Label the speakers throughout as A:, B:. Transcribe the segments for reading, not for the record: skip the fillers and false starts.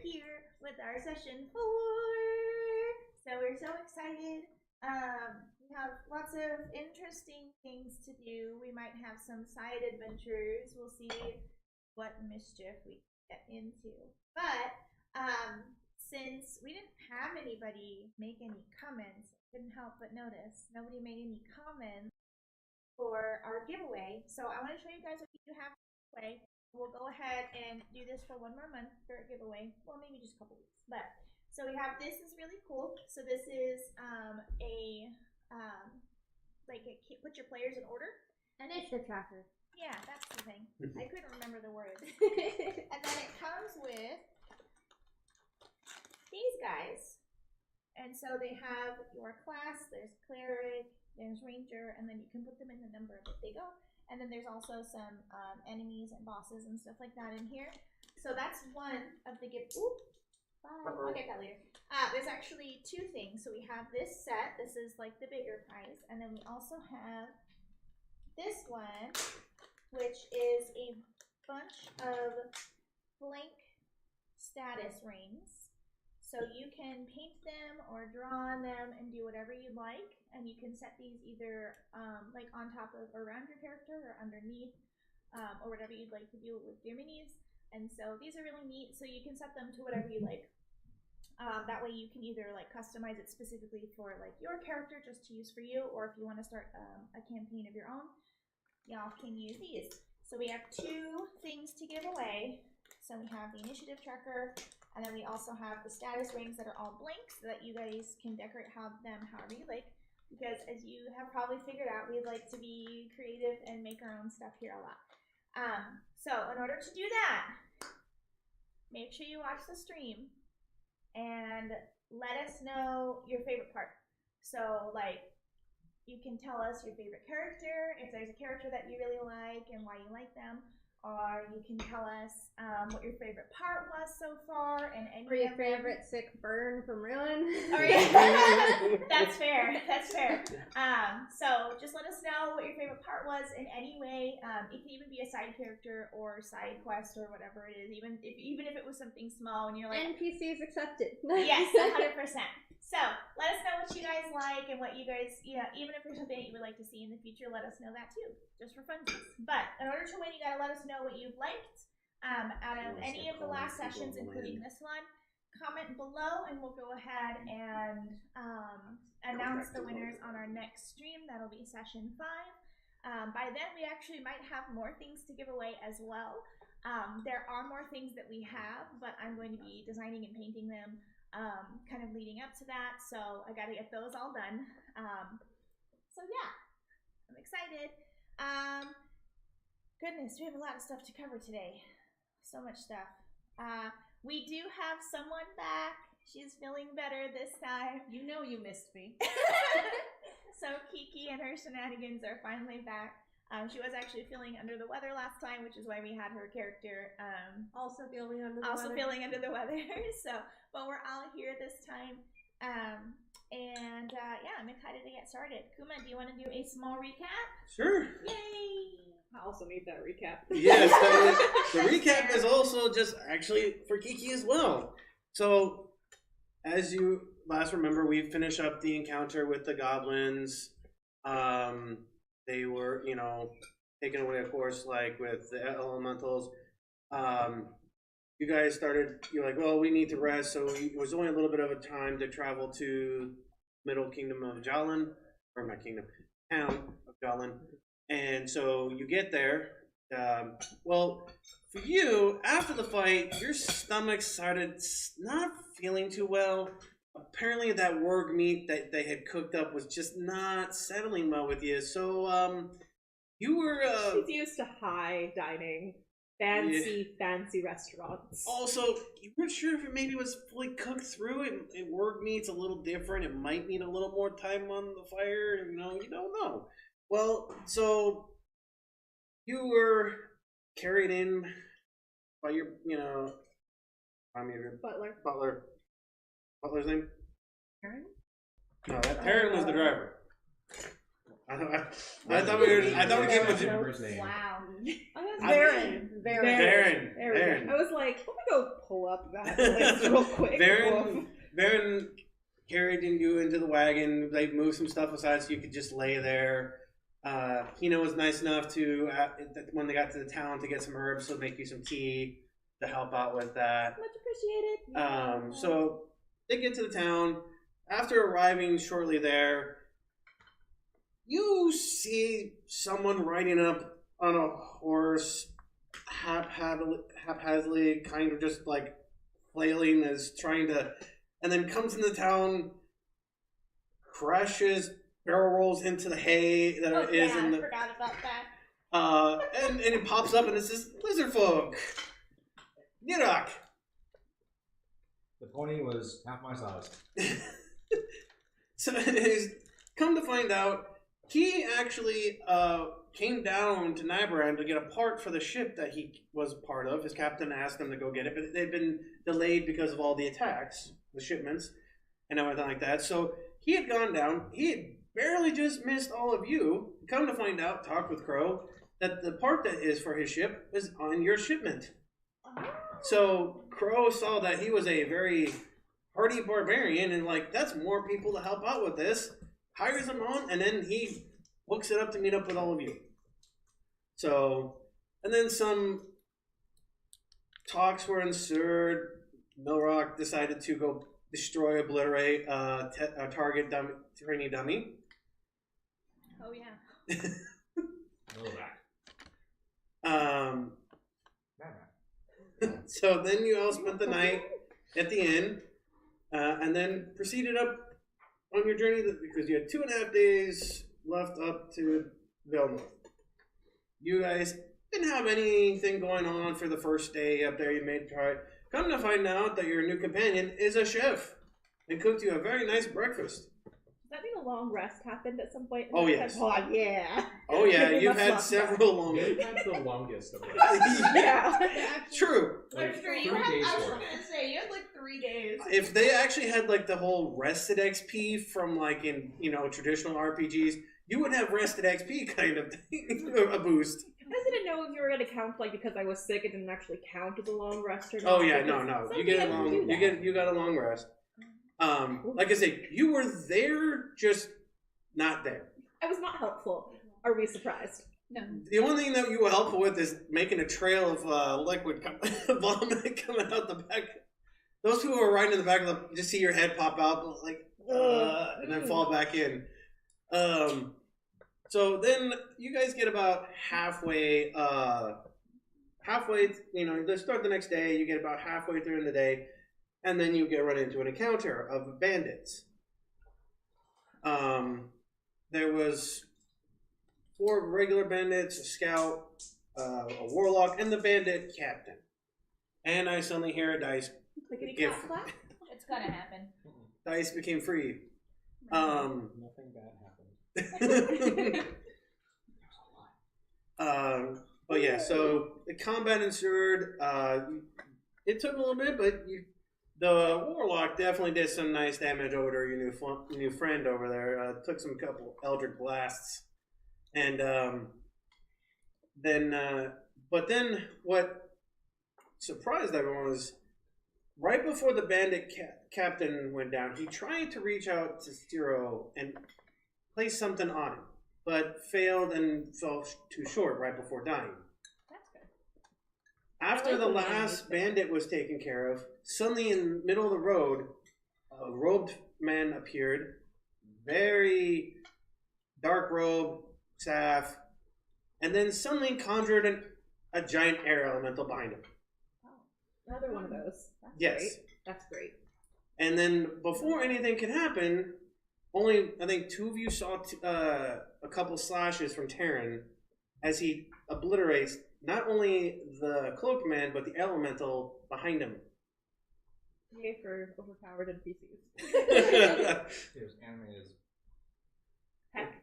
A: here with our session 4. So we're so excited. We have lots of interesting things to do. We might have some side adventures. We'll see what mischief we get into. But since we didn't have anybody make any comments, I couldn't help but notice nobody made any comments for our giveaway. So I want to show you guys what we do have giveaway. We'll go ahead and do this for 1 more month for a giveaway. Well, maybe just a couple weeks. But so we have this is really cool. So this is put your players in order.
B: Initiative tracker.
A: Yeah, that's the thing. I couldn't remember the word. And then it comes with these guys. And so they have your class. There's Cleric, there's Ranger, and then you can put them in the number that they go. And then there's also some enemies and bosses and stuff like that in here. So that's one of the gift. Oop, bye. I'll get that later. There's actually 2 things. So we have this set. This is like the bigger prize. And then we also have this one, which is a bunch of blank status rings. So you can paint them or draw on them and do whatever you like. And you can set these either like on top of or around your character or underneath or whatever you'd like to do with your minis. And so these are really neat. So you can set them to whatever you like. That way you can either like customize it specifically for like your character just to use for you, or if you want to start a campaign of your own, y'all can use these. So we have 2 things to give away. So we have the initiative tracker, and then we also have the status rings that are all blank so that you guys can decorate them however you like. Because as you have probably figured out, we like to be creative and make our own stuff here a lot. So in order to do that, make sure you watch the stream and let us know your favorite part. So like, you can tell us your favorite character, if there's a character that you really like and why you like them. Or you can tell us what your favorite part was so far, and any
B: or your favorite sick burn from Ruyn.
A: Oh, yeah. That's fair. That's fair. So just let us know what your favorite part was in any way. It can even be a side character or side quest or whatever it is. Even if it was something small and you're like
B: NPCs accepted.
A: Yes, 100%. So let us know what you guys like and what you guys, even if there's something that you would like to see in the future, let us know that too, just for funsies. But in order to win, you gotta let us know what you've liked out of any of the last sessions, including this one. Comment below, and we'll go ahead and announce the winners on our next stream. That'll be session 5. By then, we actually might have more things to give away as well. There are more things that we have, but I'm going to be designing and painting them kind of leading up to that, so I gotta get those all done. So yeah, I'm excited. Goodness, we have a lot of stuff to cover today. So much stuff. We do have someone back. She's feeling better this time.
C: You know you missed me.
A: So Kiki and her shenanigans are finally back. She was actually feeling under the weather last time, which is why we had her character
B: also feeling under the weather.
A: So, but we're all here this time. Yeah, I'm excited to get started. Kuma, do you want to do a small recap?
D: Sure.
A: Yay!
C: I also need that recap.
D: Yes, the recap is also just actually for Kiki as well. So, as you last remember, we finished up the encounter with the goblins. They were, taken away, of course, like with the elementals. You guys you're like, well, we need to rest, so it was only a little bit of a time to travel to Middle Kingdom of Jalen, or not kingdom, town of Jalen. And so you get there. Well, for you, after the fight, your stomach started not feeling too well. Apparently that warg meat that they had cooked up was just not settling well with you. So, you were...
C: She's used to high dining, fancy restaurants.
D: Also, you weren't sure if it maybe was fully cooked through. Warg meat's a little different. It might need a little more time on the fire. You don't know. Well, so you were carried in by your, Butler's name?
C: Taryn?
D: No, Taryn was the driver. I thought we came with
B: Wow. Varen.
D: Varen.
C: I was like, let me go pull up that list real quick.
D: Varen carried you into the wagon. They moved some stuff aside so you could just lay there. Hina was nice enough to, when they got to the town, to get some herbs, so make you some tea to help out with that.
C: Much appreciated.
D: So they get to the town. After arriving shortly there, you see someone riding up on a horse, haphazardly, kind of just like flailing, as trying to, and then comes into town, crashes, barrel rolls into the hay that
A: Oh,
D: is
A: yeah,
D: in
A: I
D: the.
A: forgot about that.
D: And it pops up and it says Lizardfolk. Nerak.
E: The pony was half my size.
D: So come to find out, he actually came down to Niberran to get a part for the ship that he was part of. His captain asked him to go get it, but they'd been delayed because of all the attacks, the shipments, and everything like that. So he had gone down. He had barely just missed all of you. Come to find out, talk with Crow, that the part that is for his ship is on your shipment. So Crow saw that he was a very hardy barbarian, and like, that's more people to help out with this. Hires him on, and then he hooks it up to meet up with all of you. So, and then some talks were ensued. Milrak decided to go destroy, obliterate a target training dummy.
A: Oh yeah.
D: So then you all spent the night at the inn, and then proceeded up on your journey because you had 2.5 days left up to Vale North. You guys didn't have anything going on for the first day up there. You made try. Come to find out that your new companion is a chef and cooked you a very nice breakfast.
C: Does that mean a long rest happened at some point?
D: Oh, yes.
C: Oh, yeah.
D: Oh yeah,
C: We
D: you've
C: must
D: had
C: love
D: several long.
E: That's the longest of it.
C: Yeah.
D: True.
E: Like,
A: That's true. You
E: 3
A: had,
E: days
A: I was
E: for it.
A: gonna say, you had like 3 days.
D: If they actually had like the whole rested XP from like in traditional RPGs, you would have rested XP kind of thing, a boost.
C: I didn't know if you were going to count, like, because I was sick, it didn't actually count as a long rest or not.
D: Oh yeah,
C: because
D: no,
C: some
D: you get a
C: people
D: long,
C: do that.
D: you got a long rest. Like I said, you were there, just not there.
C: I was not helpful. Are we surprised?
A: No.
D: The only thing that you were helpful with is making a trail of liquid vomit coming out the back. Those who are riding in the back of the, just see your head pop out, like, and then fall back in. So then you guys get about halfway. They start the next day. You get about halfway through in the day, and then you get run into an encounter of bandits. There was 4 regular bandits, a scout, a warlock, and the bandit captain. And I suddenly hear a dice.
C: Clickety
D: Give-
C: clap clap.
A: It's gonna happen.
D: Dice became free.
E: Nothing bad happened.
D: But yeah, so the combat ensued. It took a little bit, but the warlock definitely did some nice damage over to your new friend over there. Took some couple eldritch blasts, and but then what surprised everyone was right before the bandit captain went down, he tried to reach out to Zerø and place something on him, but failed and fell too short right before dying.
A: That's good.
D: After the
C: when
D: last
C: enemies
D: bandit was taken care of, suddenly in the middle of the road, a robed man appeared, very dark robe, staff, and then suddenly conjured a giant air elemental behind him.
C: Another one of those. That's
D: Yes.
C: great. That's great.
D: And then before anything could happen, only I think 2 of you saw a couple slashes from Terran as he obliterates not only the cloak man but the elemental behind him.
C: Yay for overpowered NPCs.
E: It was animated as
C: Heck.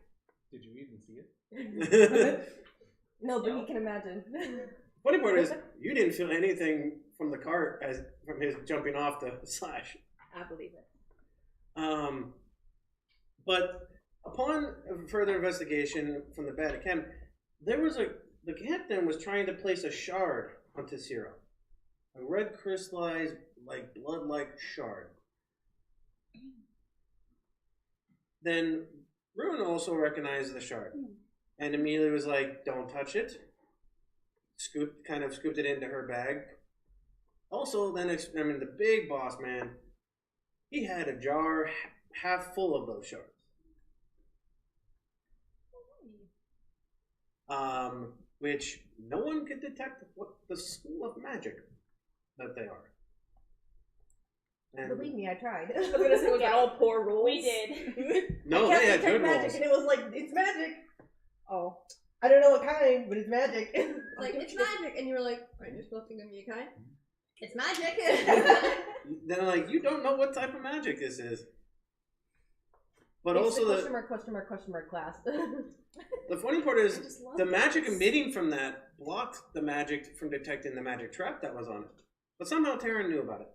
E: Did you even see it?
B: No, but you can imagine.
D: Funny part is you didn't feel anything from the cart from his jumping off the slash.
C: I believe it.
D: But upon further investigation from the Vatican, there was the captain was trying to place a shard onto Siro. A red crystallized, like blood-like shard. Then Ruyn also recognized the shard and immediately was like, "Don't touch it." Kind of scooped it into her bag. Also, then the big boss man, he had a jar half full of those shards. Which no one could detect what the school of magic that they are. And
B: Believe me, I tried.
C: I was gonna say, was that all poor rules?
A: We did.
D: no,
B: I
D: they had
B: detect
D: good
B: magic,
D: rolls.
B: and it was like, it's magic.
C: Oh.
B: I don't know what kind, but it's magic.
F: Like, it's magic, and you were like, right, you're supposed to give me a kind? It's magic!
D: Then like, you don't know what type of magic this is. But
B: It's
D: also
B: the question mark class.
D: the funny part is
A: I just love
D: the
A: this.
D: magic emitting from that blocked the magic from detecting the magic trap that was on it. But somehow Terran knew about it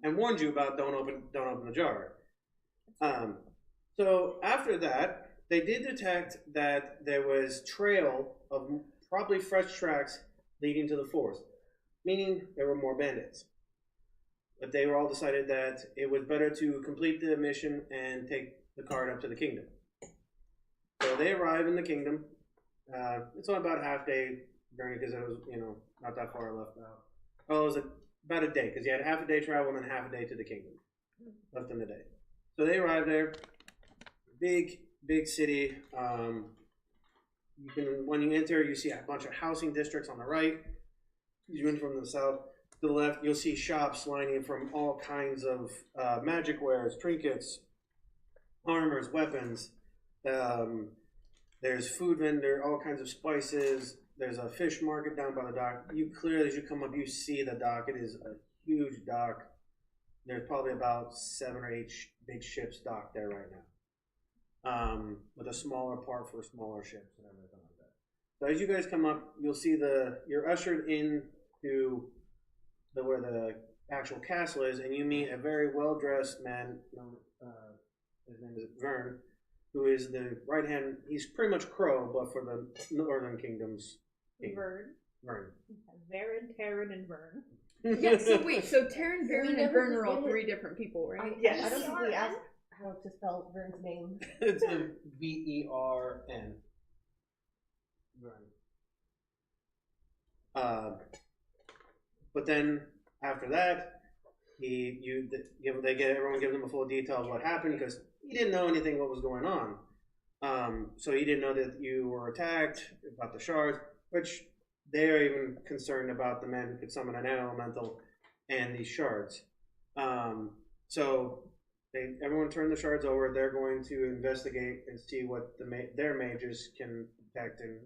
D: and warned you about don't open the jar. So after that, they did detect that there was trail of probably fresh tracks leading to the forest, meaning there were more bandits. But they were all decided that it was better to complete the mission and take the card up to the kingdom. So they arrive in the kingdom. It's on about a half day journey because it was, not that far left out. Oh, it was about a day because you had half a day travel and then half a day to the kingdom left in the day. So they arrived there. Big city. When you enter, you see a bunch of housing districts on the right. You enter from the south to the left, you'll see shops lining from all kinds of magic wares, trinkets, armors, weapons. There's food vendor, all kinds of spices. There's a fish market down by the dock. You clearly, as you come up, you see the dock. It is a huge dock. There's probably about 7 or 8 big ships docked there right now, with a smaller part for smaller ships and everything like that. So as you guys come up, you'll see you're ushered into where the actual castle is, and you meet a very well-dressed man. His name is Vern, who is the right hand. He's pretty much Crow, but for the Northern Kingdoms.
C: Vern.
D: Vern.
C: Varen, Terran, and Vern.
F: Yeah, so wait, so Terran,
B: We
F: Varen, and
B: never
F: Vern are all
B: did it.
F: 3 different people, right?
C: Yes.
B: I don't think we asked how to spell Vern's name.
D: It's a Vern. Vern. But then after that, everyone gives him a full detail of what happened because he didn't know anything what was going on. So he didn't know that you were attacked, about the shards, which they're even concerned about the man who could summon an elemental and these shards. So everyone turned the shards over. They're going to investigate and see what their mages can detect and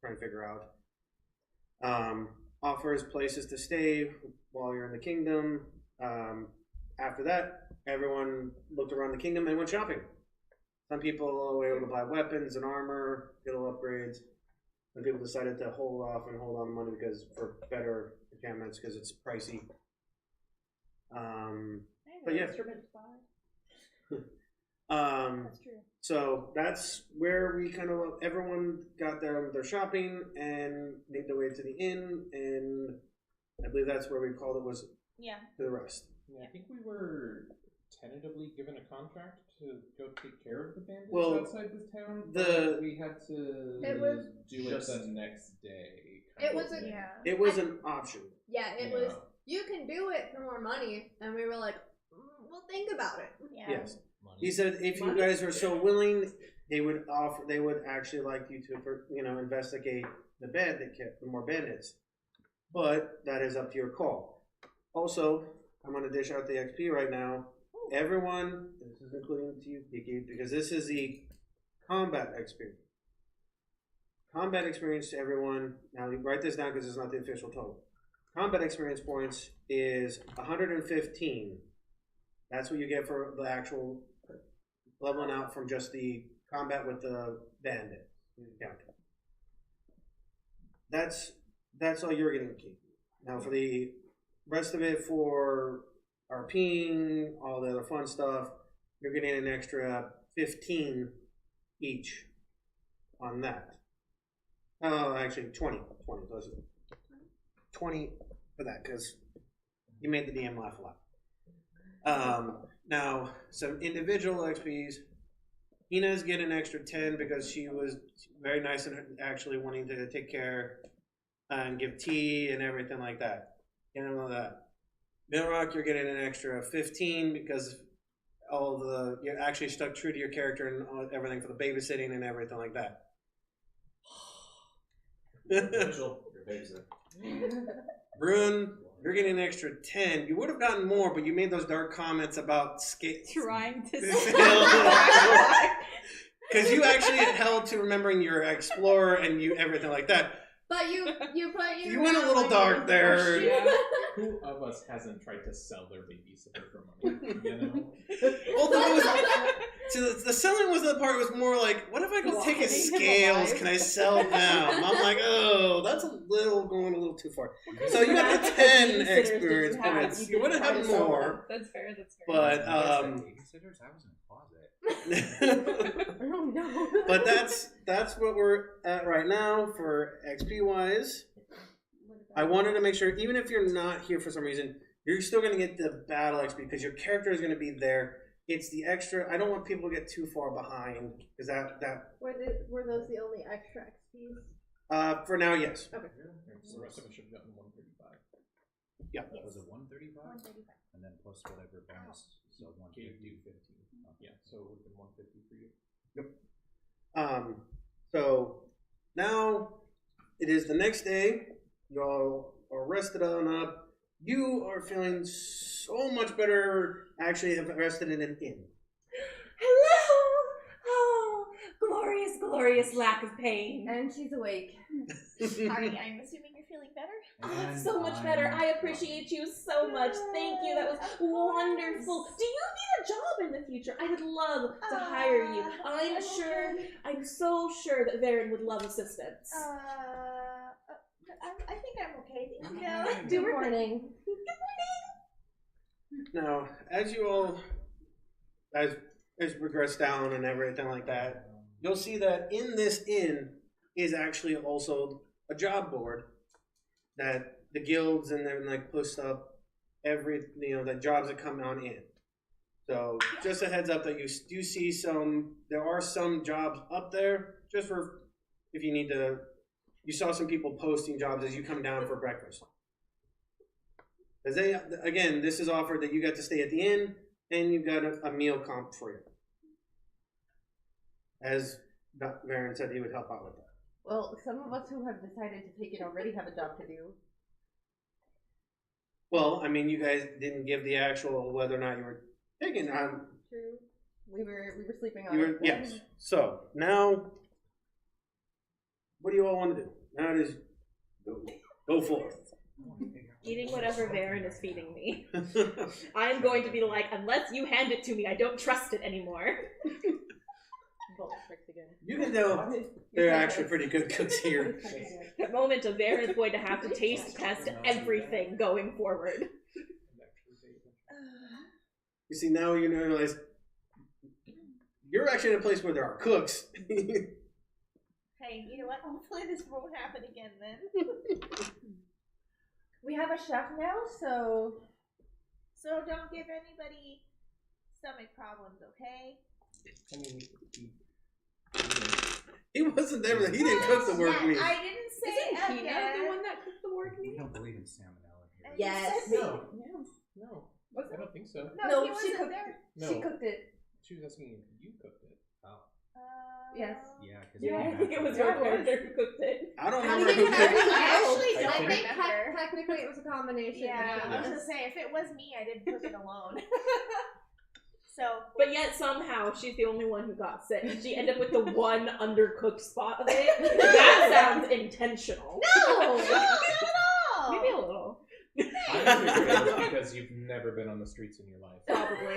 D: try and figure out. Offers places to stay while you're in the kingdom. After that, everyone looked around the kingdom and went shopping. Some people were able to buy weapons and armor, get little upgrades. Some people decided to hold off and hold on money for better enchantments because it's pricey. But yeah.
A: Instrument 5. That's true.
D: So that's where everyone got their shopping and made their way to the inn, and I believe that's where we called it was
A: Yeah.
D: to the rest.
G: Yeah, I think we were tentatively given a contract to go take care of the bandits
D: Well,
G: outside this town.
D: the-
G: But we had to
F: It was
G: do
E: just-
G: it the next day.
F: It was a-
A: Yeah.
D: It was an option.
F: Yeah, it was, you can do it for more money, and we were like, we'll think about it.
A: Yeah.
D: Yes.
G: Money.
D: He said if you guys are so willing, they would actually like you to investigate the more bandits. But that is up to your call. Also, I'm going to dish out the XP right now. Everyone, this is including to you, Kiki, because this is the combat experience. Combat experience to everyone. Now, you write this down because it's not the official total. Combat experience points is 115. That's what you get for the actual leveling out from just the combat with the bandit. That's all you're getting, Kiki. Now, for the rest of it, for RPing, all the other fun stuff, you're getting an extra 15 each on that. Oh, actually 20. 20. So it's 20 for that, because you made the DM laugh a lot. Now, some individual XPs. Hina's getting an extra 10 because she was very nice and actually wanting to take care and give tea and everything like that. You know that. Milrak, you're getting an extra 15 because you're actually stuck true to your character and everything for the babysitting and everything like that.
E: Rachel, your babysitter.
D: Ruyn, you're getting an extra 10. You would have gotten more, but you made those dark comments about
C: Trying to
D: because you actually held to remembering your explorer and everything like that.
F: But you put
D: You went a little dark there.
C: Yeah.
G: Who of us hasn't tried to sell their babysitter for money? You know?
D: Although the selling was the part. It was more like, what if I go take his scales? Can I sell them? I'm like, oh, that's going a little too far. So you got the 10 experience points. You would have had more.
C: That's fair. That's fair.
D: But
E: Babysitters? I was in a closet.
B: Oh no.
D: but that's what we're at right now for XP wise. I wanted to make sure, even if you're not here for some reason, you're still going to get the battle XP because your character is going to be there. It's the extra. I don't want people to get too far behind because that.
F: Were those the only extra XPs?
D: For now, yes.
F: Okay.
G: So the rest of us should have gotten 135.
D: Yeah.
E: Was it 135?
A: 135.
E: And then plus whatever bonus. So 150.
G: 15. Yeah, so it would have been 150 for you.
D: Yep. So now it is the next day. You all are rested on up. You are feeling so much better. Actually, have rested in an inn.
H: Hello! Oh, glorious, glorious lack of pain.
B: And she's awake.
A: I'm assuming you're feeling better?
H: Oh, it's so much better. I appreciate you so much. Thank you. That was wonderful. Do you need a job in the future? I would love to hire you. I'm so sure that Varen would love assistance.
A: I think I'm okay. Thank you.
B: Good morning.
D: Now, as you all as progress down and everything like that, you'll see that in this inn is actually also a job board that the guilds and then like post up the jobs that come on in. So just a heads up that you do see there are some jobs up there just for if you need to. You saw some people posting jobs as you come down for breakfast. As this is offered that you got to stay at the inn and you've got a meal comp for you. As Varen said he would help out with that.
B: Well, some of us who have decided to take it already have a job to do.
D: Well, I mean, you guys didn't give the actual whether or not you were taking.
B: True. We were sleeping on it.
D: Yes. So now, what do you all want to do? Now it is go forth.
H: Eating whatever Varen is feeding me. I am going to be like, unless you hand it to me, I don't trust it anymore.
D: You can tell they're actually pretty good cooks here.
H: The moment of Varen is going to have to taste test everything going forward.
D: You see, now you realize you're actually in a place where there are cooks.
A: Hey, you know what? Hopefully this won't happen again then.
B: We have a chef now, so
A: don't give anybody stomach problems, okay?
G: I mean,
D: He wasn't there. He didn't cook the work meat.
A: I didn't say
C: Isn't Hina
A: again.
C: the one that cooked the work
E: We
C: meat?
E: don't believe in salmonella here.
B: yes.
G: no, I don't think so.
A: No,
B: No,
A: he
B: she
A: wasn't
B: cooked.
A: there.
G: No,
B: She cooked it.
G: she was asking if you cooked it.
E: Oh.
B: Yes.
E: Yeah, because
H: Yeah, I think it was your character who cooked it.
D: I don't
F: I
D: remember
F: think
D: who cooked it.
A: I actually
F: I
A: don't
F: think
A: remember.
F: technically it was a combination.
A: Yeah, I was
F: of
A: gonna say if it was me, I didn't cook it alone. So
H: But yet somehow she's the only one who got sick. She ended up with the one undercooked spot of it. That sounds intentional.
A: no, not at all.
H: Maybe a little.
G: I figured it was because you've never been on the streets in your life.
H: Probably.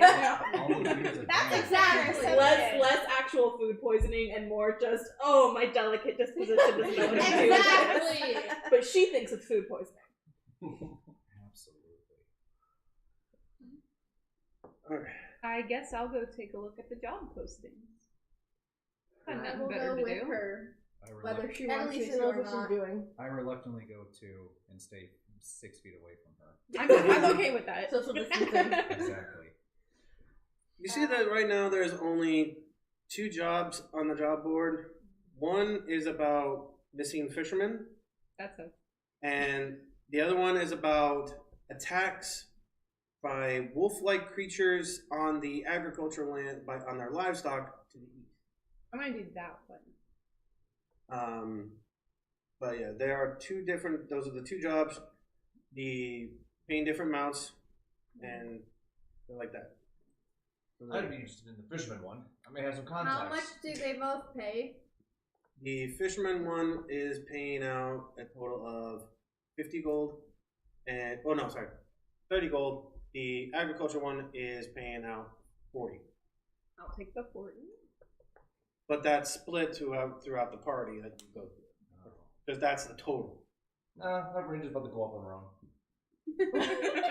A: That's exactly
H: Less actual food poisoning and more just, oh, my delicate disposition doesn't know what to do.
F: Exactly.
H: But she thinks it's food poisoning.
E: Absolutely.
D: Okay.
C: I guess I'll go take a look at the job postings. Got nothing
F: We'll
C: better
F: go
C: to
F: with
C: do.
F: her. whether she wants me
B: Adelisa
F: to
B: knows
F: or
B: what
F: not.
B: she's doing.
E: I reluctantly go to and stay 6 feet away from her.
H: I'm okay with that.
B: Social distancing.
E: Exactly.
D: You see that right now there's only 2 jobs on the job board. One is about missing fishermen,
H: That's a
D: and the other one is about attacks by wolf-like creatures on the agricultural land, on their livestock to the east.
H: I'm gonna do that one.
D: But yeah, there are 2 different. Those are the 2 jobs. The paying different amounts, and they're like that.
E: I'd be interested in the fisherman one. I may have some contacts.
F: How much do they both pay?
D: The fisherman one is paying out a total of 50 gold, and 30 gold. The agriculture one is paying out 40,
H: I'll take the 40.
D: but that's split throughout the party that you go through, because that's the total.
E: That range is about to go up on our own.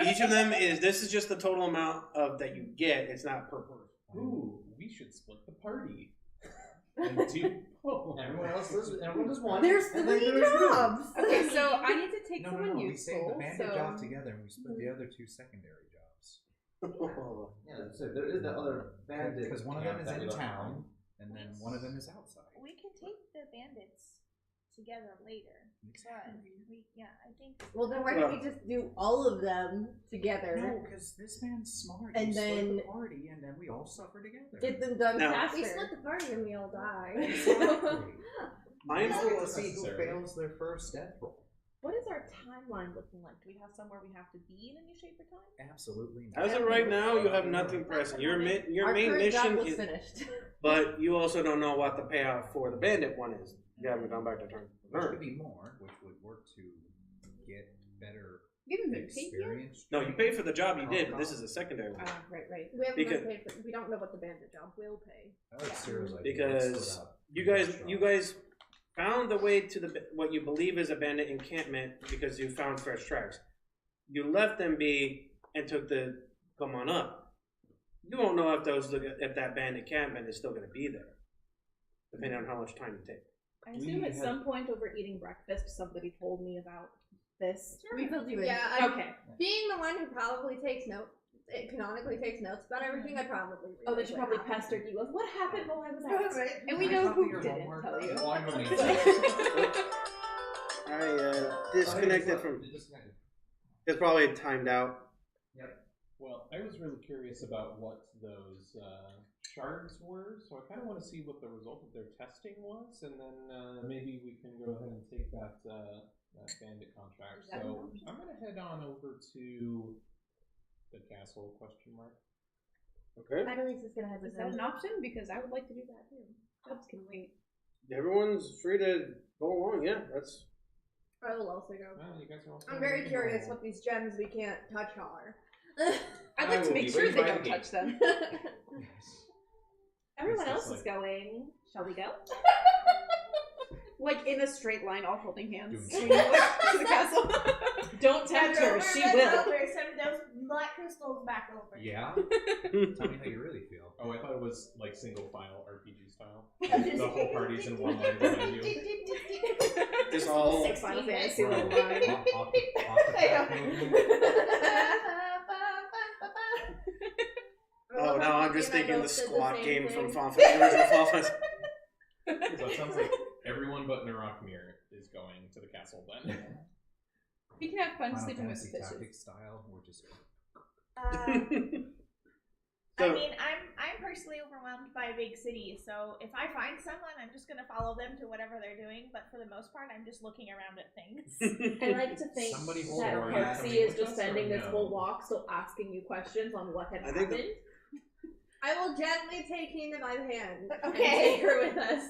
D: Each of them is. This is just the total amount of that you get. It's not per person.
G: Ooh, we should split the party. And do
E: Everyone does one.
B: There's
E: and then
B: 3
E: there's you.
B: jobs.
H: Okay, so I need to take
E: No,
H: someone
E: we saved
H: useful.
E: the bandit
H: So
E: job together and we split the other 2 secondary jobs.
I: Yeah, so there is the other bandit.
E: Because one of them
I: camp
E: is
I: that we
E: in
I: left
E: town,
I: behind.
E: and then one of them is outside.
A: We can take the bandits together later. But I think.
B: Well, then why don't we just do all of them together?
E: No, because this man's smart.
B: And
E: He split
B: then-
E: the party, and then we all suffer together.
B: Get them done
D: Now-
B: faster.
F: We split the party and we all die.
E: Exactly.
D: I am.
E: Let's get to see who fails their first death roll.
H: what is our timeline looking like? Do we have somewhere we have to be in any shape or time?
E: Absolutely not.
D: As of right now, you have nothing pressing. Your
B: Our
D: main
B: current job
D: mission
B: was
D: is,
B: finished.
D: but you also don't know what the payout for the bandit one is. You haven't gone back to turn.
E: Which could be more, which would work to get better
H: You haven't been paid yet?
E: experience.
D: No, you pay for the job you did, but this is a secondary one.
H: Right.
F: We haven't
D: Because-
F: been paid for, we don't know what the bandit job will pay.
E: I like Ciro's idea.
D: Because
E: Let's split up.
D: you guys found the way to the what you believe is a bandit encampment because you found fresh tracks. You left them be and took the come on up. You won't know if that bandit encampment is still going to be there, depending on how much time you take.
H: I assume at some point over eating breakfast, somebody told me about this.
B: We filled you in.
F: Yeah,
H: Okay.
F: being the one who probably takes notes, it canonically takes notes about everything, I probably
H: Oh, they
F: relate
H: should
F: what
H: probably
F: happened.
H: pestered you with what happened while I was out. And we
E: Can I
H: know
E: copy
H: who
E: your
H: didn't
E: homework?
H: tell you.
G: Oh, I'm amazing.
D: I disconnected from.
E: Disconnected.
D: It's probably timed out.
G: Well, I was really curious about what those shards were, so I kind of want to see what the result of their testing was, and then maybe we can go ahead and take that bandit contract. So I'm going to head on over to the castle, question mark.
D: Okay.
B: Adelisa's gonna have
H: Is that an option? Because I would like to do that too. Jobs can wait.
D: Everyone's free to go along. Yeah, that's.
F: I will also go.
G: Well, you guys are also
F: I'm very
G: moving
F: curious
G: along.
F: what these gems we can't touch are.
H: I'd like to
G: will
H: make
G: be
H: sure
G: waiting
H: they
G: by
H: don't
G: the
H: touch them. Everyone else is going. Shall we go? Like in a straight line, all holding hands.
E: Doing
H: to the castle. Don't tempt her. She will.
A: Send those black crystals back over.
E: Yeah? Tell me how you really feel.
G: Oh, I thought it was like single file RPG style. The whole party's in one line behind you.
D: Just all.
H: Final Fantasy
E: Bro,
H: level line.
E: off the back movement.
D: Oh, now I'm just thinking the squat game from
F: Final
D: the original Final Fantasy.
G: So it sounds like everyone but Nerak-mir is going to the castle then.
H: We can have fun
E: Final
H: sleeping with
E: Fantasy
H: fishes.
E: Tactics style, or just
A: I
D: So-
A: mean, I'm personally overwhelmed by a big city, so if I find someone, I'm just gonna follow them to whatever they're doing. But for the most part, I'm just looking around at things.
H: I like to think
E: Somebody
H: that
E: hold on.
H: Karcsi is just
G: Or
H: spending this
G: no?
H: whole walk still asking you questions on what had
D: I think
H: happened.
F: I will gently take Hina by the hand.
H: And take her with us.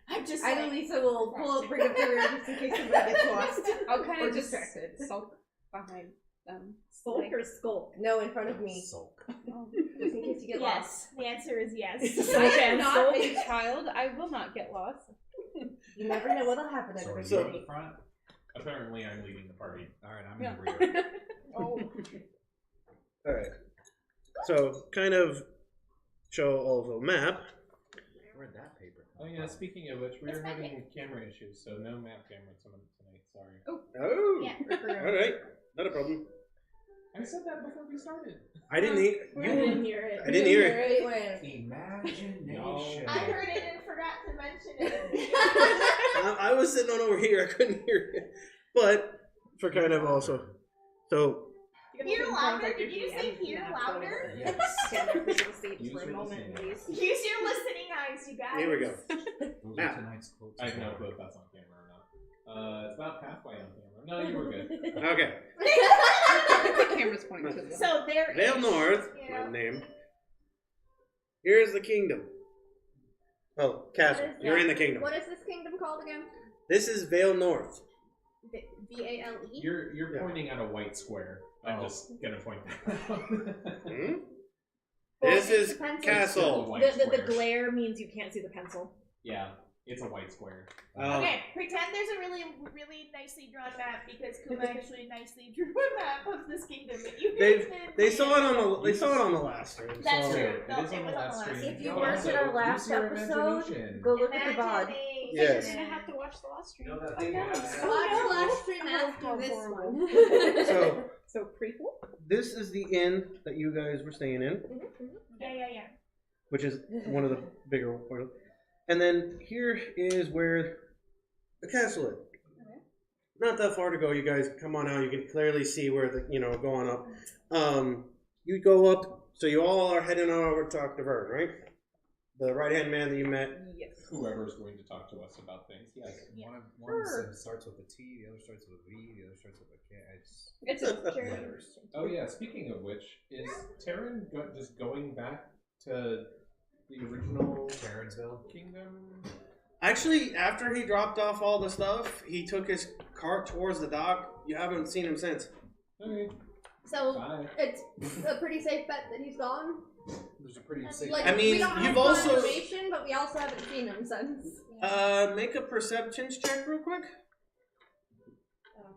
A: I'm just like,
B: Adelisa will bring up the rear just in case somebody gets lost.
H: I'll kind
B: Or
H: of just
B: distracted.
H: sulk behind them. Sulk or skulk?
B: No, in front of me.
E: sulk.
B: Just in case you get lost.
A: yes. The answer is yes.
H: I
J: I
H: am
J: am not
H: not
J: a child. I will not get lost.
B: You never know what'll happen at
E: So are
B: every
E: you
D: So-
E: at the front?
G: Apparently, I'm leading the party.
E: Alright, I'm
H: Yeah.
E: in the rear.
A: Oh.
D: Alright. So, kind of show also a map.
E: Where'd that paper come
G: Oh yeah, speaking of which, we
A: It's
G: are
A: my
G: having camera issues, so no map camera tonight. Sorry.
D: Oh.
A: Yeah.
D: All right. Not a problem.
G: I said that before we started.
D: I didn't hear.
H: I didn't hear it.
D: I didn't hear it.
F: Wait.
E: Imagination.
A: I heard it and forgot to mention it.
D: I was sitting on over here. I couldn't hear it. But for kind of also. So.
A: Hear louder? Did you say hear louder?
E: Yes.
H: Stand there for the stage
G: Use
H: for a
G: your
H: moment,
G: listening
H: please.
A: Use your listening eyes, you guys.
D: Here we go.
E: Those
D: Now.
E: are tonight's quotes.
G: I have no clue if that's on camera or not. It's about halfway on camera. No, you were good.
D: Okay.
J: The camera's pointing to the
A: So there
D: Vale
A: is,
D: North.
A: you know,
D: My name. Here's the kingdom. Oh, castle.
F: What is
D: You're
F: that?
D: in the kingdom.
F: What is this kingdom called again?
D: This is Vale North.
F: Vale.
G: You're
D: Yeah.
G: pointing at a white square. I'm just gonna point that out.
D: Hmm?
F: Well,
D: This
F: it
D: is
F: depends.
D: castle.
G: White
H: The
G: square.
H: glare means you can't see the pencil.
G: Yeah, it's a white square.
A: Okay, pretend there's a really, really nicely drawn map because Kuma actually nicely drew a map of this kingdom. But you guys didn't
D: They
A: see
D: saw it on the. They saw it on the last stream.
A: That's
D: so-
A: true.
G: It
A: No,
G: is
A: it
G: on the
A: was on
G: last
A: the last
G: stream.
A: stream.
B: If you
G: Also,
B: weren't in our last
G: use your
B: episode,
G: imagination.
B: go look at the VOD.
A: Imagination.
D: Yes.
J: You're gonna have to watch the last stream.
I: You know that
J: Oh,
I: thing
J: no.
I: you have
F: Watch
I: to-
F: last stream
J: How
F: after this
J: horrible.
F: one.
D: So
H: So prequel?
D: this is the inn that you guys were staying in,
A: Yeah.
D: which is one of the bigger ones. And then here is where the castle is. Not that far to go. You guys come on out. You can clearly see where the going up. You go up. So you all are heading on over to talk to Vern, right? The right hand man that you met.
H: Yes.
G: Whoever's going to talk to us about things. Yes.
E: One starts with a T, the other starts with a V, the other starts with a K.
H: It's a letters.
G: Oh yeah. Speaking of which, is Terran just going back to the original
E: Terransville.
G: kingdom?
D: Actually, after he dropped off all the stuff, he took his cart towards the dock. You haven't seen him since.
G: Okay.
F: So
G: Bye.
F: it's a pretty safe bet that he's gone.
E: There's a pretty safe.
F: Like,
D: I mean,
F: we don't have
D: you've
F: full
D: also-
F: information, but we also haven't seen him since.
D: Make a perceptions check real quick.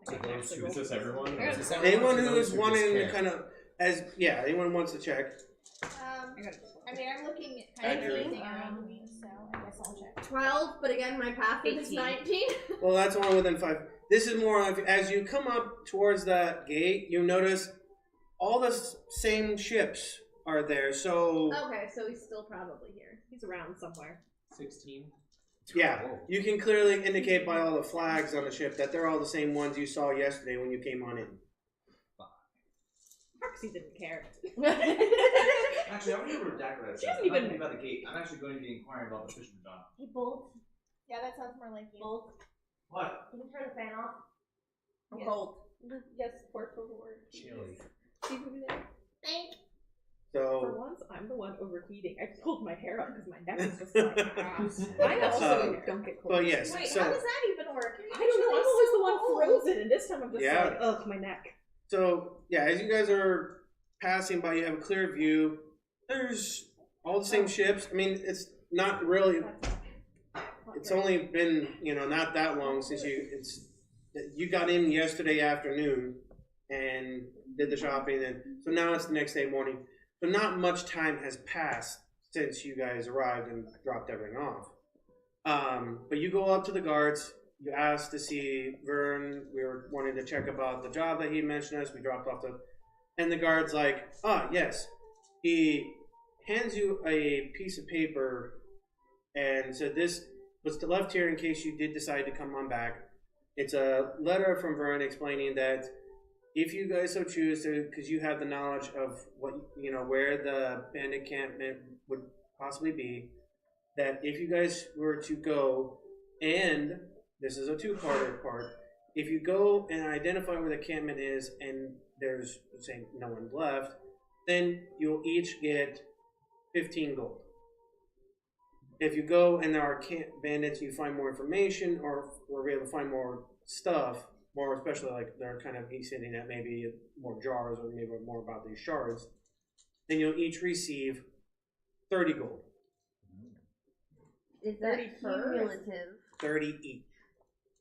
G: Is this everyone? or is this-
D: Anyone who is wanting to kind of, anyone wants to check.
A: I mean, I'm looking at kind of everything around me, so I guess I'll check.
F: 12, but again, my path is
H: 18.
F: 19.
D: Well, that's only within 5. This is more of, as you come up towards that gate, you notice all the same ships are there. So,
F: Okay, so he's still probably here.
H: He's around somewhere.
G: 16.
D: yeah, you can clearly indicate by all the flags on the ship that they're all the same ones you saw yesterday when you came on in.
H: Karcsi didn't care.
I: Actually, I'm going to redact that.
H: She doesn't
I: I'm not
H: even-
I: going to be about the gate. I'm actually going to be inquiring about the fisherman John.
B: Hey, Bolt.
A: Yeah, that sounds more like you.
B: Bolt.
I: What?
B: Can you turn the fan off? I'm
A: Yes.
B: cold.
H: Yes, por favor.
E: Chili.
H: She's over there.
A: Thank
H: For
D: So,
H: once, I'm the one overheating. I pulled my hair up because my neck is just like, I also don't get cold.
D: but yes,
A: Wait,
D: so.
A: how does that even work? You're
H: I don't know. I'm
A: usually
H: always
A: so
H: the one
A: cold.
H: frozen, and this time I'm just
D: Yeah.
H: like, ugh, my neck.
D: So, yeah, as you guys are passing by, you have a clear view. There's all the same ships. I mean, it's not really, it's only been, not that long since you got in yesterday afternoon and did the shopping. And so now it's the next day morning. So not much time has passed since you guys arrived and dropped everything off. But you go up to the guards. You asked to see Vern. We were wanting to check about the job that he mentioned us. We dropped off and the guard's like, yes. He hands you a piece of paper and said this was left here in case you did decide to come on back. It's a letter from Vern explaining that if you guys so choose to, because you have the knowledge of what, where the bandit encampment would possibly be, that if you guys were to go, and this is a two-parter part, if you go and identify where the encampment is and there's, say, no one left, then you'll each get 15 gold. If you go and there are bandits, you find more information, or we're able to find more stuff, more especially like they're kind of hinting at maybe more jars or maybe more about these shards, then you'll each receive 30 gold.
B: Is that cumulative?
D: 30 each.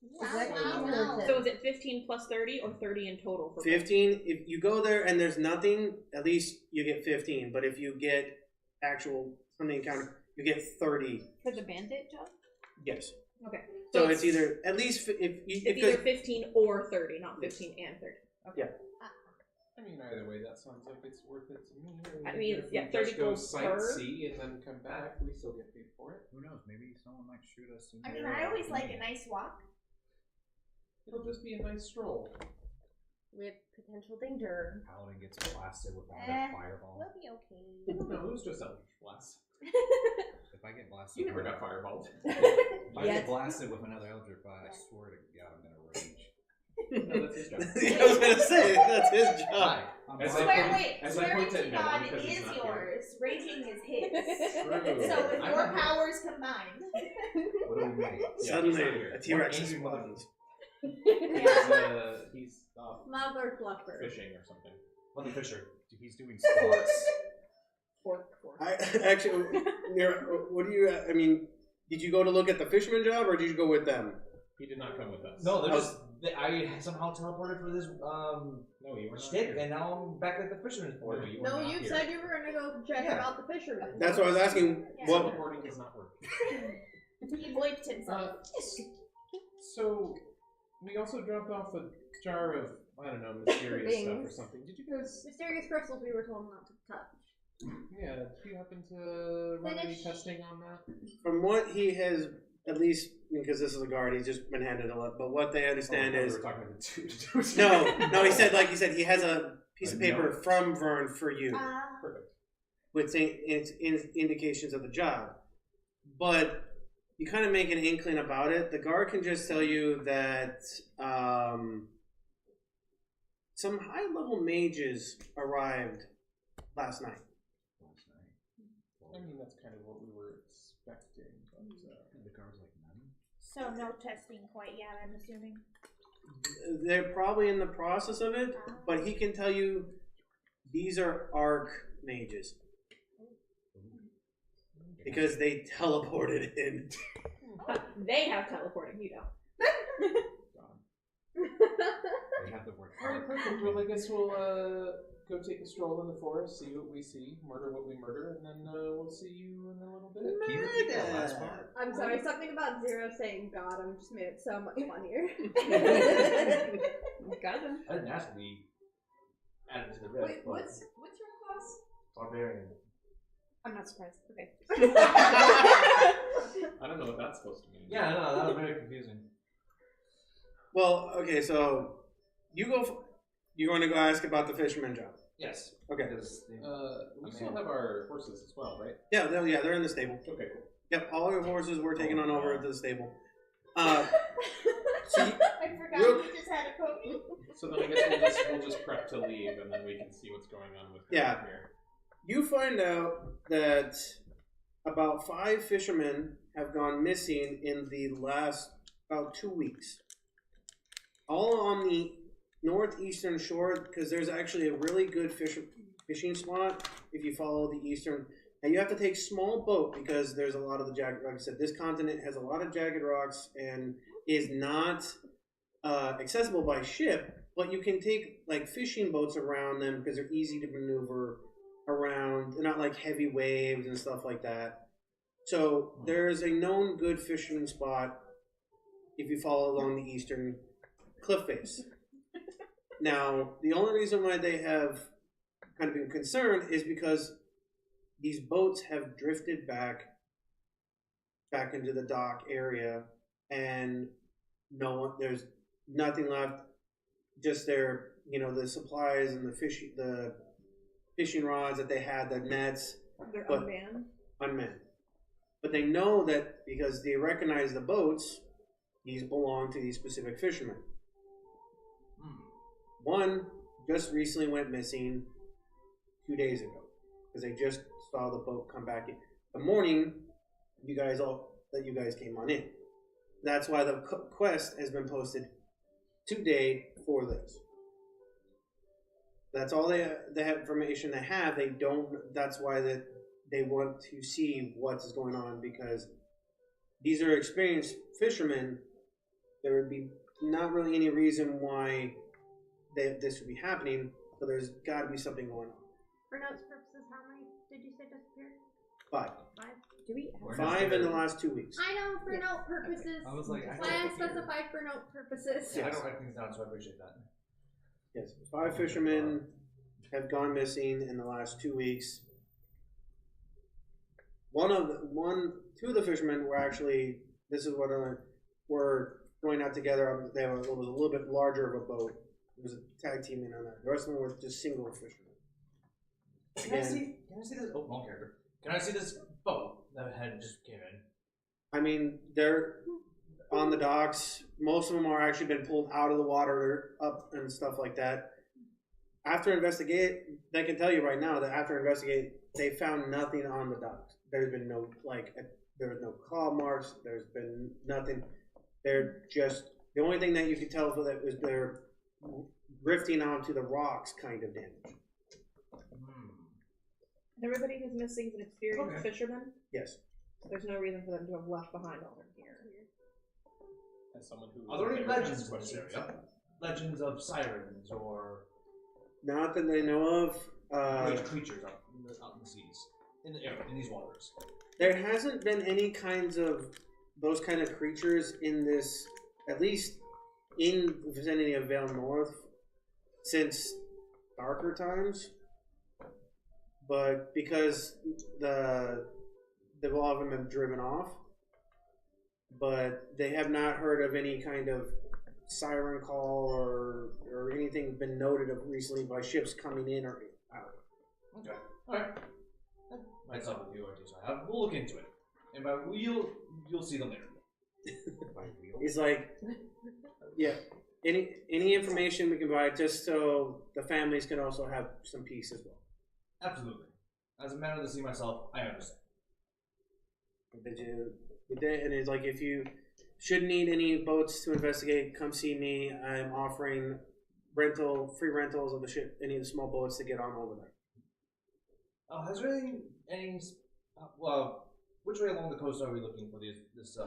B: Is that
A: Wow.
B: cumulative?
H: So is it 15 plus 30 or 30 in total? For
D: 15, if you go there and there's nothing, at least you get 15. But if you get actual something encounter, you get 30.
J: For the bandit job?
D: Yes.
H: Okay.
D: So it's either at least
H: It's either 15 or 30, not 15 and 30. Okay.
D: Yeah.
G: I mean, either way, that sounds like it's worth it to me.
H: I mean,
G: if
H: yeah,
G: we
H: 30
G: just go
H: gold per.
G: sightsee and then come back, we still get paid for it.
E: Who knows? Maybe someone might shoot us. In
A: I mean,
E: there,
A: I always like a
E: maybe.
A: nice walk.
G: It'll just be a nice stroll.
F: With potential danger.
E: Paladin gets blasted with another
A: Eh,
E: fireball.
A: We'll be okay.
G: No, it was just Eldritch Blast.
E: If I get blasted,
G: You never
E: with-
G: got fireballed.
E: If I
H: Yes.
E: get blasted with another Eldritch Blast, I swear to God, I'm gonna rage.
G: No, that's his job.
D: I was gonna say that's his job.
E: Hi, I'm
G: As
E: fine.
G: I
A: Swear,
G: point-
A: wait,
G: as I
A: swearing
G: point
A: to
G: at no
A: God
G: one because he's
A: is
G: not here.
A: yours. Raging is his.
G: True.
A: So with
G: I'm
A: your
G: not-
A: powers combined.
E: What do we make?
G: Yeah, he's
D: Suddenly,
G: not here.
D: a T-Rex
G: Angry
D: explodes.
G: He's off
F: Mother fluffer.
G: fishing or something.
E: Mother Fisher. He's doing sports.
H: Fork.
D: I actually, what do you? I mean, did you go to look at the fisherman job, or did you go with them?
G: He did not come with us.
E: No, they're just. I somehow teleported for this
G: No, you were not
E: stick,
G: here.
E: and now I'm back at the fisherman's port.
G: No, you were
F: No,
G: not
F: you
G: here.
F: said you were gonna go check
E: Yeah.
F: about the fishermen.
D: That's what I was asking.
A: Yeah.
D: What?
G: Teleporting does not work.
A: He voiced himself.
G: So, we also dropped off a jar of, I don't know, mysterious stuff or
F: Things.
G: something. Did you guys,
F: Mysterious crystals we were told not to touch.
G: yeah, did you happen to run any
F: Finish.
G: testing on that?
D: From what he has, at least because this is a guard, he's just been handed a lot. But what they understand
G: Oh, I thought
D: is
G: we were talking to two.
D: no. He said he has a piece of
G: A
D: paper
G: note.
D: from Vern for you
G: Perfect.
D: with indications of the job. But you kind of make an inkling about it. The guard can just tell you that some high-level mages arrived last night.
G: I mean, that's kind of what we were expecting. But,
E: The guard's like none.
A: So no testing quite yet, I'm assuming.
D: They're probably in the process of it, but he can tell you these are arc mages because they teleported in.
H: They have teleporting, you don't.
E: They have the word.
G: Alright, perfect. Well, I guess we'll go take a stroll in the forest, see what we see, murder what we murder, and then we'll see you in a little bit.
E: Can you repeat that last part?
F: I'm sorry, something about Zero saying God, I'm just made it so much funnier.
J: Got them.
I: I didn't ask to be added to the list.
J: Wait, what's your class?
I: Barbarian?
J: I'm not surprised. Okay.
G: I don't know what that's supposed to mean.
I: Yeah, I know, that was very confusing.
D: Well, okay, so you go. You're going to go ask about the fisherman job.
I: Yes.
D: Okay.
I: Because
G: We still have our horses as well, right?
D: Yeah, they're in the stable.
G: Okay, cool.
D: Yep, all your horses were taken on over to the stable. So
A: I forgot
D: Real-
A: we just had a cookie.
G: So then I guess we'll just prep to leave, and then we can see what's going on with
D: Yeah.
G: here.
D: you find out that about 5 fishermen have gone missing in the last about 2 weeks. All on the northeastern shore, because there's actually a really good fishing spot if you follow the eastern. And you have to take small boat because there's a lot of the jagged. Like I said, this continent has a lot of jagged rocks and is not accessible by ship. But you can take like fishing boats around them because they're easy to maneuver around. They're not like heavy waves and stuff like that. So there's a known good fishing spot if you follow along the eastern cliff face. Now, the only reason why they have kind of been concerned is because these boats have drifted back into the dock area, and there's nothing left. Just their, the supplies and the fishing rods that they had, the nets,
H: They're
D: But- unmanned. But they know that because they recognize the boats, these belong to these specific fishermen. One just recently went missing 2 days ago because they just saw the boat come back in the morning. You guys came on in. That's why the quest has been posted today for this. That's all the information they have. They don't. That's why they want to see what is going on, because these are experienced fishermen. There would be not really any reason why this would be happening, but there's got to be something going on.
F: For notes purposes, how many did you say disappeared?
D: 5.
F: 5?
H: Do we?
E: We're
D: 5 in the last 2 weeks.
F: I know for note purposes.
E: I was like, I
F: Plan
E: don't-
F: specified for note purposes.
E: Yeah, I don't write things down, so I appreciate that.
D: Yes, 5 fishermen have gone missing in the last 2 weeks. Two of the fishermen were actually. This is what were going out together. It was a little bit larger of a boat. It was a tag teaming on that. The rest of them were just single fishermen.
E: Can I see this? Oh, wrong character. Can I see this boat that had just came in?
D: I mean, they're on the docks. Most of them are actually been pulled out of the water, up and stuff like that. After investigate, they can tell you right now that after investigate, they found nothing on the docks. There's been no there's no claw marks. There's been nothing. They're just the only thing that you can tell for that is they're drifting onto the rocks, kind of damage.
H: Everybody who's missing is an experienced fisherman.
D: Yes.
H: So there's no reason for them to have left behind all of here.
G: As someone who
E: Are there any legends in this area? Legends of sirens or
D: Not that they know of.
E: great creatures out in the seas, in the air, in these waters.
D: There hasn't been any kinds of those kind of creatures in this, at least in the vicinity of Vale North, since darker times. But because the lot of them have driven off, but they have not heard of any kind of siren call or anything been noted of recently by ships coming in or out.
E: Okay. Alright. Might stop with you, Arkenyll. We'll look into it. And by you'll see them later.
D: He's like, yeah, any information we can provide just so the families can also have some peace as well.
E: Absolutely. As a man of the sea myself, I understand.
D: And it's like, if you should need any boats to investigate, come see me. I'm offering free rentals of the ship, any of the small boats to get on over there.
E: Has there any which way along the coast are we looking for this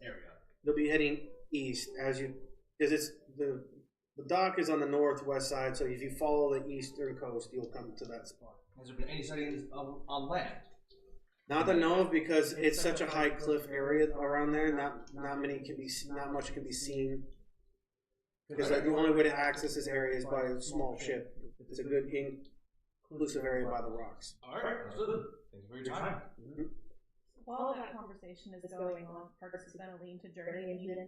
E: area?
D: They'll be heading east because it's the dock is on the northwest side. So if you follow the eastern coast, you'll come to that spot.
E: Has there been any sightings on land?
D: Not that I know of, because it's such a high cliff area around there. Not much can be seen. Because the only way to access this area is by a small ship. It's a good inclusive area by the rocks.
E: Alright, understood. Thank you for your time.
A: While that conversation is going on, Karcsi is going to lean to Journey and Hina.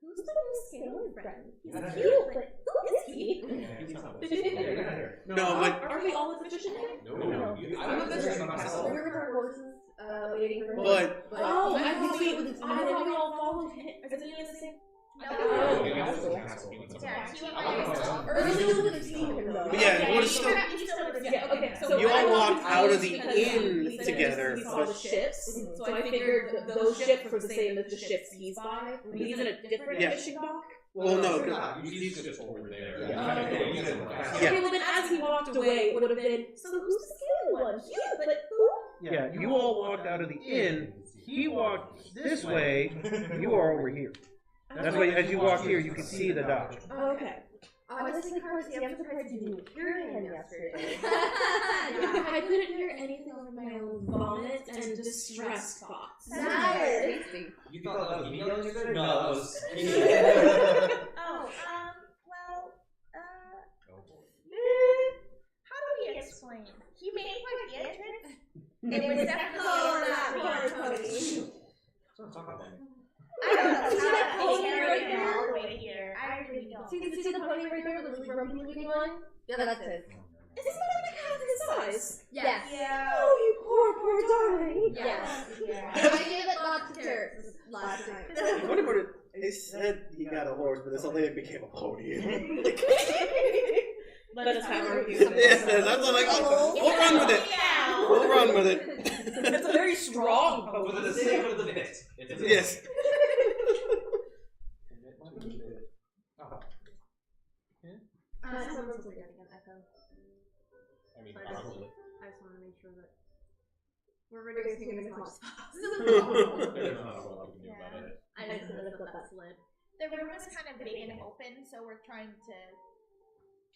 B: Who's the new scaly friend? He's
E: Yeah.
B: cute, but who is he?
D: No, but
H: Are we all as efficient here?
E: No. I'm not this myself.
B: We were with our horses, waiting for him.
D: But
H: Oh,
B: I
H: I
B: thought
H: thought we all followed him. Is it the same?
A: No.
G: Yeah,
D: yeah, we're still.
H: Yeah, okay. So
D: You all walked out of the
H: because
D: inn
H: he said
D: together,
H: We saw the
D: but-
H: ships, so I figured that those ships were the same as the ships he's by. But he's in a different
D: Yeah.
H: fishing dock.
D: Well, no.
G: He's just over there.
D: Yeah.
H: Okay, well then as he walked away, it would have been. So who's the scaly one? Cute, but who?
K: Yeah, you all walked out of the inn. He walked this way. You are over here. That's why, as you walk here, you can see the dock.
H: Okay.
B: Honestly, Karcsi, I'm surprised you didn't hear him yesterday.
H: I couldn't hear anything over my own vomit and distress thoughts.
B: Nice.
E: You thought that was me yelling yesterday? No, that was
A: Oh, well, how do we explain? He made quite the entrance, and it was definitely not Pony. I don't know.
B: See that
A: How
B: pony
A: he
B: right
A: carried him
B: there?
A: all the way here. I really don't.
B: See the pony right there, the really grumpy looking one? Yeah, that's it.
H: Isn't that like half his size?
F: Yes.
A: Yeah.
H: Oh, you poor darling.
F: Yes.
A: Yeah.
F: I gave it lots of carrots last night.
D: What about it? They said he got a horse, but it's only it became a pony.
H: Let us have our view.
D: Yes, that's all like. We'll run with it.
A: Yeah.
D: We'll run with it.
H: It's a very strong boat.
E: For the sake of the bit.
D: Yes.
F: Someone's getting an echo.
G: I mean, probably.
F: I just want to make sure that we're reducing it as much as
G: There's
F: possible.
G: not a whole lot we can do about it.
F: I just wanted to put that slid.
A: The room is kind of big and open, so we're trying to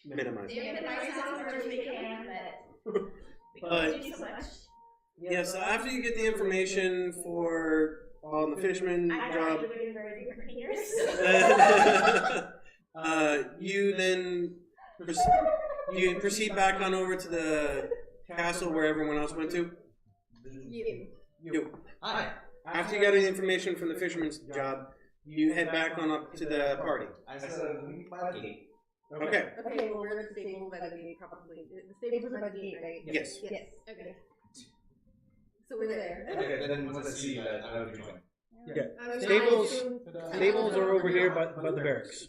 D: Minimize.
A: minimize it as much as we can, but we
D: But-
A: can't do so much.
D: Yeah, so after you get the information for on the fisherman job, you then you proceed back on over to the castle where everyone else went to. You.
I: Hi.
D: After you got the information from the fisherman's job, you head back on up to the party.
I: I said, we by the gate.
D: Okay.
B: Okay, well, we're at the stables by the gate, probably. The stables are by the gate, right?
D: Yes.
B: Yes. Okay. So we're there.
E: Okay, then once I see that, I would join.
K: Yeah. Stables are over here by the barracks.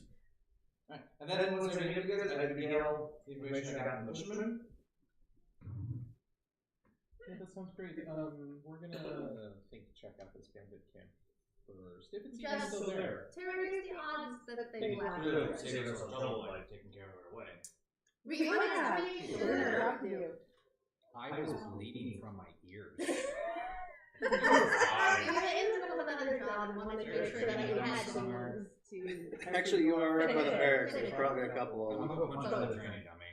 E: Alright, and then once I get together, I reveal the information I got from the fisherman.
G: Yeah, that sounds great. We're gonna think to check out this bandit camp first. If it's even still there.
F: To reduce the odds that they
E: Maybe
F: left.
E: we'll save us some trouble by taking care of her away.
F: We want to make
B: We're gonna
F: sure.
B: drop you.
L: I was bleeding from my ears.
F: We went in the middle of another job and wanted to make sure that we had someone to.
D: Actually, you are right by the barracks. There's probably a couple of
L: I'm
D: them.
L: a bunch of other training dummy.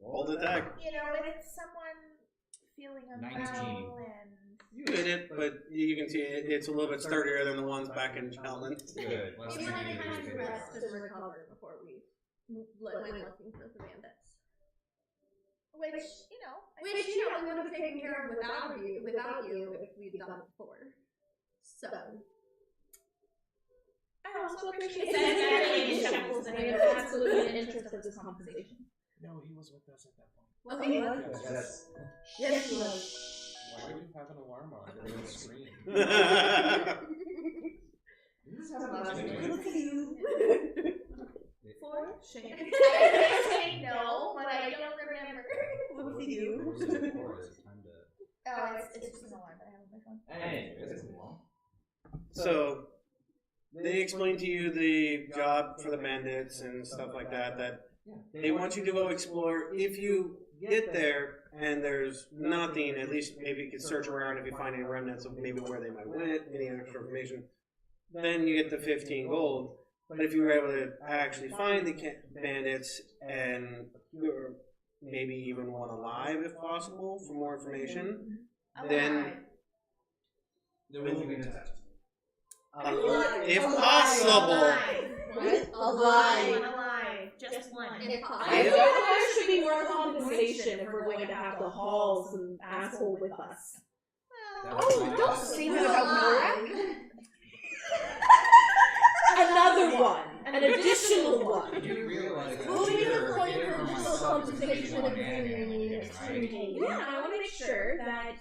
D: Hold it back.
A: You know, if it's someone feeling unwell
L: 19.
A: and
D: You hit it, but you can see it's a little bit sturdier than the ones back in Cheltenham.
L: Good.
F: We wanted time to rest and recover before we went looking for the bandits.
A: which you know,
F: Which, you know, we would have taken care of without you if we'd done it before. So.
H: I also appreciate that. I am absolutely in interest of this conversation.
G: No, he was with us at that point.
F: Was he?
I: Yes.
B: Yes, he was.
G: Why would you have an alarm on during the screen?
B: Look at you.
A: for shame. I say no, but I don't remember.
B: Look at you.
A: Oh, it's just an alarm that I have on my phone.
E: Anyways,
D: So they explain to you the job for the bandits and stuff like that. That they want you to go explore. If you get there and there's nothing, at least maybe you can search around if you find any remnants of maybe where they might went, any extra information. Then you get the 15 gold. But if you were able to actually find the bandits and you're maybe even one alive if possible for more information, then
E: there will be an attempt.
D: if possible.
A: Alive. Just one.
H: I feel like there should be more compensation if we're going to have to haul some asshole with us.
B: Oh, don't say that about Milrak.
H: Another one. An additional one.
L: Did you realize that
B: Well, we need
L: either
B: a point
L: here
B: for
L: or
B: additional
L: myself is
B: compensation
L: one
B: of
L: animal, right?
H: Yeah, I want to make sure that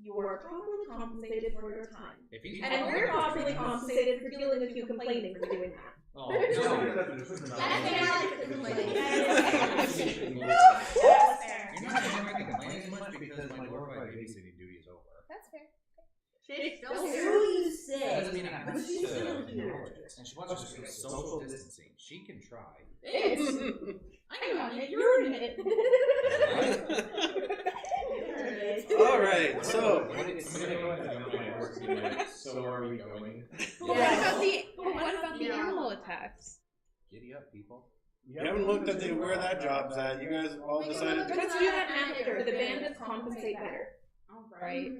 H: you are properly compensated for your time.
L: If he's
H: And we're properly compensated for dealing with you complaining for doing that.
E: Oh,
F: I think I like the complaining.
A: That's fair.
L: You're not going to complain as much because my glorified babysitting duty is over.
A: That's fair.
F: She's
B: That's
F: still
B: who
F: here.
B: you
L: That
B: say.
L: doesn't mean I have
B: But she's still
L: to
B: here.
L: acknowledge it. And she wants us to do social distancing. She can try.
H: I'm on it, you're in it.
D: All right, so
G: So are we going?
J: What about the
F: Yeah.
J: animal attacks?
L: Giddy up, people.
D: you haven't looked at where that job's at. You guys all decided to.
H: Let's do that after. The bandits compensate better.
J: Right.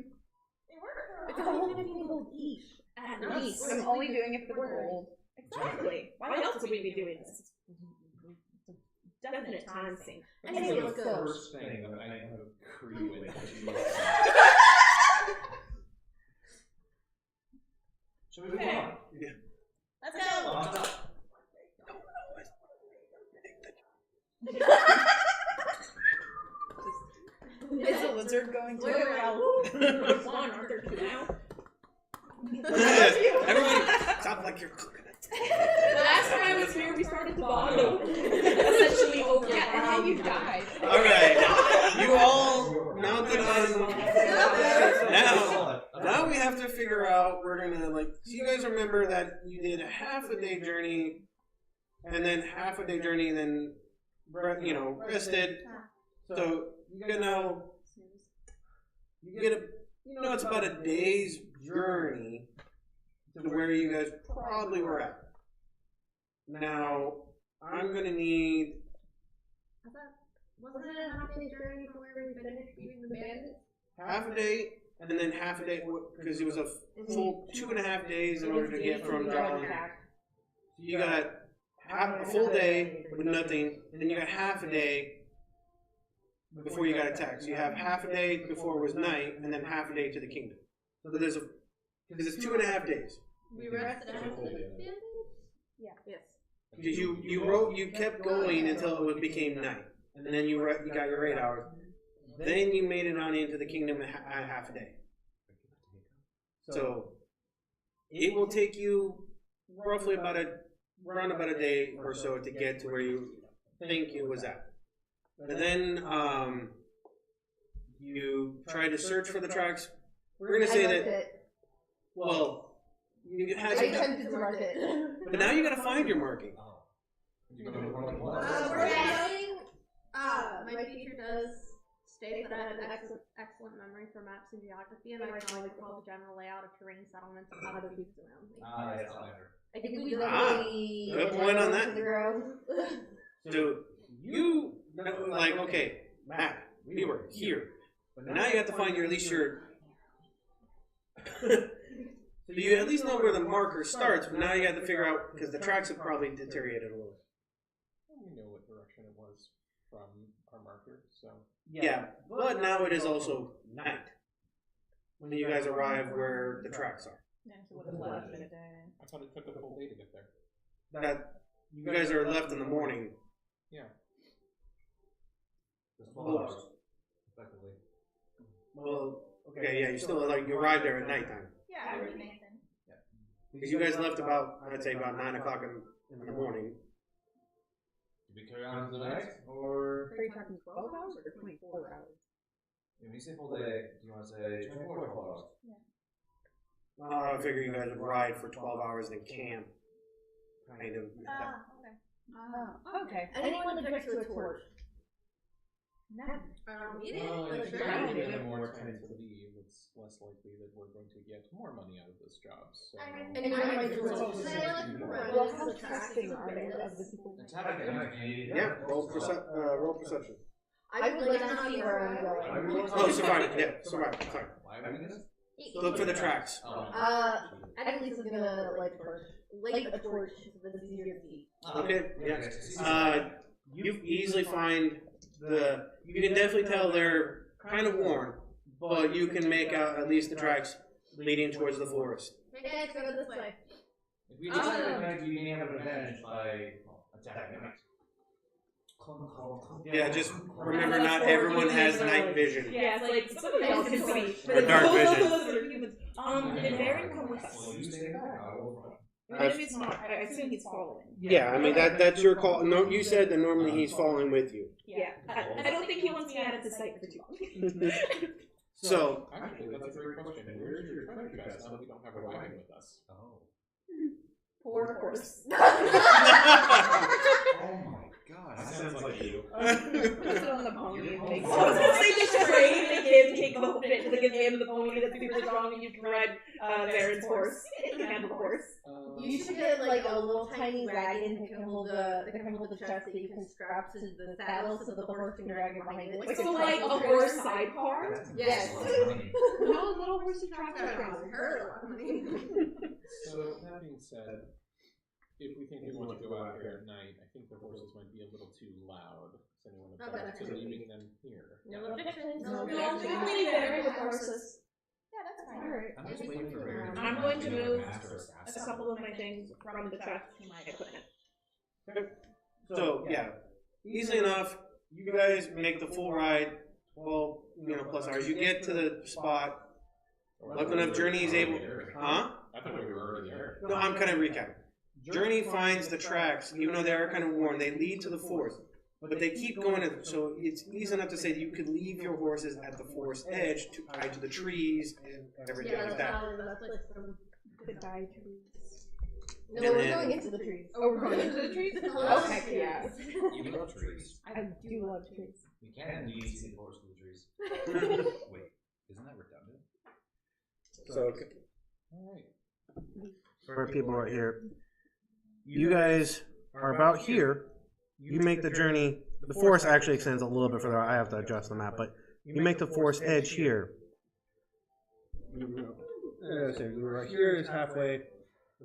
B: It's 115 gold each.
H: At
J: I'm
H: least.
J: only doing it for the gold.
H: Exactly. Why else would we be doing this? Definite time sink.
B: Anyway, let's go.
G: First thing that I have a crew in.
E: Shall we move on?
A: Let's go.
E: On top.
J: Is the lizard going to?
H: There's one, aren't there two now?
D: Everyone, stop like you're cooking it.
H: Last time I was here, we started to bottle. Essentially over.
J: Yeah, and then you died.
D: All right, you all mounted on. Now we have to figure out. We're gonna so you guys remember that you did a half a day journey, and then half a day journey, and then rested. So you get it's about a day's journey to where you guys probably were at. Now I'm gonna need
F: Wasn't it a half-day journey from where we finished beating the bandits?
D: Half a day, and then half a day, because it was a full 2.5 days in order to get from Dragonborn. You got a full day with nothing, and then you got half a day before you got attacked. So you have half a day before it was night, and then half a day to the kingdom. So because it's 2.5 days.
F: We rested after the bandits?
A: Yeah.
F: Yes.
D: Because you kept going until it became night, and then you got your 8 hours. Then you made it on into the kingdom at half a day. So it will take you roughly around about a day or so to get to where you think it was at. And then you try to search for the tracks. We're going to say that. Well, you had
B: I attempted to mark it.
D: but now you got to find your marking.
F: We're getting. My teacher does state that I have excellent memory for maps and geography, and I can always recall the general layout of terrain, settlements, and other pieces around me.
E: Yes, I'll enter.
F: I think we definitely.
D: Good point on that. So you like, okay, map. We were here, but now you have to find at least your. So you at least know where the marker starts, but now you have to figure out because the tracks have probably deteriorated a little.
G: We know what direction it was from our marker, so.
D: Yeah, but now it is also night when you guys arrive where the tracks are.
G: I thought it took a full day to get there.
D: That you guys are left in the morning.
G: Yeah.
E: Just 12 hours, effectively.
D: Well, okay, yeah, you still you arrived there at nighttime.
A: Yeah, I would Nathan.
D: Because you guys left about, I'd say about 9 o'clock in the morning.
E: Did we carry on into the night, or?
B: Are you talking 12 hours or 24 hours?
E: If you say full day, do you want to say 24 or 12 hours?
D: I figure you guys would ride for 12 hours and camp. Kind of.
A: Okay.
B: Oh, okay. Anyone object to a torch?
F: I don't need it.
G: Well,
F: but
G: if
F: sure.
G: we're giving them more time to leave, it's less likely that we're going to get more money out of this job. So.
F: And I might do it.
B: Well, how trusting are they of the people?
D: Yeah, roll perception.
B: I would like to see where I'm going.
D: Oh, survival. Yeah, survival. Sorry.
E: Why are we doing this?
D: Look for the tracks.
B: Adelisa's gonna light a torch so that it's easier to see.
D: Okay, yeah. You easily find you can definitely tell they're kind of worn, but you can make out at least the tracks leading towards the forest.
F: Hey guys, go this way.
E: If we decide at night, we may have an advantage by attacking at night.
D: Yeah, just remember not everyone has night vision.
H: Yeah, it's like somebody else can see.
D: Or dark vision.
H: Those are humans. Did Baron come with us?
E: Well, you stay back. I will.
H: Maybe it's not. I assume he's following.
D: Yeah, I mean that's your call. No, you said that normally he's following with you.
H: Yeah, I don't think he wants me out of the sight for too long.
D: So
G: Actually, that's a great question. Where's your treasure chest now that we don't have a wagon with us?
E: Oh.
H: Poor horse.
L: Oh my god, that sounds like you.
J: Put it on the pony and take
H: I was gonna say just train the kid, take the give him the pony that's super strong, and you can ride Baron's horse. You can handle the horse.
B: You should get like a little tiny wagon that can hold the chest that you can strap to the saddle so the horse can drag it behind it.
H: So like a horse sidecar?
B: Yes.
F: No little horsey tracks around her.
G: So, that being said, if we think we want to go out here at night, I think the horses might be a little too loud. Does anyone object to leaving them here?
F: No objections.
H: No, we can leave Baron with horses.
A: Yeah, that's fine.
B: Alright.
E: I'm just waiting for Baron.
H: I'm going to move a couple of my things from the chest to my equipment.
D: So yeah, easily enough. You guys make the full ride. Well, plus hours. You get to the spot. Lucky enough, Journey is able. Huh?
G: I thought we were already there.
D: No, I'm kind of recapping. Journey finds the tracks, even though they are kind of worn. They lead to the forest, but they keep going. So it's easy enough to say that you could leave your horses at the forest edge, tied to the trees and everything like that.
B: Goodbye, trees.
D: And
B: No, we're
D: then-
B: going into the trees.
J: Oh, we're going into the trees? Oh, heck yeah.
E: You love trees.
B: I do love trees.
E: You can't leave see the forest with the trees. Wait, isn't that redundant?
D: So
G: Alright.
K: For people right here, you guys are about here. You make the journey the forest actually extends a little bit further. I have to adjust the map, but you make the forest edge here. Right here is halfway.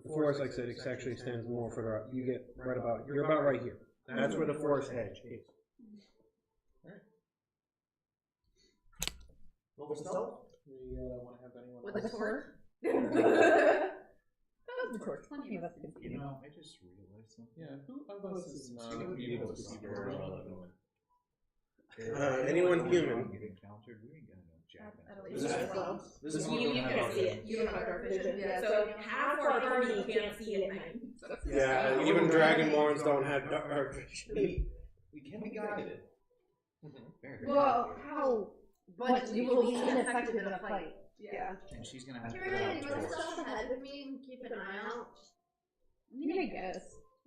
K: The forest, like I said, actually extends more further up. You get right about, you're about right here. That's where the forest edge is.
E: Roll for stealth.
G: We want to have anyone
F: With a torch?
J: Plenty of us can see.
L: You know, I just realized something.
G: Yeah, who of us is not going to be able to see very well at the moment?
K: Anyone human.
L: Get encountered, we ain't gonna know jack.
E: This is
H: You can't see it. You don't have dark vision. So half our party can't see at night.
D: Yeah, even Dragonborns don't have dark vision.
L: We can be guided. Very good.
B: Well, how? But you will be ineffective in a fight.
J: Yeah.
L: And she's gonna have to.
F: Can you want to stealth ahead with me and keep an eye out?
J: I mean, I guess.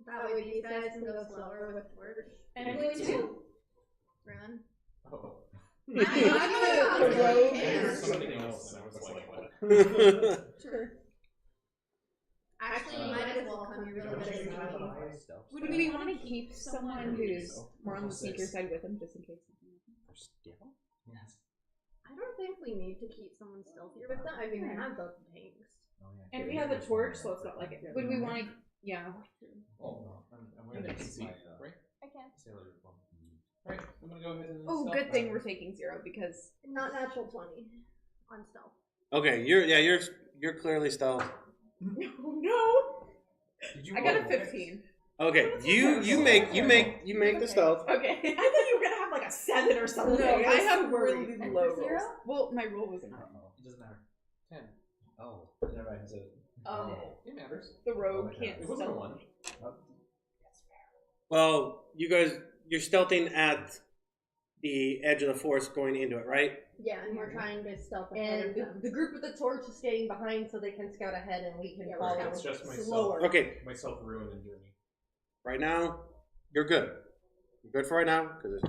F: That way these guys can go slower with torch.
H: And we too.
F: Run.
G: Oh.
F: Can.
G: Something else, and I was like, what?
J: Sure.
F: Actually, you might as well come. You're really good at running.
J: Would we want to keep someone who's more on the sneaker side with him just in case?
L: Yes.
F: I don't think we need to keep someone stealthier with them. I mean, they have both tanks.
H: And we have a torch, so it's not like it.
J: Would we want to? Yeah.
E: Oh, no. I'm
G: And
E: wearing
G: then see,
E: my
G: right?
A: I can.
E: sailor uniform.
G: Right, I'm gonna go ahead and.
J: Oh,
G: stealth
J: good thing
G: that.
J: we're taking Zerø because.
F: Not natural 20 on stealth.
D: Okay, you're clearly stealth.
J: No.
E: Did you
J: I got
E: roll
J: a 15.
D: Okay, you make the stealth.
J: Okay.
H: I thought you were gonna have like a 7 or something.
J: No, I have
H: worried.
J: really low rolls. Well, my roll was enough.
E: It doesn't matter.
G: 10.
E: Oh, never mind.
G: It matters.
J: The rogue can't
G: It wasn't a
J: stealth.
G: 1.
D: Well, you guys, you're stealthing at the edge of the forest going into it, right?
F: Yeah, and we're trying to stealth ahead
B: And
F: of them.
B: the group with the torch is staying behind so they can scout ahead and we can
F: Yeah,
B: follow
G: It's just myself.
B: slower.
D: Okay,
G: Myself, Ruyn and Journey.
D: right now, you're good. You're good for right now, because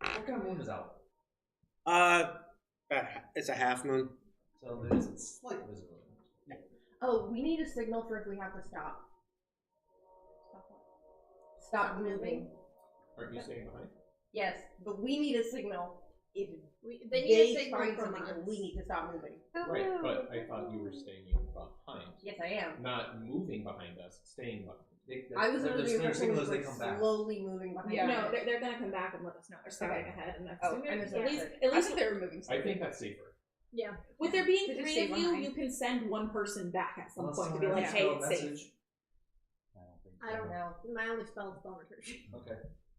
E: What kind of moon is out?
D: it's a half moon.
E: So there's a slight visibility.
B: Oh, we need a signal for if we have to stop. Stop moving.
G: Aren't you staying behind?
B: Yes, but we need a signal if
F: They need a
B: they
F: signal
B: find
F: from
B: something
F: us.
B: and we need to stop moving.
G: Right, but I thought you were staying behind.
B: Yes, I am.
G: Not moving behind us, staying behind.
B: I was
E: Their
B: under the impression we
E: signal as they
B: were
E: come back.
B: slowly moving behind.
J: Yeah.
H: No, they're gonna come back and let us know. They're scouting ahead, and that's
J: Oh, I
H: at
J: misunderstood.
H: least
J: I thought they were moving.
G: I think that's safer.
F: Yeah.
H: with there being
J: Did it
H: 3
J: stay
H: of you,
J: behind?
H: you can send one person back at some
E: Unless
H: point to be
E: someone
H: like,
E: has
H: hey,
E: a
H: it's safe.
E: message.
F: I don't know. My only spell is bone return.
E: Okay.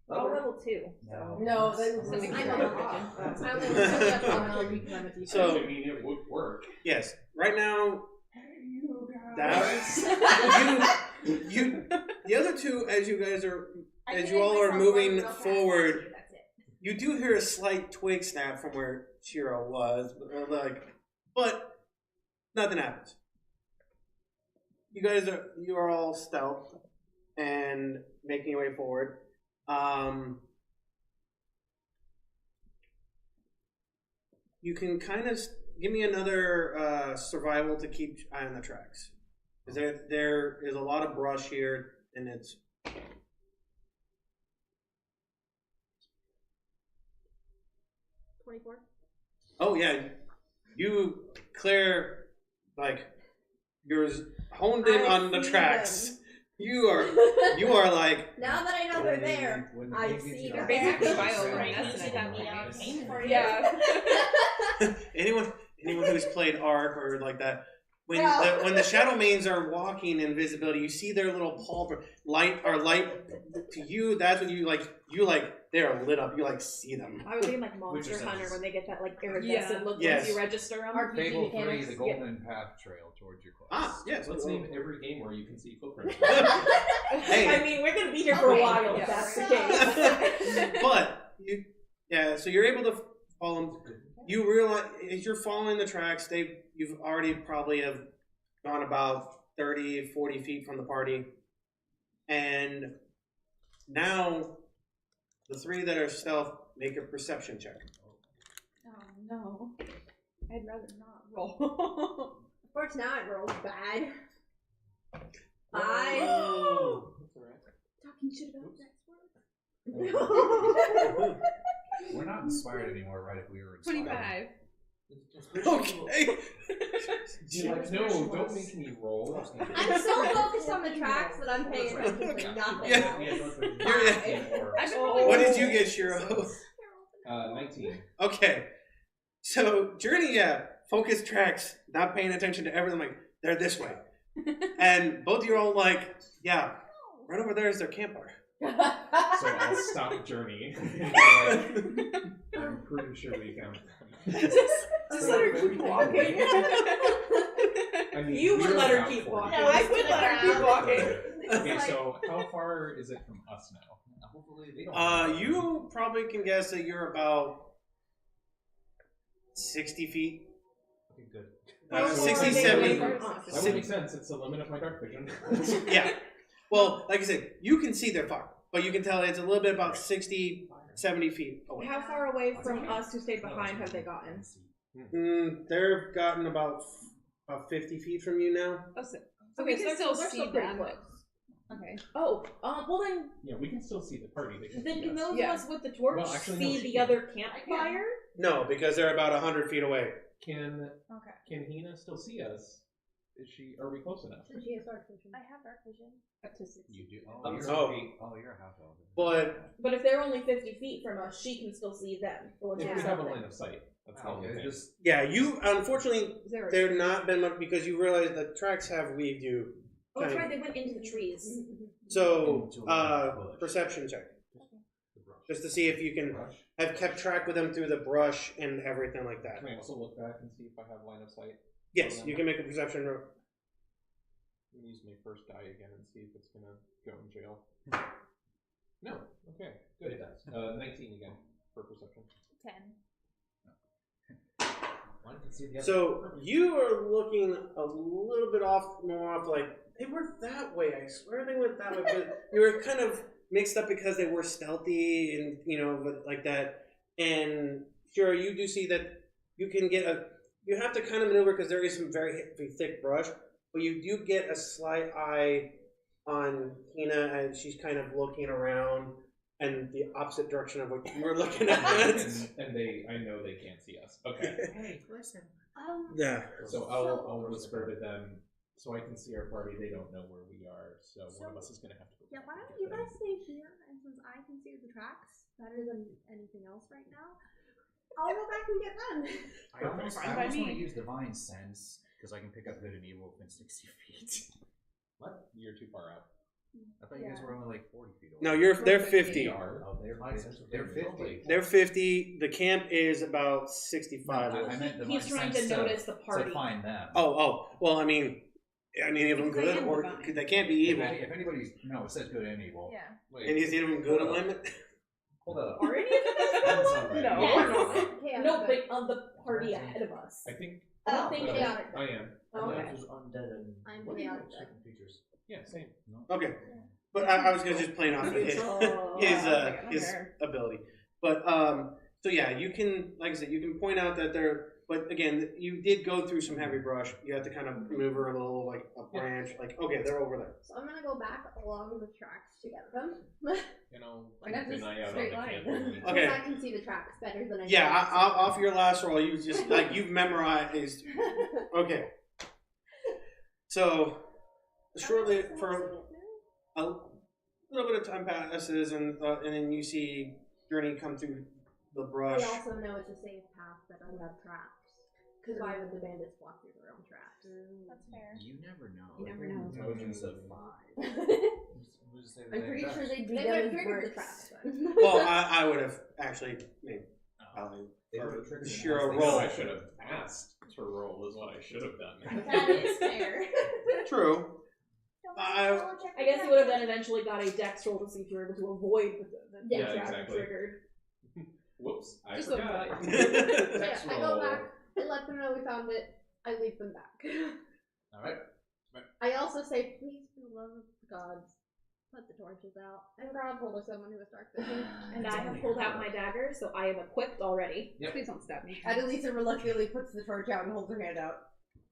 H: We're all level 2.
E: No.
B: No, then
J: So we
F: I
J: can
F: know.
J: go
F: I only have bone return.
D: So-
G: I mean, it would work.
D: Yes, right now, that's you. The other two, as you guys are, as you all are moving forward, you do hear a slight twig snap from where Siro was, but nothing happens. You are all stealth and making your way forward. You can kind of give me another survival to keep eye on the tracks. Because there is a lot of brush here, and it's
F: 24.
D: oh yeah, you clear you're honed in on the
B: see
D: tracks.
B: them.
D: You are like
F: Now that I know they're there,
L: When
F: I
L: they
F: see
L: get
F: they're
L: to
J: basically
L: the-
J: bio-brains.
H: You got me on pain for you.
J: Yeah.
D: anyone who's played Ark or like that. When
F: Well.
D: when the Shadow Mains are walking in visibility, you see their little light to you. That's when you they are lit up. You see them.
H: I was thinking like Monster
E: Which is
H: Hunter
E: nice.
H: when they get that iridescent look
D: Yes.
H: once you register them.
B: RPG
L: Fable 3,
B: mechanics.
L: the golden path trail towards your quest.
D: Ah, yes.
G: Let's name every game where you can see footprints.
D: Hey.
H: I mean, we're gonna be here for a
F: Okay.
H: while if
J: Yeah.
H: that's the case.
D: But so you're able to follow them. You realize as you're following the tracks, you've already probably have gone about 30, 40 feet from the party, and now the 3 that are stealth make a perception check.
J: Oh no. I'd rather not roll.
F: of course now it rolls bad. 5.
G: That's alright.
H: Talking shit about sex work.
L: We're not inspired anymore, right? If we were inspired.
J: 25.
D: Okay.
G: No, don't make me roll.
B: I'm so focused on the tracks that I'm paying attention to nothing
D: Yeah.
B: else.
D: What did you get, Shiro?
G: 19.
D: Okay. So, Journey, focus tracks, not paying attention to everything. Like, they're this way. And both of you are all like, yeah, right over there is their campfire.
G: So I'll stop Journey. I'm pretty sure we found them.
H: Just let her keep walking.
G: I mean,
H: You would
G: we're
H: let her
G: about
H: keep
G: 40.
H: walking. I would let her keep walking.
G: Okay, so how far is it from us now?
L: Hopefully they don't.
D: You probably can guess that you're about 60 feet.
L: Okay, good.
D: 60,
H: Are they
D: 70.
H: away from us?
G: That would make sense. It's the limit of my dark vision.
D: Yeah. Well, like I said, you can see their far, but you can tell it's a little bit about 60, 70 feet away.
H: How far away from us who stayed behind have they gotten?
D: They've gotten about 50 feet from you now.
J: Oh, so
H: Okay,
J: we can still
H: they're
J: see
H: pretty
J: them.
H: close.
J: Okay.
H: Oh, well then,
G: Yeah, we can still see the party. They
H: then
G: see
H: can
G: us.
H: those
J: Yeah.
H: of us with the torch
G: Well, actually, no,
H: see
G: she
H: the
G: can.
H: other campfire?
D: No, because they're about 100 feet away.
G: Can
A: Okay.
G: Hina still see us? Are we close enough?
A: I have dark vision.
J: Up to 60.
L: You do.
D: Oh.
L: You're a half elf.
D: But
H: But if they're only 50 feet from us, she can still see them. Or
G: If
H: do
G: we have a
H: something.
G: line of sight. That's the
L: Oh,
G: only
L: okay,
G: thing.
L: just
D: yeah, you unfortunately
J: Zerø.
D: they're not been much because you realize the tracks have weaved you.
H: Oh, that's
D: kind
H: right,
D: of.
H: they went into the trees.
D: So,
L: Into a bush.
D: perception check,
L: the brush.
D: just to see if you can have kept track with them through the brush and everything like that.
G: Can I also look back and see if I have line of sight?
D: Yes, you can make a perception roll.
G: I'm gonna use my first die again and see if it's gonna go in jail. No. Okay. Good.
L: It does.
G: 19 again for perception.
A: 10.
L: One can see the other.
D: So you are looking a little bit more off, like they were that way. I swear they went that way, but you were kind of mixed up because they were stealthy and but like that. And sure, you do see that you can get you have to kind of maneuver because there is some very thick brush, but you do get a slight eye on Hina as she's kind of looking around and the opposite direction of what you were looking at.
G: and I know they can't see us. Okay.
L: Hey, listen.
D: Yeah.
G: So I'll whisper to them so I can see our party. They don't know where we are, so one of us is gonna have to go.
F: Yeah, why don't you guys stay here? And since I can see the tracks better than anything else right now, I'll go back and get them.
L: I almost
J: Fine by
L: want
J: me.
L: to use divine sense because I can pick up good and evil within 60 feet.
G: What? You're too far out.
L: I thought you guys were only like 40 feet away.
D: No, they're 50.
L: Oh, they're 50.
D: They're 50. The camp is about 65.
L: No, I meant divine
H: He's trying
L: sense
H: to notice the party.
L: to find them.
D: Oh. Well, I mean, any of them
J: Because
D: good
J: I am
D: or
J: divine.
D: they can't be evil.
L: If anybody's it says good and evil.
A: Yeah.
G: Wait.
D: And is any of them good alignment?
L: Hold up.
H: Are any of them
L: That's not right.
H: No,
F: Yes.
H: we're not.
F: Yeah,
H: No,
F: but-
H: but on the party ahead of us.
G: I think.
H: I don't think
F: chaotic.
G: I am.
H: Okay.
I: undead and
F: I'm
L: What do you
F: chaotic.
L: have second features?
G: Yeah, same.
D: Okay. But I was gonna just playing off of his ability. But so yeah, you can, like I said, you can point out that they're. But again, you did go through some heavy brush. You have to kind of maneuver a little, like a branch. Like okay, they're over there.
F: So I'm gonna go back along the tracks to get them.
J: Why not
G: Keep an
J: just
G: eye out on
J: straight
G: the
J: line?
G: camp when we-
D: Okay.
F: Because I can see the tracks better than I
D: Yeah,
F: can.
D: off your last roll, you just you've memorized. Okay. So shortly for a little bit of time passes, and then you see Journey come through the brush.
F: I also know it's a safe path that I have traps. Because why would the bandits walk through their own traps?
A: That's fair.
L: You never know.
J: You never know.
L: Intelligence of 5.
B: I'm pretty sure they'd be
F: They
B: done
F: would
B: with
F: trigger the
B: works.
F: traps.
D: Well, I would have actually made
L: They would have triggered
D: Shiro
L: the
D: roll.
G: I should have asked to roll is what I should have done.
A: That is fair.
D: True.
H: I guess you would have then eventually got a dex roll to see if you were able to avoid the
G: Yeah,
H: trap
G: exactly.
H: triggered.
G: Whoops, I
J: Just
G: forgot.
J: avoid.
F: Yeah,
G: Dex
F: I go
G: roll.
F: back, I let them know we found it, I lead them back.
L: Alright.
F: I also say, please, for the love of the gods, put the torches out. And grab hold of someone who has dark vision.
H: And I have pulled out my dagger, so I am equipped already.
L: Yep.
J: Please don't stab me.
B: Adelisa reluctantly puts the torch out and holds her hand out.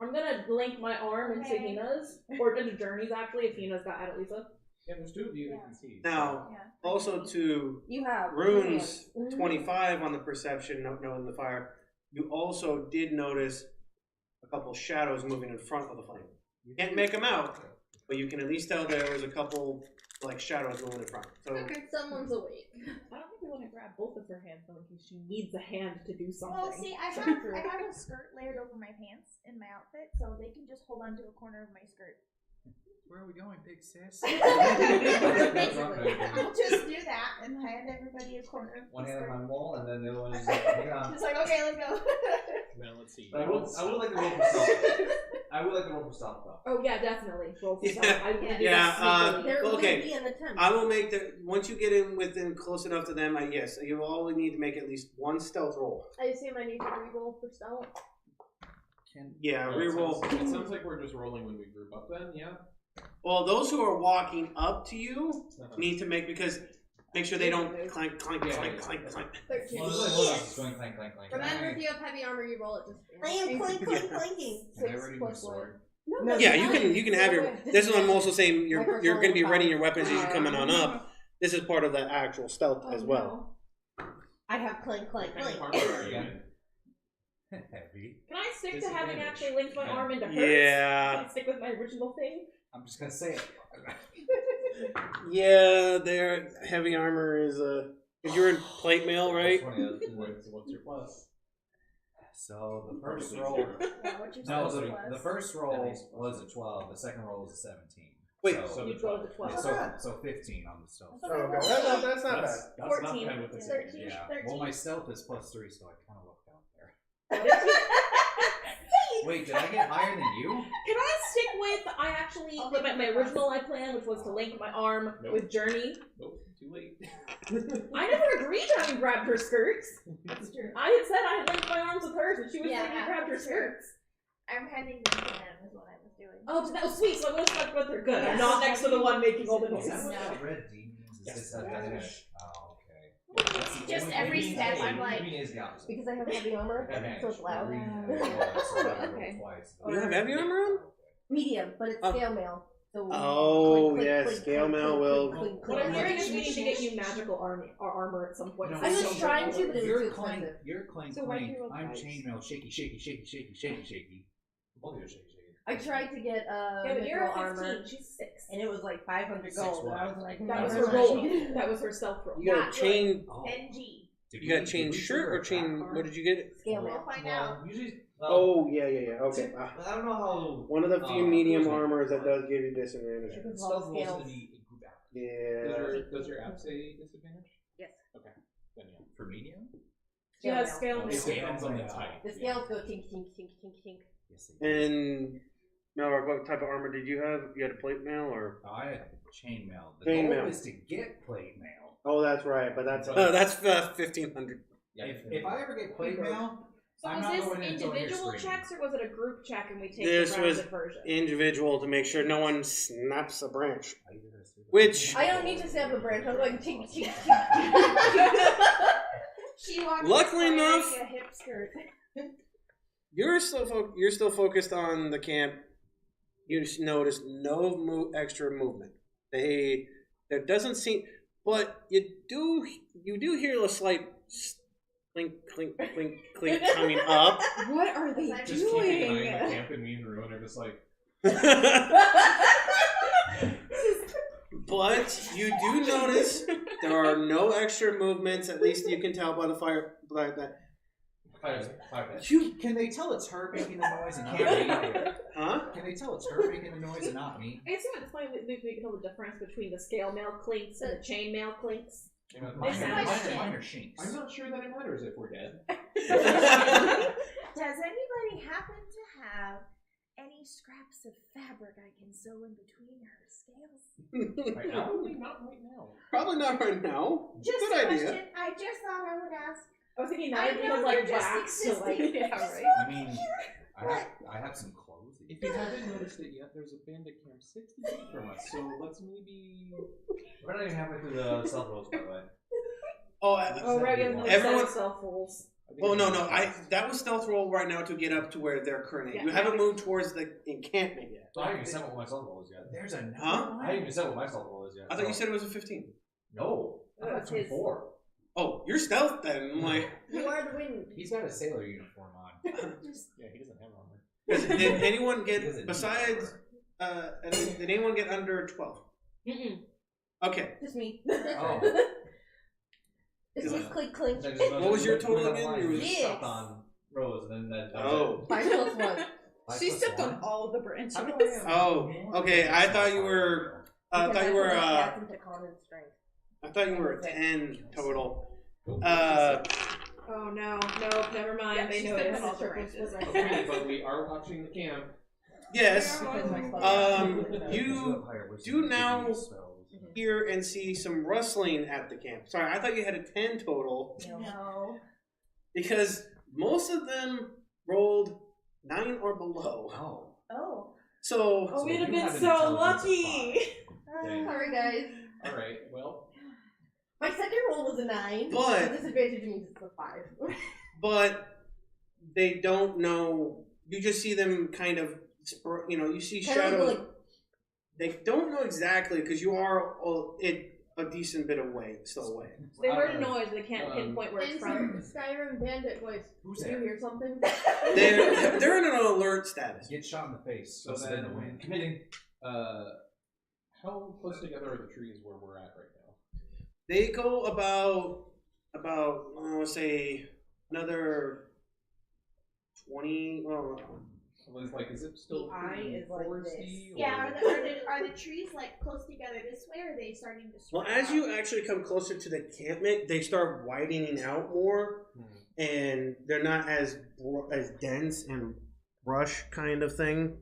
H: I'm gonna link my arm into
A: Okay.
H: Hina's, or into Journey's actually, if Hina's got Adelisa.
G: Yeah, there's 2 of you that can see.
D: Now,
A: Yeah.
D: also to
B: You have
D: Rune's
B: Mhm.
D: 25 on the perception, knowing the fire, you also did notice a couple shadows moving in front of the flame. You can't make them out, but you can at least tell there was a couple like shadows moving in front. So
B: Okay, someone's awake.
H: I don't think we want to grab both of her hands though in case she needs a hand to do something.
A: Well, see, I have a skirt layered over my pants in my outfit, so they can just hold on to a corner of my skirt.
L: Where are we going, big sis?
A: Basically, I'll just do that and hand everybody a corner of
I: One
A: the
I: hand on
A: skirt.
I: my wall, and then the other one is like, hang on.
A: Just like, okay, let's go.
G: Now let's see.
I: But I would like to roll for stealth. I would like to roll for stealth, though.
H: Oh yeah, definitely. Roll for
D: Yeah.
H: stealth. I would do
D: Yeah,
H: that sneakily.
B: They're
D: Okay.
B: gonna be in the tent.
D: I will make the once you get in within close enough to them. Yes, you will only need to make at least one stealth roll.
F: I assume I need to re-roll for stealth.
D: Yeah,
G: No,
D: reroll.
G: It sounds like we're just rolling when we group up then, yeah?
D: Well, those who are walking up to you need to make make sure they don't clank, clank,
G: Yeah,
D: clank,
G: yeah,
D: clank,
G: yeah.
D: clank.
F: 13.
I: Well, there's like one of us going clank, clank, clank.
F: Remember, if you have heavy armor, you roll it just.
B: I am clank, clank, clanking.
L: Can I ready my sword?
B: No,
D: Yeah, you can have your. This is what I'm also saying. You're going to be readying your weapons as you're coming on up. This is part of the actual stealth as well.
B: I have clank, clank,
G: What kind
B: clank.
G: of armor are you in?
I: Heavy.
H: Can I stick to having actually linked my arm into hers?
D: Yeah.
H: Can I stick with my original thing?
I: I'm just gonna say it.
D: Yeah, their heavy armor is if you're in plate mail, right?
G: What's your plus?
I: So the first roll.
A: What's your
I: No,
A: stealth
I: the first roll was a 12. The second roll was a 17.
D: Wait,
I: so,
H: You rolled a 12.
I: so 15 on the stealth.
D: Oh, okay. That's not bad.
G: That's not
H: 14.
G: bad with the
F: 13.
I: Yeah.
F: 13.
I: Well, my stealth is +3, so I kind of look down there. Wait, did I get higher than you?
H: Can I stick with? I actually my original plan, which was to link my arm with Journey.
G: Nope, too late.
H: I never agreed to having grabbed her skirts.
A: That's true.
H: I had said I had linked my arms with hers, and she was
A: Yeah,
H: saying I grabbed her
A: that's true.
H: skirts.
A: I'm handing them to them is what I was doing.
H: Oh, that was sweet. So I would have stuck with her. Good. I'm
A: Yes.
H: not next to the one making all the
I: Is that
H: noise.
I: what
A: No.
I: that red D means? Is
G: Yes.
I: this a finish? Oh, okay.
A: Just every step, I'm like.
I: Green is the opposite.
B: Because I have heavy armor, so it's loud.
I: Green is so I rolled
B: Okay.
I: twice.
D: You have heavy armor on?
B: Medium, but it's
D: Oh.
B: scale mail. So
D: Oh,
B: clink, clink,
D: yes,
B: clink,
D: scale
B: clink,
D: mail
B: clink,
D: will-
B: clink, clink,
H: What I'm
B: clink.
H: hearing is we need to get you magical armor at some point.
I: No,
B: I'm just
I: so
B: trying to, but it's
I: you're
B: too
I: clank,
B: expensive.
I: you're clank,
H: So why
I: clank.
H: do you roll
I: I'm
H: twice?
I: chainmail, shaky, shaky, shaky, shaky, shaky, shaky.
E: Both of you are shaky, shaky.
B: I tried to get
H: Yeah, but you're
B: mithril
H: a 15.
B: armor,
H: She's 6.
B: and it was like 500 gold. And I was like,
H: That was
B: never
H: her roll.
B: mind.
H: That was her stealth roll.
D: You got
A: Not
D: a chain.
I: Oh.
A: NG.
D: You got a chain shirt or chain? What did you get?
B: Scale
A: We'll
B: mail.
A: find out.
E: Well, usually.
D: Oh, yeah. Okay.
E: I don't know how.
D: One of the few medium
E: where's my-
D: armors that does give you disadvantage.
B: Because
I: Stealth
B: all
I: rolls
B: scales.
I: to be a group average.
D: Yeah.
G: Does your app say disadvantage?
B: Yes.
G: Okay. Then yeah.
I: For medium?
H: She has scale
G: It
H: mail.
G: depends on the type.
B: The scales go tink, tink, tink, tink, tink.
I: Yes. they do.
D: And Milrak, what type of armor did you have? You had a plate mail or?
I: Oh, I had chainmail. The
D: Chainmail.
I: goal is to get plate mail.
D: Oh, that's right. But that's 1500.
I: If I ever get plate mail,
H: So
I: I'm
H: was
I: not
H: this
I: going in until I hear
H: individual
I: screaming.
H: checks or was it a group check and we take
D: This
H: the
D: was
H: rounded version?
D: individual to make sure no one snaps a branch. Which
B: I don't need to snap a branch. I'm going tink, tink, tink.
A: She walked
D: Luckily
A: wearing
D: enough-
A: a hip skirt.
D: you're still focused on the camp. You just notice no extra movement. There doesn't seem, but you do hear a slight clink clink clink clink coming up.
J: What are they
G: Just keeping an eye on the
J: doing?
G: camp and me and Ruyn are just like,
D: But you do notice there are no extra movements. At least you can tell by the fire like that.
I: Can they tell it's her making the noise and not me?
D: Huh?
I: Can they tell it's her making the noise and not me?
H: I assume at this point we can tell the difference between the scale mail clinks and the chain mail clinks.
I: Mine are shinks.
G: I'm not sure that it matters if we're dead.
A: Does anybody happen to have any scraps of fabric I can sew in between her scales?
G: Right now? Probably not right now.
D: Probably not right now.
A: Just
D: Good
A: a
D: idea.
A: question. I just thought I would ask.
H: I was thinking
A: I
H: that would
A: know
H: be like
A: they're just
H: wax to like
A: existing.
H: yeah,
A: Just
H: right.
I: I mean, I have some clothes.
G: If you haven't noticed it yet, there's a bandit camp 60 feet from us, so let's maybe...
E: We're not even halfway through the stealth rolls, by the way.
D: Oh,
H: Oh, right, and
D: Everyone-
H: self rolls.
D: Oh no, that was stealth roll right now to get up to where they're currently.
C: Yeah.
D: You haven't moved towards the encampment yet.
E: I haven't even said what my stealth roll is yet.
I: There's a
D: Huh?
E: I haven't even said what my stealth roll is yet.
D: I thought you said it was a 15.
E: No. I thought it was 24.
D: Oh, you're stealth then. I'm like,
B: You are the wind.
I: He's got a sailor uniform on.
G: Yeah, he doesn't have armor.
D: did anyone
I: He doesn't
D: get
I: need
D: besides? Did anyone get under 12?
H: Mm-mm.
D: Okay.
B: Just me.
I: Oh.
B: It's just click clink.
D: What was your total again?
E: You
B: Six.
E: stepped on Rose, and then that.
D: Oh.
B: 5 plus 1.
J: She stepped on all of the branches.
D: Oh. Okay. I thought you were. I thought you were.
B: Stats into common strength.
D: I thought you were 10 total.
C: Oh no, never mind.
B: Yeah,
C: They
B: she
C: know
B: stepped
C: it's
B: on
C: all
B: the
C: the branches.
B: circles.
G: Okay, but we are watching the camp.
D: Yes.
B: Because my spell-
D: You do now hear and see some rustling at the camp. Sorry, I thought you had a 10 total
B: No.
D: because most of them rolled 9 or below.
I: Oh.
B: Oh.
D: So.
H: Oh, we'd have
I: you
H: been
I: have an
H: so
I: intelligence of
H: lucky.
I: Okay.
B: Sorry, guys.
G: All right. Well,
B: My second roll was a 9.
D: But-
B: the disadvantage means it's a 5.
D: But they don't know. You just see them kind of, you see
B: Kind of
D: shadows.
B: like
D: They don't know exactly because you are a decent bit away, still away.
H: They heard a noise, they can't pinpoint where it's
F: In
H: from.
F: some Skyrim bandit voice.
I: Who's
F: Did you
I: there?
F: hear something?
D: They're in an alert status.
I: Get shot in the face.
G: so
I: So in the
G: then,
I: wind.
E: Committing.
G: how close together are the trees where we're at right now?
D: They go about say another 20. Well,
G: Like, is it still
B: The eye
G: pretty
B: is like
G: foresty?
B: this.
A: Yeah, are the trees like close together this way, or are they starting to
D: well,
A: spread
D: as
A: out?
D: you actually come closer to the encampment, they start widening out more, and they're not as dense and brush kind of thing.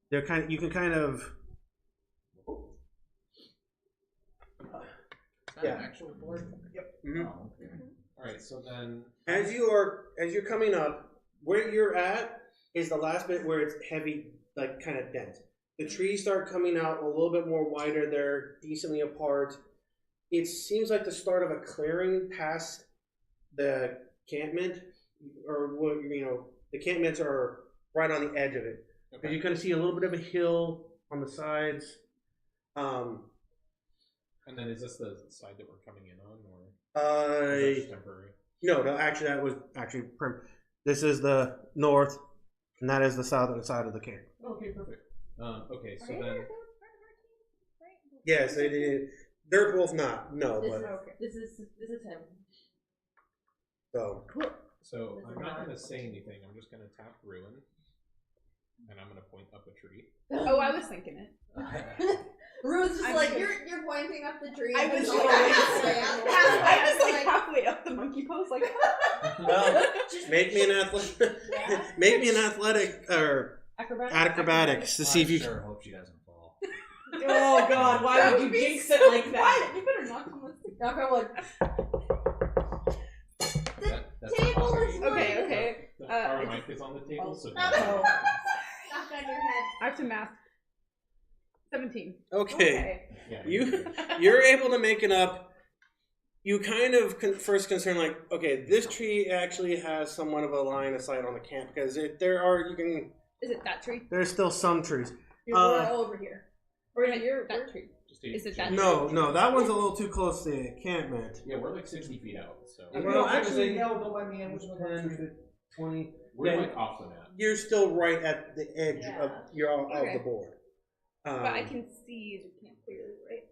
D: They're you can kind of. Yeah.
I: Actual board.
D: Yep. Mhm.
I: Oh, okay.
G: All right. So then,
D: As you're coming up, where you're at is the last bit where it's heavy, like kind of dense. The trees start coming out a little bit more wider. They're decently apart. It seems like the start of a clearing past the encampment, or the encampments are right on the edge of it. Because you kind of see a little bit of a hill on the sides.
G: and then is this the side that we're coming in on, or is that just temporary?
D: No, actually, that was actually. This is the north, and that is the southern side of the camp.
G: Okay, perfect. Okay, so then,
D: Yes, it is. They're both not. No, but
B: This is him.
D: so.
G: so I'm not gonna say anything. I'm just gonna tap Ruyn, and I'm gonna point up a tree.
J: Oh, I was thinking it.
B: Ruin's just like, you're pointing up the tree.
J: I was
B: like,
J: I was like halfway up the monkey pose, like.
D: Well, make me an athletic or acrobatics to see if you.
I: I sure hope she doesn't fall.
H: Oh god, why would you jinx it like that?
B: You better knock on wood. Knock on wood.
I: That's
B: Table is
J: Okay.
G: Our mic is on the table, so.
A: Knock on your head.
J: I have to math. 17.
D: Okay,
G: Yeah.
D: you're able to make it up. You kind of first concern like, okay, this tree actually has somewhat of a line of sight on the camp because
J: Is it that tree?
D: there's still some trees.
B: You're all over here.
J: Or no, you're that tree.
G: Just
J: Is it that
D: No, that one's a little too close to the encampment.
G: Yeah, we're like 60 feet out, so
D: Well, actually,
I: no, don't mind me. I'm just
D: 10, 20.
G: we're
D: yeah,
G: like off the map.
D: You're still right at the edge of
J: Okay.
D: the board.
J: But I can see the camp clearly, right?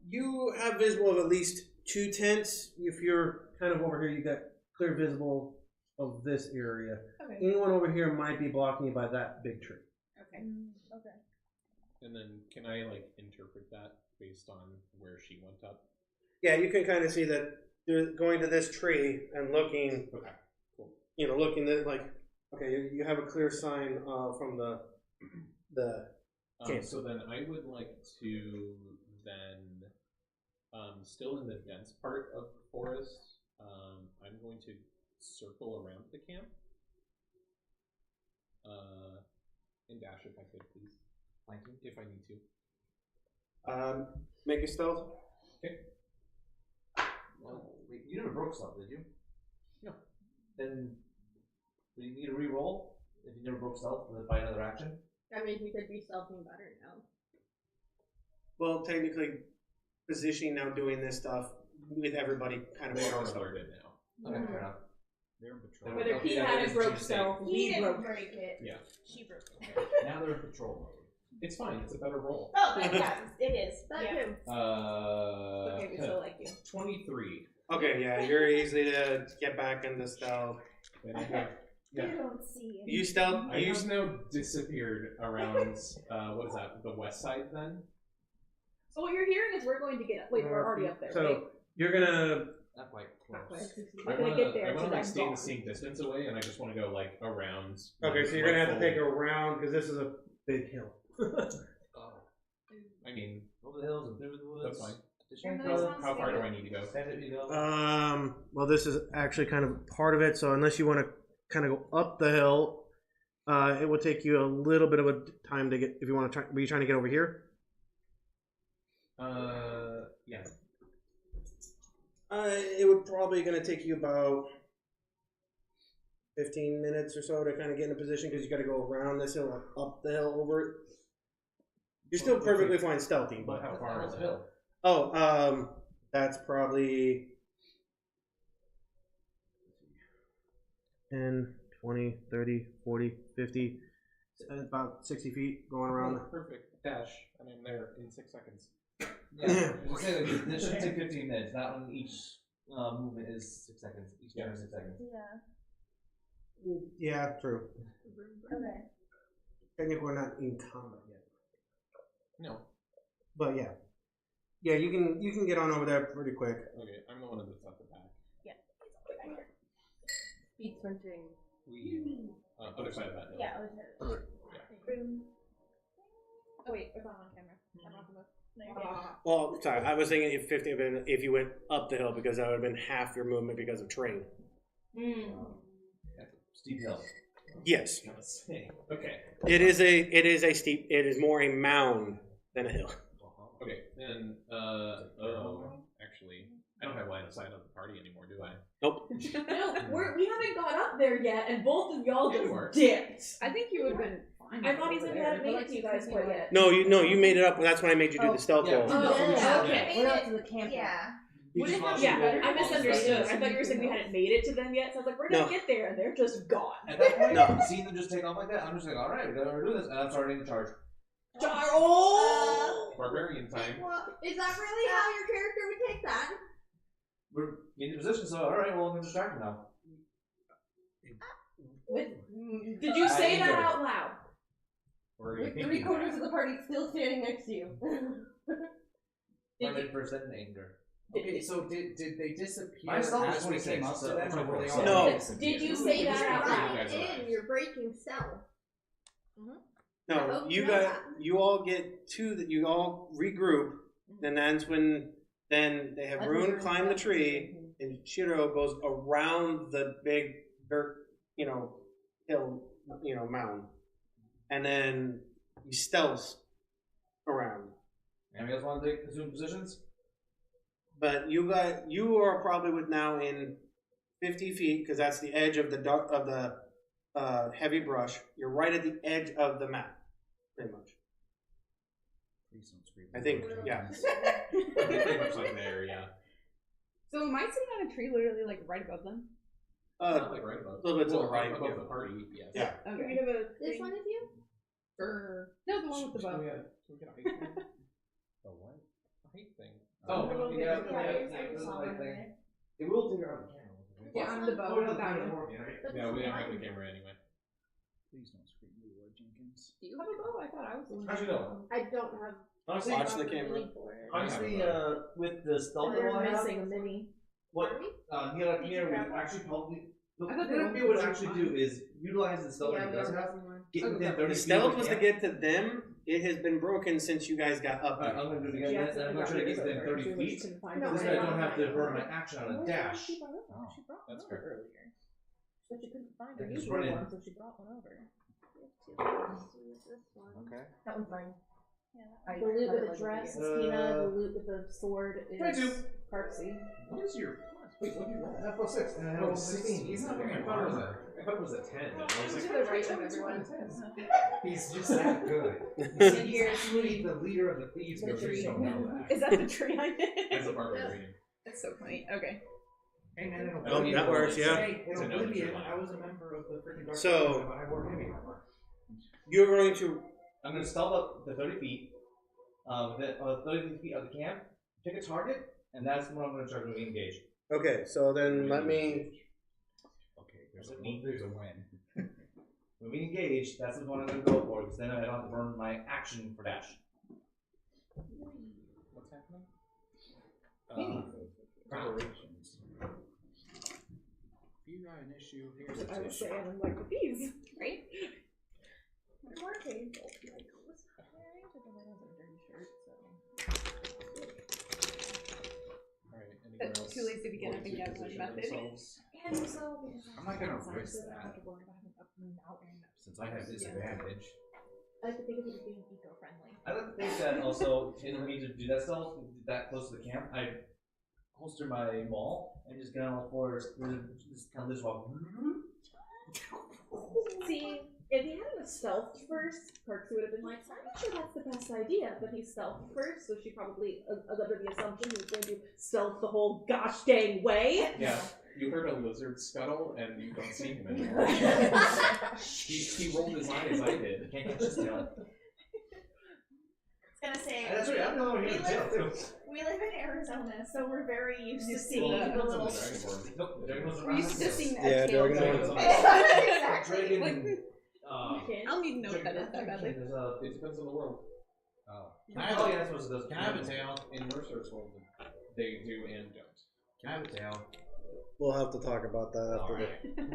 D: You have visible of at least 2 tents. If you're kind of over here, you got clear visible of this area.
J: Okay.
D: Anyone over here might be blocking you by that big tree.
J: Okay.
B: Okay.
G: And then can I like interpret that based on where she went up?
D: Yeah, you can kind of see that they're going to this tree and looking.
G: Okay, cool.
D: Looking at like, okay, you have a clear sign from the.
G: So then I would like to then, still in the dense part of the forest, I'm going to circle around the camp. And dash if I could, please. Flanking, if I need to.
D: Make a stealth.
G: Okay.
I: Well, wait, you never broke stuff, did you?
G: No.
E: Then do you need to re-roll if you never broke stealth by another action?
F: I mean, we could be stealthing better now.
D: Well, technically, positioning now doing this stuff with everybody kind of
G: They are
D: works.
G: alerted now.
E: Okay, fair enough.
I: They're in patrol.
H: Whether he had a broke stealth,
A: He
H: we
A: didn't
H: broke.
A: break it.
G: Yeah.
A: She broke it.
E: Now they're in patrol mode.
G: It's fine. It's a better roll.
A: Oh, yeah, it is.
F: That
A: Yeah.
F: too.
H: Okay, we still like you.
G: 23.
D: Okay, yeah, you're easy to get back into stealth.
G: And I have,
A: They
G: yeah.
A: don't see it.
D: You stealth.
G: I
D: You
G: have now disappeared around, what is that, the west side then?
H: So what you're hearing is we're going to get. Wait, we're already up there,
K: So
H: right?
K: you're gonna.
E: Not quite close.
H: We're
G: I
H: gonna
G: wanna,
H: get there.
G: I wanna
H: so
G: like
H: that's
G: stay the
H: gone.
G: same distance away, and I just want to go like around.
K: Okay, so you're gonna have to take a round because this is a big hill.
E: Oh.
G: I mean,
E: Over the hills and through the woods.
G: that's fine.
A: And
E: Additional
A: those
E: cover.
G: How far do I need to go?
E: Send it, you go.
K: Well, this is actually kind of part of it. So unless you want to kind of go up the hill, it will take you a little bit of a time to get. If you want to try, were you trying to get over here?
G: Yeah.
D: It would probably going to take you about 15 minutes or so to kind of get in a position because you got to go around this hill or up the hill over it. You're still perfectly fine stealthy,
G: But
D: but
G: how far is it?
E: Hill.
D: that's probably 10, 20, 30, 40, 50, about 60 feet going around.
G: Perfect. Dash, and I'm there in 6 seconds.
E: Yeah. We'll say that this should take 15 minutes. That one, each movement is 6 seconds. Each turn is 6 seconds.
A: Yeah.
D: Yeah, true.
A: Okay.
D: Technically, we're not in combat yet,
G: No.
D: but yeah, you can get on over there pretty quick.
G: Okay, I'm the one that's at the back.
A: Yeah. It's over there.
F: Speed sprinting.
G: We other side of that hill.
A: Yeah, it was her.
H: Oh wait, it's not on camera. I'm not the most.
A: No, you're good.
D: Well, sorry, I was thinking if 50 had been if you went up the hill because that would have been half your movement because of terrain.
E: Steep hill.
D: Yes,
G: Okay.
D: it is a steep. It is more a mound than a hill.
G: Okay, then, actually, I don't have line of sight on the party anymore, do I?
D: Nope.
H: No, we haven't got up there yet, and both of y'all
G: Yeah,
H: just
G: you are.
H: dipped.
J: I think you would have been fine.
H: I thought he said we hadn't made it to you guys quite yet.
D: No, you made it up. That's when I made you do the stealth
E: Yeah.
D: roll.
H: Oh, okay.
A: Made
B: We're
A: it-
B: up to the camp.
A: Yeah.
E: You
H: Would
E: just
H: it
E: lost
H: have,
E: your
H: yeah,
E: roll.
H: I misunderstood. I thought you were saying we hadn't made it to them yet, so I was like, we're gonna
D: No.
H: get there, and they're just gone.
E: At that point,
D: No.
E: seeing them just take off like that, I'm just like, alright, we gotta do this. And I'm starting to charge.
H: Oh!
G: Barbarian time.
F: Well, is that really how your character would take that?
E: We're in the position, so alright, well, I'm gonna distract him now.
H: Did you say that
E: enjoyed it.
H: out loud?
G: Or are you
B: With
G: thinking
B: 3/4
G: that?
B: of the party still standing next to you.
E: 100% in anger.
I: Okay, so did they disappear
E: My stealth is
I: as we
E: 26,
I: came up
E: so
I: to them, or were they all
D: No.
I: disappeared?
H: Did you say that
F: You're
H: out loud?
F: running in, you're breaking stealth. I
D: No,
F: hope
D: you
F: you know
D: got
F: that.
D: you all get you all regroup, and that's when then they have Ruyn climb the tree, and Siro goes around the big dirt, hill, mound, and then he stealths around.
E: Anybody else want to take assume positions?
D: But you are probably with now in 50 feet because that's the edge of the heavy brush. You're right at the edge of the map, pretty much.
I: Please don't scream.
D: I think, yeah.
G: Pretty much like there, yeah.
J: So am I sitting on a tree literally like right above them?
G: Not like right above.
D: A little bit to the
G: Well,
D: right,
G: above
D: yeah.
G: the party, yes.
D: Yeah.
H: Do we
J: Okay.
H: have a
F: This
H: thing?
F: one is you?
J: Or no, the one with the bow.
G: Can we get a height thing?
I: The what?
G: A height thing.
E: Oh,
A: Yeah,
E: yeah,
A: I
E: this is
A: saw
E: my
A: one
E: thing.
A: there.
E: It will take her out of the camera.
J: Yeah, I'm the bow.
E: Oh, no,
J: Without
E: the
J: you.
E: camera working, right?
G: Yeah, we don't have the camera anyway.
I: Please don't scream, Leroy Jenkins.
J: Do you have a bow? I thought I was the one.
E: Actually, no.
F: I don't have.
E: Honestly,
D: Watch the camera.
E: honestly, with the stealth
H: They're
E: level I have,
H: missing a mini.
E: what Nerak-mir would actually probably. What
J: I thought they were
E: Nerak-mir would
J: both
E: actually
J: fine.
E: do is utilize the stealth that he does have, get within 30
D: The
E: feet.
D: stealth
E: of
D: was
E: the
D: to
E: camp.
D: get to them. It has been broken since you guys got up
E: Alright,
D: there.
E: I'm gonna do it again, and I'm gonna try to get within 30 feet.
F: No,
E: This way I don't have to burn my action on a dash.
H: She brought
G: That's
H: one
G: fair.
H: over earlier. But she couldn't find her
E: Yeah, just
H: usual
E: run in.
H: one, so she brought one over.
F: This one.
I: Okay.
B: That one's fine.
H: The loot with the dress is Hina, the loot with the sword is
E: 22.
H: Karcsi.
G: What is your class?
E: Wait, what did you roll? I have +6, and I
I: Oh,
E: have 16.
I: He's not very
G: I thought it was a 10. I was
J: To
G: like,
J: the right of everyone.
I: He's just that good. He's actually the leader of the thieves.
J: The
I: But you
J: tree.
I: don't know that.
H: Is that the tree I did?
G: as a barbarian.
J: That's so funny. Okay.
I: Hey, man, in
K: Oh, that works, yeah.
I: Hey, in
G: It's another
I: Oblivion,
G: tree.
I: I was a member of the freaking Dark
K: So-
I: Knight, but I wore heavy armor.
K: You're going to.
E: I'm going to stealth up the 30 feet, 30 feet of the camp, pick a target, and that's when I'm going to start moving engage.
K: Okay, so then let me.
I: Okay, there's a win.
E: When we engage, that's the one I'm going to go for, because then I don't have to burn my action for dash.
G: What's happening?
I: Preparations. If you got an issue, here's a
H: I would
I: tissue.
H: say I don't like the bees.
J: Right?
H: More painful.
G: Alright, anyone
J: That's
G: else?
J: too late to begin
G: want
J: having that one
G: position
J: method.
G: themselves?
A: And so, because
I: I'm not gonna
A: I'm
I: risk
A: so
I: that.
A: comfortable about having up moon out and
I: Since I have disadvantage.
A: I like to think of it as being eco-friendly.
E: I like to think that also, in me to do that stealth, that close to the camp, I holster my maul and just get on all fours, just kind of just walk.
H: See, if he had a stealth first, Karcsi would have been like, I'm not sure that's the best idea, but he stealthed first, so she probably, under the assumption he was going to stealth the whole gosh dang way.
G: Yeah, you heard a lizard scuttle and you don't see him anymore. he rolled his eye as I did.
E: Can't catch his tail.
A: I was gonna say,
E: That's right, I'm the one who hit the tail too.
A: we live in Arizona, so we're very used to
J: Used to
A: seeing
J: the-
A: the little.
G: Dragonborn.
E: Nope, the dragon was
J: We're used to seeing
K: Yeah,
J: that tail.
K: Dragonborn.
A: Exactly.
E: Dragon and,
J: I'll need to know what that is that badly.
E: there's
G: It depends on the world.
I: Oh.
E: oh yeah, I suppose it does.
I: Can I have a tail?
G: In Mercer's world, they do and don't.
I: Can I have a tail?
K: We'll have to talk about that after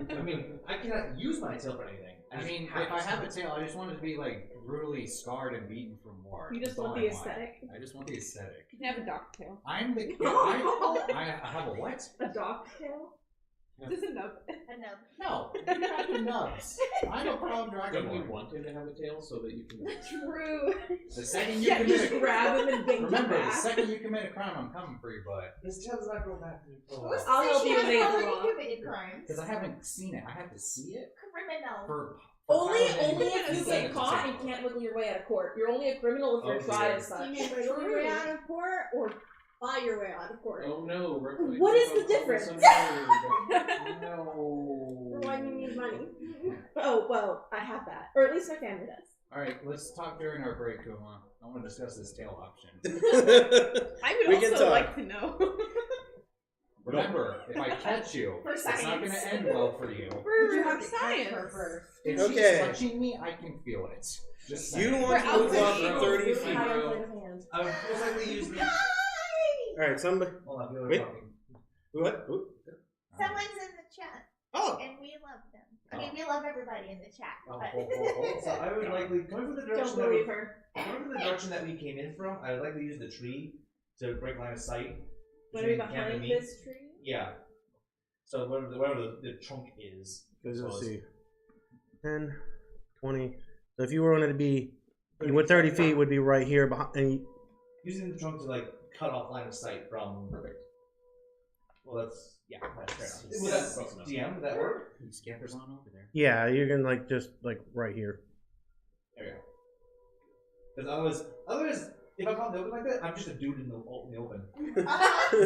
K: the.
E: I mean, I cannot use my tail for anything.
I: I mean, if I have a tail, I just want it to be like brutally scarred and beaten from war.
H: You just
I: That's
H: want
I: all
H: the
I: I want.
H: aesthetic.
I: I just want the aesthetic.
J: You can have a dock tail.
I: I'm the. I have a what?
H: A dog tail?
J: This is enough.
A: A nub.
I: No, you have the nubs. I'm a proud
G: Don't you
I: Dragonborn.
G: want him to have a tail so that you can.
H: True.
I: The second you
H: Yeah, just
I: commit
H: grab him and bang
I: remember,
H: him
I: the
H: back.
I: second you commit a crime, I'm coming for your butt.
E: His tail does not grow back.
H: I'll help you
A: She has
H: later
A: already
H: on.
A: committed crimes.
I: Because I haven't seen it. I have to see it
A: Criminal.
I: for.
H: Only
I: Paladin
H: if you
I: to
H: get caught
I: take
H: and can't wiggle your way out of court. You're only a criminal if you're
E: Oh,
H: tried
E: dear.
H: as such.
B: You mean wiggle your way out of court or buy your way out of court?
G: Oh no,
H: What is the difference?
B: Or why do you need money?
H: Oh, well, I have that. Or at least my family does.
I: Alright, let's talk during our break, Kuma. I want to discuss this tail option.
J: I
K: We
J: would
K: can
J: also
K: talk.
J: like to know.
I: Remember, if I catch you,
A: For
I: it's not going
A: science.
I: to end well for you.
J: For
B: have to
J: science.
B: catch her first.
I: If
K: Okay.
I: she's touching me, I can feel it. Just
K: You
I: saying.
K: want to move up
J: We're
K: 30 feet.
A: How do I play his hands?
E: I would most likely use the.
K: Alright, somebody.
E: Hold on, people are
K: Wait.
E: talking.
K: What? Who?
A: Someone's in the chat,
K: Oh!
A: and we love them. I mean, we love everybody in the chat.
E: Oh,
A: But
E: So I would likely coming from the
H: Don't
E: direction that
H: believe her.
E: coming from the direction that we came in from. I would like to use the tree to break line of sight.
H: What are we
E: between the camp and
H: behind
E: me.
H: this tree?
E: Yeah. So whatever the trunk is.
K: Let's see. 10, 20. So if you wanted to be. You went 30 feet would be right here behind. And
E: Using the trunk to like cut off line of sight from. Perfect. Well, that's that's fair enough. Would that,
G: Close enough.
E: DM, would that work?
I: He scampers on over there.
K: yeah, you can like just like right here.
E: There you go. Because otherwise, if I'm out in the open like that, I'm just a dude in the open.
K: I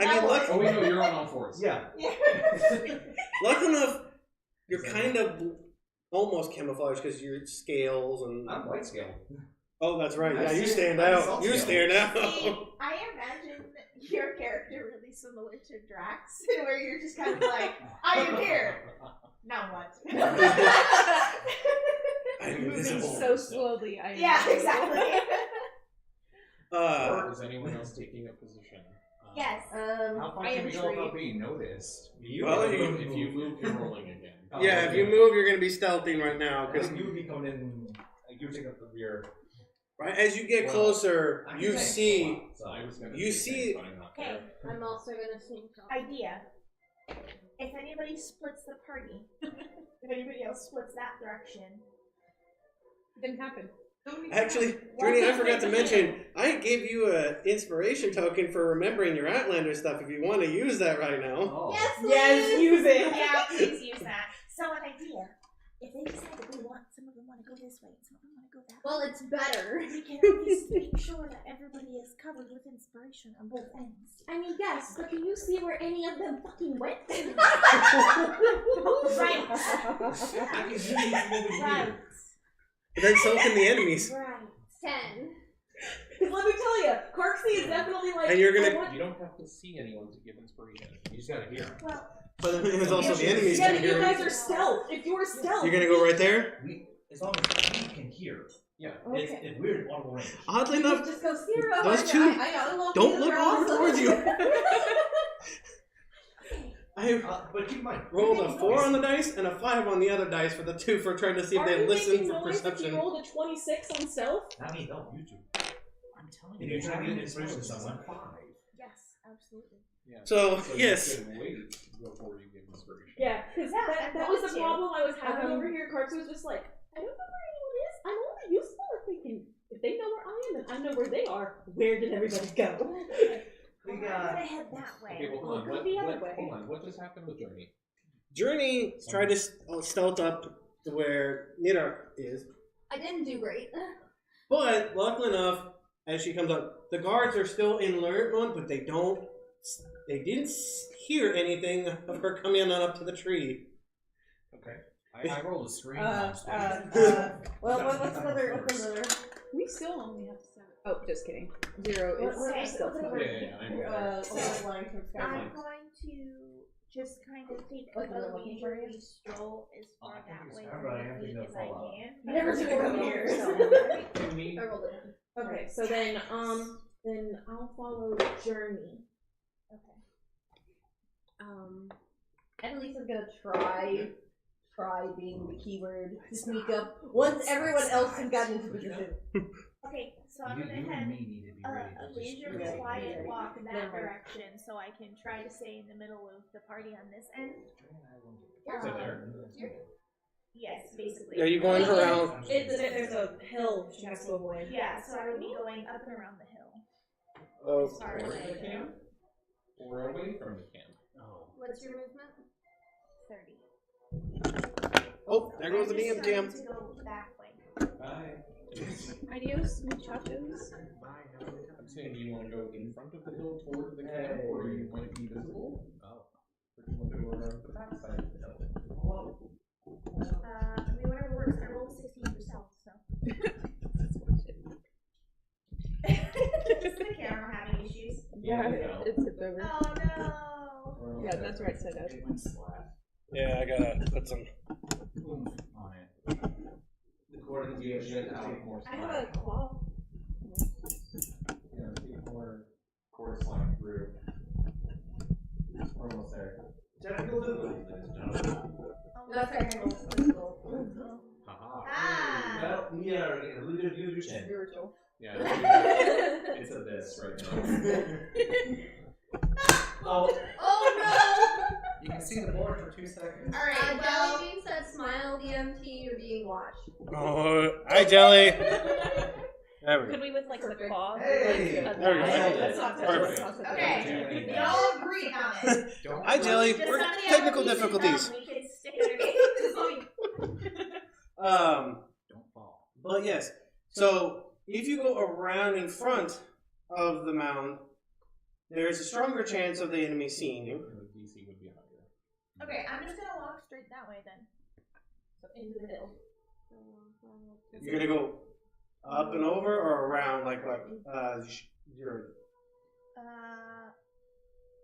K: mean,
G: Oh wait, no, you're on all fours.
E: Yeah.
K: luck enough, you're kind of almost camouflaged because your scales and.
E: I'm white scale.
K: Oh, that's right. Yeah,
E: I've
K: you
E: seen-
K: stand
E: I've
K: out.
E: seen
K: You
E: Saltscale.
K: stand out.
A: See, I imagine your character really similar to Drax, where you're just kind of like, I am here. Now what?
K: I'm
J: Moving
K: invisible.
J: so slowly.
A: Yeah, exactly.
G: Is anyone else taking a position?
A: Yes.
I: How far
J: I
I: can
J: am
I: we go
J: tree.
I: without being noticed?
K: Well,
G: If you move, you're rolling again.
K: Yeah, if you move, you're gonna be stealthing right now because
E: Because you would be coming in, like you would take up the rear.
K: right as you get
G: Well,
K: closer,
E: I'm
K: you
E: saying,
K: see.
E: hold on. So
G: I was gonna
K: You
G: say
K: see-
G: things, but I'm not
A: Okay.
G: there.
B: I'm also gonna sneak up.
A: Idea. If anybody splits the party, if anybody else splits that direction,
J: Didn't happen.
D: Actually, Journey, I forgot to mention, I gave you an inspiration token for remembering your Outlander stuff if you want to use that right now.
I: Oh.
A: Yes, please.
H: Yes, use it.
A: Yeah, please use that. So an idea. If they decide that they want, some of them want to go this way, some of them want to go that way.
F: Well, it's better.
A: We can always make sure that everybody is covered with inspiration on both ends.
H: I mean, yes, but can you see where any of them fucking went?
A: Right.
F: Right.
D: But then so can the enemies.
A: Right.
F: 10.
H: Because let me tell you, Karcsi is definitely like.
D: And you're gonna.
G: You don't have to see anyone to give inspiration. You just gotta hear.
A: Well,
D: But then there's also the enemies.
H: Yeah,
D: can
H: but you
D: hear.
H: guys are stealth. If you're stealth.
D: You're gonna go right there?
I: As long as we can hear.
G: Yeah.
H: Okay.
I: If we're in audible range.
D: Oddly enough,
H: Just go Siro.
D: those two
B: I know.
D: don't look over towards you. I
I: But keep in mind,
D: rolled a 4 on the dice and a 5 on the other dice for the two for trying to see if
H: Are
D: they
H: you
D: listen
H: making
D: for
H: noise if
D: perception.
H: you rolled a 26 on stealth?
I: not me, no, you two. I'm telling you. If you're trying to get inspiration to someone, 5.
A: yes, absolutely.
G: Yeah.
D: So,
G: you
D: yes.
G: can wait before you give inspiration.
H: Yeah, because
A: Yeah,
H: that
A: I'm
H: was
A: going
H: the
A: to.
H: problem I was having over here. Karcsi was just like, I don't know where anyone is. I'm only useful if they know where I am and I know where they are. Where did everybody go?
I: We
A: I'm gonna head that way.
G: Okay, well, hold on.
H: Go the other way.
G: Hold on. What just happened with Journey?
D: Journey tried to stealth up to where Nerak is,
F: I didn't do great.
D: but luckily enough, as she comes up, the guards are still in alert mode, but they didn't hear anything of her coming on up to the tree.
I: Okay. I rolled a screen.
B: Well, what's another?
J: We still only have 7. Oh, just kidding. 0 is
A: Okay,
J: still
A: so
J: somewhere.
G: Yeah, I know.
B: Line from
A: I'm
B: Skyline.
A: going to just kind of take
B: Like
A: a
B: a looking for you?
A: leisurely stroll as far
I: I think
A: that way
I: it's
A: from
I: Skyline. I
A: the
I: think
A: peak as
I: they'll
A: I
I: fall out.
A: can.
H: I never took a here.
G: Can we?
F: I rolled it.
H: Okay, so then I'll follow Journey.
A: Okay.
B: Adelisa's gonna try being the keyword to sneak up once everyone else has gotten into position.
A: Okay, so I'm
I: You
A: gonna
I: and
A: head
I: me need to be ready.
A: a
I: to just
A: leisurely,
I: really-
A: quiet walk in that
B: Never mind.
A: direction, so I can try to stay in the middle of the party on this end.
G: So there.
A: Yes, basically.
D: Are you going around?
H: There's a hill she has to avoid.
A: Yeah, so I would be going up and around the hill.
D: Oh,
A: As far
G: Or
A: as
G: the camp? Or away from the camp?
I: Oh.
F: What's your movement?
A: 30.
D: oh, there goes the DM
A: I'm
D: cam.
A: just going to go that way.
G: Bye.
J: Adios, muchachos.
G: I'm saying, do you want to go in front of the hill toward the camp, or you might be visible?
I: Oh.
G: Or do you want to go around the back side of the hill?
A: I mean, whatever works. I rolled 16 yourself, so. Is the camera having issues?
J: Yeah,
G: no.
J: it's tipped over.
A: Oh no!
G: Or
J: Yeah, that's right side up.
I: It went flat.
D: Yeah, I gotta put some.
I: On it. The cord of the ocean out more
H: I have a claw.
G: Yeah, keep more cord slide through. We're almost there.
I: Technical difficulties, ladies and gentlemen.
B: Not technical.
I: Haha.
A: Ah!
I: Well, we are in a little illusion.
B: Spiritual.
G: Yeah, it's a this right now.
I: Oh,
F: Oh
I: you can see the board for 2 seconds.
F: no! Alright, Jelly Bean said smile, DMT, you're being watched.
D: Oh, hi, Jelly. There we go.
H: Could we with like the claw?
I: Hey!
H: Like,
D: There we go.
H: That's not
D: Perfect.
A: Okay, we all agree on it.
D: Hi, Jelly.
A: Does
D: We're
A: somebody have
D: technical
A: a piece of
D: difficulties.
A: gum we can stick underneath?
I: Don't fall.
D: But yes. So if you go around in front of the mound, there's a stronger chance of the enemy seeing you.
G: The DC would be higher.
A: Okay, I'm just gonna walk straight that way then. So into the hill.
D: You're gonna go up and over or around, like what? Your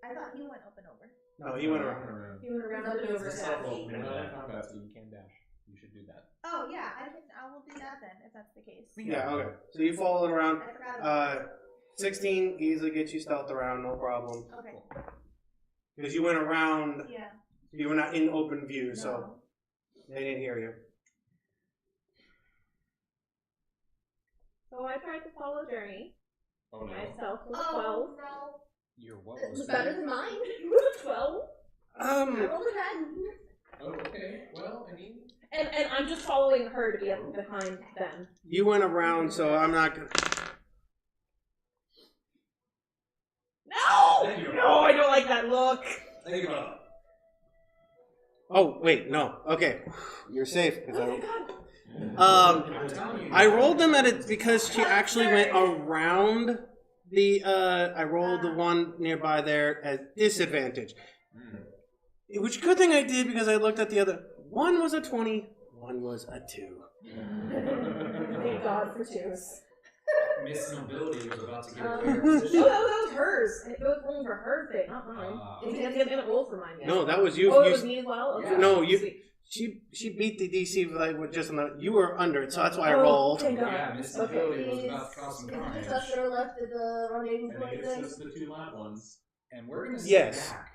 A: I thought he went up and over.
D: no, he went around.
B: You went around up and over.
I: It's a stealth
G: You're not in
I: movement.
G: combat, so you can dash. You should do that.
A: Oh yeah, I will do that then if that's the case.
D: Yeah, okay. So you follow it around.
A: I forgot about that.
D: 16 easily gets you stealth around, no problem.
A: Okay.
D: Because you went around,
A: Yeah.
D: you were not in open view,
A: No.
D: so they didn't hear you.
H: So I tried to follow Journey.
G: Oh no.
H: Myself was
A: Oh no.
G: Your what
F: It's
G: was
F: better
G: that?
F: than mine.
H: 12.
F: I rolled a 10.
G: Oh, okay. Well, I mean,
H: And I'm just following her to be behind them.
K: You went around, so I'm not gonna.
H: No! No, I don't like that look.
I: Think about it.
K: Oh wait, no. Okay, you're safe. I rolled them at it because she actually went around the. I rolled the one nearby there at disadvantage. Which good thing I did because I looked at the other. One was a 20, one was a 2.
H: Thank God for 2s.
I: Miss Nobility was about to get
H: No,
I: a
H: that was hers. It was only for her thing, not mine. It didn't roll for mine yet.
K: No, that was you.
H: Oh, it was me as well? Okay.
K: No, you.
H: Sweet.
K: She beat the DC like with just enough. You were under it, so that's why I
H: Oh,
K: rolled.
H: thank God.
I: Yeah, Miss Nobility was about to cause some
B: Is
I: carnage.
B: this us that are left at the rendezvous
G: I think
B: point
G: it's
B: thing?
G: just the 2 lab ones.
I: And we're gonna stay
K: Yes.
I: back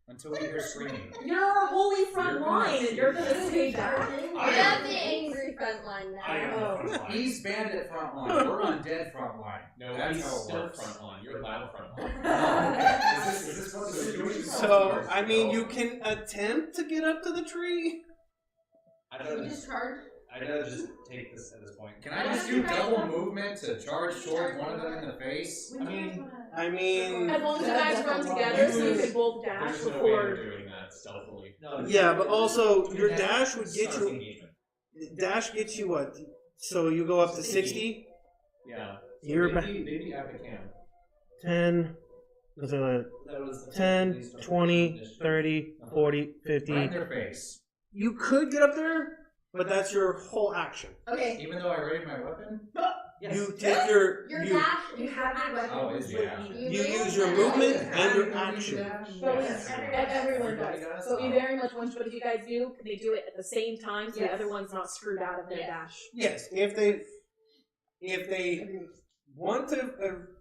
I: until we hear screaming.
H: You're our holy front line, and you're gonna stay back.
B: I have the angry front line now.
I: I am front line. He's bandit front line. We're undead front line.
G: No,
I: That's
G: he's
I: how it
G: still
I: works.
G: front line. You're lab front line.
I: Is this what the situation is?
K: So I mean, you can attempt to get up to the tree.
I: I'd
B: You
I: rather
B: just charge?
I: just take this at this point. Can I just do double movement to charge towards one of them in the face?
K: I mean,
H: As long as you guys run together, so you can both dash
G: There's no way
H: before.
G: you're doing that stealthily.
K: yeah, but also your dash would get you. Dash gets you what? So you go up to 60.
G: Yeah. So
K: You're
G: maybe Abacam.
K: 10. Nothing like that. 10, 20, 30, 40, 50.
I: Right in their face.
K: You could get up there, but that's your whole action.
B: Okay.
I: Even though I raised my weapon? Yes.
K: You take your
B: Your
K: you,
B: dash, you have your weapon.
I: Oh, is the action.
K: you use your movement and your action.
H: But
I: Yes.
H: everyone does. So you very much want, but if you guys do, they do it at the same time, so the other one's not screwed out of their dash.
K: Yes, if they want to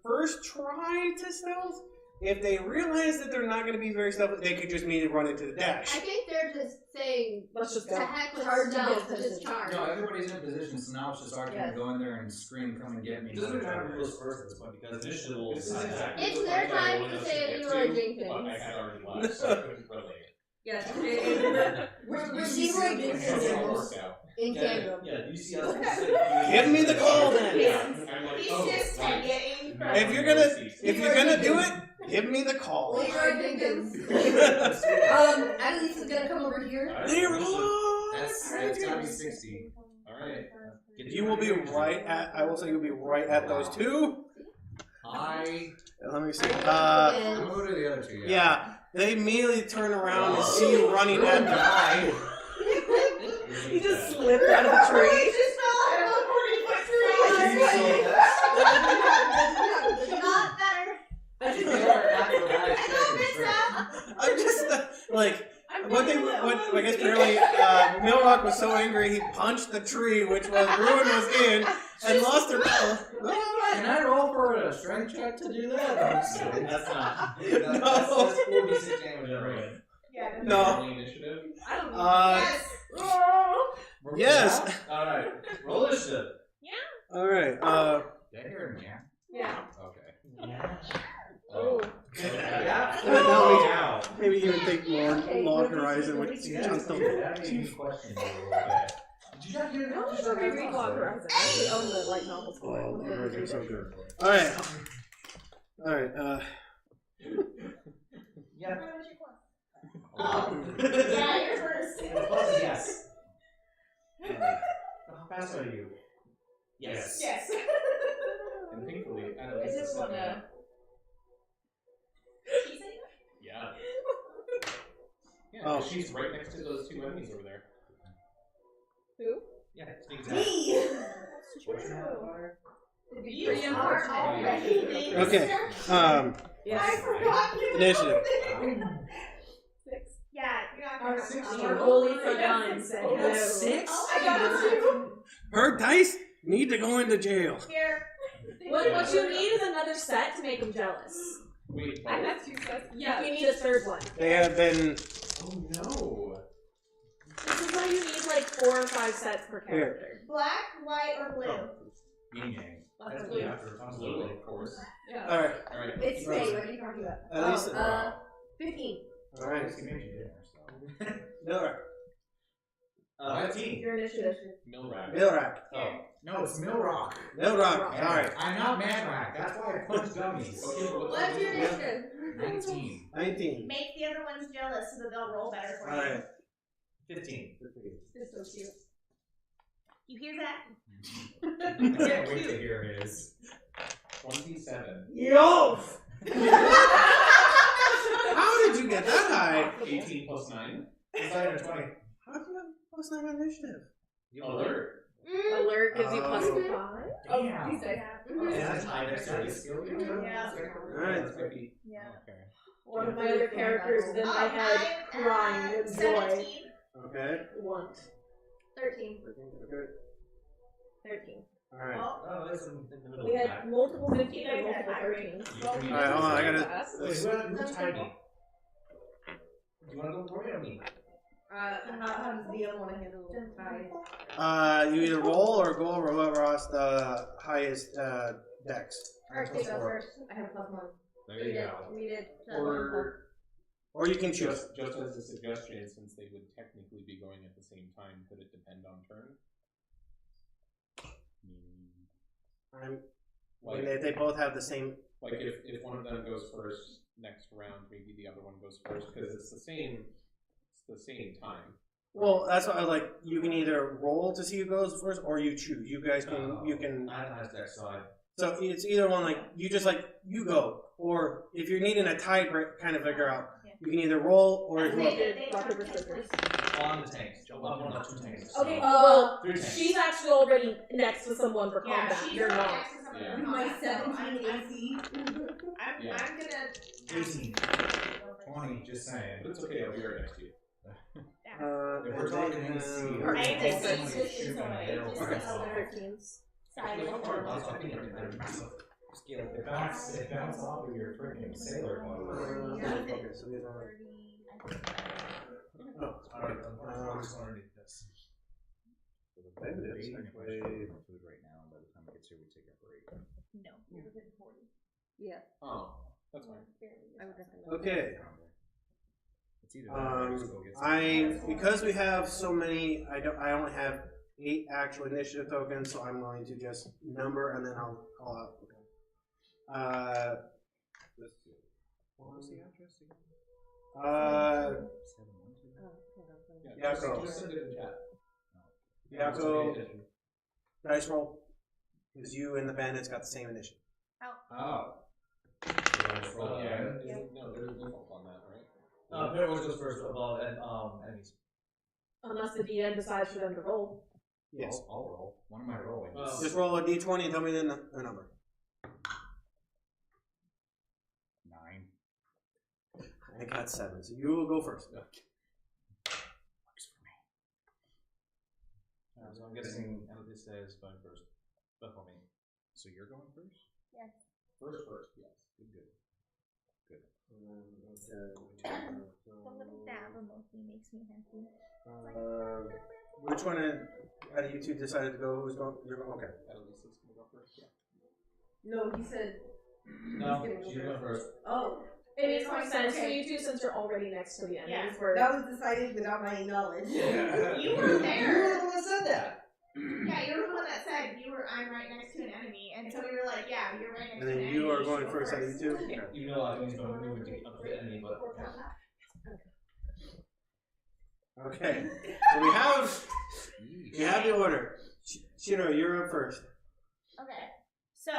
K: first try to stealth, if they realize that they're not going to be very stealthy, they could just immediately run into the dash.
B: I think they're just saying,
H: Let's just
B: to
H: go.
B: heck with
H: Charge
B: stealth,
H: against
B: just charge.
I: No, everybody's in position, so now it's just our turn to go in there and scream, come and get me.
E: It doesn't matter who goes first at this point because initially we'll
G: This is
E: decide.
G: exactly
B: It's
G: the
B: their
G: point that I
B: time
G: wanted
B: to
G: us
B: say
G: get
B: Leroy
G: to,
B: Jenkins.
G: But I had already left, so I couldn't relate.
B: Yes, we're Leroy Jenkins
G: It all worked out.
B: in tandem.
E: Yeah, you see us.
K: Give me the call then.
G: I'm like,
A: He's
G: oh,
A: just
G: right.
A: getting
K: If you're gonna do it, give me the call.
B: Leroy Jenkins. Adelisa's gonna come over here.
I: That's gotta be 60.
G: Alright.
K: You will be right at. I will say you'll be right at those two. Let me see.
I: I'm gonna go to the other two.
K: Yeah, they immediately turn around and see you running at them.
H: You just slipped out of the tree.
A: He just fell out of a 40-foot tree. Not better.
K: I'm just like what they what I guess apparently Milrak was so angry he punched the tree which was Ruyn was in and lost her battle.
I: Can I roll for a strength check to do that?
E: That's not.
K: No.
E: That's 46 damage already.
A: Yeah.
K: No.
G: Initiative.
A: I don't know.
K: Yes. Yes.
E: Alright. Roll initiative.
K: All right.
I: Did I hear him? Yeah.
H: Yeah.
I: Okay.
H: Oh.
E: Yeah.
K: Maybe even think more Log Horizon with chunk them.
E: Question.
I: Did you not hear
H: How much do we read Log Horizon? I actually own the light novels.
K: Oh, Log Horizon's so good. All right. All right.
E: Yeah.
A: Yeah, you're first.
E: Yes. How fast are you? Yes.
A: Yes.
G: And thankfully,
J: I
G: Adelisa
J: just
G: said
J: wanna.
G: that. Yeah. Yeah,
K: Oh.
G: 'cause she's right next to those 2 enemies over there.
H: Who?
G: Yeah, exactly.
K: Okay.
H: Yes.
A: I forgot you.
K: Initiative.
A: Yeah, you're not going
H: Our holy front line said hello.
K: 6.
A: Oh, I got you.
K: Her dice need to go into jail.
A: Here.
H: What you need is another set to make them jealous.
G: Wait,
J: I have 2 sets.
H: Yeah, you need a third one.
K: They have been.
G: oh no.
H: This is why you need like 4 or 5 sets per character.
A: Black, white, or blue?
I: Yin yang.
J: That's
E: That's
J: blue.
E: after
G: Absolutely, of course.
J: Yeah.
K: All right.
G: Alright.
B: It's May, what are you talking about?
K: At least.
B: 15.
K: All right.
I: She made you dinner, so.
K: Miller.
I: 15.
H: Your initiative.
K: Milrak.
I: Oh. No, it's Milrak.
K: Milrak. Sorry.
I: I'm not Manrak. That's why I punch dummies.
F: What's your initiative?
I: 19.
K: 19.
A: Make the other ones jealous so that they'll roll better for you.
K: Alright.
I: 15.
H: It's so cute.
A: You hear that?
I: I can't wait to hear his.
G: 27.
K: Yo! How did you get that high?
G: 18 plus 9.
I: It's not even 20.
K: How did you have plus 9 initiative?
G: Alert.
H: Alert gives you plus
K: Oh.
H: 5.
I: Damn.
H: You said
I: Yeah, that's high dexterity skill.
A: Yeah.
K: Alright.
A: Yeah.
G: Okay.
H: one of my other characters is in my head crying with joy.
A: 17.
K: Okay.
H: Want.
F: 13.
K: Okay.
H: 13.
K: Alright.
I: Oh, that's in the middle
H: We
I: of
H: had multiple 15 and multiple 13s.
K: Alright, hold on, I gotta.
I: that. Who's tiny? Do you want to go for it or me?
B: How does DM want to handle it?
K: You either roll or go over whoever has the highest dex.
F: Alright, take go first. I have +1.
I: There you go.
F: We did.
K: Or you can choose.
G: Just as a suggestion, since they would technically be going at the same time, could it depend on turn?
K: When they both have the same.
G: Like if one of them goes first next round, maybe the other one goes first because it's the same time.
K: Well, that's why I like. You can either roll to see who goes first, or you choose. You guys can. You can.
I: I have dex, so I.
K: So it's either one. Like you just you go, or if you're needing a tie break, kind of figure out. You can either roll or
H: On the
I: tanks. One of 2 tanks.
H: Okay, well,
I: 3 tanks.
H: she's actually already next to someone for
A: Yeah,
H: combat.
A: she's
H: You're
A: right
H: not.
A: next to someone
G: Yeah.
A: for
B: My
A: combat,
B: 17
A: so
B: AC.
A: I'm gonna.
I: 18. 20, just saying.
G: But it's okay, I'll be right next to you.
I: If we're talking AC,
H: Or
A: I
H: anything,
A: think
H: so
A: it's
H: it's
A: just
I: shooting
A: so
I: an
A: I
I: arrow
A: just
I: for
A: like
I: myself.
A: other
H: 13s.
A: side.
I: It bounced off of your freaking sailor mode.
K: Okay, so these are. Oh, alright.
I: Maybe it's actually food right now. By the time it gets here, we take a break.
A: No, you're within 40.
B: Yeah.
G: Oh, that's fine.
B: I would definitely.
K: Okay.
I: It's either that or just go get some-
K: Because we have so many. I only have 8 actual initiative tokens, so I'm going to just number and then I'll call out. Let's see.
I: What was the address again?
K: Byakko.
G: Just send it in chat.
K: Byakko. Dice roll. Because you and the bandits got the same initiative.
I: Oh.
G: Yeah. No, there's a default on that, right?
E: There was just first above and enemies.
H: Unless the DM decides for them to roll.
K: Yes.
I: I'll roll. What am I rolling?
K: Just roll a d20 and tell me the number.
I: 9.
K: I got 7, so you will go first.
I: Works for me.
E: So I'm guessing Adelisa is going first. Before me.
I: So you're going first?
A: Yes.
G: First, yes.
I: Good.
A: The little dab mostly makes me happy.
K: Which one out of you two decided to go? Who's going? You're going. Okay.
G: Adelisa's gonna go first. Yeah.
B: No, he said.
E: No, she's going first.
B: Oh.
H: It makes more sense for you two since you're already next to the enemies.
A: Yeah.
H: Where
B: That was decided without my knowledge.
A: You were there.
E: the one that said that.
A: Yeah, you're the one that said I'm right next to an enemy, and so we were like, yeah, you're right next
K: And
A: to an
K: then
A: enemy.
K: you are
A: should
K: going
A: go
K: first out of you two. Okay.
E: Even though I think he's going to move up to the enemy, but.
K: Okay. So we have the order. Siro, you're up first.
A: Okay, so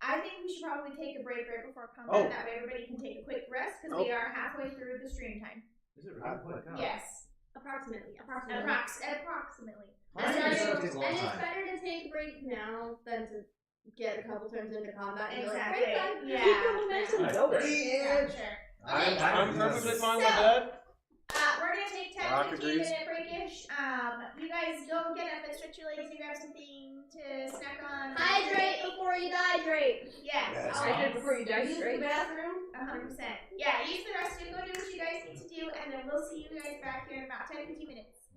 A: I think we should probably take a break right before combat.
K: Oh.
A: That way everybody can take a quick rest because we are halfway through the stream time.
I: Is it really quick?
A: Yes,
F: Approximately.
A: approximately.
E: Mine
F: And
E: takes a long
F: it's
E: time.
F: better to take a break now than to get a couple turns into combat and
A: Exactly.
F: be like, break time.
A: Yeah.
K: Yeah.
A: Sure.
K: I'm
D: perfectly fine with
A: So-
D: that.
A: We're gonna take 10,
K: Rock
A: 15
K: agrees.
A: minute breakish. You guys go get up and stretch your legs and grab something to snack on.
F: Hydrate before you hydrate.
A: Yes.
K: Yes.
H: Hydrate before you die
F: Use the
H: straight.
F: bathroom.
A: 100%. Yeah, use the restroom, go do what you guys need to do, and then we'll see you guys back here in about 10 to 15 minutes.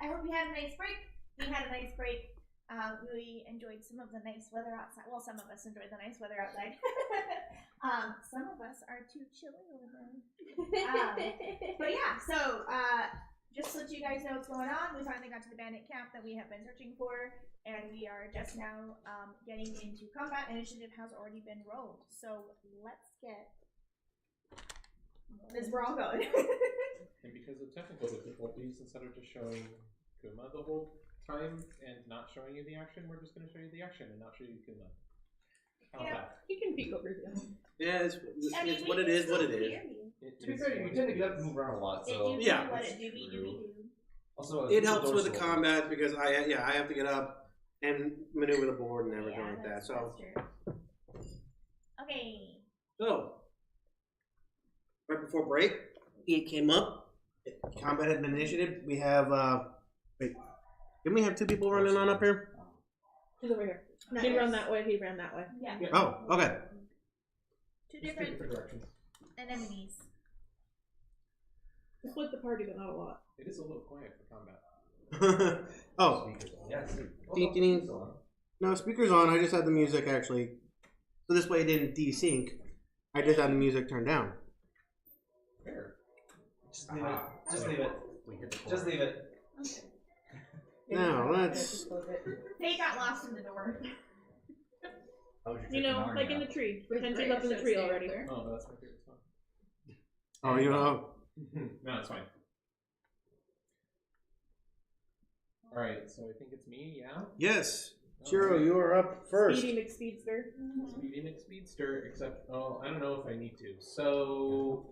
A: I hope you had a nice break. We had a nice break. We enjoyed some of the nice weather outside. Well, some of us enjoyed the nice weather outside. Some of us are too chilly over there. But yeah, so just to let you guys know what's going on, we finally got to the bandit camp that we have been searching for, and we are just now getting into combat. Initiative has already been rolled, so let's get this brawl going.
G: And because of technical difficulties, instead of just showing Kuma the whole time and not showing you the action, we're just going to show you the action and not show you Kuma. How about that?
J: You can peek over there.
K: Yeah, it's what it is, what it is.
E: To be fair, you tend to get up and move around a lot, so
K: Yeah.
E: Also,
K: It helps with the combat because I have to get up and maneuver the board and everything like that. So,
A: Okay.
K: so right before break, it came up. Combat had been initiated. We have wait, didn't we have two people running on up here?
H: He's over here. He ran that way. He ran that way.
A: Yeah.
K: Oh, okay.
A: Two different
G: directions.
A: enemies.
H: Split the party, but not a lot.
G: It is a little quiet for combat.
K: Oh.
E: Yes.
K: No, speaker's on. I just had the music actually. So this way it didn't desync. I just had the music turned down.
G: Fair.
E: Just leave it. Just leave it. Just leave it.
K: Now let's.
A: They got lost in the door.
H: You know, like in the tree. Henry's up in the tree already.
G: Oh, no, that's my favorite song.
K: Oh, you know.
G: No, it's fine. Alright, so I think it's me, yeah?
K: Yes. Zerø, you are up first.
H: Speedy McSpeedster.
G: Speedy McSpeedster, except, I don't know if I need to. So,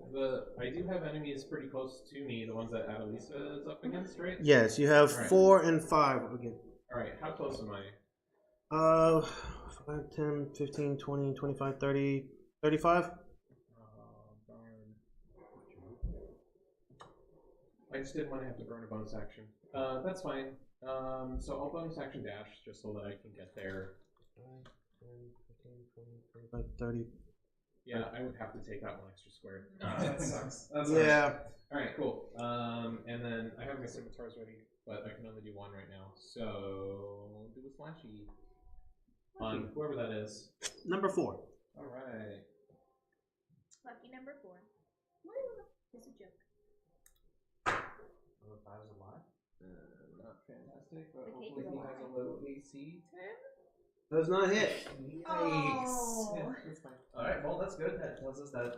G: I do have enemies pretty close to me, the ones that Adelisa is up against, right?
K: Yes, you have 4 and 5 again.
G: Alright, how close am I?
K: 5, 10, 15, 20, 25, 30, 35?
G: Darn. I just didn't want to have to burn a bonus action. That's fine. So I'll bonus action dash just so that I can get there.
K: 5, 10, 15, 20, 25, 30.
G: Yeah, I would have to take out 1 extra square. That sucks.
K: Yeah.
G: Alright, cool. And then I have my scimitars ready, but I can only do 1 right now. So do a slashy on whoever that is.
K: Number 4.
G: Alright.
A: Lucky number 4. Woo! It's a joke.
I: Well, if I was alive.
G: Not fantastic, but hopefully he has a low AC 10.
K: Does not hit.
A: Oh.
G: Yeah, that's fine.
E: Alright, well, that's good. That tells us that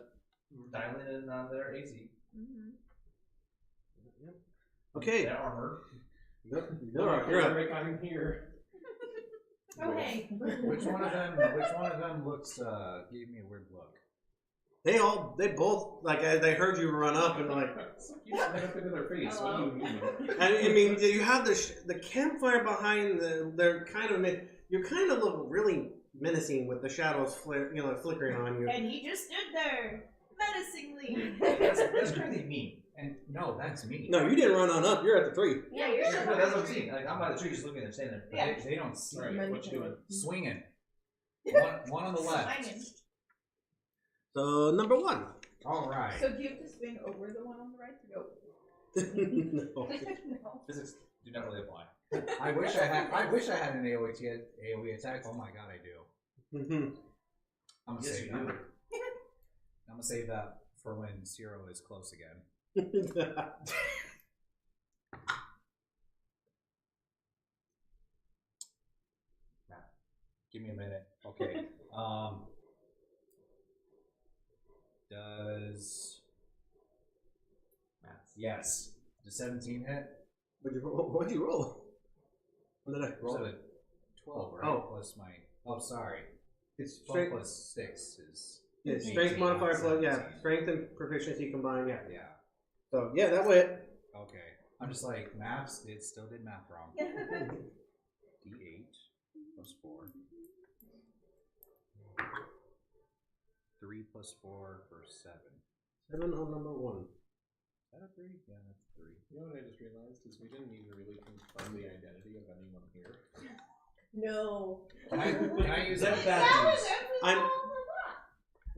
E: we're dialing in on their AC.
K: Okay.
E: Their armor.
K: You're up.
G: I'm here.
A: Okay.
I: Which one of them looks gave me a weird look.
K: They both, like, as they heard you run up and like.
G: You just went up into their face. What do you mean?
K: I mean, you have the campfire behind they're kind of, you kind of look really menacing with the shadows flickering on you.
A: And he just stood there, menacingly.
I: That's really mean. And no, that's me.
K: No, you didn't run on up. You're at the tree.
A: Yeah, you're still
E: No, that's what I'm saying. Like, I'm by the tree just looking at them standing there.
A: Yeah.
I: They don't see
G: Right,
I: me.
G: what you doing?
I: Swinging. One on the left.
A: Swinging.
K: So, number 1.
I: All right.
J: So do you have to swing over the one on the right to go?
K: No.
A: No.
E: Physics do not really apply.
I: I wish I had an AoE attack. Oh my god, I do. I'm gonna
E: Yes,
I: save
E: you
I: that.
E: do.
I: I'm gonna save that for when Siro is close again. Give me a minute. Okay. Does yes. Does 17 hit?
K: What'd you roll? What did I roll?
I: So 12, right?
K: Oh.
I: Plus my. Oh, sorry.
K: It's
I: 12
K: strength.
I: plus 6 is.
K: Yeah, strength
I: 18,
K: modifier
I: not
K: plus, yeah,
I: 17.
K: strength and proficiency combined, yeah.
I: Yeah.
K: So, yeah, that went.
I: Okay. I'm just like, maths, it still did math wrong. D8 plus 4. 3 plus 4 for 7.
K: 7 on number 1.
I: Is that a 3? Yeah, that's a 3.
G: You know what I just realized is we didn't even really confirm the identity of anyone here.
H: No.
I: Can I use that?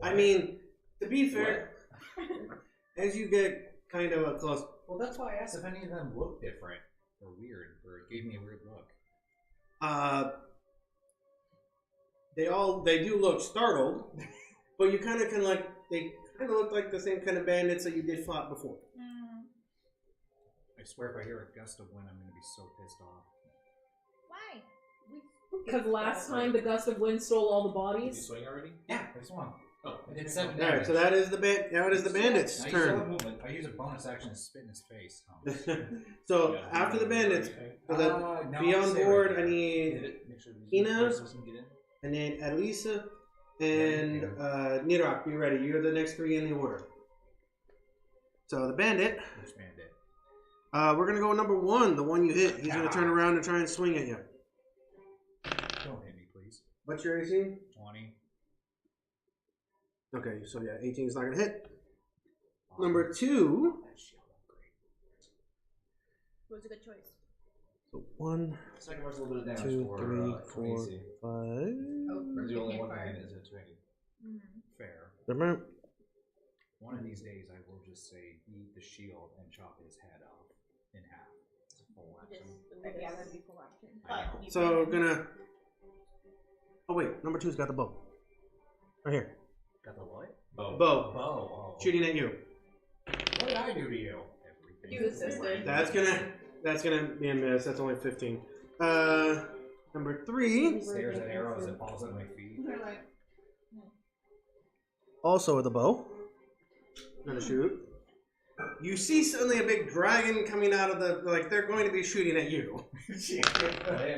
K: I mean, to be fair, as you get kind of close.
I: Well, that's why I asked if any of them look different. weird, or it gave me a weird look.
K: They do look startled, but you kind of like they kind of look like the same kind of bandits that you did fought before.
I: I swear, if I hear a gust of wind, I'm going to be so pissed off.
A: Why?
H: Because last time the gust of wind stole all the
G: Did you
H: bodies.
G: swing already?
I: Yeah, I swung.
G: Oh,
I: I did 7
K: All
I: damage.
K: right, so that is the bandits'
I: I still have
K: turn.
I: movement. I use a bonus action to spit in his face.
K: So after the bandits, for the
I: no,
K: be
I: I'll
K: on
I: stay
K: board,
I: right
K: I
I: here.
K: need
G: Make sure
K: Hina,
G: the person can get in.
K: and then Adelisa and Nerak. Be ready. You're the next 3 in the order. So the bandit.
I: Which bandit?
K: We're gonna go number 1, the one you hit. He's gonna turn around and try and swing at you.
I: Don't hit me, please.
K: What's your AC?
I: 20.
K: Okay, so yeah, 18 is not gonna hit. Number 2.
A: What was a good choice?
K: So 1,
E: Second one's a little bit of
K: 2,
E: damage for
K: 3, 4,
E: AC.
K: 5.
E: There's the only one hand is a 20.
I: Fair.
K: Number.
I: One of these days, I will just say, eat the shield and chop his head off in half. It's a full action.
A: Yeah, that'd be full action.
I: I know.
K: So gonna. Oh wait, number 2's got the bow. Right here.
I: Got the what?
K: Bow.
I: Bow. Oh.
K: Shooting at you.
I: What did I do to you? Everything.
H: You assisted.
K: That's gonna be a miss. That's only 15. Number 3.
I: Stares at arrows and falls at my feet.
K: Also with a bow. Gonna shoot. You see suddenly a big dragon coming out of the like they're going to be shooting at you.
E: I haven't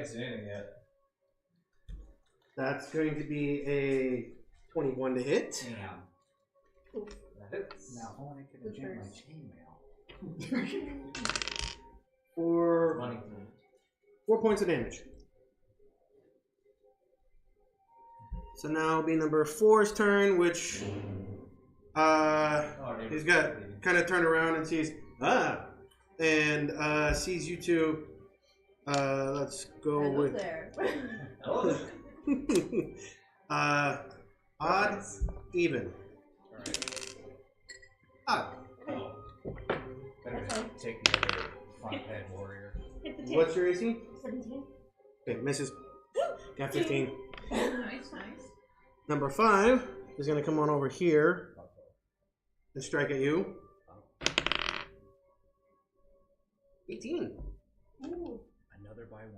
E: seen anything yet.
K: That's going to be a 21 to hit.
I: Damn. Now, I want to get my chainmail.
K: For 4 points of damage. So now it'll be number 4's turn, which he's got kind of turned around and sees and sees you two. Let's go with
B: there.
K: odd, even. Odd.
I: Better take the other front head warrior.
K: What's your AC?
A: 17.
K: Okay, misses. Got 15.
F: Nice.
K: Number 5 is going to come on over here and strike at you. 18.
I: Ooh. Another by 1.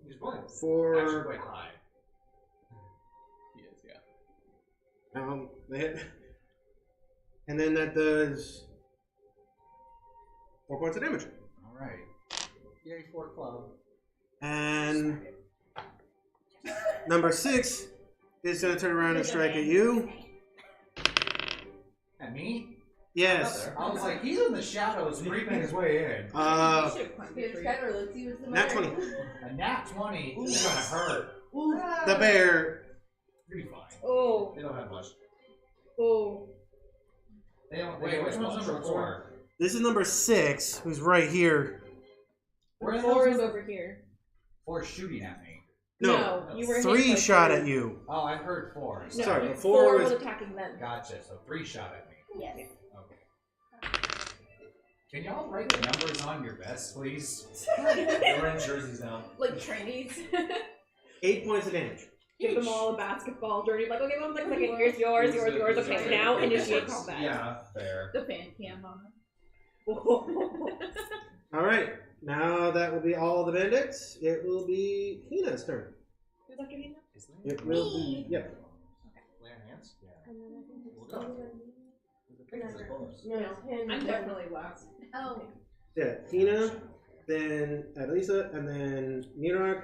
E: He's one.
K: For
E: Actually quite high.
G: He is, yeah.
K: they hit. And then that does 4 points of damage.
I: Alright. Yay, 4 club.
K: And number 6 is going to turn around and strike at you.
I: At me?
K: Yes.
I: I was like, he's in the shadows creeping his way in.
K: Nat 20.
I: A nat 20 is gonna hurt.
K: The bear.
E: You'll be fine.
H: Oh.
E: They don't have much.
H: Oh.
E: They don't.
I: Wait, which one's number 4?
K: This is number 6, who's right here.
I: Where are
H: 4
I: those
H: is over here.
I: 4 shooting at me.
K: No,
H: you were hit
K: 3
H: by
K: shot
H: 3.
K: at you.
I: Oh, I've heard 4.
H: No,
K: Sorry,
H: 4
K: was
H: was attacking them.
I: Gotcha, so 3 shot at me.
A: Yes.
I: Okay. Can y'all write the numbers on your vest, please?
E: We're in jerseys now.
F: Like trainees.
K: 8 points of damage.
H: Give them all a basketball. Journey like, okay, 1 second, here's yours. Okay, now initiate combat.
E: Yeah, fair.
F: The fan cam moment.
K: Alright, now that will be all the bandits. It will be Hina's turn.
H: Who's after Hina?
K: It will be, yep.
E: Lay on hands?
I: Yeah.
E: We'll go.
F: I'm definitely last.
A: Oh.
K: Yeah, Hina, then Adelisa, and then Milrak,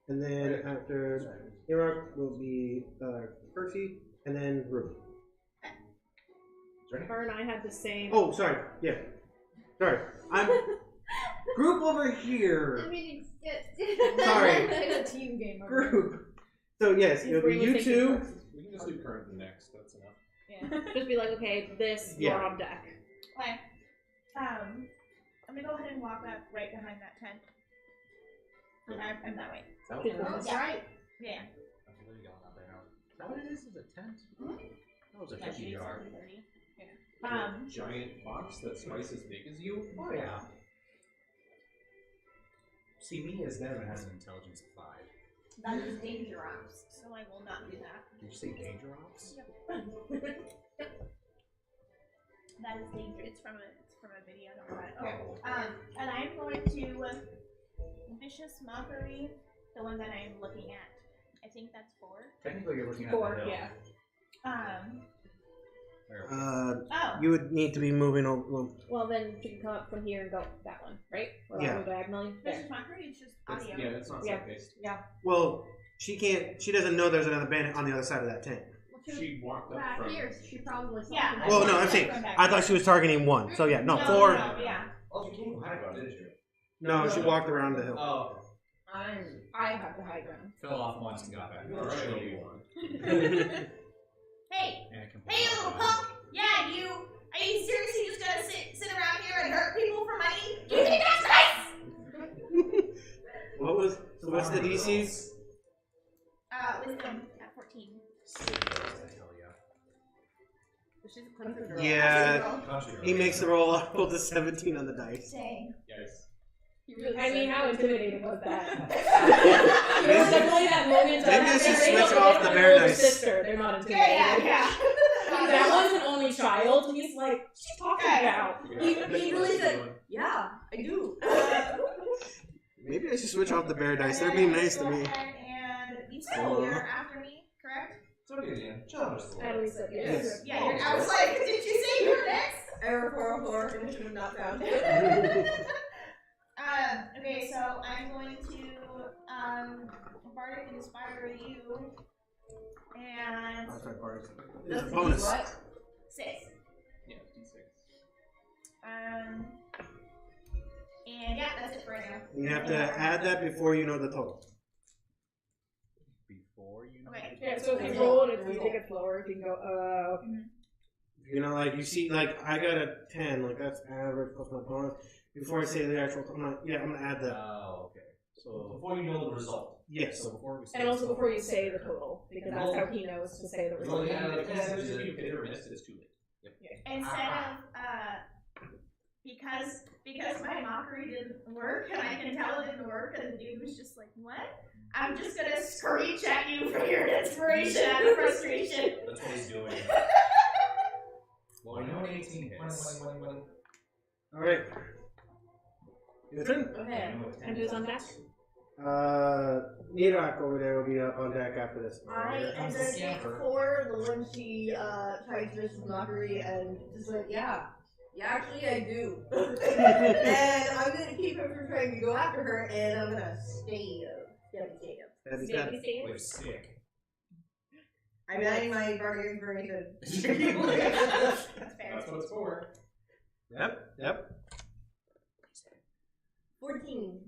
K: and then after Milrak will be Karcsi, and then Ruyn.
H: Her and I had the same.
K: Oh, sorry, yeah. Sorry. I'm group over here.
A: I mean, it's
K: Sorry.
F: It's a team game.
K: Group. So yes, it'll be you two.
G: We can just do current and next, that's enough.
H: Yeah. Just be like, okay, this,
K: Yeah.
H: you're on deck.
A: Okay. I'm gonna go ahead and walk up right behind that tent. I'm that way.
E: Oh,
A: Yeah. Right. Yeah.
I: Is that what it is? Is a tent? That was a cookie jar.
G: Giant fox that's twice as big as you?
I: Oh yeah. See, me as Niberran has an intelligence of 5.
A: That is dangerous, so I will not do that.
I: Did you say danger ops?
A: Yep. That is dangerous. It's from a video. Don't worry about it.
I: Oh.
A: And I'm going to vicious mockery, the one that I'm looking at. I think that's 4.
I: Technically, you're looking at
H: 4,
I: the hill.
H: yeah.
K: You would need to be moving over.
H: Well, then you can come up from here and go that one, right? Or
K: Yeah.
H: go diagonally.
A: Vicious mockery is just audio.
G: Yeah, it's not set-based.
H: Yeah.
K: Well, she can't. She doesn't know there's another bandit on the other side of that tent.
G: She walked up
F: Back
G: from...
F: here, she probably saw
A: Yeah.
F: him.
K: Well, no, I'm saying. I thought she was targeting 1. So yeah, no, 4.
A: No, yeah.
I: Oh, you came from high ground, didn't you?
K: No, she walked around the hill.
I: Oh.
H: I have the high ground.
I: Fell off once and got back.
G: Alright,
I: Sure.
G: Obi-Wan.
A: Hey,
I: And I can
A: hey, little punk! Yeah, are you seriously just gonna sit around here and hurt people for money? You think that's nice?
K: What's the DCs?
A: Wisdom at 14.
K: Yeah, he makes the roll up with the 17 on the dice.
A: Dang.
G: Yes.
H: I mean, how intimidating was that? There was definitely that moment of
K: Maybe I should
H: they're
K: switch
H: able
K: off
H: to
K: the
H: get
K: bear
H: her older
K: dice.
H: sister. They're not intimidating.
A: Yeah.
H: That one's an only child. He's like, what's she talking about?
B: He really said, yeah, I do.
K: Maybe I should switch off the bear dice. They're being nice to me.
A: And you said you're after me, correct?
I: It's okay, Dan. Challenge the
H: Adelisa, yes.
A: Yeah, I was like, did you say you were next?
B: Error 404, initiative not found.
A: Okay, so I'm going to Bardic Inspire you, and
K: Oh, sorry, Bart. There's a bonus.
B: What?
A: 6.
G: Yeah, D6.
A: And yeah, that's it for right now.
K: You have to add that before you know the total.
I: Before you know.
A: Okay.
H: Yeah, so if you roll it, if you take it slower, you can go,
K: You know, like you see, like I got a 10, like that's average plus my bonus. Before I say the actual, I'm gonna add that.
I: Oh, okay. So before you know the result.
K: Yes.
I: So before we say
H: and also before you say the total, because that's how he knows to say the
I: Well,
H: result.
I: yeah, like,
G: If you hit or miss, it's too late.
A: Instead of because my mockery didn't work, and I can tell it didn't work, and the dude was just like, "What?" I'm just gonna screech at you for your inspiration out of frustration.
I: That's what he's doing. Well, you know what 18 hits.
K: All right. Your turn.
H: Okay. And who's on deck?
K: Nerak over there will be up on deck after this.
B: I am gonna take 4, the one she tried to miss with mockery, and just like, yeah, actually I do. And I'm gonna keep him from trying to go after her, and I'm gonna devastate him.
I: With stick.
B: I'm adding my bargaining for anything.
A: That's fair.
G: That's what it's for.
K: Yep.
B: 14.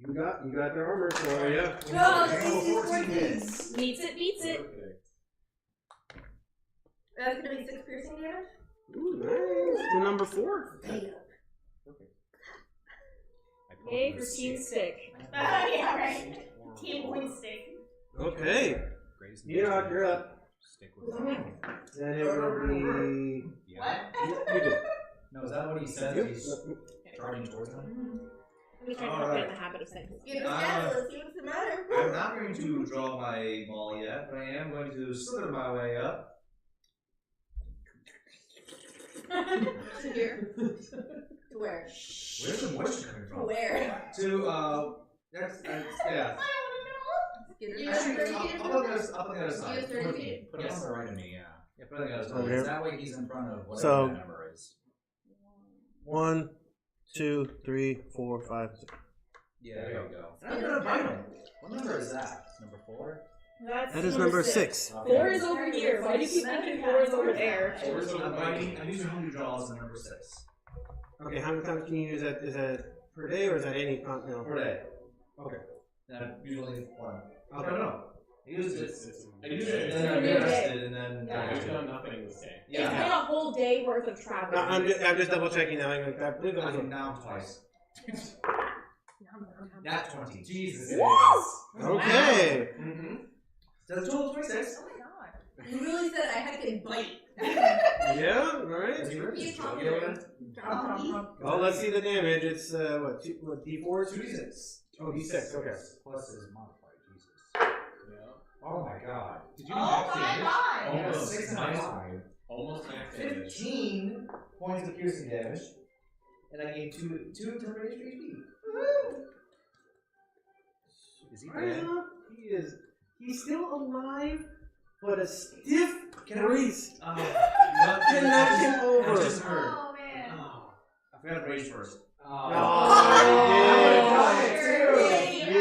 K: You got their armor, so yeah.
B: No, the AC is 14.
I: hits.
H: Beats it.
G: Perfect.
B: That's gonna be 6 piercing damage.
K: Ooh, nice. To number 4.
G: Perfect.
H: Yay for Team Stick.
A: Yeah, right. Team point stick.
K: Okay. Nerak, you're up.
I: Stick with him.
K: Then it will be.
I: Yeah.
K: You do.
I: No, is that what he says? He's charging towards them?
H: I'm trying to get in the habit of saying this.
B: Give us that, let's see what's the matter.
E: I'm not going to draw my maul yet, but I am going to slither my way up.
B: To here. To where?
E: Where's the moisture coming
B: To
E: from?
B: where?
E: To, yeah. Actually, I'll put this on the other side.
I: Put it on the right of me, yeah.
E: Yeah, put it on the other side.
K: Over here.
I: That way he's in front of whatever
K: So-
I: that number is.
K: 1, 2, 3, 4, 5, 6.
I: Yeah, there you go.
E: I'm gonna bite him.
I: What number is that? Number 4?
H: That's
K: That is number 6.
H: 4 is over here. Why do you keep thinking 4 is over there?
E: I'm using only draws on number 6.
K: Okay, how many times can you use that? Is that per day or is that any continental?
E: Per day.
K: Okay.
E: And usually one.
K: Okay.
E: I don't know. I use it, and
H: It's
E: then I'm
H: a new day.
E: interested, and then
G: I've done nothing this day.
H: It's been a whole day worth of travel.
K: I'm just double checking now. I believe that was
E: I'm down twice. Not 20. Jesus.
K: Okay.
E: Mm-hmm. So the total 26.
A: Oh my god.
B: You really said I had to bite.
K: Yeah, alright.
I: Is he ripped his
F: He's
I: jugular?
K: Oh, let's see the damage. It's, what, D4?
I: 2d6.
K: Oh, D6, okay.
I: Plus his modifier, Jesus.
G: Yeah.
I: Oh my god.
G: Did you
A: Oh
G: max
A: my
G: damage?
A: god!
I: Almost
G: Almost
I: 6 and
G: max-
I: 5.
G: Almost max damage.
I: 15 points of piercing damage. And I gain 2 temporary HP. Is he dead?
K: He's still alive, but a stiff grace
I: Oh,
K: can knock him
I: I
K: over.
I: just heard.
A: Oh man.
I: Oh, I forgot rage first.
A: You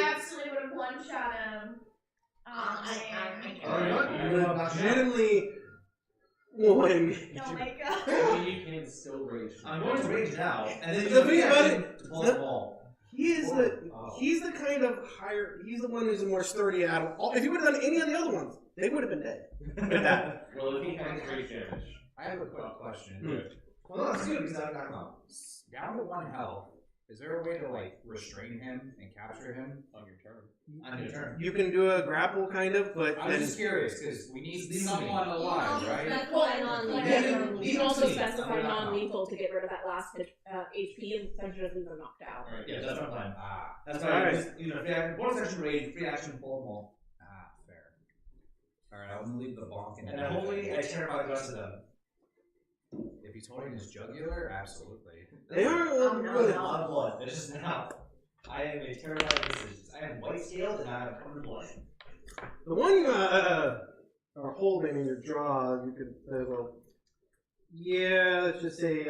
A: absolutely would have one-shot him. Oh man.
K: You legitimately won.
A: Oh my god.
G: I mean, you can still rage.
I: I'm going to rage now. And then
K: The thing about
I: to pull the ball.
K: He's the kind of higher. He's the one who's the more sturdy out of all. If he would have done any of the other ones, they would have been dead. With that.
G: Well, if he has rage damage.
I: I have a quick question.
K: Hmm.
I: Well, that's good because I got down to 1 health. Is there a way to like restrain him and capture him
G: On your turn.
I: on your turn?
K: You can do a grapple kind of, but
I: I was just curious because we need someone
F: You
I: alive,
F: know,
I: right?
F: that's
H: Well,
F: why
H: and you can also
I: Yeah.
H: specify non-lethal to get rid of that last HP and essentially leave them knocked out.
G: Alright,
I: Yeah, that's my plan. That's why
K: Alright.
I: I just, free action, bonus action rage, free action pull them all. Fair. Alright, I'm gonna leave the bonk in. And hopefully I terrify the rest of them. If he's holding his jugular, absolutely.
K: they are a little
B: no,
K: really.
B: no.
I: A lot of blood. It's just now. I am a terrified decisions. I have white scales and I have covered blood.
K: The one you are holding in your jaw, you could yeah, let's just say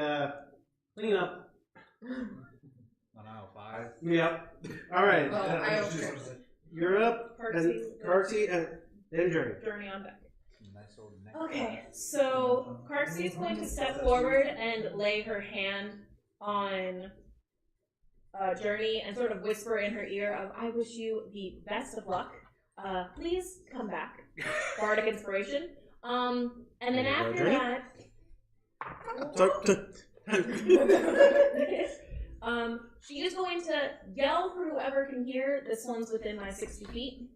K: clean up.
I: Oh no, 5.
K: Yep. All right.
H: Well, I also
K: You're up, and Karcsi and then Journey.
H: Journey on deck.
I: Nice old neck.
H: Okay, so Karcsi is going to step forward and lay her hand on Journey and sort of whisper in her ear of, I wish you the best of luck. Please come back. Bardic inspiration. And then
K: There you go,
H: after
K: Journey.
H: that, she is going to yell for whoever can hear. This one's within my 60 feet.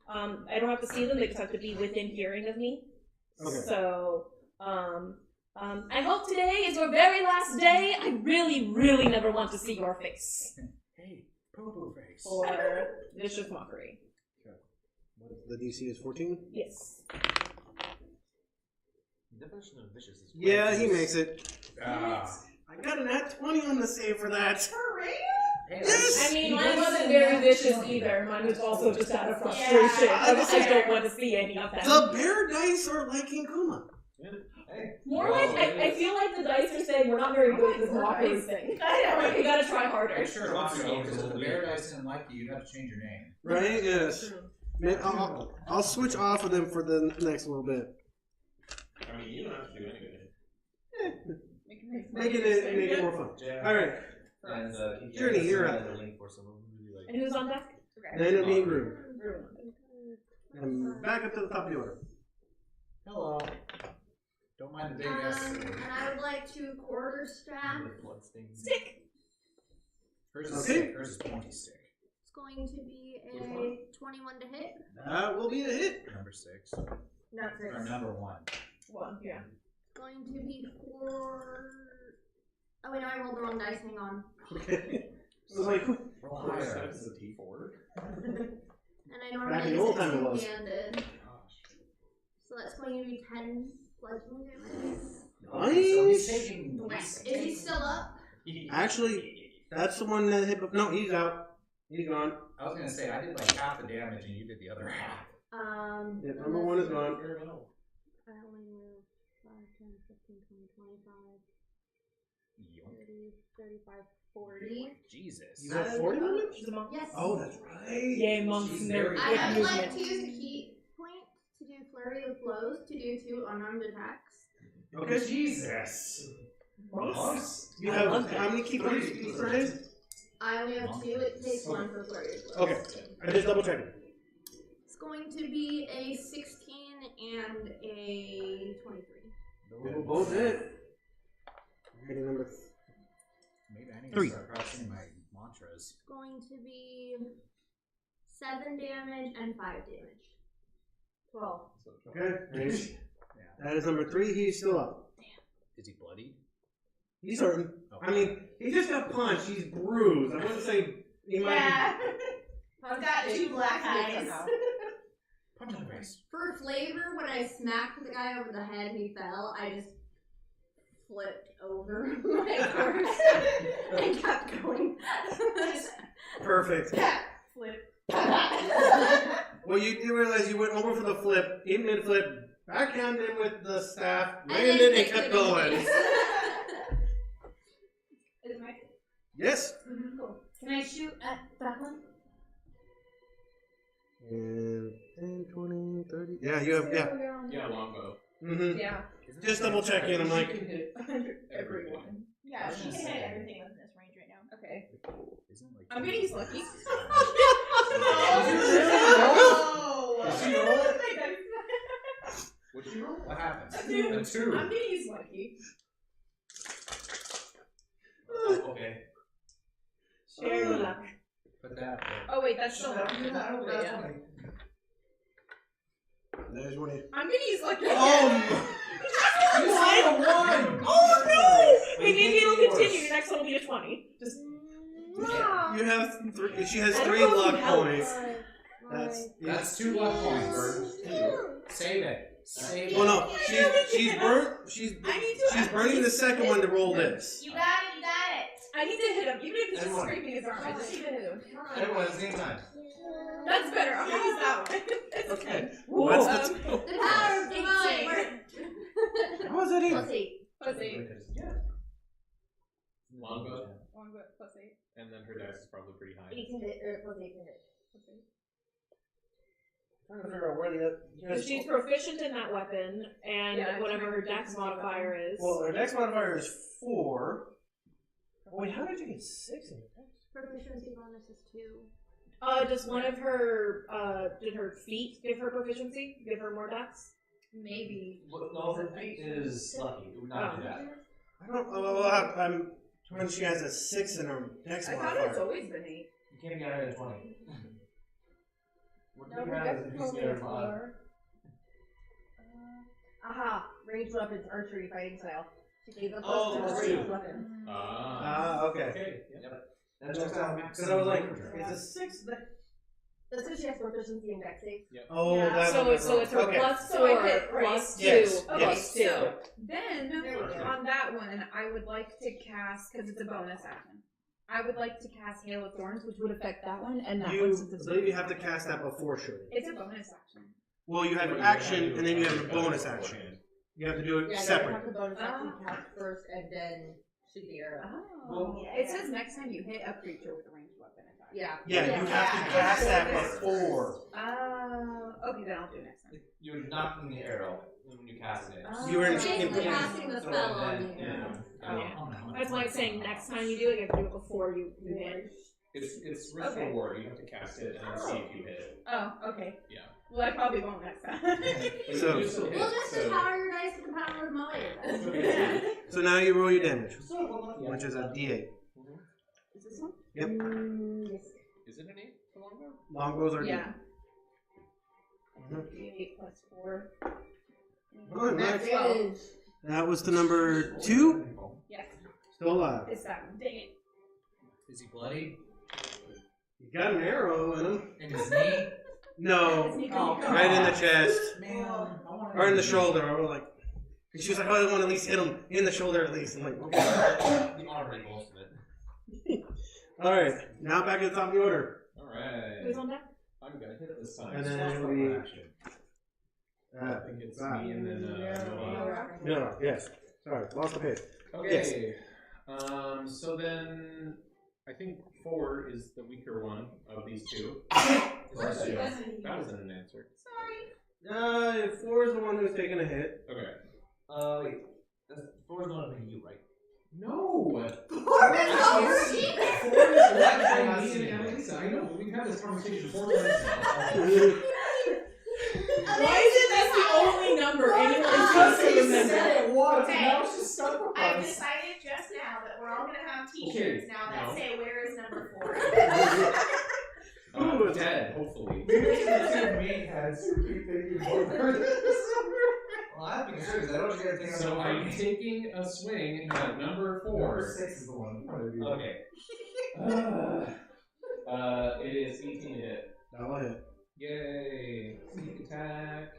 H: I don't have to see them, they just have to be within hearing of me.
K: Okay.
H: So, I hope today is your very last day. I really, really never want to see your face.
I: Hey, poo-poo face.
H: For vicious mockery.
K: The DC is 14.
H: Yes.
I: The definition of vicious is
K: Yeah, he makes it.
I: Ah.
K: I got a nat 20 on the save for that.
A: For real?
K: Yes!
H: I mean, mine wasn't very vicious either. Mine was also just out of frustration.
A: Yeah,
H: I don't want to see any of that.
K: The bear dice are like King Kuma.
I: Hey.
H: More like, I feel like the dice are saying we're not very good at this mockery thing.
A: I know,
H: Like,
A: right?
H: you gotta try harder.
I: I'm sure lots of you, because if the bear dice didn't like you, you'd have to change your name.
K: Right? Yes. Man, I'll switch off of them for the next little bit.
G: I mean, you don't have to do anything.
K: Make it more fun. Alright.
I: And
K: Journey, you're up.
H: And who's on deck?
K: Then it'll be Ruyn. And back up to the top of the order.
I: Hello. Don't mind the big ass.
F: And I would like to quarterstaff.
H: Stick.
I: Hers is
K: Okay.
I: stick. Hers is pointy stick.
F: It's going to be a 21 to hit.
K: That will be a hit.
I: Number 6.
H: Not
I: Or number 1.
H: One, yeah.
F: It's going to be 4. Oh wait, no, I rolled the wrong dice. Hang on.
K: Okay. So like,
I: Roll
G: Four
I: higher.
G: steps is a T4.
F: And I
K: Back in
F: normally
K: the old
F: use
K: time it
F: it
K: was.
F: two-handed. So that's going to be 10 bludgeoning damage.
I: So he's
K: nice.
I: taking.
F: Is he still up?
K: Actually, that's the one that hit. No, he's out. He's gone.
I: I was gonna say I did like half the damage and you did the other half.
K: Yeah, number one is gone.
F: I only move 5, 10, 15, 20, 25, 30, 35, 40.
I: Jesus.
K: You have 40 movement?
H: She's a monk.
F: Yes.
K: Oh, that's right.
H: Yay, monks
I: She's
H: and their
I: very
F: I
H: quick
F: would like
H: movement.
F: to use a key point to do flurry of blows to do 2 unarmed attacks.
K: Okay.
I: Jesus.
K: Monks? You have how many key points per day?
F: I only have 2. It takes 1 for flurry of blows.
K: Okay. I just double checked.
F: It's going to be a 16 and a 23.
K: They will both hit. Hitting number
I: Maybe I need
K: 3.
I: to start practicing my mantras.
F: It's going to be 7 damage and 5 damage. 12.
K: Okay. That is number 3. He's still up.
I: Is he bloody?
K: He's hurting. I mean, he just got punched. He's bruised. I wouldn't say he might
A: I've got 2 black eyes.
I: Punch in the face.
F: For flavor, when I smacked the guy over the head and he fell, I just flipped over my horse and kept going.
K: Perfect.
A: Flip.
K: Well, you do realize you went over for the flip, in mid-flip, backhanded him with the staff, landed, and kept going.
F: Is it my
K: Yes.
F: Cool. Can I shoot at that one?
K: And 10, 20, 30. Yeah, you have, yeah.
G: Yeah, longbow.
K: Mm-hmm.
J: Yeah.
K: Just double checking. I'm like,
J: Everyone.
A: Yeah, she can hit everything within this range right now.
J: Okay.
I: Isn't like
J: I'm getting lucky.
G: Did she roll it? What'd she roll?
I: What happened?
J: A
I: 2.
J: I'm getting lucky.
I: Oh, okay.
C: Share your luck.
I: Put that.
J: Oh wait, that's still lucky.
I: Yeah.
K: there's one.
J: I'm getting lucky.
K: Oh!
I: You said a 1!
C: Oh no! Hey, maybe it'll continue. Your next one will be a 20. Just.
K: You have 3. She has
C: I don't
K: 3
C: know if
K: luck
C: it helps.
K: points.
I: That's 2 luck points. Save it. Save it.
K: Well, no, she's burnt. She's burning the second one to roll this.
A: You got it, you got it.
J: I need to hit him, even if he's just
I: Everyone.
J: scraping his arm. I just need to hit him.
I: Everyone at the same time.
J: That's better. I'm gonna use that one.
K: Okay. What's the
F: The power of divine.
K: What was it even?
J: Plus 8.
G: Longbow.
J: One plus 8.
G: And then her dice is probably pretty high.
B: 8 to hit, or plus 8 to hit.
K: I'm trying to figure out where the
C: So she's proficient in that weapon, and
J: Yeah,
C: whatever her
J: it's
C: dex
J: my
C: modifier is.
K: Well, her dex modifier is 4. Wait, how did you get 6 in the dex?
F: Proficiency bonus is 2.
C: Does one of her, did her feet give her proficiency? Give her more dex?
J: Maybe.
I: No, her feet is lucky. Do not do that.
K: I don't. Well, I'm. When she has a 6 in her dex
J: I thought
K: modifier.
J: it's always been 8.
I: You can't get higher than 20. What
B: No,
I: do you
B: her
I: have
B: dex
I: if
B: is
I: you
B: only
I: get
B: a
I: a 5?
B: 4. Aha, ranged weapons, archery, fighting style. She gave a
I: Oh,
B: plus 2
I: that's
B: to ranged
I: two.
B: weapons.
K: Okay.
G: Okay.
I: Yep. That checks out.
K: Because I was like, it's a 6.
B: That's because she has proficiency in dex saves.
K: Oh,
C: Yeah,
K: that
C: so
K: one
C: it's her
K: okay.
C: plus
J: So I
C: 4,
J: hit, right?
C: plus 2,
K: Yes,
C: plus
K: yes.
C: 2.
J: So then
B: There we go.
J: on that one, I would like to cast, because it's a bonus action. I would like to cast Hail of Thorns, which would affect that one and that one.
K: You
J: Since it's
K: believe you have to cast that before shooting.
J: It's a bonus action.
K: Well, you have your action, and then you have a bonus action. You have to do it
B: Yeah, you have
K: separate.
B: to bonus action cast first and then shoot the arrow.
J: Oh. It says next time you hit a creature with a ranged weapon attack.
B: Yeah.
K: Yeah, you have to cast that before.
J: Okay, then I'll do it next time.
I: You're knocking the arrow when you cast it.
K: You were in.
F: Basically casting the spell on you.
C: That's why I'm saying next time you do it, you have to do it before you hit.
G: It's risk
J: Okay.
G: reward. You have to cast it and then see if you hit it.
J: Oh, okay.
G: Yeah.
J: Well, I probably won't next time.
K: So-
G: You still hit,
F: We'll just
G: so-
F: empower your dice with the power of Maya.
K: So now you roll your damage, which is a D8.
J: Is this one?
K: Yep.
G: Is it an 8 for longbow?
K: Longbows are
J: Yeah.
K: Mhm.
J: 8 plus 4.
K: Oh, nice.
B: Advantage.
K: That was the number 2.
J: Yes.
K: Still alive.
J: It's that one. Dang it.
I: Is he bloody?
K: You got an arrow in him.
I: In his knee?
K: No,
I: Oh, come
K: right in the
I: on.
K: chest,
I: Man, I want
K: or in the shoulder. I was like, and she was like, "Oh, I want to at least hit him in the shoulder at least." I'm like, "Okay."
I: You already most of it.
K: All right, now back at the top of the order,
G: Alright.
C: Who's on deck?
G: I'm gonna hit this time.
K: and then
G: Swap
K: it'll
G: for
K: be.
G: action. I think it's me and then Noah.
K: No, yes. Sorry, lost the page.
G: Okay. So then I think 4 is the weaker one of these two. Bless you. That wasn't an answer.
A: Sorry.
K: 4 is the one who's taking a hit.
G: Okay.
I: Wait. That's 4 is going to be you, right?
G: No!
F: 4 is
G: Four is left by me and Adelisa. I know, we've had this conversation 4 times now.
C: Why is it that's the only number anyone
G: Because
C: can
G: he
C: remember?
G: said it was,
A: Okay.
G: now it's just stuck with
A: I've
G: us.
A: decided just now that we're all gonna have
G: Okay,
A: T-shirts now that
G: no.
A: say "Where is number 4?"
G: Dead, hopefully.
I: Maybe it's the two main heads who keep thinking over this. Well, I have to consider because I don't get anything.
G: So I'm taking a swing at number 4.
I: Number 6 is the one.
G: Okay. It is 18 to hit.
K: That'll hit.
G: Yay! Sneak attack.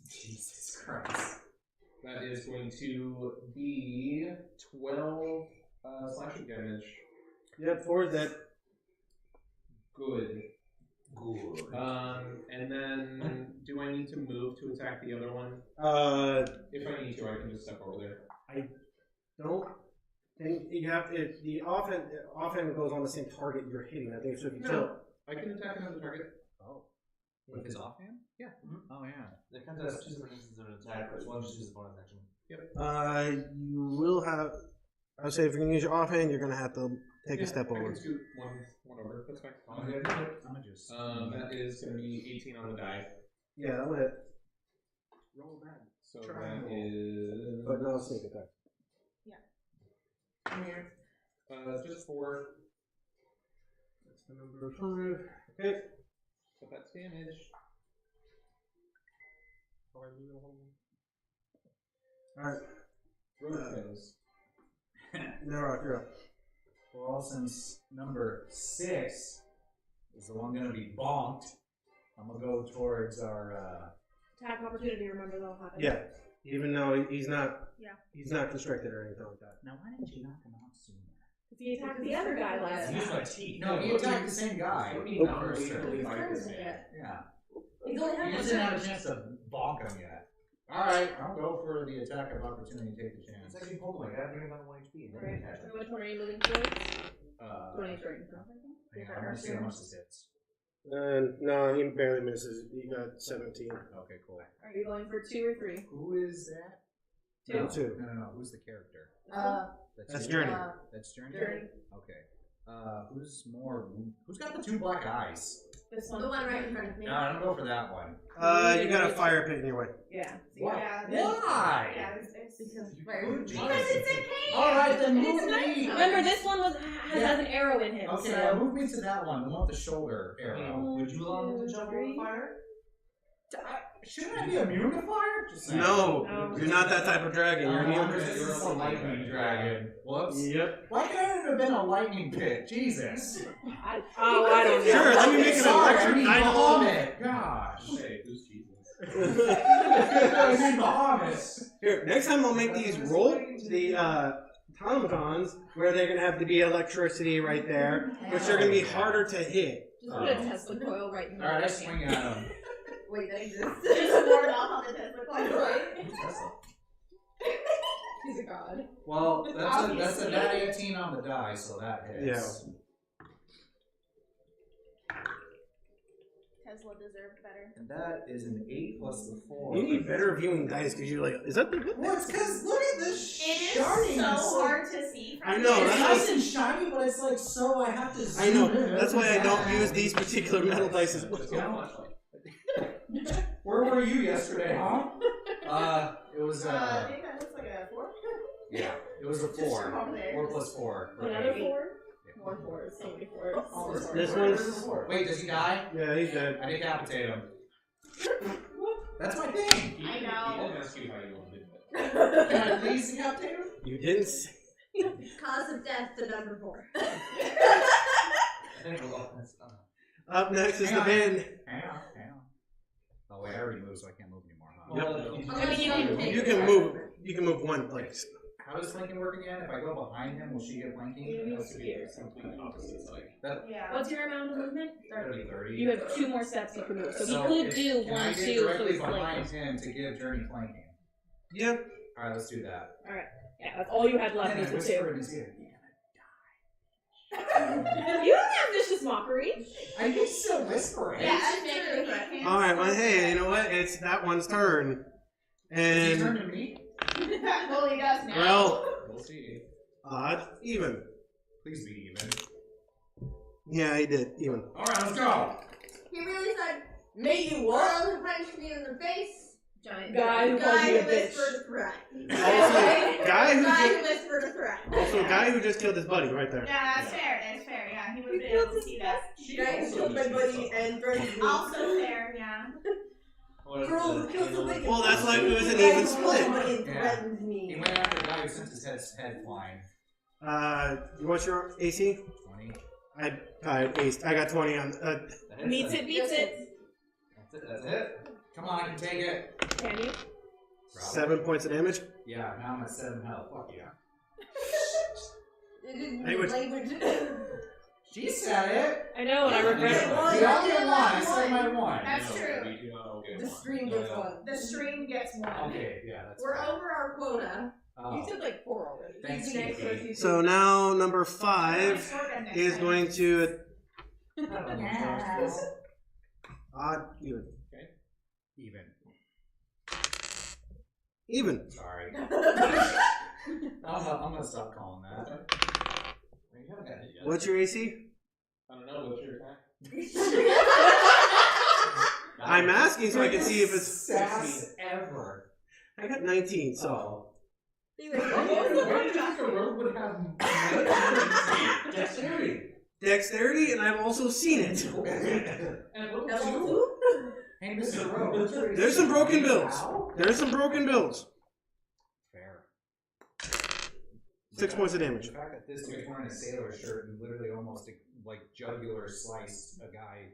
I: Jesus Christ.
G: That is going to be 12 slashing damage.
K: Yep, 4 is dead.
G: Good. And then, do I need to move to attack the other one? If I need to, I can just step over there.
K: I don't think you have to. The offhand goes on the same target you're hitting. I think so. If you tilt,
G: I can attack another target.
I: Oh. With his offhand?
G: Yeah.
I: Mm-hmm. Oh, yeah.
E: It kind of has 2 different instances of an attack, but one just uses bonus action.
G: Yep.
K: you will have. I would say if you're gonna use your offhand, you're gonna have to take a step
G: I
K: over.
G: can scoot one over. That's fine.
I: I'm gonna just.
G: That is going to be 18 on the die.
K: Yeah, that'll hit.
I: Roll that.
G: So that is.
K: But no sneak attack.
G: Just 4.
K: That's the number 5. Okay.
G: So that's damage.
K: Alright.
G: Road goes.
K: Nerak, you're up.
I: Well, since number 6 is the one going to be bonked, I'm going to go towards our.
C: Attack opportunity, remember that'll happen.
K: Yeah. Even though he's not.
C: Yeah.
K: He's not constricted or anything like that.
I: Now, why didn't you knock him out sooner?
C: Because he attacked the other guy last
I: Use
C: time.
I: my teeth. No, he attacked the same guy. Yeah.
B: He's only
I: He
B: had
I: doesn't have a chance to bonk him yet. Alright, I'll go for the attack of opportunity and take the chance.
E: It's actually Pokemon. You gotta bring him down to 1 HP. And then you catch him.
C: Which one are you moving towards?
I: 20 strength. Yeah, I want to see how much this hits.
K: No, he barely misses. He got 17.
I: Okay, cool.
C: Are you going for 2 or 3?
I: Who is that?
K: 2.
I: No. Who's the character?
K: That's Journey.
I: That's Journey?
C: Journey.
I: Okay. Who's got the 2 black eyes?
C: This one.
F: The one right in front of me.
I: No, I don't go for that one.
K: You got a fire pit in your way.
C: Yeah.
I: Why?
C: Yeah,
I: Why?
C: Yeah, it's because
F: Because it's a cave.
I: Alright, then move me!
H: Remember, this one has an arrow in him.
I: Okay,
H: so.
I: move me to that one, the one with the shoulder arrow.
E: Would you allow him to jump over the fire?
I: Shouldn't I be immune to fire? Just saying.
K: No, you're not that type of dragon. You're immune.
I: This is a lightning dragon. Whoops.
K: Yep.
I: Why couldn't it have been a lightning pit? Jesus.
C: I don't know.
K: Sure, let me make it electric.
I: I Bahamut. Gosh.
G: Hey, who's Jesus?
I: I mean Bahamut.
K: Here, next time I'll make these the automatons where they're gonna have to be electricity right there, which are gonna be harder to hit.
C: Just put a Tesla coil right in there.
I: Alright, I swing at him.
B: Wait, that exists.
F: Just ward off on the Tesla coil, right?
C: He's a god.
I: Well, that's a nat 18 on the die, so that hits.
K: Yeah.
A: Tesla deserved better.
I: And that is an 8 plus the 4.
K: You need better viewing dice because you're like, is that the good?
I: Well, it's because look at this
A: It is
I: shiny.
A: so
I: It's like-
A: hard to see. From
K: I know,
A: here.
K: that's
I: It's nice and shiny, but it's like so I have to zoom
K: I know.
I: in.
K: That's why I don't use these particular metal dice as well.
I: Where were you yesterday, huh? It was
B: I think that looks like a 4.
I: yeah, it was a 4.
B: Over there.
I: 4 plus 4.
C: Another
I: Okay.
C: 4? More 4s. So many 4s.
K: This one's.
I: Wait, does he die?
K: Yeah, he's dead.
I: I decapitate him. That's my thing.
A: I know.
G: He didn't ask you how you wanted it.
I: Can I please decapitate him?
K: You didn't say.
F: Cause of death to number 4.
K: Up next is the band.
I: Hang on. Oh wait, I already moved, so I can't move anymore, huh?
K: Yep. You can move. You can move one place.
I: How does flanking work again? If I go behind him, will she get flanking?
G: That's to be complete opposite side.
B: Yeah.
C: What's your amount of movement?
I: 30.
C: You have 2 more steps you can move. So
H: he could do
I: can
H: 1,
I: I
H: 2,
I: get
H: so
I: directly
H: he's
I: behind him to give Journey flanking?
K: Yeah.
I: Alright, let's do that.
C: Alright. Yeah, that's all you had left
I: And
C: was
I: I
C: the
I: whisper
C: 2.
I: in his ear,
C: You don't have vicious mockery.
I: I can still whisper it.
F: Yeah, that's true.
K: All right. Well, hey, you know what? It's that one's turn.
I: Is he turn
K: And
I: to me?
B: Well, he does now.
K: well,
G: We'll see.
K: odd, even.
I: Please be even.
K: Yeah, he did even.
I: Alright, let's go.
F: He really said,
B: May you
F: "Well,
B: what?
F: to punch me in the face,
B: Giant
H: Guy who called you a bitch.
B: whispered a threat.
K: Also, guy who
B: whispered a threat.
K: Also, a guy who just killed his buddy right there.
A: Yeah, that's fair. That's fair. Yeah, he would have been able to see that.
B: The guy who killed my buddy and threatened me.
A: Also fair. Yeah.
B: Girl who killed somebody.
K: Well, that's why it was an even split.
B: Somebody threatened me.
I: He went after the guy who sent his head flying.
K: What's your AC?
I: 20.
K: I aced. I got 20 on.
H: Beats it.
I: That's it. Come on, I can take it.
H: Can you?
K: 7 points of damage.
I: Yeah, now I'm at 7 health. Fuck yeah.
K: Language.
I: She said it.
H: I know, and I regret it.
I: You only get one. I said my one.
A: That's true.
B: The stream gets one.
A: The stream gets one.
I: Okay, yeah, that's
B: We're
I: fine.
B: over our quota.
I: Oh.
B: You said like 4 already.
I: Thanks,
B: Easy next
I: Kiki.
B: to us,
K: So now number 5 is going to odd even.
I: Okay.
K: Even.
I: Sorry. I'm gonna stop calling that. You haven't got it yet.
K: What's your AC?
G: I don't know. What's your attack?
K: I'm asking so I can see if it's
I: sass ever.
K: I got 19, so.
I: Why do you think a rogue would have dexterity?
K: Dexterity, and I've also seen it.
I: And level 2? Hey, Mr. Rogue.
K: There's some broken builds. There's some broken builds.
I: Fair.
K: 6 points of damage.
I: The fact that this dude's wearing a sailor shirt and literally almost like jugular sliced a guy.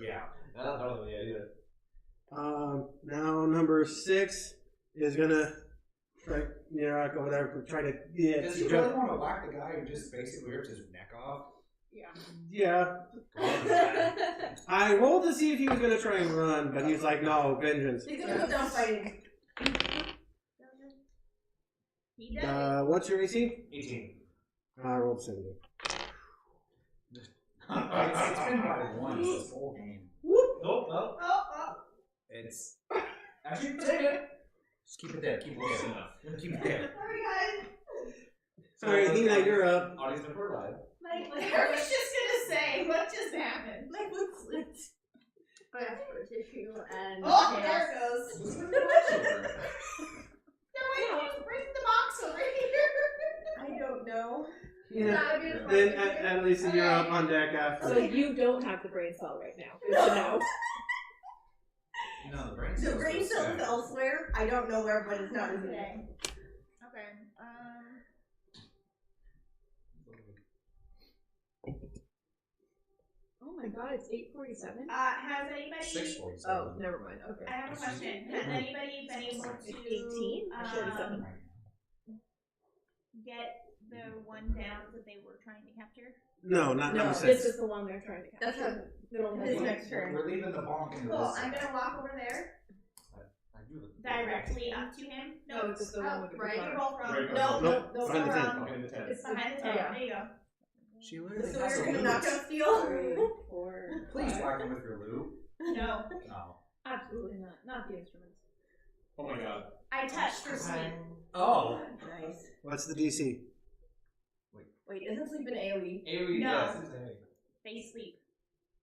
I: Yeah.
E: I don't know the idea.
K: Now number 6 is gonna strike Nerak over there, try to
I: Does he really want to whack the guy who just basically ripped his neck off?
K: Yeah. I rolled to see if he was gonna try and run, but he's like, no, vengeance.
B: He's gonna go down fighting.
A: He does.
K: What's your AC?
I: 18.
K: I rolled 70.
I: It's been by 1 this whole game.
E: Nope.
I: It's actually take it. Just keep it there. Keep it there. Keep it there.
B: Sorry, guys.
K: Alright, Hina, you're up.
E: Audience member live.
A: I was just gonna say, what just happened?
B: My foot slipped.
F: I asked for a tissue and
A: Oh,
F: chaos.
A: there it goes. No, wait, just bring the box over here.
B: I don't know.
K: Yeah. Then Adelisa, you're up on deck after.
H: So you don't have the brain cell right now. Good to know.
I: No, the brain
B: The brain cells elsewhere. I don't know where, but it's not in
A: Okay.
B: there.
A: Okay.
H: Oh my god, it's 8:47.
A: Has anybody?
I: 6:47.
B: Oh, never mind. Okay.
A: I have a question. Has anybody been able to
H: 18? 47.
A: get the one down that they were trying to capture?
K: No, not number
H: This
K: 6.
H: is the one they're trying to capture.
B: That's what
H: They don't have
B: his
H: one.
B: next turn.
I: We're leaving the bonk in
A: Cool.
I: this.
A: I'm gonna walk over there
E: I do the
A: directly up to him.
H: No, it's just the one with the
F: right.
A: You roll from.
G: Right,
A: No,
K: Nope,
A: no,
K: behind the tent.
A: from.
G: Behind the tent.
A: It's behind the tent.
B: Yeah.
A: There you go.
I: She
B: So
I: literally has
B: we're
I: a
B: gonna
I: loop.
B: not gonna steal.
H: 3, 4.
I: Please
H: 5.
I: whack him with your loop.
A: No.
I: No.
H: Absolutely not. Not the instruments.
G: Oh my god.
A: I touched for sleep.
I: Oh.
B: Nice.
K: What's the DC?
B: Wait, isn't sleep an AoE?
E: AoE,
A: No.
E: yes, it's AoE.
A: They sleep.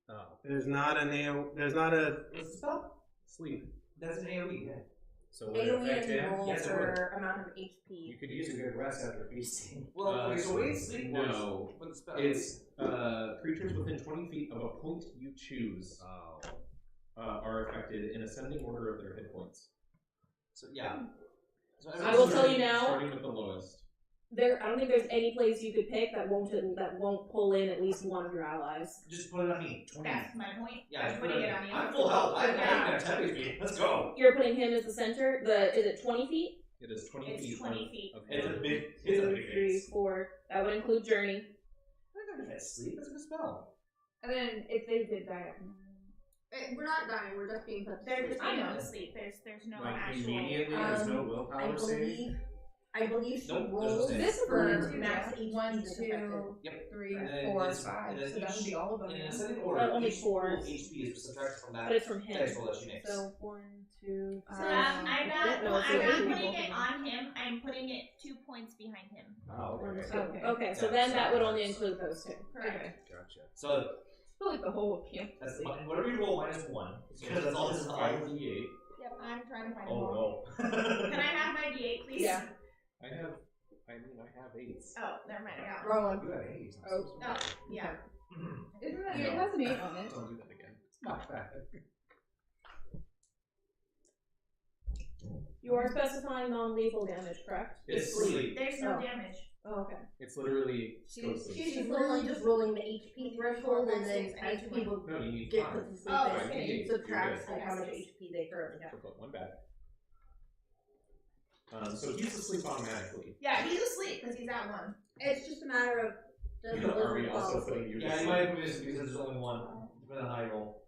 I: Oh.
K: There's not a There's not a.
I: What's the spell?
E: Sleep.
I: That's an AoE, yeah. So would it
B: AoE
I: affect
B: and
I: him?
B: roll
I: Yes, it would.
B: for amount of
I: You
B: HP.
I: could use a good rest after feasting.
E: Well, wait, so wait, sleep was.
G: No.
E: What's the spell?
G: It's creatures within 20 feet of a point you choose
I: Oh.
G: are affected in ascending order of their hit points.
E: So, yeah. So
H: I will tell you now.
G: Starting with the lowest.
H: I don't think there's any place you could pick that won't pull in at least one of your allies.
E: Just put it on me. 20.
A: That's my point.
E: Yeah,
A: I'm
E: just
A: putting
E: put
A: it on you.
E: I'm full health. I'm
A: Yeah.
E: at 10 HP. Let's go.
H: You're putting him as the center. Is it 20 feet?
G: It is 20
A: It's
G: feet.
A: 20 feet.
G: Of
E: It's a
G: hit.
E: big. It's a
H: 2,
E: big
H: 3,
E: base.
H: 4. That would include Journey.
E: I'm not gonna sleep. It's a good spell.
J: And then if they did die,
F: We're not dying, we're just being put to
A: They're
F: sleep.
A: just being able to sleep. There's no
I: Like
A: actual.
I: immediately, there's no willpower save.
B: I believe she
E: Nope,
B: rolls
E: there's no
J: This
B: for
J: is
B: max HP.
J: 1,
B: that's affected.
J: 2,
E: Yep.
J: 3,
E: And then
J: 4,
E: it's-
J: 5.
E: and then
J: So that would be all of them.
E: In
J: yeah.
E: ascending order,
H: Well, only
E: each
H: 4.
E: pool of HP is subtracted from that
H: But it's from him.
E: dice roll that she makes.
H: So 1, 2, 3.
A: So I'm not
H: No, it's
A: putting
H: really
A: it on him. I'm putting it 2 points behind him.
E: Oh, okay.
H: Okay. Okay, so
E: Yeah,
H: then
E: so
H: that would
E: that
H: only
E: works.
H: include those two.
A: Correct.
I: Gotcha.
E: So
J: I feel like the whole camp.
E: that's whatever you roll minus 1. Because that's all this is on.
G: D8.
A: Yep, I'm trying to my
E: Oh,
A: Can I have my D8, please?
C: Yeah.
G: I have 8.
A: Oh, never mind. Yeah.
B: Wrong one.
I: You had 8.
A: Oh, yeah.
J: Isn't it? It has an 8 on it.
G: Don't do that again.
I: Not bad.
H: You are specifying non-lethal damage, correct?
E: It's sleep.
A: There's no
H: Oh.
A: damage.
H: Oh, okay.
G: It's literally
B: She's
G: sleep.
B: literally just rolling the HP threshold, and then as people
E: No, you need
B: get
E: 5.
B: put to sleep,
A: Oh,
B: then
A: okay.
B: it subtracts
G: You're
B: like how much HP they currently have.
G: So put 1 back. So he's asleep automatically.
A: Yeah, he's asleep because he's at 1.
B: It's just a matter of does the
G: Are we
B: lizard
G: also
B: fall asleep?
G: putting you to
E: Yeah, you
G: sleep?
E: might put this because there's only one. Depending on how you roll.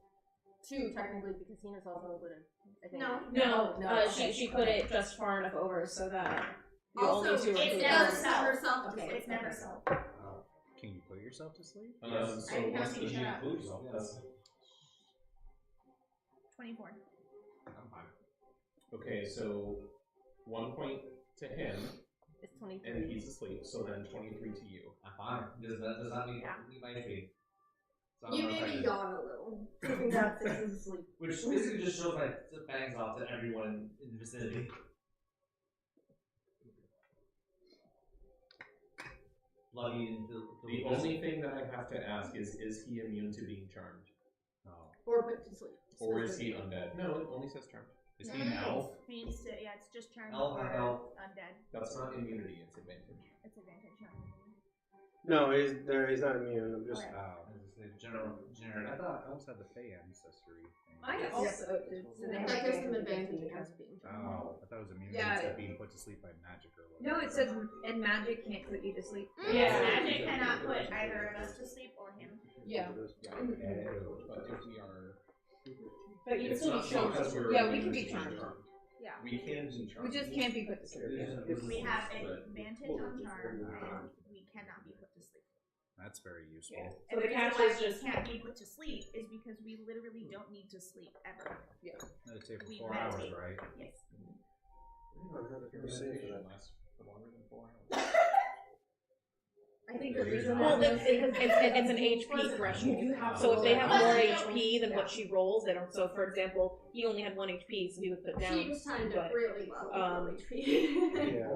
B: 2 technically because Hina's also included. I think.
H: No,
B: okay.
H: she put it just far enough over so that you
F: Also,
H: only 2 are
A: it's
H: included.
A: never
F: does
A: self.
F: herself to
B: Okay.
F: sleep.
A: It's never self.
L: Can you put yourself to sleep?
G: So
A: I
G: what's
A: can't
G: the
A: shut up.
E: Include yourself, yes.
A: 24.
I: I'm fine.
G: Okay, so 1 point to him,
B: It's 23.
G: and he's asleep, so then 23 to you.
E: I'm fine. Does that mean
A: Yeah.
E: my HP? So
B: You
E: I'm
B: made me
E: affected.
B: yawn a little. Proving that 6 is asleep.
E: Which basically just shows my fangs off to everyone in the vicinity. Bloody into
G: The only thing that I have to ask is he immune to being charmed?
L: Oh.
B: Or put to sleep.
G: Or is he undead? No, it only says charmed.
L: Is he an elf?
A: Means to, yeah, it's just charmed
E: Elf
A: or
E: or elf.
A: undead.
G: That's not immunity, it's advantage.
A: It's advantage, yeah.
K: No, he's not immune. I'm just.
A: Okay.
L: Oh.
E: Generic.
L: I thought elves had the Fey ancestry thing.
J: I
B: Yes,
J: also
B: did.
J: So they
B: That gives them advantage against being
L: Oh, I thought it was immunity
J: Yeah.
L: to being put to sleep by magic or whatever.
J: No, it says and magic can't put you to sleep.
A: Yeah, magic cannot put either of us to sleep or him.
J: Yeah.
G: But if we are.
H: But you can
G: It's
H: still
G: not
H: be charmed.
G: because we're
J: Yeah, we
G: immune
J: can be
G: to
J: charmed.
A: Yeah.
G: We can be charmed.
J: We just can't be put to sleep.
A: We have an advantage on charm, and we cannot be put to sleep.
L: That's very useful.
A: Yeah.
H: So the
A: reason
H: catch
A: why
H: is
A: we
H: just-
A: can't be put to sleep is because we literally don't need to sleep ever.
L: Meditate for
A: We
L: 4 hours,
A: meditate.
L: right?
A: Yes.
G: Meditation lasts for longer than 4 hours.
B: I think the reason
H: Well,
B: why
H: it's an HP threshold. So if they have more HP than what she rolls, they don't. So for example, he only had 1 HP, so he was put down.
B: she was timed up
H: but,
B: really well. with HP.
K: Yeah.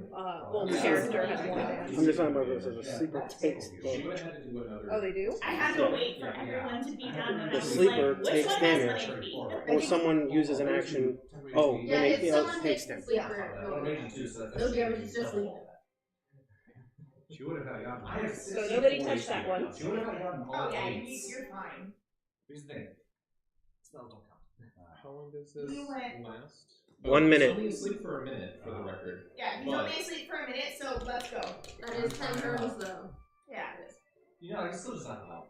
H: well, the character has more damage.
K: I'm just talking about this as a sleeper takes
G: She
K: damage.
G: would have had to do another.
J: Oh, they do?
A: I had to wait for everyone to be done, and I
K: The
A: was
K: sleeper
A: like, which
K: takes
A: one has
K: damage.
A: one HP?
K: Or someone uses an action. Oh,
B: Yeah,
K: when
B: if
K: it
B: someone
K: takes
B: takes the
K: damage.
B: sleeper, no damage, it's just sleep.
I: She would have had gotten.
E: I have
H: So nobody touched that one.
I: She would have gotten all
A: Oh yeah,
I: 8s.
A: you're fine.
E: Here's the thing. Spells don't count.
G: How long does this
A: You went-
G: last?
K: 1 minute.
G: He's only asleep for a minute, for the record.
A: Yeah, he's
G: But-
A: only asleep for a minute, so let's go.
B: That is 10 turns though.
A: Yeah, it is.
E: You know, I can still just knock him out.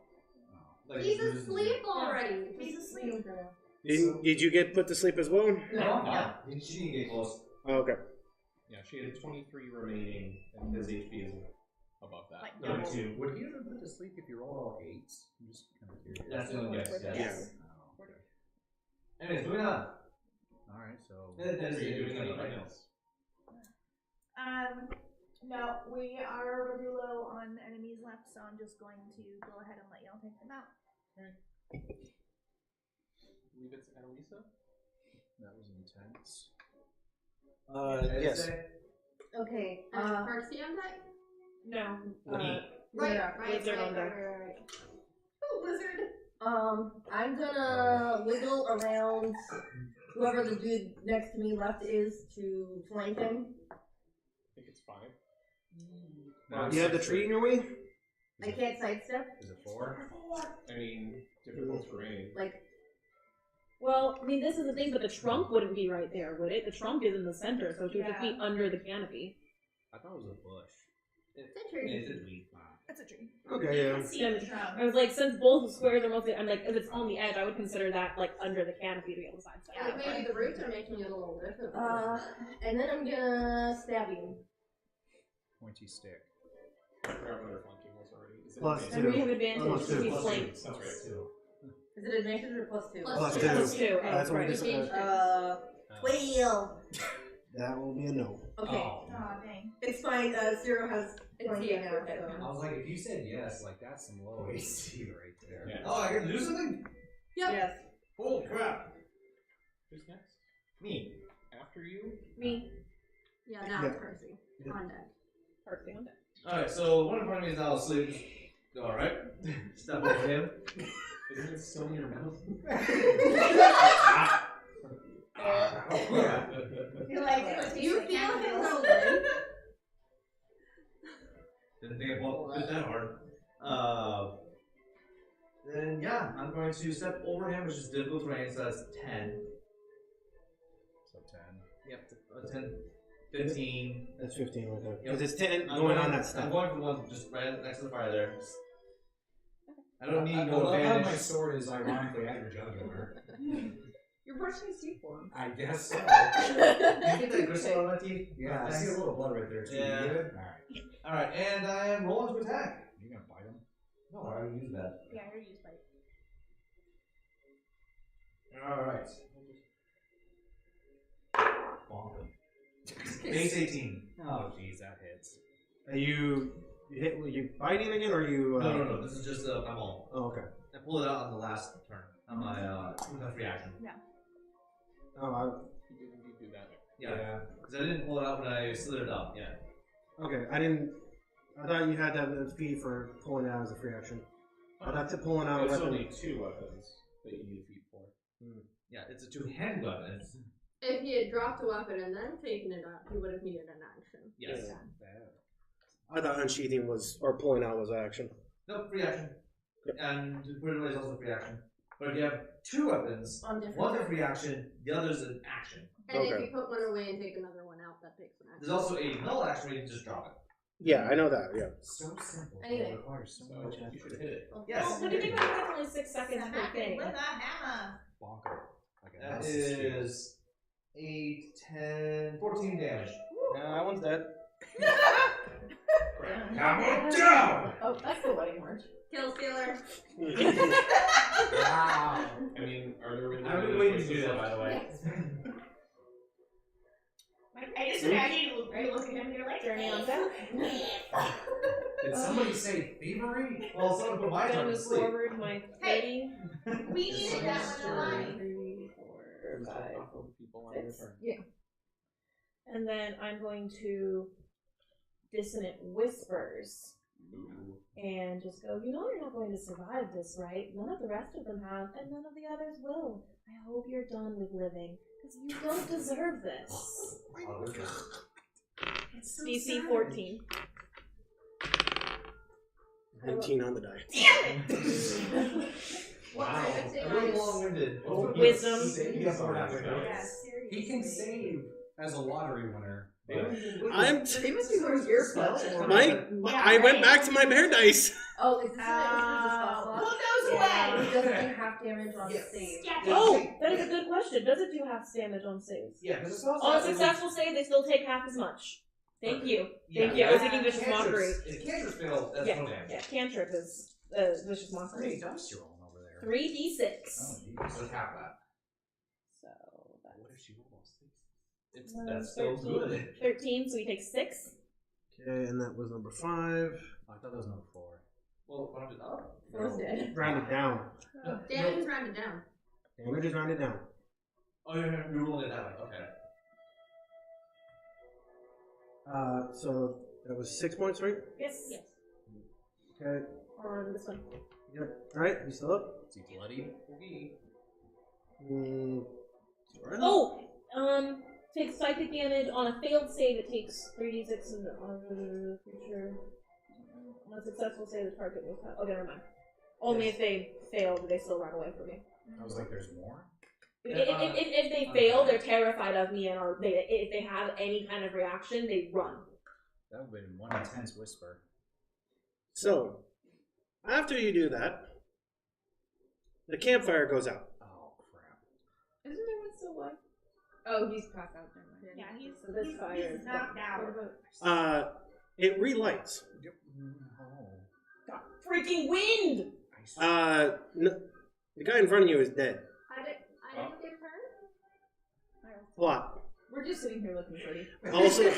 E: Like,
B: He's
E: this is-
B: asleep already.
A: He's asleep.
K: Did you get put to sleep as well?
E: No. She didn't get close.
K: Oh, okay.
G: Yeah, she had 23 remaining, and his HP is above that.
A: Like
E: Number
A: double.
E: 2.
L: Would he have been put to sleep if you rolled all 8s? I'm just kind of curious.
E: That's the only guess. Yes.
A: Yes.
L: Oh, okay.
E: Anyways, moving on.
L: Alright, so.
E: That is
G: Are you
E: doing
G: doing
E: anything
G: anything
E: else?
A: No, we are really low on enemies left, so I'm just going to go ahead and let y'all take them out.
G: Leave it to Adelisa?
L: That was intense.
K: Yes.
B: Okay. Karcsi on deck?
H: No.
B: Right,
H: Yeah,
B: right,
H: Lizard on deck.
B: right.
A: Oh, lizard!
B: I'm gonna wiggle around whoever the dude next to me left is to flank him.
G: I think it's 5.
K: You have the tree in your way?
B: I can't sidestep.
L: Is it 4?
G: I mean, difficult terrain.
B: Like,
H: Well, I mean, this is the thing, but the trunk wouldn't be right there, would it? The trunk is in the center, so it would just be under the canopy.
L: I thought it was a bush.
B: it's a tree.
E: It's a tree.
A: That's a tree.
K: Okay,
A: You
K: yeah.
A: can see the trunk.
H: I was like, since both the squares are mostly, I'm like, if it's on the edge, I would consider that like under the canopy to be able to sidestep.
B: Like maybe the roots are making it a little different. And then I'm gonna stab you.
L: Pointy stick.
G: I forgot what our flanking was already. Is it
K: Plus
G: advantage?
H: And we have advantage
K: Plus
H: because
K: two.
H: he's flanked.
G: That's right, too.
B: Is it advantage or plus 2?
K: Plus 2.
H: Plus 2. Oh,
K: That's what we
H: right.
K: discussed.
B: 12.
K: That will be a no.
B: Okay.
E: Oh.
A: Aw, dang.
B: It's fine. Zero has flanking now,
I: I
B: so.
I: was like, if you said yes, like that's some low AC right there.
G: Yeah.
E: Oh, I gotta do something?
B: Yes.
E: Holy crap.
G: Who's next?
I: Me.
G: After you?
C: Me.
F: Yeah, now it's Karcsi. On deck.
C: Karcsi on deck.
E: Alright, so one in front of me is now asleep. Alright. Step over him.
G: Isn't it still in your mouth?
A: You're like,
F: You feel him rolling.
E: Didn't think about it that hard. Then yeah, I'm going to step over him, which is difficult terrain, so that's 10.
I: So 10.
E: Yep, 10, 15.
K: That's 15 right there.
E: Yep.
K: Because it's 10
E: I'm
K: going on that stuff.
E: I'm going for the one just right next to the fire there. I don't need
I: I
E: no
I: love how
E: advantage.
I: my sword is ironically at your jugular.
J: You're brushing his teeth for him.
I: I guess so.
E: You get that gristle on my teeth?
I: Yeah, I see a little blood right there too.
E: Yeah.
I: You good? Alright.
E: Alright, and I am rolling to attack.
I: You gonna bite him?
E: No, I already used that.
A: yeah, I use bite.
E: Alright. Bonk him. Base 18.
I: Oh jeez, that hits.
K: Are you biting again, or are you?
E: No. This is just my maul.
K: Oh, okay.
E: I pulled it out on the last turn. On my free action.
K: Oh,
G: You did indeed do that.
E: Yeah. Because I didn't pull it out when I slid it up. Yeah.
K: okay. I thought you had that fee for pulling it out as a free action. I thought to pulling out a
G: There's
K: weapon.
G: only 2 weapons that you need feet for.
E: Yeah, it's a 2-handed weapon.
F: If he had dropped a weapon and then taken it out, he would have needed an action.
E: Yes.
K: I thought unsheathing was or pulling out was action.
E: No, free action. And to put it away is also free action. But if you have 2 weapons,
F: On different
E: one's a
F: turns.
E: free action, the other's an action.
F: And if
K: Okay.
F: you put one away and take another one out, that takes an action.
E: There's also a null action where you can just drop it.
K: Yeah, I know that. Yeah.
I: So simple.
F: Anyway.
I: It requires so much
G: So you
I: effort.
G: should hit it.
E: Yes.
H: Well, what do you think about only 6 seconds per
A: Smack it
H: thing?
A: with a hammer.
I: Bonker. Like a
E: That
I: house's shield.
E: is 8, 10, 14 damage.
K: Yeah, that one's dead.
I: Hammer down!
J: Oh, that's the wedding march.
F: Kill stealer.
I: Wow.
G: I mean, are there really
E: I've been
G: any
E: waiting to
G: choices
E: do that,
G: left?
E: by the way.
A: I just imagine you look at him and you're like,
H: Journey on deck.
I: Did somebody say thievery?
E: Well, someone put my
H: I'm
E: turn
H: gonna
E: to
H: move
E: sleep.
H: forward my 30.
A: we needed that one alive.
H: 3, 4, 5.
G: All the people on your
H: 6.
G: turn.
H: And then I'm going to dissonant whispers and just go, you know you're not going to survive this, right? None of the rest of them have, and none of the others will. I hope you're done with living, because you don't deserve this.
C: It's
H: DC 14.
K: 19 on the die.
H: Damn it!
E: Wow. A little long-winded.
H: Wisdom.
A: Yes,
I: He can save as a lottery winner.
K: I'm.
B: They must be wearing earplugs.
K: I went back to my bear dice.
F: Oh, is this a
A: Put those away.
F: It doesn't do half damage on
B: Yes.
F: save.
H: Oh, that is a good question. Does it do half damage on saves?
E: Yeah, because it's also
H: On a successful save, they still take half as much. Thank you. Thank you. I was thinking vicious mockery.
E: If cantrips fail, that's no damage.
H: Yeah, cantrip is vicious
I: How many
H: mockery.
I: dice you rolling over there?
H: 3d6.
I: Oh, geez.
E: So half that.
H: So that's
I: What if she rolls 6?
E: That's still
H: 13.
E: good.
H: 13, so we take 6.
K: Okay, and that was number 5.
I: I thought that was number 4.
E: Well, round it up.
H: Four's dead.
K: Rounded down.
F: Damage is rounded down.
K: Damage is rounded down.
E: Oh, you're rolling it that way. Okay.
K: So that was 6 points, right?
H: Yes. Yes.
K: Okay.
H: On this one.
K: Yep. All right. You still up?
I: Is he bloody?
H: Oh! Takes psychic damage on a failed save. It takes 3d6 and on the creature. On a successful save, the target will have. Oh, never mind. Only if they fail do they still run away from me.
I: I was like, there's more?
H: If they fail, they're terrified of me, and if they have any kind of reaction, they run.
I: That would have been one intense whisper.
K: So, after you do that, the campfire goes out.
I: Oh, crap.
J: Isn't there one still alive? Oh, he's passed out. Never mind.
A: Yeah, he's
H: fire.
A: knocked out.
K: It relights.
I: Oh.
H: Freaking wind!
K: The guy in front of you is dead.
F: I didn't get hurt.
K: Plot.
J: We're just sitting here looking pretty.
K: Also,
E: The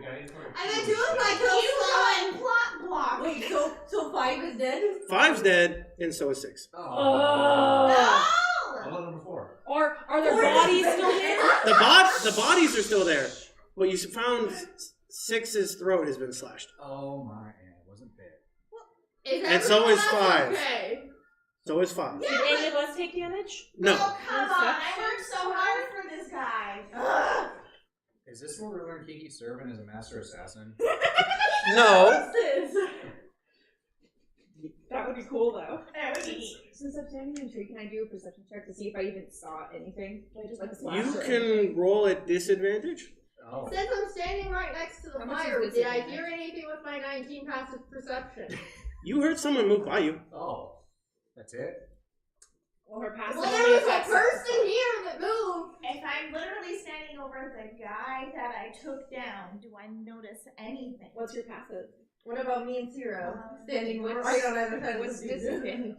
E: guy in front of
B: And then
E: you
B: two of my
A: You plot block.
B: Wait, so 5 is dead?
K: 5's dead, and so is 6.
I: Oh.
H: Oh!
E: How about number 4?
H: Oh, Are their bodies still there?
K: The bodies are still there, but you found 6's throat has been slashed,
I: Oh my, it wasn't big.
K: and so is 5.
B: Okay.
K: So is 5.
H: Did any of us take damage?
K: No.
A: Oh, come on. I worked so hard for this guy. Ugh.
I: Is this where we learn Kiki serving as a master assassin?
K: No.
C: That would be cool, though.
A: That would be neat.
J: Since I'm standing in a tree, can I do a perception check to see if I even saw anything? Like just like a flash
K: You
J: or
K: can
J: anything?
K: roll at disadvantage.
I: Oh.
B: Since I'm standing right next to the
J: How much
B: fire,
J: is
B: did I
J: disadvantage?
B: hear anything with my 19 passive perception?
K: You heard someone move by you.
I: Oh. That's it?
C: Well, her passive
B: Well,
C: only
B: there was a
C: affects-
B: person here that moved.
A: If I'm literally standing over the guy that I took down, do I notice anything?
C: What's your passive?
B: What about me and Siro? Standing
C: What's-
B: right on either side of
C: What's
B: the
C: disadvantage?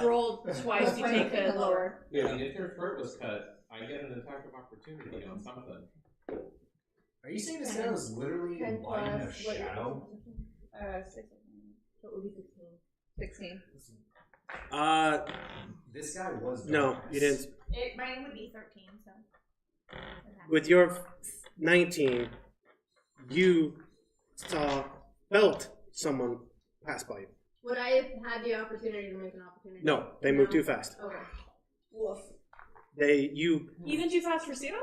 H: Roll twice, you take the lower.
G: Yeah, I mean, if your throat was cut, I get an attack of opportunity on something.
I: Are you saying this guy was literally
B: 10
I: lying in a
B: plus, what-
I: shadow?
J: 6. So it would be 16. 16.
I: This guy was
K: No,
I: darkness.
K: you didn't.
A: Mine would be 13, so.
K: With your 19, you felt someone pass by you.
B: Would I have had the opportunity to make an opportunity?
K: No, they moved too fast.
B: Okay.
C: Woof.
H: Even too fast for Siro?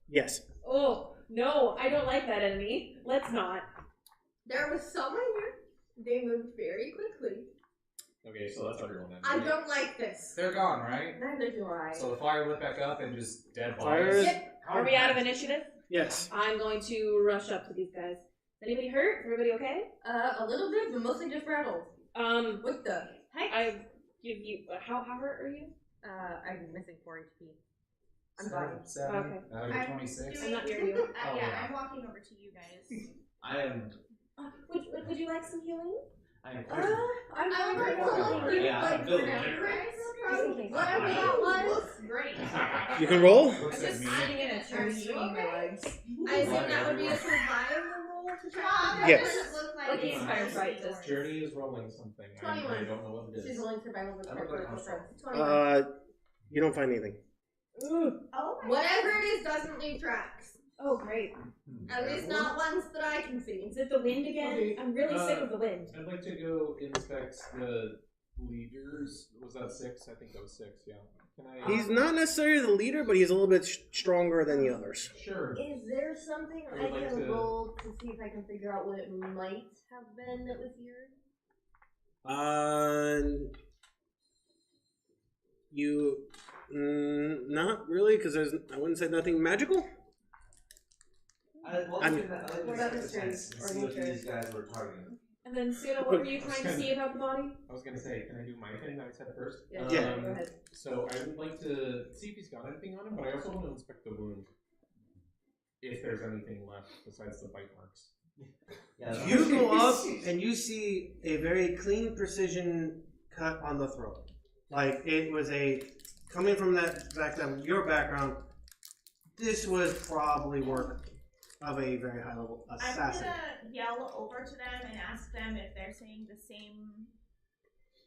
K: Yes.
H: Oh, no, I don't like that enemy. Let's not.
B: There was someone here. They moved very quickly.
G: Okay, so that's everyone then.
B: I don't like this.
I: They're gone, right?
B: Neither do I.
I: So the fire lit back up and just dead
K: Fire
I: bodies?
K: is-
H: Are we out of initiative?
K: Yes.
H: I'm going to rush up to these guys. Anybody hurt? Everybody okay?
B: A little bit, but mostly just rattled. What the heck?
H: I give you. How hurt are you?
J: I'm missing 4 HP.
B: I'm sorry.
I: 7
H: Okay.
I: out of
A: I'm
I: 26.
H: I'm not near you.
A: Yeah, I'm walking over to you guys.
E: I am.
H: Would you like some healing?
E: I am.
B: I'm
A: I'm
B: very
A: very
E: Yeah, I'm building
B: Whatever that was.
A: Great.
K: You can roll.
I: Looks
J: Just
I: at me.
J: sitting in a tree swinging my legs.
B: I assume that would be a survival roll to try.
K: Yes.
A: Doesn't look
J: Like the entire fight does.
G: Journey is rolling something. I
B: 21.
G: don't know what it
B: She's
G: is.
B: rolling survival with
I: I don't like
B: her
I: how
B: friends. 21.
K: You don't find anything.
A: Oh my
B: Whatever it is doesn't leave tracks.
H: Oh, great.
B: At least not ones that I can see.
H: Is it the wind again?
G: Okay,
H: I'm really sick of the wind.
G: I'd like to go inspect the leaders. Was that 6? I think that was 6, yeah. Can I...
K: He's not necessarily the leader, but he's a little bit stronger than the others.
G: Sure.
B: Is there something
G: I
B: I
G: would like
B: can
G: to-
B: roll to see if I can figure out what it might have been that was here?
K: You, not really, because I wouldn't say nothing magical.
E: What
B: about history or
E: see what
B: nature?
E: these guys were targeting.
H: And then, Siro, what were you trying to see about the body?
G: I was gonna say, can I do my thing that I said first?
B: Yeah.
K: Yeah.
B: Go ahead.
G: So I would like to see if he's got anything on him, but I also want to inspect the wound. If there's anything left besides the bite marks.
E: Yeah,
K: You go up and you see a very clean precision cut on the throat. Like it was coming from that your background, this was probably work of a very high level assassin.
A: I'm gonna yell over to them and ask them if they're seeing the same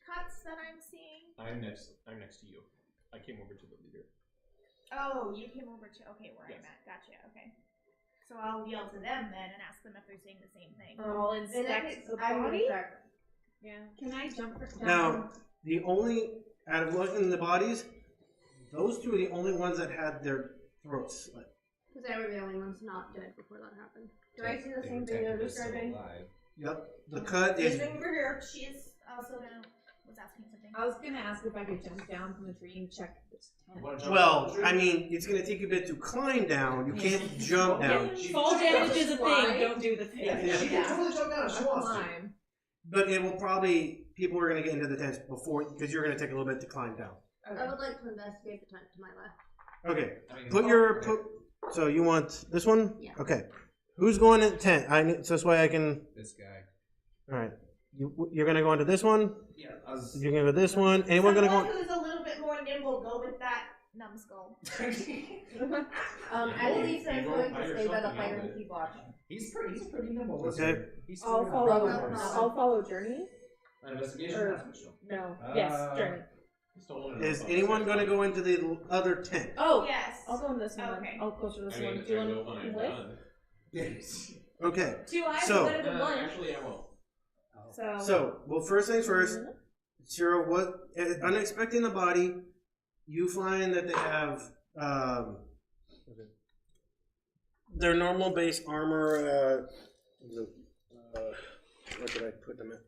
A: cuts that I'm seeing.
G: I'm next to you. I came over to the leader.
A: Oh, you came over to where
G: Yes.
A: I'm at. Gotcha. Okay. So I'll yell to them then and ask them if they're seeing the same thing.
H: I'll
B: In that
H: inspect
B: case,
H: the
B: I would
H: body.
B: check.
H: Yeah.
J: Can I jump for
K: Now, the only out of looking in the bodies, those two are the only ones that had their throats slit.
B: Because they were the only ones not dead before that happened. Do I see the same thing you're describing?
K: Yep. The cut is
A: Over here. She's also was asking something.
J: I was gonna ask if I could jump down from the tree and check this tent.
K: well. I mean, it's going to take you a bit to climb down. You can't jump down.
H: Fall damage is a thing. Don't do the thing.
I: Yeah, she can totally jump down if she wants to.
J: Climb.
K: But it will probably people are going to get into the tents before because you're going to take a little bit to climb down.
B: I would like to investigate the tent to my left.
K: Okay.
I: I mean,
K: So you want this one?
B: Yeah.
K: Okay. Who's going in the tent? So this way I can.
I: This guy.
K: All right. You're going to go into this one.
E: Yeah, I was.
K: You're going to go this one. Anyone going to
A: Someone
K: go?
A: who's a little bit more nimble, go with that numbskull.
B: Adelisa is going to stay by the fire and keep watch.
I: He's pretty nimble.
K: Okay.
I: He's
H: I'll
I: pretty
H: follow.
I: nimble.
H: I'll follow Journey.
E: Investigation.
H: Or-
E: That's what she'll-
H: No. Yes, Journey.
K: Is anyone going to go into the other tent?
H: Oh,
A: Yes.
H: I'll go into this one.
A: Okay.
H: I'll go to this
G: I mean,
H: one. Do you
G: I will
H: want
G: when I'm
H: to lift?
G: done.
L: Yes.
K: Okay.
H: 2 eyes
K: So-
H: instead of one.
G: Actually, I won't.
K: So, well, first things first. Siro, what unexpected the body, you find that they have their normal base armor. Where did I put them in?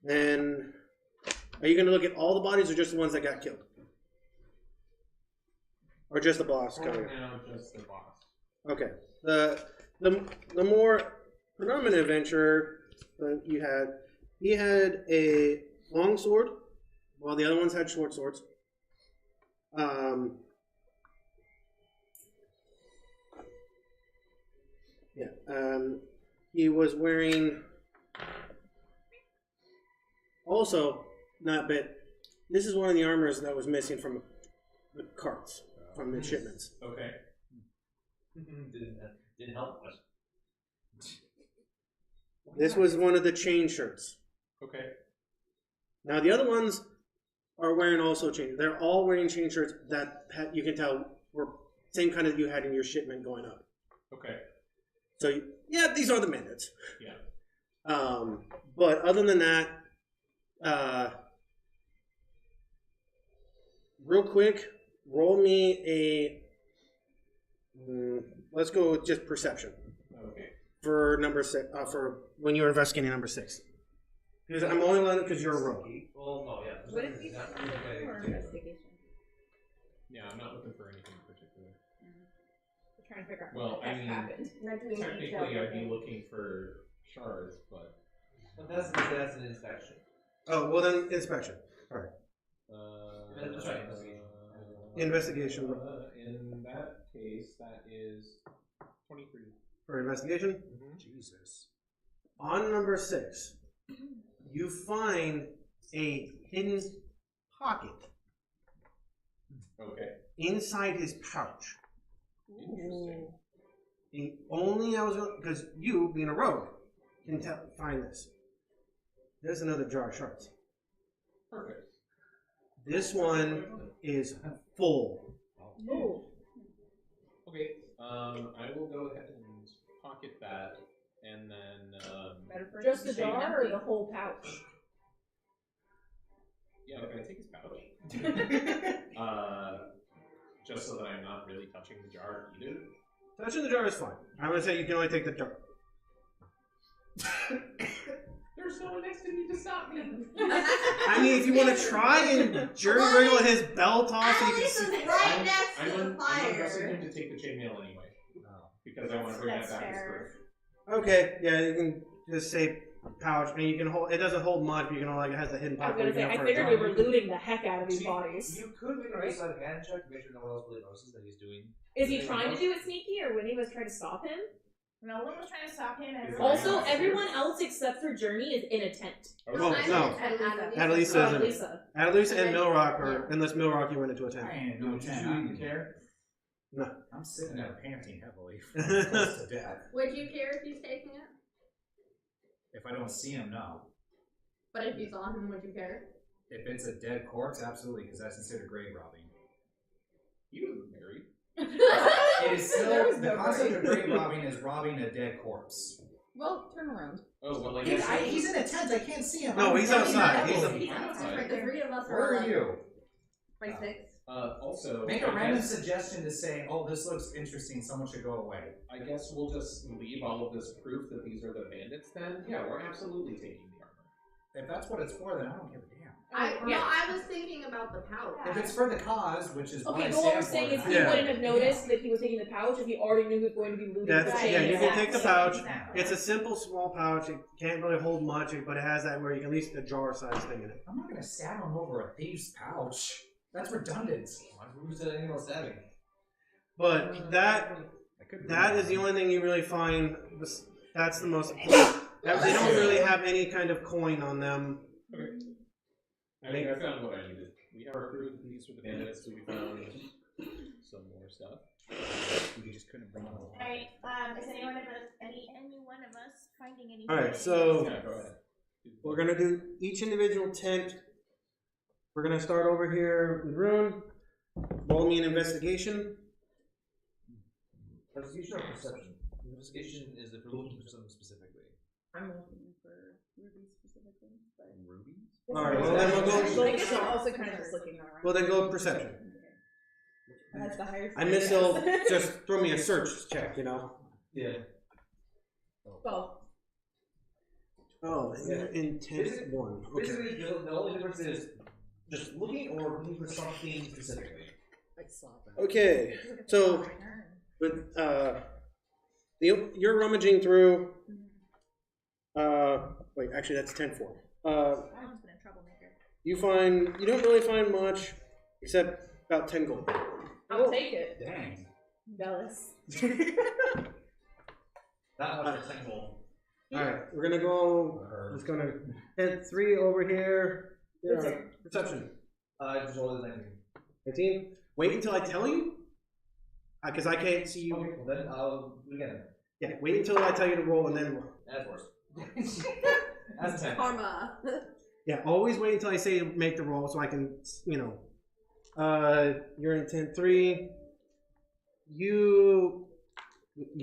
K: Then, are you going to look at all the bodies or just the ones that got killed? Or just the boss?
G: Right now, just the boss.
K: Okay. The more predominant adventurer that you had, he had a long sword, while the other ones had short swords. He was wearing. Also, not but this is one of the armors that was missing from the carts, from the shipments.
G: Okay.
E: Didn't help much.
K: This was one of the chain shirts.
G: Okay.
K: Now the other ones are wearing also chain. They're all wearing chain shirts that you can tell were same kind of you had in your shipment going up.
G: Okay.
K: So yeah, these are the minutes.
G: Yeah.
K: But other than that, real quick, roll me a. Let's go with just perception.
G: Okay.
K: For number 6, for when you're investigating number 6. Because I'm only letting it because you're a rogue.
E: Well, no, yeah.
J: Would it be perception or investigation?
G: Yeah, I'm not looking for anything in particular.
J: We're trying to figure out
G: Well,
J: what
G: I mean,
J: happened.
G: technically I'd be looking for shards, but.
E: But that's an inspection.
K: Oh, well then, inspection. Alright.
E: That's right,
K: Investigation.
G: In that case, that is 23.
K: For investigation?
L: Jesus.
K: On number 6, you find a hidden pocket
G: Okay.
K: inside his pouch.
G: Interesting.
K: Because you, being a rogue, can find this. There's another jar of shards.
G: Perfect.
K: This one is full.
H: Oh.
G: Okay. I will go ahead and pocket that, and then.
H: Just the jar or the whole pouch?
G: Yeah, can I take his pouch? Just so that I'm not really touching the jar either.
K: Touching the jar is fine. I'm going to say you can only take the jar.
G: There's no one next to me to stop me.
K: I mean, if you want to try and jury wriggle his belt off, so you can see.
B: right next to the
G: I'm pressing
B: fire.
G: him to take the chainmail anyway. Because I want to bring that back as proof.
K: Okay, yeah, you can just say pouch, and you can hold. It doesn't hold much, but you can hold like it has the hidden
H: I was
K: pocket.
H: gonna say, I figured we were looting the heck out of these bodies.
E: You could make a sleight of hand check to make sure no one else really notices that he's doing.
H: Is he trying to do it sneaky, or Winnie was trying to stop him?
A: No one was trying to stop him. And
H: Also, everyone else except for Journey is in a tent.
K: Oh, no. Adelisa isn't. Adelisa and Milrak are, unless Milrak you went into a tent.
L: I ain't no tent. I don't care.
K: No.
L: I'm sitting there panting heavily, close to death.
F: Would you care if he's taking it?
L: If I don't see him, no.
F: But if you saw him, would you care?
L: If it's a dead corpse, absolutely, because that's considered grave robbing.
G: You were married.
L: It is still the concept of grave robbing is robbing a dead corpse.
J: Well, turn around.
G: Oh, well, like
L: He's in a tent. I can't see him.
K: No, he's outside. He's
G: outside.
F: The three of us
L: Where are you?
F: by 6.
G: Also,
L: Make a random suggestion to say, "Oh, this looks interesting. Someone should go away."
G: I guess we'll just leave all of this proof that these are the bandits. Then, yeah, we're absolutely taking the armor.
L: If that's what it's for, then I don't give a damn.
F: I was thinking about the pouch.
L: If it's for the cause, which is
H: Okay,
L: what I
H: but what we're
L: stand
H: saying
L: for,
H: is he wouldn't have noticed that he was taking the pouch if he already knew he was going to be looting the
K: Yeah, you can take the pouch.
A: Exactly.
K: It's a simple, small pouch. It can't really hold much, but it has that where you can at least a jar size thing in it.
L: I'm not gonna stab him over a thief's pouch. That's redundant.
E: Who said anything about stabbing?
K: But that is the only thing you really find. That's the most. They don't really have any kind of coin on them.
G: Okay. I think I found what I needed. We have our proof that these were the bandits. We found some more stuff.
L: We just couldn't bring them all.
A: Alright, is any one of us finding anything?
K: All right, so
G: Yeah, go ahead.
K: we're gonna do each individual tent we're gonna start over here with Ruyn. Roll me an investigation.
I: Investigation or perception? Investigation is if we're looking for something specifically.
J: I'm looking for rubies specifically, but
I: Rubies?
K: All right. Well, then we'll go.
J: I guess I'm also kind of just looking around.
K: Well, then go perception.
J: That's the higher.
K: I miss he'll just throw me a search check, you know.
I: Yeah.
J: Well,
K: Oh, intense one. Okay.
I: Basically, the only difference is just looking or looking for something specifically.
K: Okay. So, with you're rummaging through. Wait, actually, that's 10-4.
A: I've been a troublemaker.
K: You don't really find much except about 10 gold.
J: I'll take it.
I: Dang.
H: Jealous.
I: That much for single.
K: Alright, we're gonna go. It's gonna hit 3 over here. Yeah, perception.
I: Just roll the 19.
K: 18. Wait until I tell you? Because I can't see you.
I: Okay, well then I'll do it again.
K: Yeah, wait until I tell you to roll and then roll.
I: That's worse. That's 10.
B: Karma.
K: Yeah, always wait until I say make the roll so I can, you know. You're in 10-3. You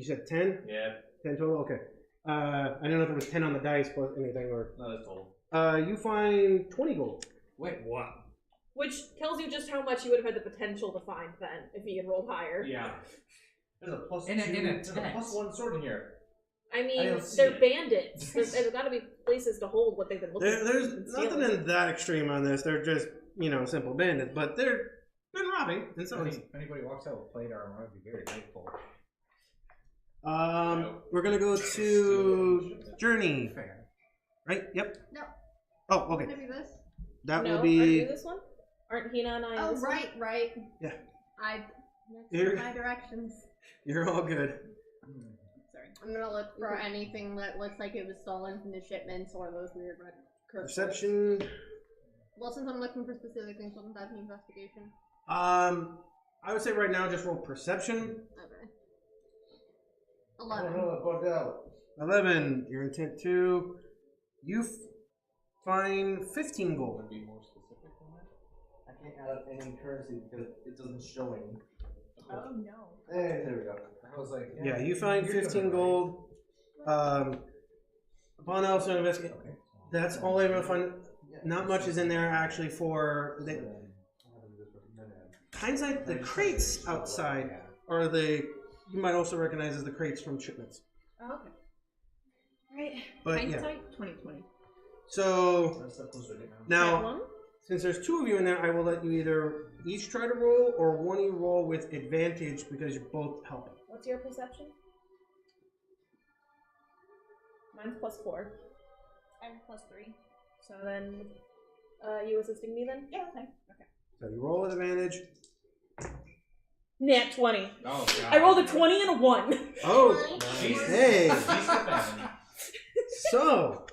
K: said 10?
I: Yeah.
K: 10 total? Okay. I don't know if it was 10 on the dice plus anything or.
I: No, that's total.
K: You find 20 gold.
I: Wait, what?
H: Which tells you just how much you would have had the potential to find then if you had rolled higher.
I: Yeah. There's a plus
L: In a
I: 2. There's a
L: tent.
I: +1 sword in here.
H: I mean,
I: don't see
H: they're
I: it.
H: bandits. There's got to be places to hold what they've been looking for.
K: There's
H: and
K: nothing
H: stealing.
K: in that extreme on this. They're just, you know, simple bandits, but they're robbing. And so
L: If anybody walks out with plate armor, I'd be very grateful.
K: we're gonna go to Journey.
L: Fair.
K: Right? Yep.
F: No.
K: Oh, okay.
F: Can I do this?
K: That
H: No,
K: will
H: aren't
K: be.
H: you this one? Aren't Hina and I in
F: Oh,
H: this one?
F: right.
K: Yeah.
F: I
K: You're-
F: mixed my directions.
K: You're all good.
J: sorry.
F: I'm gonna look for anything that looks like it was stolen from the shipments or those weird red curses.
K: Perception.
F: Well, since I'm looking for specific things, wouldn't that be investigation?
K: I would say right now just roll perception.
F: Okay.
I: I
F: 11.
I: don't know, it bugged out.
K: 11. Your intent 2. You find 15 gold.
G: Be more specific than that.
I: I can't add up any currency because it doesn't show any.
A: Oh no.
I: Hey, there we go. I was like,
K: Yeah, you find 15 gold. Upon also investigate. That's all I'm gonna find. Not much is in there actually for the kinds like the crates outside, or the you might also recognize as the crates from shipments.
J: Oh, okay.
A: Right.
K: But yeah,
J: Hindsight 2020.
K: so
I: That's up closer to now.
K: now
H: One?
K: since there's 2 of you in there, I will let you either each try to roll or one of you roll with advantage because you're both helping.
H: What's your perception? Mine's +4.
A: I'm +3.
H: So then, you assisting me then?
A: Yeah, okay.
K: So you roll with advantage.
H: Nat 20.
L: Oh, God.
H: I rolled a 20 and a 1.
K: Oh,
I: Jesus.
K: hey!
I: fan.
K: So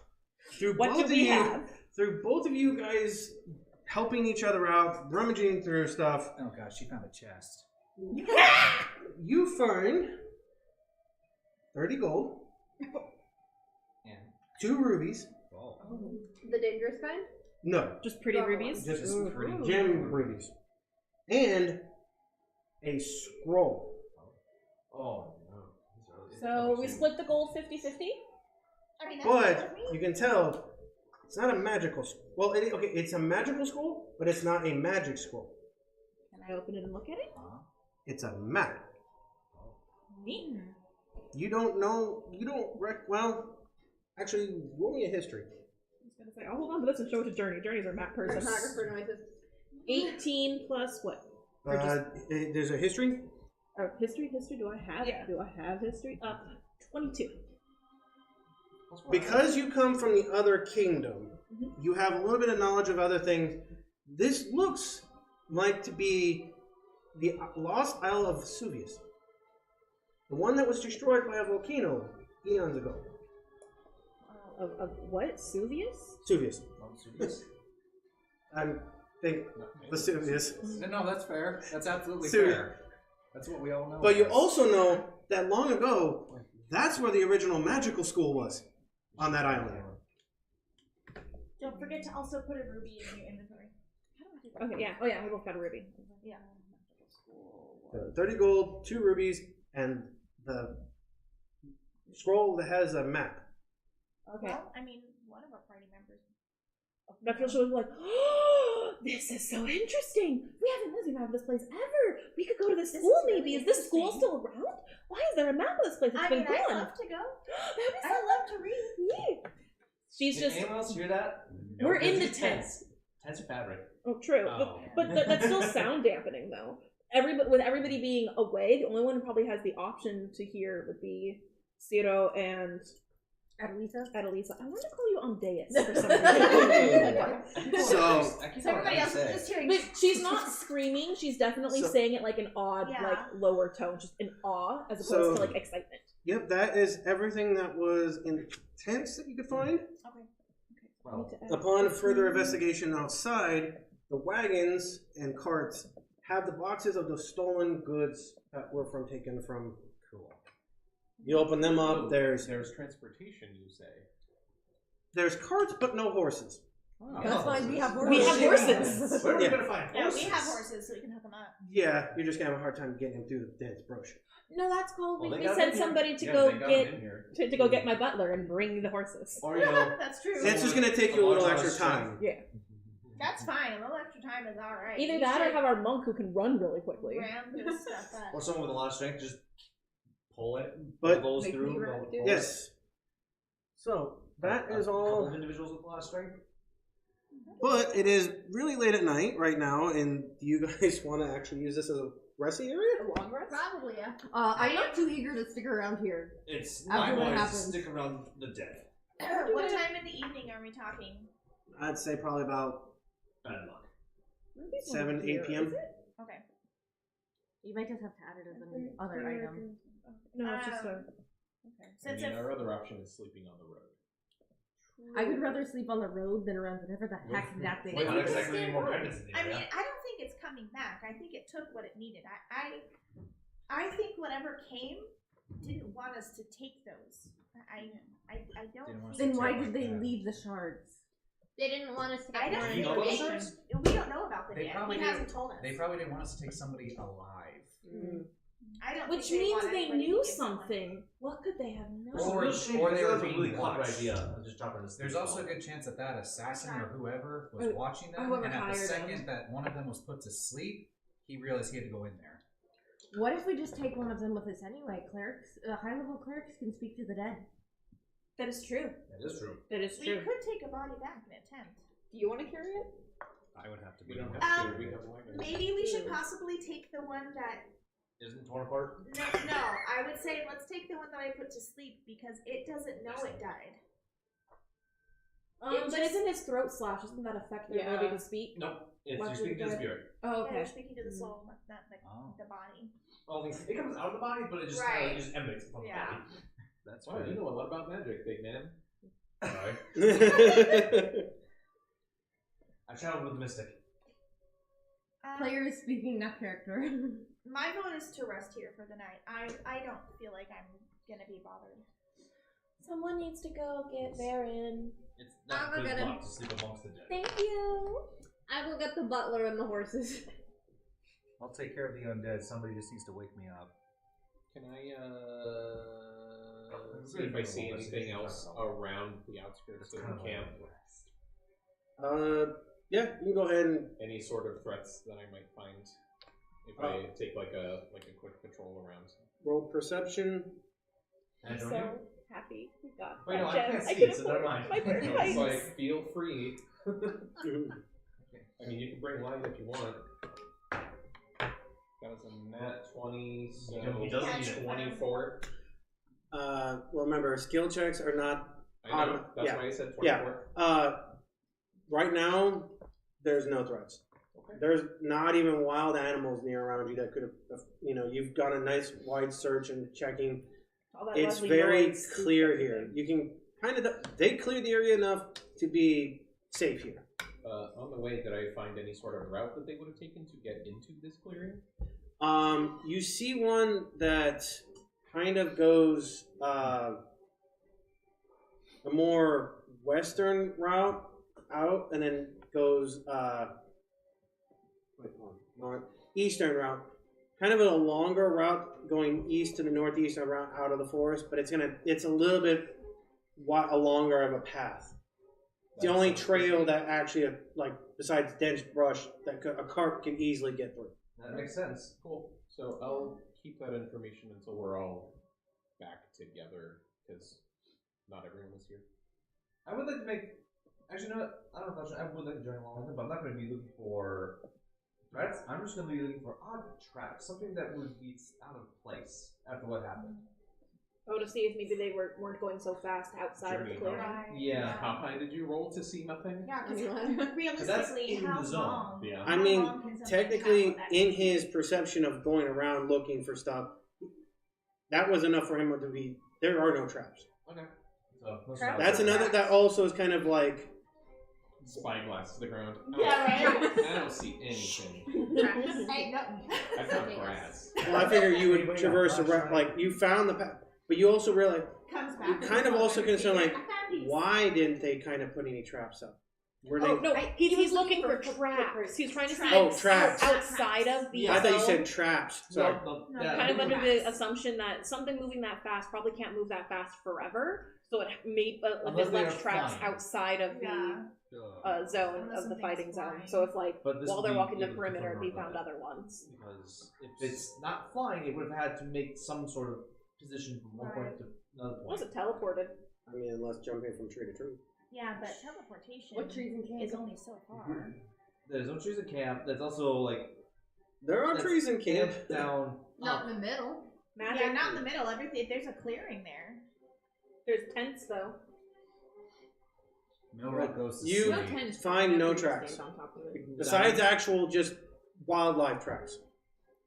K: through
H: What
K: both
H: do
K: of
H: we
K: you,
H: have?
K: through both of you guys helping each other out, rummaging through stuff,
L: Oh, God, she found a chest.
K: you find 30 gold,
I: And
K: 2 rubies.
L: Oh.
F: The dangerous kind?
K: No,
H: Just pretty rubies?
K: just
L: pretty
K: gem rubies, and a scroll.
I: oh no.
H: So we split the gold 50-50?
A: I mean, that's fine
K: But
A: with me.
K: you can tell it's not a magical. Well, okay, it's a magical scroll, but it's not a magic scroll.
H: Can I open it and look at it?
K: It's a map.
H: Neat.
K: You don't know. You don't well. Actually, roll me a history.
H: I was gonna say, I'll hold on to this and show it to Journey. Journey's our map person.
F: Photographer noises.
H: 18 plus what? Or just,
K: There's a history.
H: history? Do I have?
J: Yeah.
H: Do I have history? 22.
K: Because you come from the other kingdom, you have a little bit of knowledge of other things. This looks like to be the lost Isle of Suvius. The one that was destroyed by a volcano eons ago.
H: Of what? Suvius?
K: Suvius. I think Vesuvius.
L: No, that's fair. That's absolutely
K: Siri.
L: fair. That's what we all know.
K: But you
L: about.
K: also know that long ago, that's where the original magical school was, on that island.
A: Don't forget to also put a ruby in your inventory.
H: How do Okay, yeah. Oh, yeah, we both got a ruby.
A: Yeah.
K: 30 gold, 2 rubies, and the scroll that has a map.
H: Okay.
A: Well, I mean, one of our party members.
H: Dr. was like, oh, this is so interesting. We haven't lived in this place ever. We could go to the school maybe. Is this school still around? Why is there a map of this place? It's been gone.
A: I'd love to go.
H: That'd be so
A: I love to read.
H: Yeah. She's
E: Did
H: just.
E: anyone else hear that?
H: We're in the
E: Tents.
H: tents.
E: Tents are fabric.
H: Oh, true.
E: Oh.
H: But that's still sound dampening, though. With everybody being away, the only one who probably has the option to hear would be Siro and Adelisa. I wanted to call you Amadeus for some reason.
K: So
A: everybody else is just hearing.
H: But she's not screaming. She's definitely saying it like an odd, like lower tone, just in awe as opposed to like excitement.
K: Yep, that is everything that was in the tents that you could find.
A: Okay.
E: Well,
K: Upon further investigation outside, the wagons and carts have the boxes of the stolen goods that were taken from.
G: Cool.
K: You open them up. There's
G: transportation. You say.
K: There's carts, but no horses.
B: Oh, that's fine. We have horses.
H: We have horses.
E: Where are we gonna find
A: Yeah,
E: horses?
A: we have horses, so we can hook them up.
K: Yeah, you're just gonna have a hard time getting them through the dense brush.
H: No, that's called.
E: Well, they
H: we
E: got
H: sent
E: them
H: somebody to
E: here.
H: go
E: Yeah, they got
H: get
E: them in here.
H: to go get my butler and bring the horses.
E: Or you know,
A: That's true.
K: It's just gonna take you a little extra time.
H: Yeah.
A: That's fine. A little extra time is all right.
H: Either
A: We
H: that or
A: should
H: have our monk who can run really quickly.
A: ram this stuff up.
E: or someone with a lot of strength, just pull it,
K: But-
E: pull those
B: Make
E: through.
B: me run,
E: pull
B: dude.
E: it.
K: Yes. So that is
E: A couple
K: all.
E: of individuals with a lot of strength.
K: But it is really late at night right now, and do you guys want to actually use this as a resting area?
H: A long rest?
F: Probably, yeah.
B: I'm not too eager to stick around here.
E: It's
B: After
E: my
B: what
E: boys
B: happens.
E: stick around the dead.
A: What time in the evening are we talking?
K: I'd say probably about
E: Bad luck.
K: 7, 8 p.m.
A: Okay.
F: You might just have to add it as an other item.
H: No, it's just a.
A: Okay.
G: I
A: Since
G: mean,
A: if
G: our other option is sleeping on the road.
F: I would rather sleep on the road than around whatever the heck that thing
E: Wait,
F: is.
E: not exactly any more guidance in the
A: I mean,
E: area.
A: I don't think it's coming back. I think it took what it needed. I think whatever came didn't want us to take those. I don't.
L: Didn't want us
A: think
F: Then why
L: Yeah.
F: did they leave the shards? They didn't want us to
A: I
F: get more
A: don't
E: You know about those
F: information.
A: We don't know about them
L: They
A: yet.
L: probably
A: He
L: didn't-
A: hasn't told us.
L: They probably didn't want us to take somebody alive.
A: I don't.
H: Which
A: think
H: means
A: want
H: they
A: anybody to
H: knew
A: give someone-
H: something. What could they have known?
L: Or
E: Or
L: they
E: they
L: were
E: were
L: being
E: really clever
L: watched.
E: idea. I'm just dropping this.
L: There's also a good chance that that assassin or whoever was
H: Or-
L: watching them,
H: whoever
L: and at the
H: hired
L: second
H: them.
L: that one of them was put to sleep, he realized he had to go in there.
F: What if we just take one of them with us anyway? Clerics, high-level clerics can speak to the dead.
H: That is true.
E: That is true.
H: That is
A: We
H: true.
A: could take a body back in a tent.
H: Do you want to carry it?
L: I would have to
G: We
L: be.
G: don't
L: one.
G: have to. We have wagons.
A: Maybe we should possibly take the one that.
E: Isn't torn apart?
A: No, I would say let's take the one that I put to sleep because it doesn't know it died.
H: But isn't his throat slash? Doesn't that affect their ability to speak?
E: No. It's
H: Why
E: you're
H: would
E: speaking to the
H: that-
E: spirit.
H: Oh,
A: Yeah,
H: okay.
A: you're speaking to the soul, not
L: Oh.
A: the body.
E: Well, it comes out of the body, but it just
A: Right.
E: it just emanates from the
A: Yeah.
E: body.
L: That's
G: Wow,
L: fair.
G: you know a lot about magic, big man.
E: Sorry. I traveled with the mystic.
F: Player is speaking, not character.
A: My vote is to rest here for the night. I don't feel like I'm gonna be bothered.
H: Someone needs to go get Varen.
E: It's
F: I'll
E: not
F: go
E: good
F: get him.
E: luck to sleep amongst the dead.
H: Thank you.
F: I will get the butler and the horses.
L: I'll take care of the undead. Somebody just needs to wake me up.
G: Can I see if I see anything else around the outskirts of the camp?
K: Yeah, you can go ahead and
G: Any sort of threats that I might find if I take like a quick patrol around.
K: roll perception.
E: And
H: So
E: don't you?
H: happy we got
E: Wait, no, I
H: that
E: can't
H: gem.
E: see,
H: can
E: so never
H: afford
E: mind.
H: my
E: No,
H: bird
E: it's
G: It's
H: bites.
G: like, feel free. I mean, you can bring light if you want. That was a nat 20, so
E: He doesn't need it.
G: 24.
K: Well, remember, skill checks are not.
G: I know, that's
K: yeah.
G: why I said
K: Yeah.
G: 24.
K: Right now, there's no threats.
G: Okay.
K: There's not even wild animals near around you that could have. You've done a nice wide search and checking.
H: All that
K: It's
H: lovely
K: very
H: noise.
K: clear here. You can kind of. They cleared the area enough to be safe here.
G: On the way, did I find any sort of route that they would have taken to get into this clearing?
K: You see one that kind of goes a more western route out, and then goes northeastern route. Kind of a longer route going east to the northeastern route out of the forest, but it's a little bit longer of a path. It's the only trail that actually, like, besides dense brush, that a cart can easily get through.
E: That makes sense.
G: Cool. So I'll keep that information until we're all back together, because not everyone is here.
E: I would like to make. Actually, no, I don't know if I would like to join along with them, but I'm not going to be looking for threats. I'm just going to be looking for odd traps, something that would be out of place after what happened.
H: Oh, to see if maybe they weren't going so fast outside of the clearing.
E: Yeah.
G: How high did you roll to see nothing?
A: Yeah, because realistically, how long?
G: Yeah.
K: I mean, technically, in his perception of going around looking for stuff, that was enough for him to be. There are no traps.
E: Okay. So,
K: that's another that also is kind of like
G: spyglass to the ground.
A: Yeah, right.
G: I don't see anything.
A: Ain't nothing.
G: I found grass.
K: Well, I figure you would traverse around, like you found the path, but you also realize you're kind of also concerned, like, why didn't they kind of put any traps up? Were they?
H: Oh no, he's looking for traps. He's trying to see
K: traps
H: outside of the.
K: I thought you said traps. Sorry.
H: No, kind of under the assumption that something moving that fast probably can't move that fast forever. So it may there's left traps outside of the zone of the fighting zone. So if while they're walking the perimeter, he found other ones.
E: Because if it's not flying, it would have had to make some sort of position from one point to another point.
H: Was it teleported?
K: I mean, unless jumping from tree to tree.
A: Yeah, but teleportation
F: is
A: only so far.
E: There's no trees in camp. There's also
K: there are trees in camp
E: down.
F: Not in the middle.
A: Yeah, not in the middle. Everything there's a clearing there.
H: There's tents though.
L: Milrak goes to
K: you
L: sleep.
K: find no tracks besides actual just wildlife tracks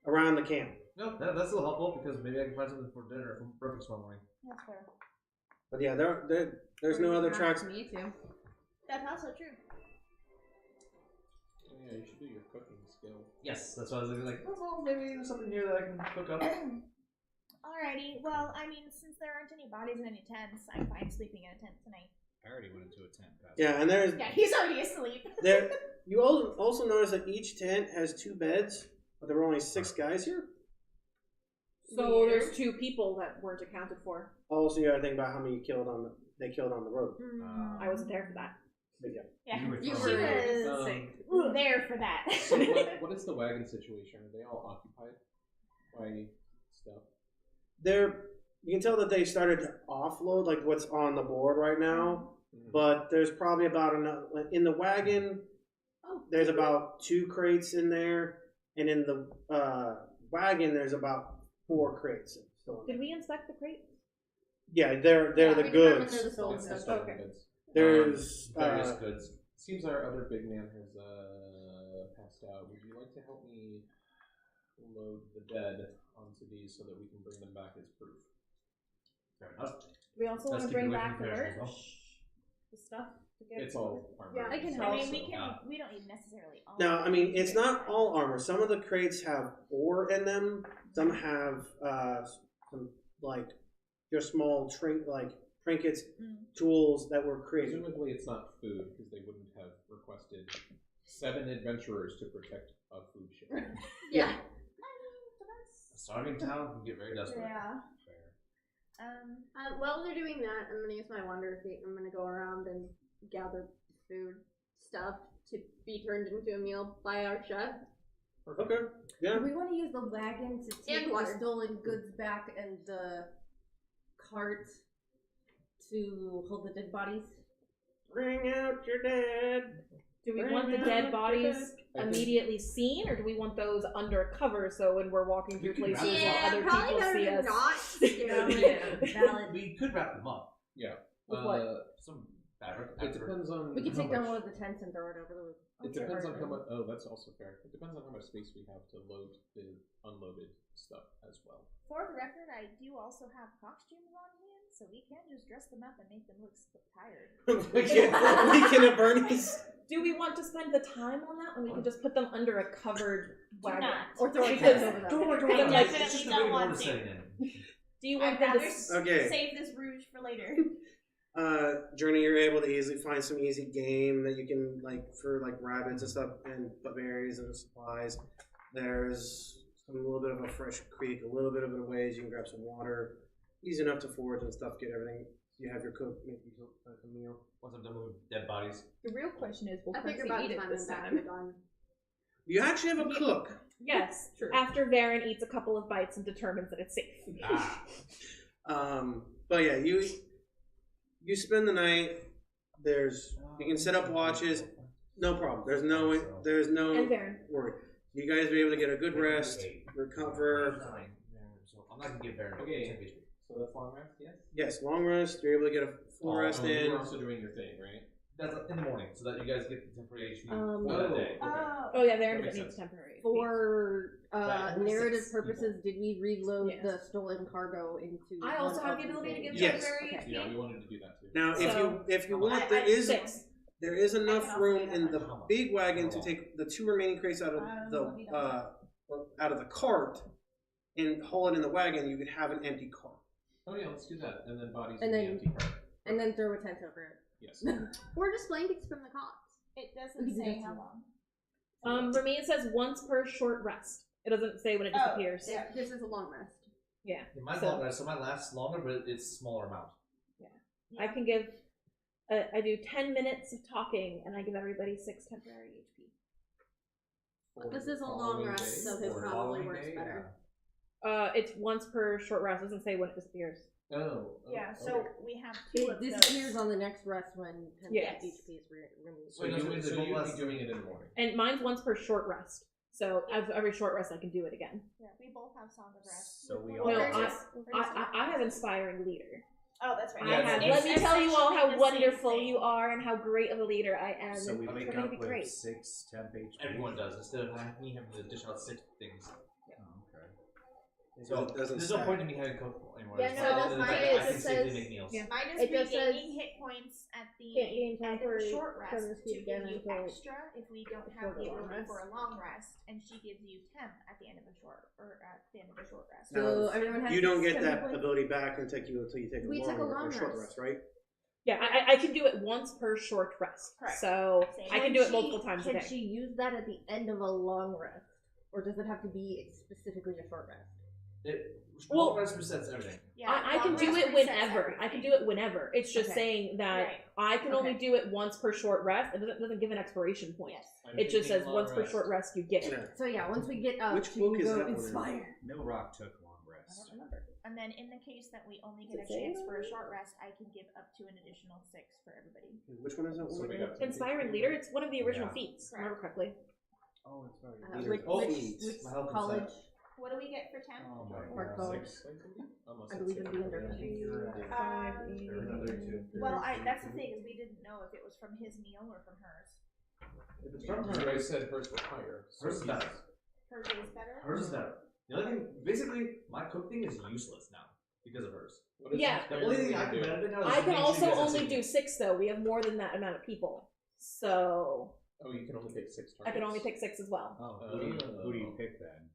K: around the camp.
E: No, that's still helpful because maybe I can find something for dinner from breakfast tomorrow morning.
A: That's fair.
K: But yeah, there's no other tracks.
F: Me too.
A: That's also true.
G: Yeah, you should do your cooking skill.
E: Yes, that's why I was like, well, maybe there's something here that I can cook up.
A: Alrighty, well, I mean, since there aren't any bodies in any tents, I'm fine sleeping in a tent tonight.
L: I already went into a tent.
K: Yeah, and there's...
A: Yeah, he's already asleep.
K: There, you also notice that each tent has 2 beds, but there were only 6 guys here.
H: So there's 2 people that weren't accounted for.
K: Also, you gotta think about how many they killed on the road.
H: I wasn't there for that.
K: But yeah.
A: Yeah,
L: You were
A: she
L: fine.
A: was there for that.
G: So what is the wagon situation? Are they all occupied by stuff?
K: You can tell that they started to offload like what's on the board right now, but there's probably about in the wagon. There's about 2 crates in there, and in the wagon there's about 4 crates.
H: Did we inspect the crate?
K: Yeah, they're the goods.
H: They're the stolen
G: That's
H: stuff.
G: the
H: Okay.
G: goods.
K: There's
E: Various goods.
G: Seems our other big man has passed out. Would you like to help me load the dead onto these so that we can bring them back as proof?
E: Fair enough.
H: We also want to bring back the merch, the stuff. To get
G: It's all armor.
F: Yeah, I can
A: I
F: help.
A: mean, we don't need necessarily all.
K: No, I mean it's not all armor. Some of the crates have ore in them. Some have some just small trinkets, tools that were created.
G: Presumably it's not food because they wouldn't have requested 7 adventurers to protect a food shipment.
F: Yeah.
E: A starving town can get very desperate.
A: Yeah.
F: While they're doing that, I'm gonna use my wonder feet. I'm gonna go around and gather food stuff to be turned into a meal by our chef.
K: Okay. Yeah.
M: Do we want to use the wagon to take
F: And
M: the
F: water.
M: stolen goods back and the cart to hold the dead bodies?
K: Bring out your dead.
H: Do we want the dead bodies immediately seen, or do we want those undercover so when we're walking through places while other people see us?
M: Valid.
E: We could wrap them up.
G: Yeah.
H: With what?
E: Some fabric.
G: It depends on
M: We could
G: how
M: take down
G: much-
M: one of the tents and throw it over the.
G: It depends on how much. Oh, that's also fair. It depends on how much space we have to load the unloaded stuff as well.
A: For the record, I do also have costumes on hand, so we can just dress them up and make them look tired.
K: we can burn these.
H: Do we want to spend the time on that when we can just put them under a covered wagon?
A: not.
H: Or throw it
A: Because
H: over them?
A: I
E: It's just
A: definitely
E: the
A: don't
E: way
A: want
E: to
A: to.
E: set it in.
H: Do you
A: I'd
H: want them
A: rather
H: to...
K: Okay.
A: save this rouge for later.
K: Journey, you're able to easily find some easy game that you can for rabbits and stuff, and berries and supplies. There's a little bit of a fresh creek, a little bit of a ways you can grab some water. Easy enough to forage and stuff. Get everything. You have your cook, make you a meal.
E: Once I'm done with dead bodies.
J: The real question is, will
F: I figure
J: Karcsi
F: by
J: eat
F: the
J: it
F: time
J: this
F: I'm
J: time?
F: done.
K: You actually have a cook.
H: Yes.
J: True.
H: After Varen eats a couple of bites and determines that it's safe.
K: But yeah, you spend the night. You can set up watches. No problem. There's no
H: And Varen.
K: worry. You guys be able to get a good rest, recover.
E: So I'm not gonna give Baron
G: Okay. So that's long rest, yes?
K: Yes, long rest. You're able to get a full rest in.
G: You're also doing your thing, right?
E: That's in the morning, so that you guys get the temporary HP
M: Um,
E: for that day.
H: Oh yeah, Varen
G: makes
H: needs
G: sense.
H: temporary.
M: For
G: That
M: narrative
G: six
M: purposes, did we reload
H: Yes.
M: the stolen cargo into?
H: I also
M: one
H: have
M: of
H: the ability to give
K: Yes.
H: temporary
M: Okay.
G: Yeah, we wanted to do that too.
K: Now,
H: So-
K: if you want,
H: I 6.
K: there is enough
A: also
K: room
A: do
K: in
A: that.
K: the big wagon to take the 2 remaining crates out of the cart and haul it in the wagon. You could have an empty cart.
G: Oh yeah, let's do that. And then bodies
M: And
G: in the
M: then-
G: empty cart.
M: and then throw a tent over it.
G: Yes.
F: Or just blankets from the cots.
A: It
M: We
A: doesn't
M: can do
A: say
M: that
A: how
M: too.
A: long.
H: For me it says once per short rest. It doesn't say when it disappears.
F: Yeah, this is a long rest.
H: Yeah.
E: Mine's
H: So-
E: long rest, so mine lasts longer, but it's smaller amount.
H: I can give. I do 10 minutes of talking, and I give everybody 6 temporary HP.
F: This is a long rest, so his probably works better.
H: It's once per short rest. It doesn't say when it disappears.
G: Oh.
A: Yeah, so
G: okay.
A: we have 2
M: It
A: of
M: disappears
A: those.
M: on the next rest when 10
H: Yes.
M: HP is removed.
G: So you'd be doing it in the morning.
H: And mine's once per short rest. So after every short rest, I can do it again.
A: Yeah, we both have Song of Rest.
L: So we
H: No,
L: all.
H: I have inspiring leader.
A: Oh, that's right.
H: I have. Let me tell you all how wonderful you are and how great of a leader I am.
L: So we
H: and
L: wake
H: we're gonna
L: up
H: be
L: with
H: great.
L: 6 temp HP.
E: Everyone does, instead of me having to dish out 6 things.
L: Oh, okay.
E: So
K: It doesn't
E: there's no
K: stack.
E: point in me having cook anymore.
F: Yeah, no,
E: So
F: that's
E: the
F: mine.
E: fact that
F: It
E: I can
F: just
E: safely
F: says-
E: make meals.
H: Yeah.
A: Mine is
F: It just says
A: regaining hit points at the
M: can't gain
A: end of the
M: temporary
A: short
M: from
A: rest
M: this
A: to
M: feat again
A: give you
M: until
A: extra if we don't have
M: shorter
A: the
M: long
A: ability
M: rest.
A: for a long rest, and she gives you temp at the end of a short rest.
M: So everyone has
K: You don't get
M: 7
K: that
M: points?
K: ability back until you take
F: We took a long
K: or short
F: rest.
K: rest, right?
H: Yeah, I can do it once per short rest.
A: Correct.
H: So
A: Same.
H: I can do it multiple times a
M: Can
H: day.
M: she use that at the end of a long rest? Or does it have to be specifically a short rest?
H: Well,
E: Long rest resets everything.
A: Yeah,
H: I can
A: long
H: do
A: rest
H: it
A: resets
H: whenever.
A: everything.
H: I can do it whenever. It's just
M: Okay.
H: saying that
A: Right.
H: I can only
M: Okay.
H: do it once per short rest. It doesn't give an expiration point.
A: Yes.
G: I'm
H: It just
G: thinking
H: says
G: long
H: once per
G: rest.
H: short rest you get it.
K: Yeah.
M: So yeah, once we get up,
K: Which
M: she
K: book
M: can
K: is
M: go
K: that one in?
M: inspire.
L: Milrak took long
H: I
L: rest.
H: don't remember.
A: And then in the case that we only get a
H: Does it say
A: chance
H: it
A: for
H: on
A: a
H: there?
A: short rest, I can give up to an additional 6 for everybody.
K: Which one is that
G: So
K: one?
G: we
K: again?
G: got
H: Inspiring leader. It's one of the original
L: Yeah.
H: feats. Remember correctly.
K: Oh, it's very
M: Which,
E: Oh,
M: which
E: my health
M: college?
E: inside.
A: What do we get for temp?
L: Oh my
M: Or
L: god.
M: college?
G: 6, I believe? Almost
M: I believe it'd be under
A: Well, that's the thing is we didn't know if it was from his meal or from hers.
E: If it's from
G: You
E: her,
G: guys said hers was higher. so
E: hers is better.
A: Hers is better.
E: Hers is better. The only thing, basically, my cook thing is useless now because of hers.
G: What is
H: Yeah.
E: The only thing I can benefit now is
H: I
E: just
H: can
E: making
H: also
E: sure you guys
H: only
E: have
H: do 6 though. We have more than that amount of people. So
G: Oh, you can only pick 6 targets.
H: I can only pick 6 as well.
L: Oh, who do you pick then?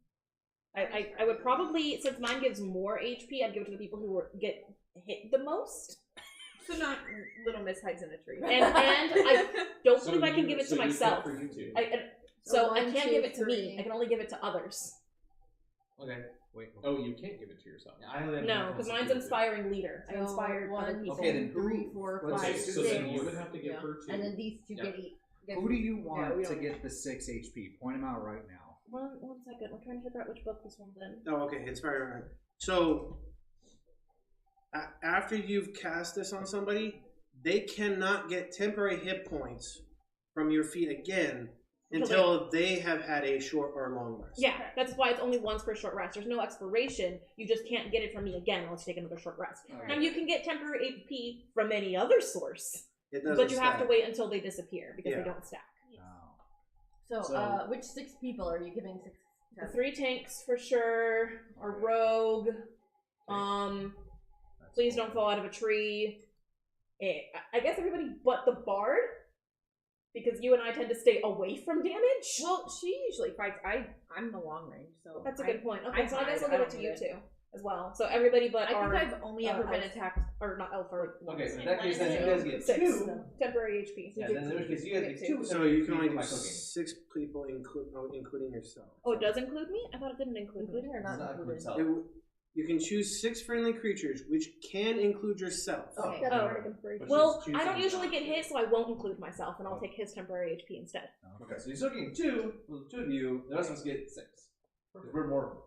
H: I would probably, since mine gives more HP, I'd give it to the people who get hit the most.
J: So not Little Miss hides in a tree.
H: And I don't
G: So
H: believe I can
G: you-
H: give it
G: so
H: to
G: you pick
H: myself.
G: for you two.
H: So I
M: One,
H: can't
M: 2,
H: give it to me.
M: 3.
H: I can only give it to others.
E: Okay.
L: Wait.
G: Oh, you can't give it to yourself.
E: Yeah, I only have
H: No,
E: one
H: because
E: concept
H: mine's
E: to do.
H: inspiring leader. I
M: So
H: inspired other
M: 1,
H: people.
L: Okay, then
M: 2, 3, 4,
L: let's
M: 5,
G: Okay,
L: say-
G: so
M: 6.
G: then you would have to give
H: Yeah.
G: her 2.
M: And then these 2
E: Yeah.
M: get eat.
L: Who do you want
H: we
L: to
H: don't-
L: get the 6 HP? Point them out right now.
H: One second. We're trying to figure out which book this one's in.
K: Oh, okay, inspiring. So after you've cast this on somebody, they cannot get temporary hit points from your feet again until they have had a short or long rest.
H: Yeah, that's why it's only once per short rest. There's no expiration. You just can't get it from me again unless you take another short rest. Now you can get temporary HP from any other source,
K: It doesn't
H: but you have to
K: stack.
H: wait until they disappear because
K: Yeah.
H: they don't stack.
L: Oh.
M: So, which 6 people are you giving 6
H: The 3 tanks for sure. A rogue. Please don't fall out of a tree. I guess everybody but the bard, because you and I tend to stay away from damage.
J: Well, she usually fights. I'm the long range, so
H: That's a good point. Okay,
J: I
H: so I guess
J: hide.
H: I'll give
J: I
H: it to
J: don't
H: you
J: need
H: too. as well. So everybody but
J: I
H: our
J: think I've only ever been
H: elf.
J: attacked.
H: Or not elf or
E: Okay, so in that case, then you guys get
H: 6
E: 2.
H: temporary HP.
E: Yeah, then in which case you guys get 2.
K: So you can only
E: by
K: do
E: cooking.
K: 6 people, including yourself.
H: Oh, it does include me? I thought it didn't include me.
B: Including or not
E: Does not include
B: included?
E: self.
K: You can choose 6 friendly creatures, which can include yourself.
B: Okay.
H: Oh.
G: But
H: Well,
G: she's
H: I don't
G: choosing
H: usually
G: not
H: get
G: to.
H: hit, so I won't include myself, and I'll take his temporary HP instead.
E: Okay, so you're still getting 2. For the 2 of you, the rest of us get 6. Because we're more.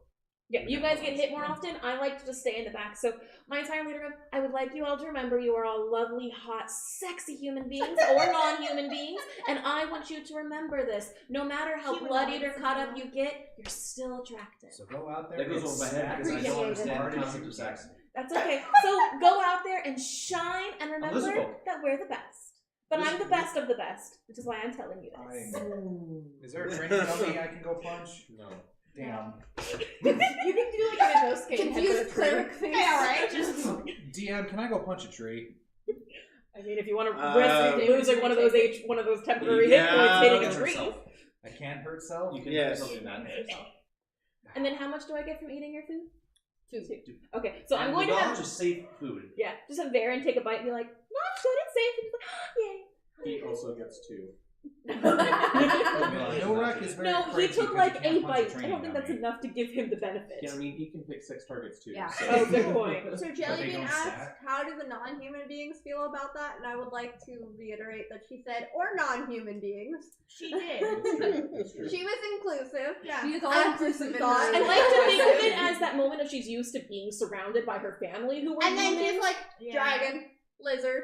H: Yeah, you guys get hit more often. I like to just stay in the back. So my entire leader group, I would like you all to remember you are all lovely, hot, sexy human beings or non-human beings, and I want you to remember this. No matter how bloodied or caught up you get, you're still attractive.
L: So go out there.
E: That goes
L: and
E: over my head because I
L: sack
E: don't understand
L: party
E: the concept of sex.
H: That's okay. So go out there and shine, and remember
E: Lizardfolk.
H: that we're the best. But I'm the best of the best, which is why I'm telling you this.
L: Is there a training dummy I can go punch?
G: No.
L: Damn.
J: You can do like an Inosuke and
B: Confused cleric face.
J: Yeah, right?
L: DM, can I go punch a tree?
H: I mean, if you want to risk losing one of those temporary
K: Yeah.
H: hit points hitting a
E: Hurt
H: tree.
E: self.
L: I can't hurt self?
E: You can
K: Yes.
E: still do that.
H: And then how much do I get from eating your food?
B: 2.
H: Okay, so I'm
E: And
H: going
E: the
H: to
E: knowledge
H: have
E: is safe food.
H: just have Varen take a bite and be like, not good, it's safe. And he's like, yay.
G: He also gets 2.
L: Milrak is very
H: No, he
L: crazy
H: took
L: because
H: like
L: you can't
H: 8
L: punch a
H: bites. I
L: training
H: don't think that's
L: dummy.
H: enough to give him the benefit.
G: Yeah, I mean, he can pick 6 targets too.
F: Yeah.
G: So.
H: Oh, good point.
F: So
L: they
F: Jellybean
L: don't
F: asked,
L: stack?
F: how do the non-human beings feel about that? And I would like to reiterate that she said, or non-human beings.
A: She did.
G: That's true.
F: She was inclusive.
A: Yeah.
F: She's
J: all
F: all
J: inclusive
F: inclusive
J: in her-
H: I like to think of it as that moment of she's used to being surrounded by her family who were
F: And then
H: humans.
F: she's like,
A: Yeah.
F: dragon, lizard,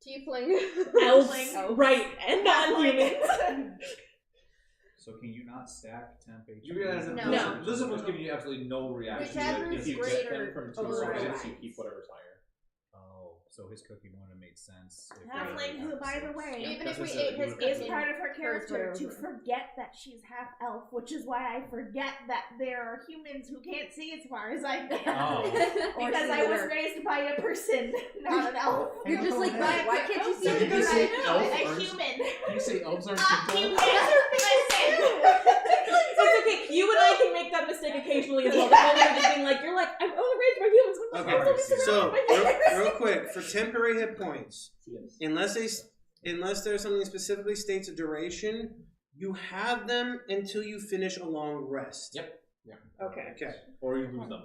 F: tiefling.
H: elves, right, and non-humans.
L: So can you not stack temp HP?
E: You realize that
F: No.
E: Lizardfolk's giving you absolutely no reaction.
F: Whichever
G: If
F: is
G: you
F: greater
G: get them from 2
F: overrides.
G: targets, you keep whatever's higher.
L: Oh, so his cookie wouldn't have made sense. if
A: Halfling,
L: we
A: who,
L: had
A: by the
L: 6.
A: way,
F: Even
E: That's
F: if we
E: what I
F: ate
E: said,
F: his
E: you would've
A: is
F: cookie.
A: part of her character
F: First,
A: to
F: whatever.
A: forget that she's half elf, which is why I forget that there are humans who can't see as far as I can.
L: Oh.
A: Because I was raised by a person, not an elf.
F: You're just like, why can't you see
G: Did
F: the
G: you say
F: good?
G: elf
A: A
G: aren't-
A: human.
G: You say elves aren't
A: Human.
G: controlled?
H: It's okay. You and I can make that mistake occasionally as well. The moment of just being like, you're like, I'm only raised by humans. I'm
K: Okay,
H: only surrounded
K: so
H: by humans.
K: real quick, for temporary hit points, unless there's something specifically states a duration, you have them until you finish a long rest.
E: Yep.
H: Okay.
K: Okay.
E: Or you lose them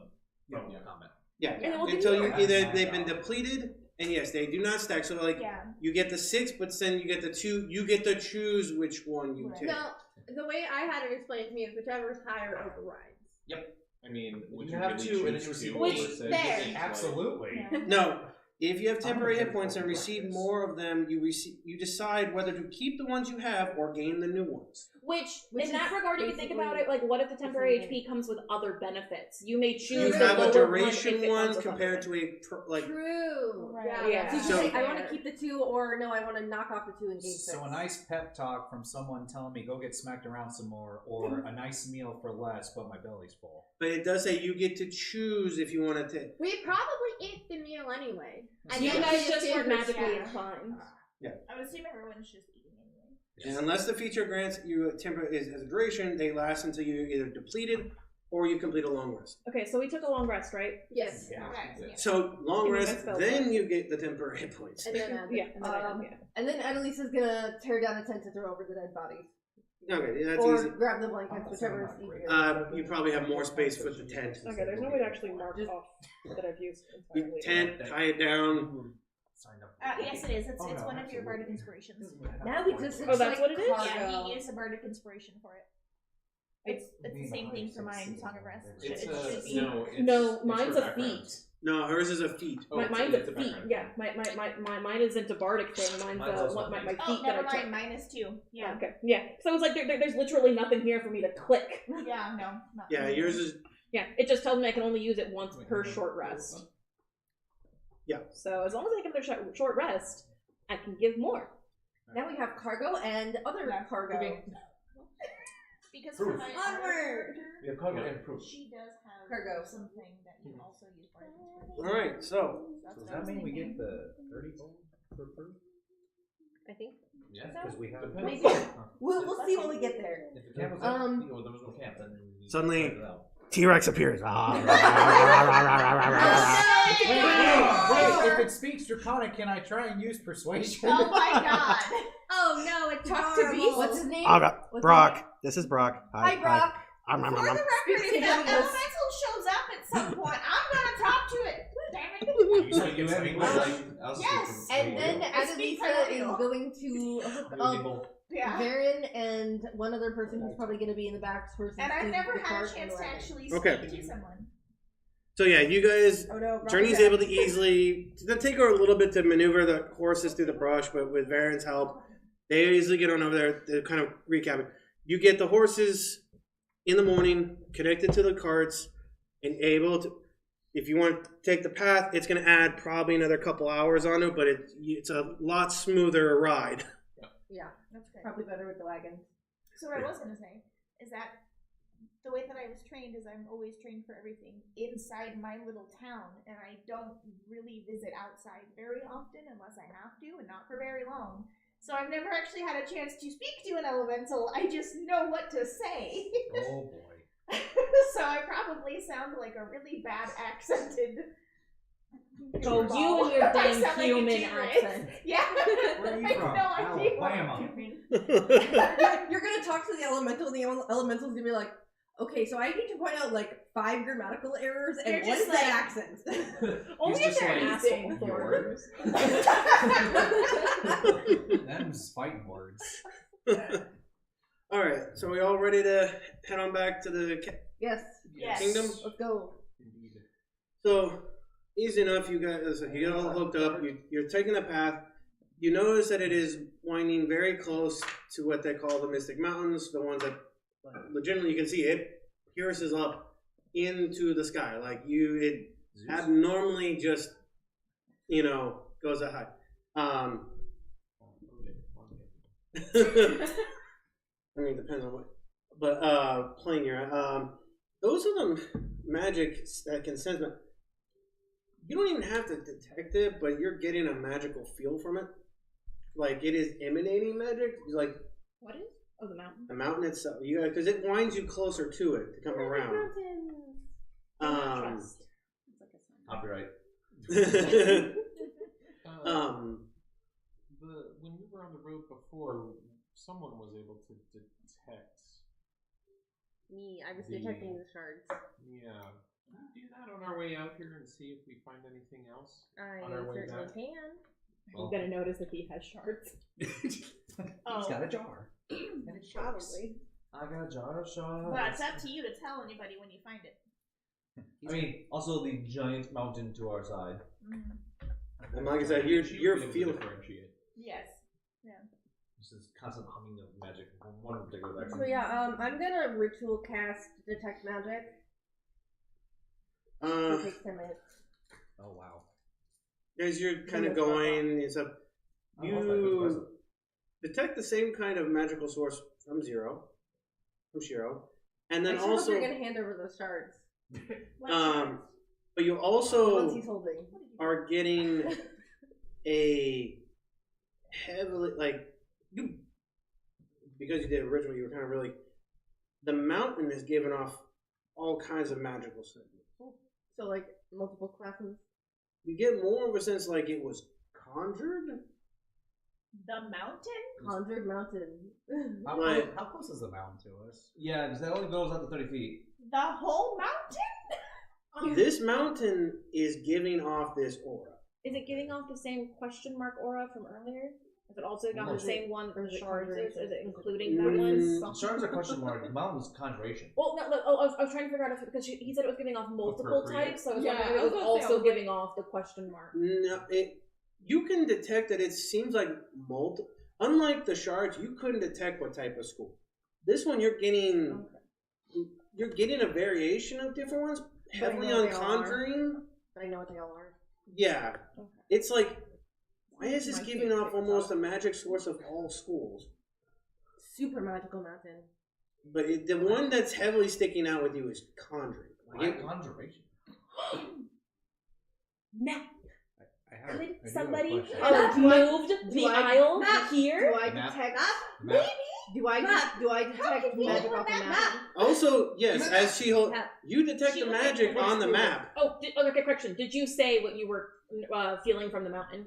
E: from combat.
K: Yeah.
H: And then we'll
K: Until
H: do
K: you
H: more.
K: either they've been depleted, and yes, they do not stack. So like
A: Yeah.
K: you get the 6, but then you get the 2. You get to choose which one you take.
F: No, the way I had it explained to me is whichever is higher overrides.
G: I mean, would
E: You
G: you
E: have
G: really
E: to, and then
G: choose
E: you receive
G: 2
H: Which-
G: versus
F: there.
G: each, like-
L: Absolutely.
K: No. If you have temporary hit points and receive more of them, you decide whether to keep the ones you have or gain the new ones.
H: Which
F: Which
H: in that
F: is
H: regard, if you think about it,
F: basically
H: like, what if the temporary
F: the same
H: HP comes with other benefits? You may choose
K: You
H: the
K: have a
H: lower
K: duration
H: one, if it
K: one
H: comes with
K: compared
H: other
K: to a like.
F: True.
A: Right.
F: Yeah.
H: Yeah.
F: So you can
K: So-
F: say, I want to keep the 2, or no, I want to knock off the 2 and gain 6.
L: So a nice pep talk from someone telling me go get smacked around some more, or a nice meal for less, but my belly's full.
K: But it does say you get to choose if you want to take.
F: We probably ate the meal anyway. And
H: You
F: then
H: guys
F: she
H: just
F: gave
H: weren't
F: her
H: magically
F: share.
H: inclined.
A: I would assume everyone's just eating anyway.
K: And unless the feature grants you a temporary has a duration, they last until you're either depleted or you complete a long rest.
H: Okay, so we took a long rest, right?
F: Yes.
A: Okay.
K: So long
H: Can you
K: rest,
H: guys spell
K: then
H: that?
K: you get the temporary hit points.
B: And then
H: Yeah. And then yeah.
B: and then Adelisa's gonna tear down a tent to throw over the dead bodies.
K: Okay, that's
B: Or
K: easy.
B: grab the blankets, whichever is easier.
K: You probably have more space for the tent.
H: Okay, there's no way to actually mark off that I've used entirely.
K: Tent, tie it down.
A: Yes, it is. It's one of your bardic inspirations.
B: Now we just
H: Oh, that's what it is?
A: Yeah, he used a bardic inspiration for it. It's the same thing for mine, Song of Rest.
G: It's
A: It should be.
H: No, mine's a feat.
K: No, hers is a feat.
G: Oh,
H: Mine's a
G: it's
H: feat.
G: background.
H: Yeah, mine isn't a bardic thing. Mine's
E: Mine's also
H: my
E: a feat.
H: feat
A: Oh,
H: that
A: never
H: I took.
A: mind. Mine is 2. Yeah.
H: Okay. Yeah. So it's like there's literally nothing here for me to click.
A: Yeah. No. Not
K: Yeah, yours is.
H: Yeah, it just tells me I can only use it once per short rest.
K: Yeah.
H: So as long as I can have a short rest, I can give more.
B: Now we have cargo and other cargo.
A: Because
E: Proof.
A: for my
F: Onward!
E: We have cargo and proof.
A: she does have
B: Cargo.
A: something that you can also use bardic inspiration.
K: Alright, so.
L: So does that mean we get the 30 gold for proof?
F: I think.
E: Yeah.
L: Because we have.
B: Maybe. We'll see when we get there.
E: If the camp was
B: Um,
E: there was no camp, then we
K: Suddenly-
E: find it out.
K: T-Rex appears.
L: Wait, if it speaks Draconic, can I try and use persuasion?
A: Oh my god.
F: Oh no, it's
J: Talk to
F: adorable.
J: Beast.
B: What's his name?
K: Brock. Brock. This is Brock.
B: Hi, Brock.
A: For the record, if that elemental shows up at some point, I'm gonna talk to it. Damn it.
I: You have
A: Yes,
B: And then
A: speak
B: Adelisa is
A: primordial.
B: going to hook up
A: Yeah.
B: Varen and one other person who's probably going to be in the back person.
A: And I've
B: to
A: never
B: the
A: had a
B: cart
A: chance
B: and
A: to
B: wagon.
A: actually
K: Okay.
A: speak to someone.
K: So yeah, you guys.
B: Oh no, Brock
K: Journey's
B: is
K: able to easily. It'll take her a little bit to maneuver the horses through the brush, but with Varen's help, they easily get on over there. They're kind of recapping. You get the horses in the morning, connected to the carts, and able to. If you want to take the path, it's going to add probably another couple hours on it, but it's a lot smoother ride.
B: Yeah,
A: That's great.
B: probably better with the wagon.
A: So what I was gonna say is that the way that I was trained is I'm always trained for everything inside my little town, and I don't really visit outside very often unless I have to, and not for very long. So I've never actually had a chance to speak to an elemental. I just know what to say.
L: Oh boy.
A: So I probably sound like a really bad accented.
H: Oh, you and your
A: I
H: dang
A: sound like a
H: human
A: T-Rex.
H: accent.
A: Yeah.
L: Where are you
A: I have
L: from?
A: no idea what
L: Alabama.
A: I'm doing.
B: You're going to talk to the elemental, and the elemental's going to be like, okay, so I need to point out like 5 grammatical errors, and
A: They're
B: what
A: just
B: is that accent?
H: Only if they're an asshole.
L: Yours? Them's fighting words.
K: All right, so we all ready to head on back to the
B: Yes,
A: Yes.
K: kingdom?
B: let's go.
K: So, easy enough, you guys, you get all hooked up, you're taking the path. You notice that it is winding very close to what they call the Mystic Mountains, the ones that legitimately you can see it pierces up into the sky. Like it abnormally just, goes that high. I mean, it depends on what plane you're at. Those are the magic that can sense. You don't even have to detect it, but you're getting a magical feel from it. Like it is emanating magic. Like
H: What is? Oh, the mountain.
K: the mountain itself. You because it winds you closer to it to come around.
H: Trust. It's like a sign.
I: Copyright.
G: When we were on the road before, someone was able to detect.
M: Me, I was detecting the shards.
G: Yeah. Can we do that on our way out here and see if we find anything else?
M: I
G: On our way
M: certainly
G: back.
M: can.
H: You're gonna notice if he has shards.
L: He's got a jar. And it shakes.
M: Probably.
E: I got a jar of shards.
A: But it's up to you to tell anybody when you find it.
E: I mean, also the giant mountain to our side.
K: And like I said, you're
G: She would be able to
K: feeling.
G: differentiate.
A: Yes.
E: This is constant humming of magic from one particular direction.
B: So yeah, I'm gonna ritual cast detect magic. It takes 10 minutes.
L: Oh wow.
K: As you're kind of going, it's up. You detect the same kind of magical source from Shiro, and then
B: I sure hope
K: also,
B: you're gonna hand over those shards.
K: but you
B: The
K: also
B: ones he's holding.
K: are getting a heavily because you did a ritual, you were kind of really. The mountain is giving off all kinds of magical signals.
B: So like multiple classes.
K: You get more of a sense like it was conjured.
A: The mountain?
B: Conjured mountain.
L: How close is the mountain to us?
E: Yeah, because that only goes up to 30 feet.
A: The whole mountain?
K: This mountain is giving off this aura.
H: Is it giving off the same question mark aura from earlier? Is it also got the same one
B: Or
H: that
B: is
H: the
B: it
H: shards is?
B: conjuration?
H: Is it including that one?
E: Shards are question mark. The mountain's conjuration.
H: Well, no, I was trying to figure out if because he said it was giving off multiple
G: Appropriate.
H: types, so I was
J: Yeah,
H: wondering if
J: I
H: it
J: was
H: was
J: gonna say, I
H: also
J: was like-
H: giving off the question mark.
K: No, you can detect that it seems like multiple. Unlike the shards, you couldn't detect what type of school. This one, you're getting a variation of different ones, heavily on conjuring.
B: But I know what they all are.
K: Yeah,
H: Okay.
K: it's like, why is this giving off almost a magic source of all schools?
B: Super magical mountain.
K: But the one that's heavily sticking out with you is conjuring.
E: Why conjuration?
H: Matt,
L: I do have
H: somebody
L: a question.
H: moved the
B: do I-
H: aisle
B: Matt,
H: here?
B: Do I
L: Map.
B: detect?
L: Map.
B: Do I detect magic off the map?
K: Also, yes, as she holds, you detect the magic on the map.
H: Oh, okay, correction. Did you say what you were feeling from the mountain?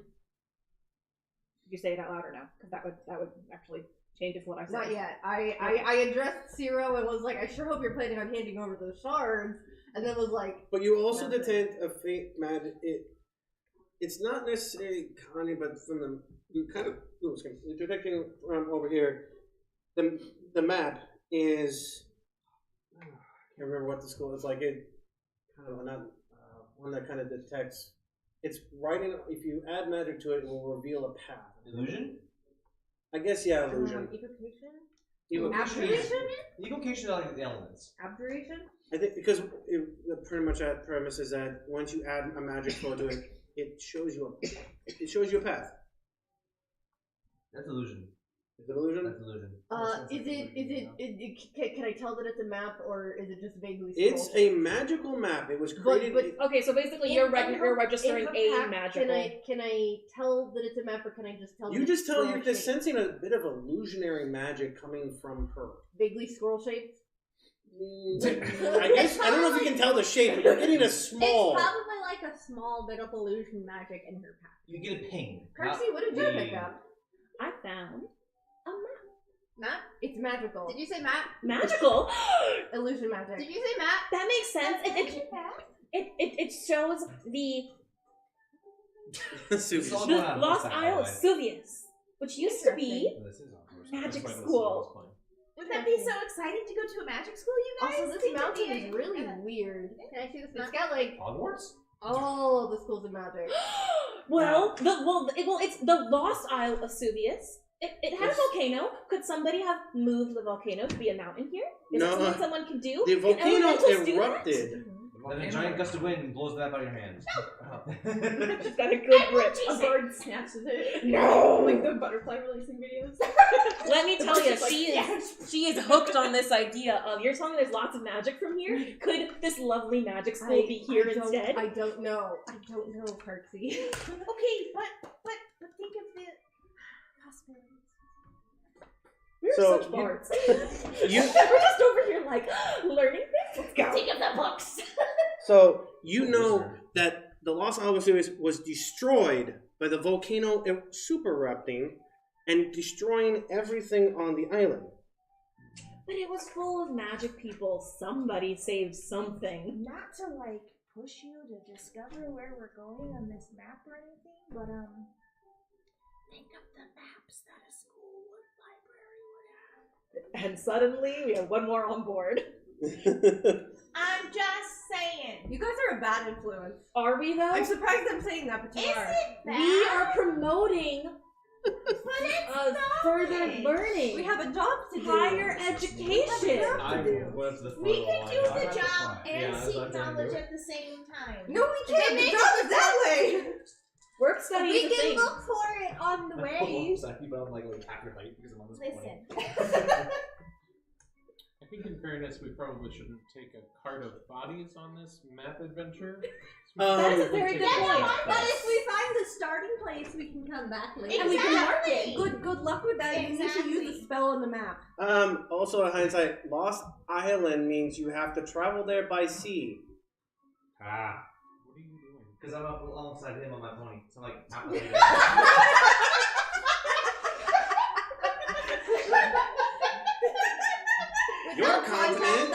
H: Did you say it out loud or no? Because that would actually change it for what I said.
B: Not yet. I addressed Zerø and was like, I sure hope you're planning on handing over those shards. And then was like,
K: but you also detect a faint magic. It's not necessarily Connie, but from the you're detecting from over here. The map is I can't remember what the school is like. It kind of not one that kind of detects. It's writing. If you add magic to it, it will reveal a path.
E: Illusion?
K: I guess illusion.
B: Abjuration?
E: Evocation are like the elements.
B: Abjuration?
K: I think because pretty much that premise is that once you add a magic spell to it, it shows you a path.
E: That's illusion.
K: Is it illusion?
E: That's illusion.
B: Can I tell that it's a map or is it just vaguely?
K: It's a magical map. It was created.
H: Okay, so basically you're registering a magical.
B: Can I tell that it's a map or can I just tell?
K: You just tell you're just sensing a bit of illusionary magic coming from her.
B: Vaguely squirrel shaped.
K: I guess I don't know if you can tell the shape, but you're getting a small.
F: It's probably like a small bit of illusion magic in her path.
E: You get a ping.
B: Karcsi, what did you pick up?
H: I found a map.
F: Map?
B: It's magical.
F: Did you say map?
H: Magical?
B: Illusion magic.
F: Did you say map?
H: That makes sense. It shows the Lost Isle of Suvius, which used to be magic school.
A: Wouldn't that be so exciting to go to a magic school, you guys?
B: Also, this mountain is really weird.
F: Can I see this
B: It's
F: map?
B: got like
E: Hogwarts?
B: all the schools of magic.
H: It's the Lost Isle of Suvius. It had a volcano. Could somebody have moved the volcano to be a mountain here? Is that something someone can do?
K: The volcano erupted.
E: Then a giant gust of wind blows that out of your hands.
H: She's got a good grip.
A: A bird snatches it.
H: No!
A: Like the butterfly releasing videos.
H: Let me tell you, she is hooked on this idea of, you're telling me there's lots of magic from here? Could this lovely magic school be here instead?
B: I don't know. Karcsi.
A: Okay, but think of the possibilities.
H: We're such bards. We're just over here like learning things. Let's go.
A: Think of the books.
K: So you know that the Lost Isle of Suvius was destroyed by the volcano super erupting and destroying everything on the island.
H: But it was full of magic people. Somebody saved something.
A: Not to like push you to discover where we're going on this map or anything, but think of the maps that a school library would have.
H: And suddenly we have one more on board.
A: I'm just saying.
B: You guys are a bad influence.
H: Are we though?
B: I'm surprised I'm saying that, but you are.
A: Is it bad?
H: We are promoting further
A: fine.
H: learning.
B: We have a job to do.
H: Higher education.
A: We can do the job and seek knowledge at the same time.
B: No, we can't. The job is that way.
H: Work study
F: We
H: is a
F: can
H: thing.
F: look for it on the way.
E: But I'm like half your height because I'm on this
A: Listen.
G: I think in fairness, we probably shouldn't take a cart of bodies on this map adventure.
H: That's a very good point.
F: But if we find the starting place, we can come back later.
H: And we can mark it.
B: Good luck with that. You need to use the spell on the map.
K: Also, in hindsight, Lost Island means you have to travel there by sea.
E: Ah. What are you doing? Because I'm up alongside him on my pony. So I'm like,
K: Your continent,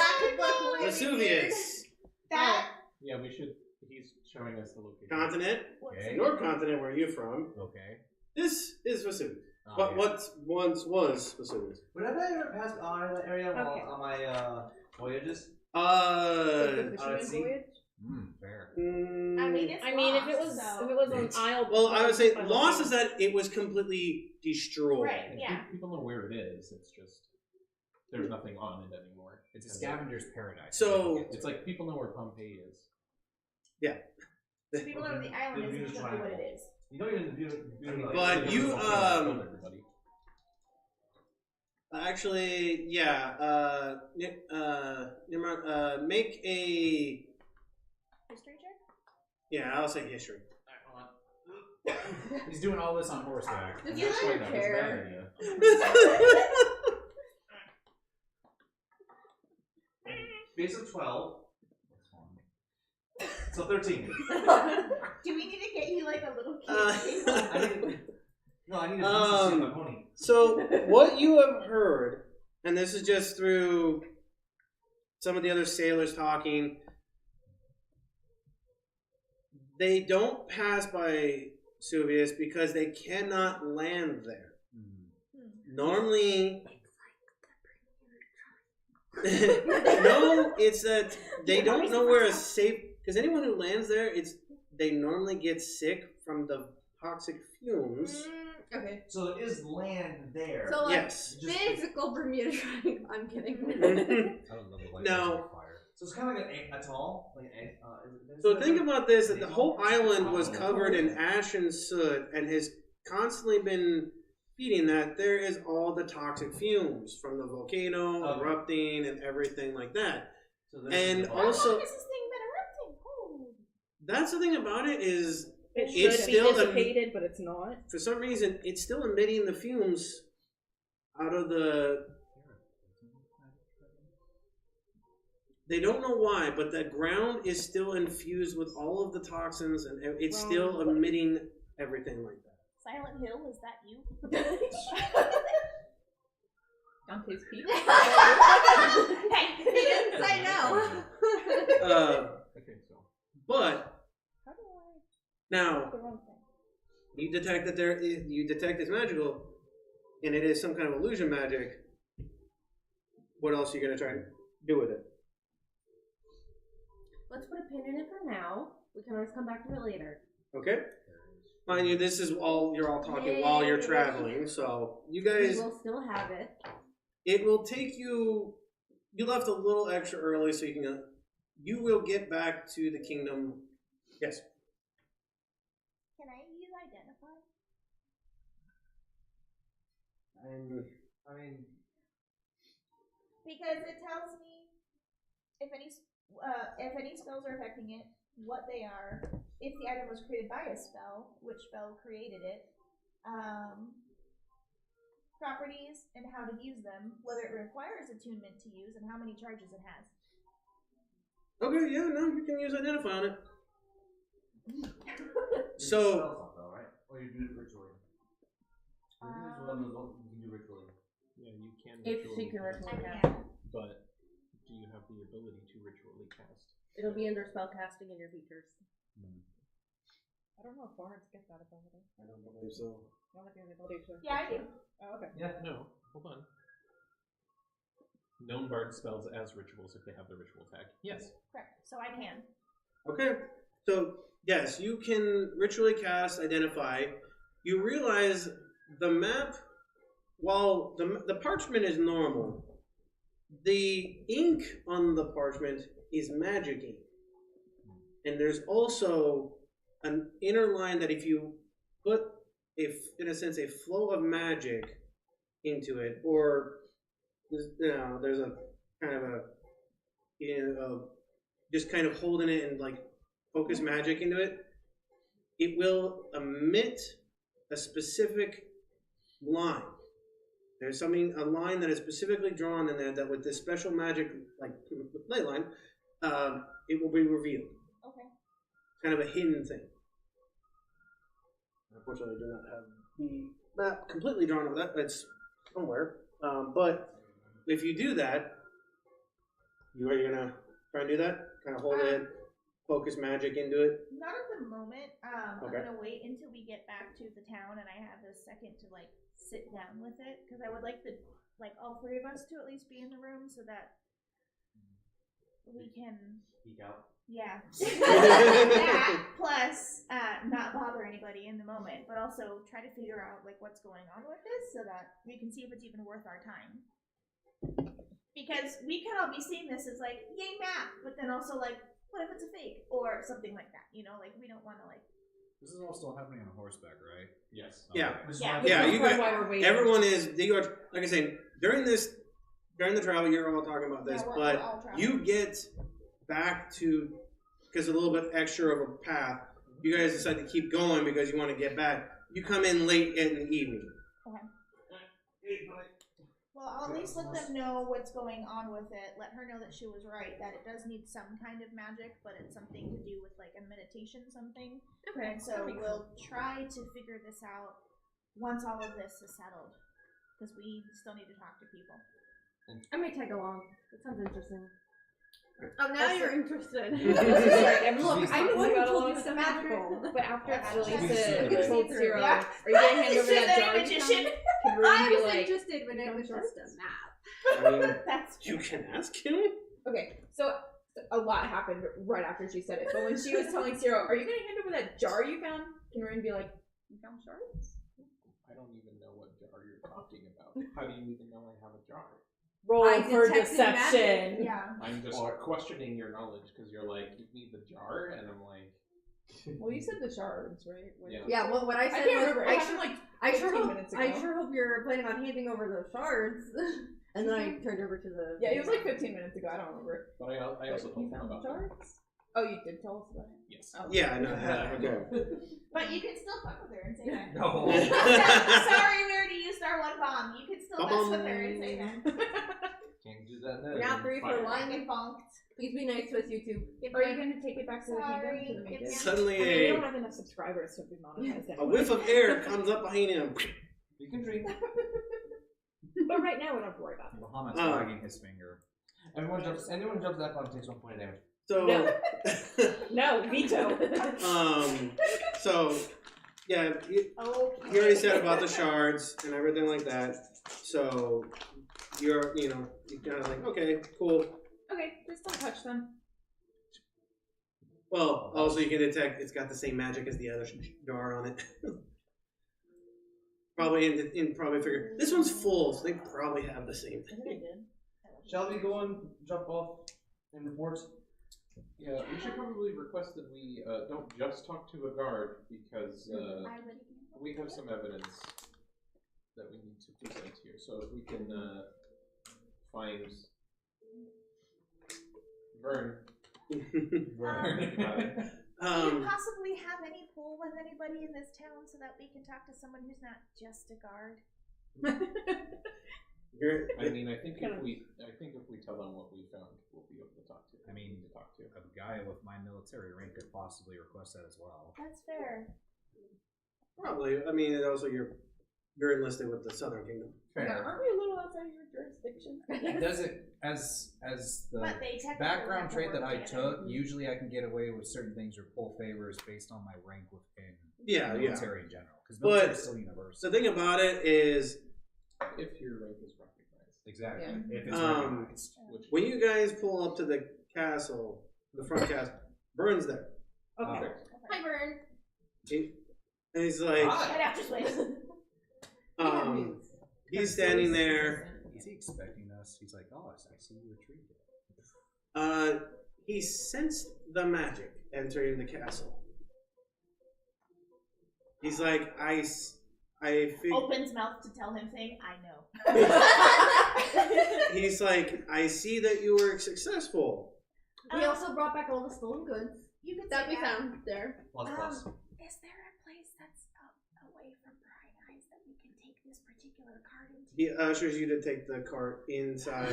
K: Vesuvius.
G: Yeah, we should. He's showing us the location.
K: Continent.
E: Okay.
K: Your continent, where are you from?
E: Okay.
K: This is Vesuvius.
E: Oh,
K: What once was Vesuvius?
E: Would I ever pass that area on my voyages?
B: Let's see.
E: Fair.
A: I mean, it's
H: if it was an isle.
K: Well, I would say lost is that it was completely destroyed.
A: Right. Yeah.
G: People know where it is. It's just there's nothing on it anymore.
L: It's a scavenger's paradise.
K: So
G: it's like people know where Pompeii is.
K: Yeah.
A: People know where the island is and you don't know what it is.
E: You know you're in the
K: But you
G: everybody.
K: actually, yeah. Nimrod, make a
A: History check?
K: yeah. I'll say history.
L: He's doing all this on horseback.
B: Did you let her care?
E: base of 12. So 13.
A: Do we need to get you like a little kid?
E: I need a piece of my pony.
K: So what you have heard, and this is just through some of the other sailors talking, they don't pass by Suvius because they cannot land there. Normally, no, it's that they don't know where a safe. Because anyone who lands there, they normally get sick from the toxic fumes.
B: Okay.
E: So there is land there.
F: So like
K: Yes.
F: physical Bermuda Triangle. I'm kidding.
I: I don't know the light
K: Now-
I: on fire.
E: So it's kind of like an atoll.
K: So think about this: that the whole island was covered in ash and soot, and has constantly been feeding that. There is all the toxic fumes from the volcano erupting and everything like that.
E: So this
K: And
E: is the-
A: How
K: also,
A: long has this thing been erupting? Oh.
K: that's the thing about it is,
H: It
K: It's
H: should be
K: still
H: dissipated, but it's not.
K: for some reason, it's still emitting the fumes out of the. They don't know why, but the ground is still infused with all of the toxins, and it's still emitting everything like that.
A: Silent Hill, is that you?
J: Dante's Peak.
F: Hey, he didn't say no.
G: Okay, so.
K: But
A: How do I
K: now
A: do the wrong thing?
K: you detect that you detect it's magical, and it is some kind of illusion magic. What else are you gonna try to do with it?
M: Let's put a pin in it for now. We can always come back to it later.
K: Okay. Mind you, this is all you're all talking while you're traveling, so you guys.
M: We will still have it.
K: It will take you. You left a little extra early, so you can. You will get back to the kingdom. Yes.
A: Can I use identify?
E: I mean,
A: Because it tells me if any spells are affecting it, what they are, if the item was created by a spell, which spell created it, properties and how to use them, whether it requires attunement to use, and how many charges it has.
K: Okay. Yeah. No, you can use identify on it.
E: it's
K: So.
E: spell stuff though, right? Or you do it ritually. I think it's one of those you can do ritually.
G: Yeah, you can
M: If she
G: ritually
M: can
G: cast,
M: ritually
A: I
M: cast.
A: can.
G: but do you have the ability to ritually cast?
M: It'll be under spell casting in your features.
J: I don't know if bards get that ability.
K: I don't believe so.
J: I don't think the ability to.
A: Yeah, I do.
J: Oh, okay.
G: Yeah, no, hold on. Known bard spells as rituals if they have the ritual tag. Yes.
A: Correct. So I can.
K: Okay. So yes, you can ritually cast identify. You realize the map, while the parchment is normal, the ink on the parchment is magic ink. And there's also an inner line that if you put, in a sense, a flow of magic into it, or there's a kind of just kind of holding it and like focus magic into it, it will emit a specific line. There's a line that is specifically drawn in there that with this special magic, like ley line, it will be revealed.
A: Okay.
K: Kind of a hidden thing. Unfortunately, I do not have the map completely drawn with that. It's somewhere. But if you do that, are you gonna try and do that? Kind of hold it, focus magic into it.
A: Not at the moment.
K: Okay.
A: I'm gonna wait until we get back to the town and I have a second to like sit down with it, because I would like all three of us to at least be in the room so that we can.
E: Peek out.
A: Yeah. That plus not bother anybody in the moment, but also try to figure out like what's going on with this so that we can see if it's even worth our time. Because we can all be seeing this as like, yay map, but then also like, what if it's a fake or something like that? You know, like we don't want to like.
L: This is all still happening on horseback, right?
G: Yes.
K: Yeah.
A: Yeah.
K: Yeah, you
J: That's
K: guys,
J: why we're waiting.
K: everyone is, like I said, during the travel, you're all talking about this,
A: Yeah, we're
K: but
A: all traveling.
K: you get back to, because a little bit extra of a path, you guys decide to keep going because you want to get back. You come in late in the evening.
A: Well, I'll at least let them know what's going on with it. Let her know that she was right, that it does need some kind of magic, but it's something to do with like a meditation something.
H: Okay.
A: And so we'll try to figure this out once all of this is settled. Because we still need to talk to people.
F: I may tag along. It sounds interesting. Oh, now you're interested.
J: Look, I
F: know
J: would have
F: about
J: told
F: a
J: you
F: lot
J: some
F: of
J: magical, but after
C: Adelisa told Zerø,
A: Yeah.
C: are you going to hand over
A: She's
C: that
A: a
C: jar you
A: magician.
C: found? Can Ruyn
F: I
C: be
F: was
C: like,
F: interested when it was just a map.
D: I mean,
A: That's
D: you can ask him.
C: okay, so a lot happened right after she said it, but when she was telling Zerø, are you going to hand over that jar you found? Can Ruyn be like, you found shards?
G: I don't even know what jar you're talking about. How do you even know I have a jar?
H: Roll
F: I
H: for
F: detected
H: deception.
A: yeah.
G: I'm just questioning your knowledge because you're like, give me the jar, and I'm like,
C: Well, you said the shards, right?
G: Yeah.
F: Yeah, well, what I
C: I
F: said
C: can't
F: was,
C: remember. It happened like
F: I
C: 15
F: sure hope,
C: minutes ago.
F: I sure hope you're planning on handing over those shards. And then I turned over to the.
C: Yeah, it was like 15 minutes ago. I don't remember.
G: but I also
C: But
G: told
C: you
G: them
C: found
G: about
C: the
G: them.
C: shards? Oh, you did tell us about it?
G: Yes.
C: Oh.
K: Yeah, I know. Okay.
A: But you can still fuck with her and say that.
I: No.
A: Sorry, we already used our one bomb. You can still mess with her and say that.
E: Can't do that now.
F: Now 3 for
A: Like
F: 1.
A: it bonked.
F: Please be nice to us, YouTube.
C: Are you going to take it back to the
A: Sorry,
C: kingdom? To the mages?
K: Suddenly
C: I mean, we
K: a
C: don't have enough subscribers to be monetized anyway.
K: whiff of air comes up behind him.
E: You can drink.
C: But right now, we don't have to worry about it.
L: Muhammad's
K: Oh.
L: wagging his finger.
E: Anyone jumps that bomb takes 1 point of damage.
K: So,
C: No, veto.
K: so yeah, he already said about the shards and everything like that. So you're kind of like, okay, cool.
C: Okay, just don't touch them.
K: Well, also you can detect it's got the same magic as the other jar on it. Probably probably figure this one's full, so they probably have the same thing.
E: Shall we go and jump off and report?
G: Yeah, we should probably request that we don't just talk to a guard because we have some evidence that we need to present here. So if we can find Vern.
A: Do you possibly have any pull with anybody in this town so that we can talk to someone who's not just a guard?
G: I mean, I think if we tell them what we found, we'll be able to talk to.
L: I mean, a guy with my military rank could possibly request that as well.
A: That's fair.
K: Probably. I mean, and also you're enlisted with the Southern Kingdom.
C: Yeah, aren't we a little outside of your jurisdiction?
L: Does it as the
A: But they technically
L: background
A: have to
L: trait that
A: work
L: I
A: together.
L: took? Usually, I can get away with certain things or pull favors based on my rank within
K: Yeah,
L: the
K: yeah.
L: military in general. Because
K: But
L: military is still universal.
K: the thing about it is,
G: If your rank is recognized.
L: Exactly.
C: Yeah.
L: If it's recognized.
K: when you guys pull up to the castle, the front castle, Vern's there.
C: Okay.
F: Hi, Vern.
K: And he's like,
A: Right after Swiss.
K: he's standing there.
L: Is he expecting us? He's like, oh, I see you retreated.
K: He sensed the magic entering the castle. He's like, I
A: Opens mouth to tell him, saying, "I know."
K: He's like, I see that you were successful.
F: We also brought back all the stolen goods
A: You could
F: that
A: say
F: we found there.
E: Plus.
A: Is there a place that's away from prying eyes that we can take this particular card into?
K: He ushers you to take the cart inside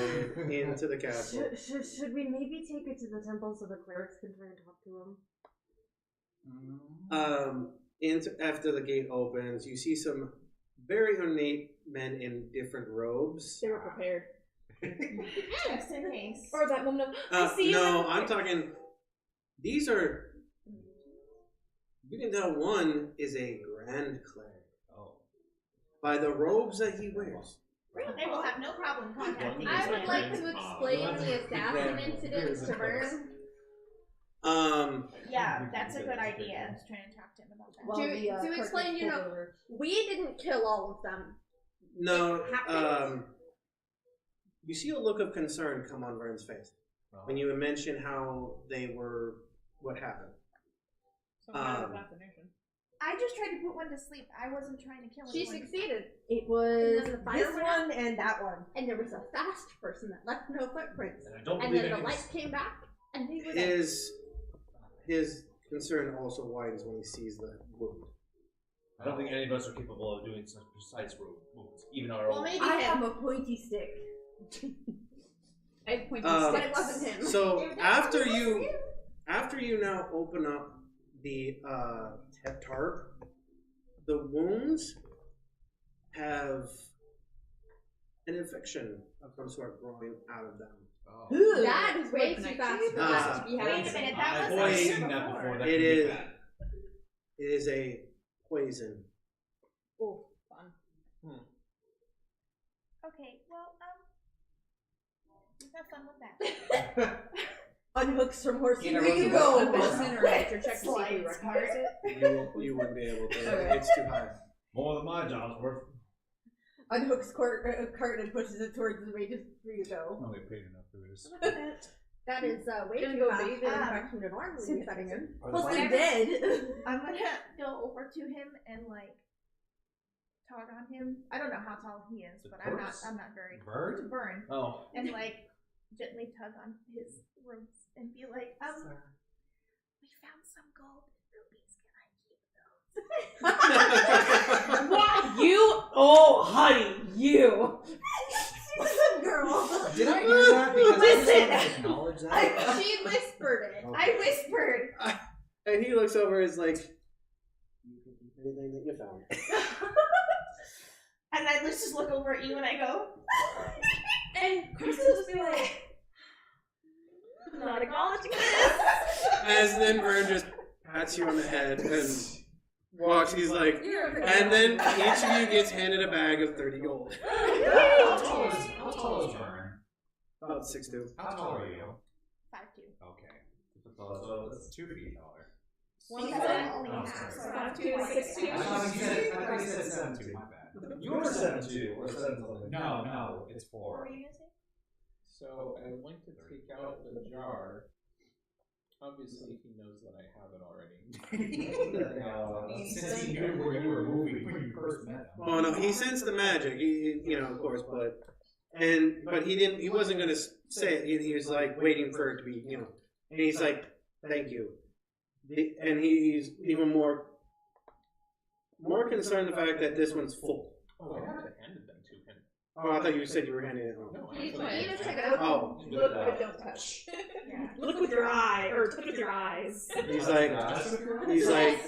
K: into the castle.
M: Should we maybe take it to the temple so the clerics can try and talk to him?
K: After the gate opens, you see some very ornate men in different robes.
C: They were prepared.
A: Just in case.
C: Or that moment of, I see you.
K: No, I'm talking. These are. You can tell one is a grand cleric.
L: Oh.
K: By the robes that he wears.
A: They will have no problem contacting
F: I
A: us.
F: would like to explain the assassin incident to Vern.
A: Yeah, that's a good idea. I was trying to talk to him about that.
M: Well,
F: To explain, you know, we didn't kill all of them.
K: No,
F: It happened.
K: you see a look of concern come on Vern's face when you mention how they were, what happened.
C: Some kind of fascination.
A: I just tried to put one to sleep. I wasn't trying to kill
F: She
A: anyone.
F: succeeded.
M: It was
F: And then the fire
M: this
F: went out.
M: one and that one.
F: And there was a fast person that left no footprints.
E: And I don't
F: And
E: believe
F: then the
E: any-
F: lights came back, and they were there.
K: His concern also widens when he sees the wound.
E: I don't think any of us are capable of doing such precise movements, even our own.
F: maybe
B: I have a pointy stick.
C: I have pointy
F: but
C: sticks.
F: it wasn't him.
K: So after you now open up the tarp, the wounds have an infection of some sort growing out of them.
E: Oh.
F: That is way too fast for us to be
A: Wait a
F: having.
A: minute, that was
K: Boy,
A: like
E: seen that before. That
K: It
E: could be
K: is.
E: bad.
K: It is a poison.
C: Oh, fun.
A: Okay, well, have fun with that.
B: Unhooks from horse.
E: Hina
B: Here
E: runs
B: you
E: away.
B: go.
C: A medicine or nature check to see if we
B: Slides
C: recognize it.
K: You wouldn't be able to.
B: Okay.
K: It's too high.
E: More than my job's worth.
B: Unhooks cart and pushes it towards the mages. Here you go.
L: Oh, they paid enough for this.
F: That is way
B: Gonna
F: too
B: go
F: fast.
B: bathe in infection and armor.
F: setting in.
B: Plus they're dead.
A: I'm gonna go over to him and like tug on him. I don't know how tall he is,
E: The
A: but
E: corpse?
A: I'm not very
E: Bird?
A: to burn.
E: Oh.
A: And like gently tug on his robes and be like, we found some gold rubies. Can I keep those?
H: What? You? Oh, honey, you.
B: Girl.
L: Did I hear that? Because I just
A: Listen.
L: want to acknowledge that.
F: She whispered it.
A: I whispered.
K: And he looks over and is like, you can keep anything that you found.
A: And I just look over at you and I go,
H: And Chris will just be like, not acknowledging this.
K: As then Vern just pats you on the head and walks. He's like, and then each of you gets handed a bag of 30 gold.
L: How tall is Vern?
K: About 6'2".
L: How tall are you?
A: 5'2".
L: Okay. So it's 2 feet taller.
A: One
F: She
A: said
F: said-
A: only
L: Oh,
A: half.
L: sorry.
A: So
H: 5'2", 6'2".
L: I thought you said 7'2", my bad.
E: You were 7'2" or 7'2".
L: No, it's
A: What
L: 4.
A: were you gonna say?
G: So I would like to take out the jar. Obviously, he knows that I have it already.
L: Since he knew where you were moving when you first met him.
K: Oh no, he sensed the magic. He, of course, but he didn't. He wasn't gonna say it. He was like waiting for it to be, And he's like, "Thank you." And he's even more concerned the fact that this one's full.
G: Oh, I haven't handed them to him.
K: Oh, I thought you said you were handing it home.
G: No, I
F: You
G: haven't.
F: just check it out.
K: Oh,
C: Look, but don't touch.
H: Look with your eye, or touch with your eyes.
K: he's like,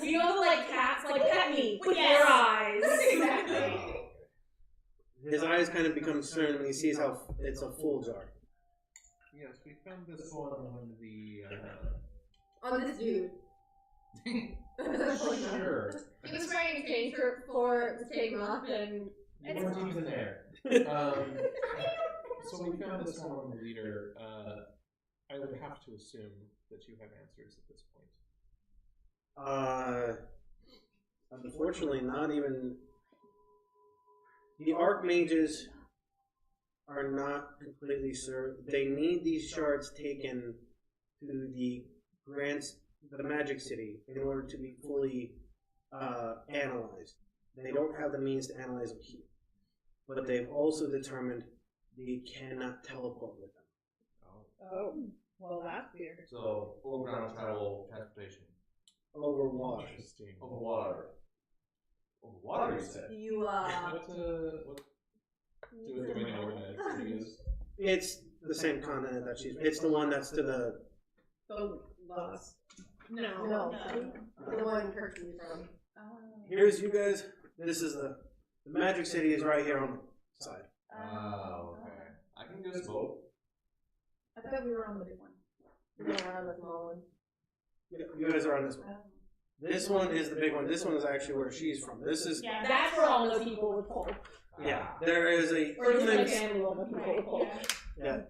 H: You know, like cats, like pet me with your eyes.
A: Exactly.
K: his eyes kind of become concerned when he sees how it's a full jar.
G: Yes, we found this one on the.
B: On this dude.
L: Sure.
F: He was trying to change her for the stigma and
G: You weren't even there. So we found this one on the leader. I would have to assume that you have answers at this point.
K: Unfortunately, not even the Archmages are not completely served. They need these shards taken to the Magic City in order to be fully analyzed. They don't have the means to analyze them here, but they've also determined they cannot teleport with them.
C: Oh, well, that's weird.
E: So, overground travel transportation.
K: Over water.
G: Interesting.
E: Over water. Over water, you said?
B: You
G: What do we know where the city is?
K: It's the same continent that she's. It's the one that's to the.
C: The lost.
B: no. The one Karcsi from.
K: Here's you guys. This is the Magic City is right here on the side.
E: Oh, okay. I can do smoke.
C: I thought we were on the big one.
B: No, on the small one.
K: You guys are on this one. This one is the big one. This one is actually where she's from. This is
H: That's where all the people would pull.
K: yeah. There is a
H: Or just my
K: human.
H: family will the people would pull.
K: Yeah.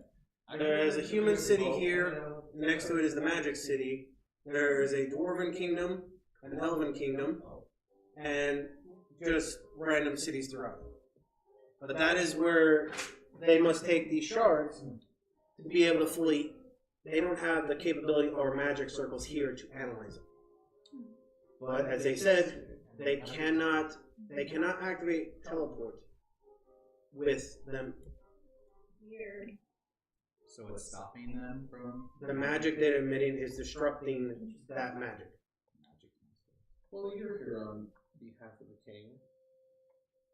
K: There is a human city here. Next to it is the Magic City. There is a Dwarven Kingdom, an Elven Kingdom, and just random cities throughout. But that is where they must take these shards to be able to fully. They don't have the capability or magic circles here to analyze them. But as they said, they cannot activate teleport with them.
A: Weird.
L: So it's stopping them from
K: The magic they're emitting is disrupting that magic.
G: Well, you're here on behalf of the king,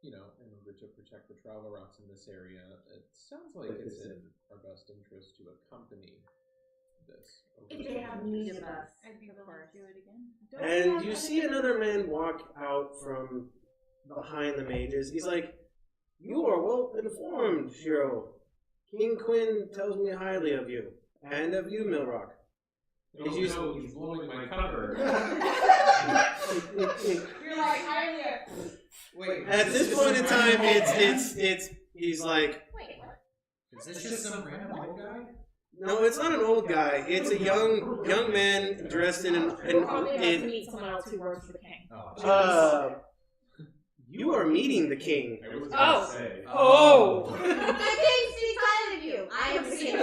G: in order to protect the travel routes in this area, it sounds like it's in our best interest to accompany this.
F: If they have need of us,
J: I'd be willing to do it again.
K: And you see another man walk out from behind the mages. He's like, "You are well informed, Siro. King Quinn tells me highly of you, and of you, Milrak."
G: No, he's blowing my cover.
J: You're like, I'm here.
I: Wait.
K: At this point in time, he's like,
A: Wait, what?
I: Is this just some random old guy?
K: no, it's not an old guy. It's a young man dressed in
H: We're probably about to meet someone else who works for the king.
K: You are meeting the king.
G: I was
H: Oh.
G: gonna say.
K: Oh.
F: the king speaks highly of you. I am the king.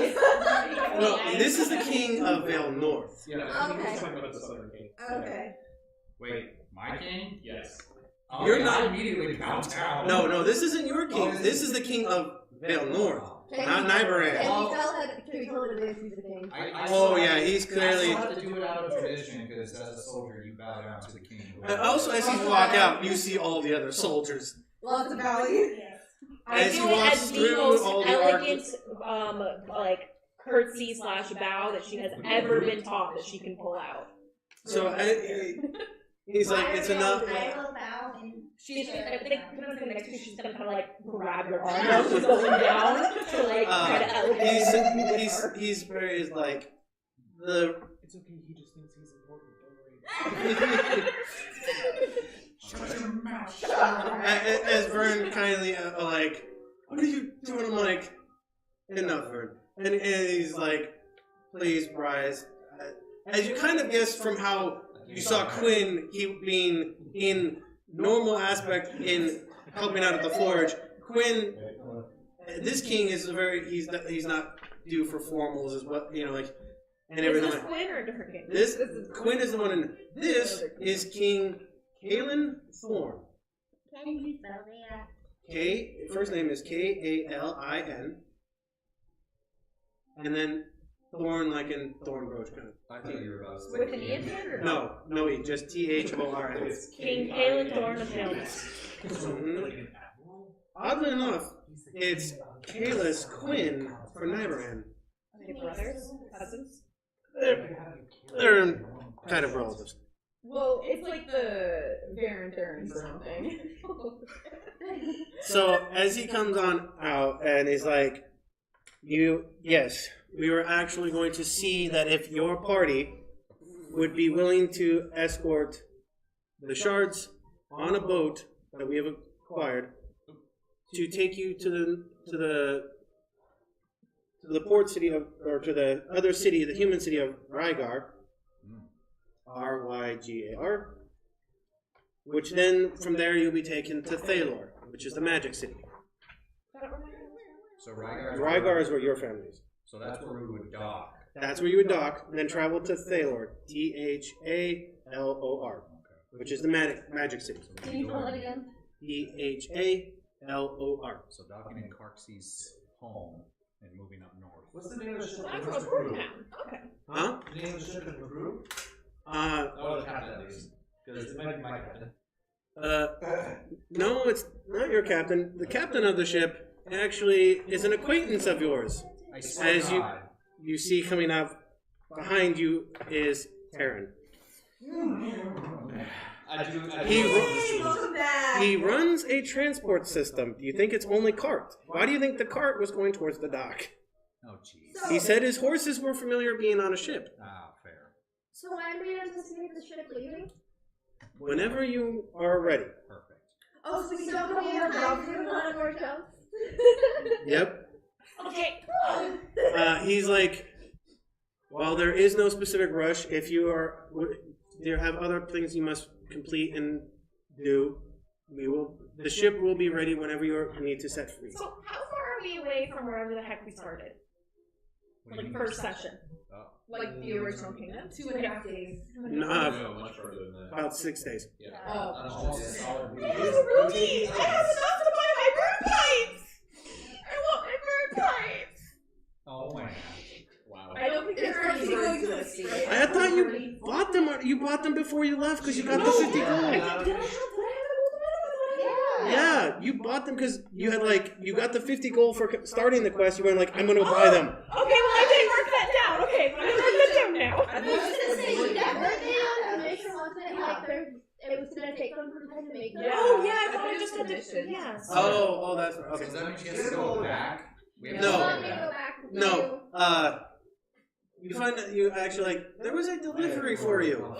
K: No, this is the king of Vale North.
G: Yeah, I think
F: Okay.
G: he's talking about the Southern King.
B: Okay.
I: Wait, my king?
G: Yes.
I: Oh,
K: You're
I: yeah,
K: not-
I: I immediately bow down.
K: No, this isn't your king. This is the king of Vale North, not Niberran.
B: Can we tell him that he's the king?
K: Oh yeah, he's
I: I
K: clearly.
I: still have to do it out of tradition because as a soldier you bow down to the king.
K: Also, as you walk out, you see all the other soldiers.
B: Lots of bowing.
A: Yes.
H: I
K: As
H: do
K: he
H: it
K: walks
H: as the
K: through
H: most
K: all the
H: elegant, curtsy / bow that she has ever been taught that she can pull out.
K: So he's like, "It's enough."
A: I will bow and
H: She's, I think, next to she's gonna kind of grab your arm while she's going down to try to elevate.
K: He's very like the.
G: It's okay, he just thinks he's important, don't worry.
I: Shut your mouth.
K: As Vern kindly like, "What are you doing?" I'm like, "Enough, Vern." And he's like, "Please, Bryce." As you kind of guessed from how you saw Quinn, he being in normal aspect in helping out at the forge. Quinn, this king is he's not due for formals as well, and everything.
H: Is this Quinn or a different king?
K: This Quinn is the one, and this is King Kalin Thorn.
A: can you spell that?
K: First name is Kalin, and then Thorn like in Thornbroach kind of.
I: I thought you were about to say.
H: With an E at the end or
K: No, E, just Thorn.
H: King Kalin Thorn of Vale.
K: Mhm. Oddly enough, it's Kalis Quinn for Niberran.
H: Are they brothers? Cousins?
K: They're kind of relatives.
C: Well, it's like the Baron Thorn or something.
K: So as he comes on out and he's like, yes, we were actually going to see that if your party would be willing to escort the shards on a boat that we have acquired to take you to the port city of, or to the other city, the human city of Rygar, Rygar, which then from there you'll be taken to Thalor, which is the magic city.
I: So Rygar.
K: Rygar is where your family is.
I: So that's where we would dock.
K: That's where you would dock, then travel to Thalor, Thalor, which is the magic city.
F: Can you spell it again?
K: Thalor.
I: So docking in Karcsi's home and moving up north.
E: What's the name of the ship?
H: That's
E: What's the
H: what
E: crew?
H: Okay.
K: Huh?
E: The name of the ship and the crew?
K: Oh,
E: the captain at least. Because it might be my captain.
K: No, it's not your captain. The captain of the ship actually is an acquaintance of yours.
I: I swear
K: As you see coming up behind you is Terran. He runs a transport system. Do you think it's only cart? Why do you think the cart was going towards the dock?
I: Oh, jeez.
K: He said his horses were familiar being on a ship.
I: Ah, fair.
F: So when do we anticipate the ship leaving?
K: Whenever you are ready.
I: Perfect.
B: Oh, so we
F: So
B: don't
F: can we have
B: have
F: one more chance?
K: Yep.
H: Okay.
K: He's like, while there is no specific rush, if you have other things you must complete and do, the ship will be ready whenever you need to set free.
H: So how far are we away from wherever the heck we started? Like first session.
C: Like the original kingdom? 2.5 days.
G: No, much further than that.
K: About 6 days.
G: Yeah.
E: Almost a solid week.
H: I have enough to buy my bird pipes! I want my bird pipes!
I: Oh, man.
G: Wow.
C: I don't think there's any birds in the sea.
K: I thought you bought them. You bought them before you left because you got the 50 gold.
H: Did I have
K: Yeah, you bought them because you had you got the 50 gold for starting the quest. You went I'm going to buy them.
H: Okay, well I didn't mark that down. Okay, I'm gonna mark that down now.
B: I was gonna say you definitely make sure once it was gonna take them some time to make them.
H: Oh yeah, I thought I just had to. Yeah.
K: Oh, that's right.
I: So
K: Okay.
I: does that mean she has to go back? We have
K: No.
I: to
B: You
I: go
B: want me to go
I: back.
B: back?
K: No. You find that you actually there was a delivery for you.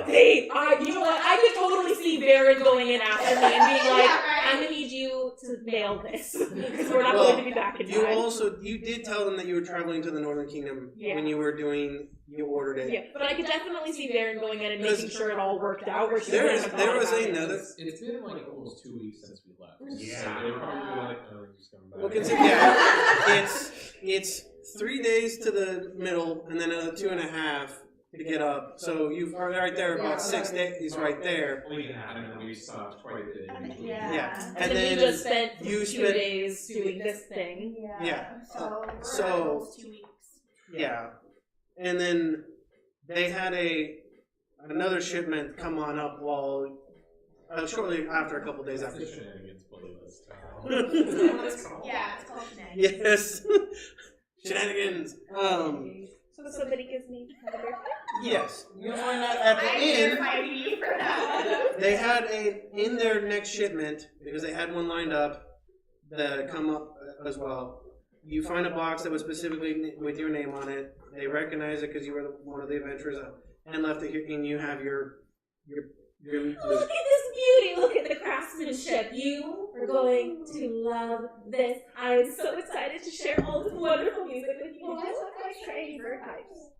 H: Hey, you know what? I could totally see Baron going in after me and being like, "I'm gonna need you to mail this because we're not going to be back in time."
K: You did tell them that you were traveling to the Northern Kingdom when you were you ordered it.
H: Yeah, but I could definitely see Baron going in and making sure it all worked out. Where
K: there was another.
G: It's been almost 2 weeks since we left.
I: Yeah.
G: So they were probably oh, just coming back.
K: Well, it's 3 days to the middle, and then another 2.5 to get up. So you've right there about 6 days right there.
G: And then we stopped quite a bit.
K: Yeah.
H: And then we just spent
K: you
H: 2 days doing this thing.
K: Yeah.
A: So 2 weeks.
K: Yeah. And then they had another shipment come on up while shortly after a couple days after.
G: Shenanigans bully list.
A: Yeah, it's called shenanigans.
K: Yes. Shenanigans.
H: So somebody gives me a birthday?
K: Yes. You find out at the inn. They had in their next shipment, because they had one lined up that come up as well. You find a box that was specifically with your name on it. They recognize it because you were one of the adventurers and left it here, and you have your
H: Look at this beauty! Look at the craftsmanship! You are going to love this. I'm so excited to share all this wonderful music with you.
B: Well, that's what I was trying for types.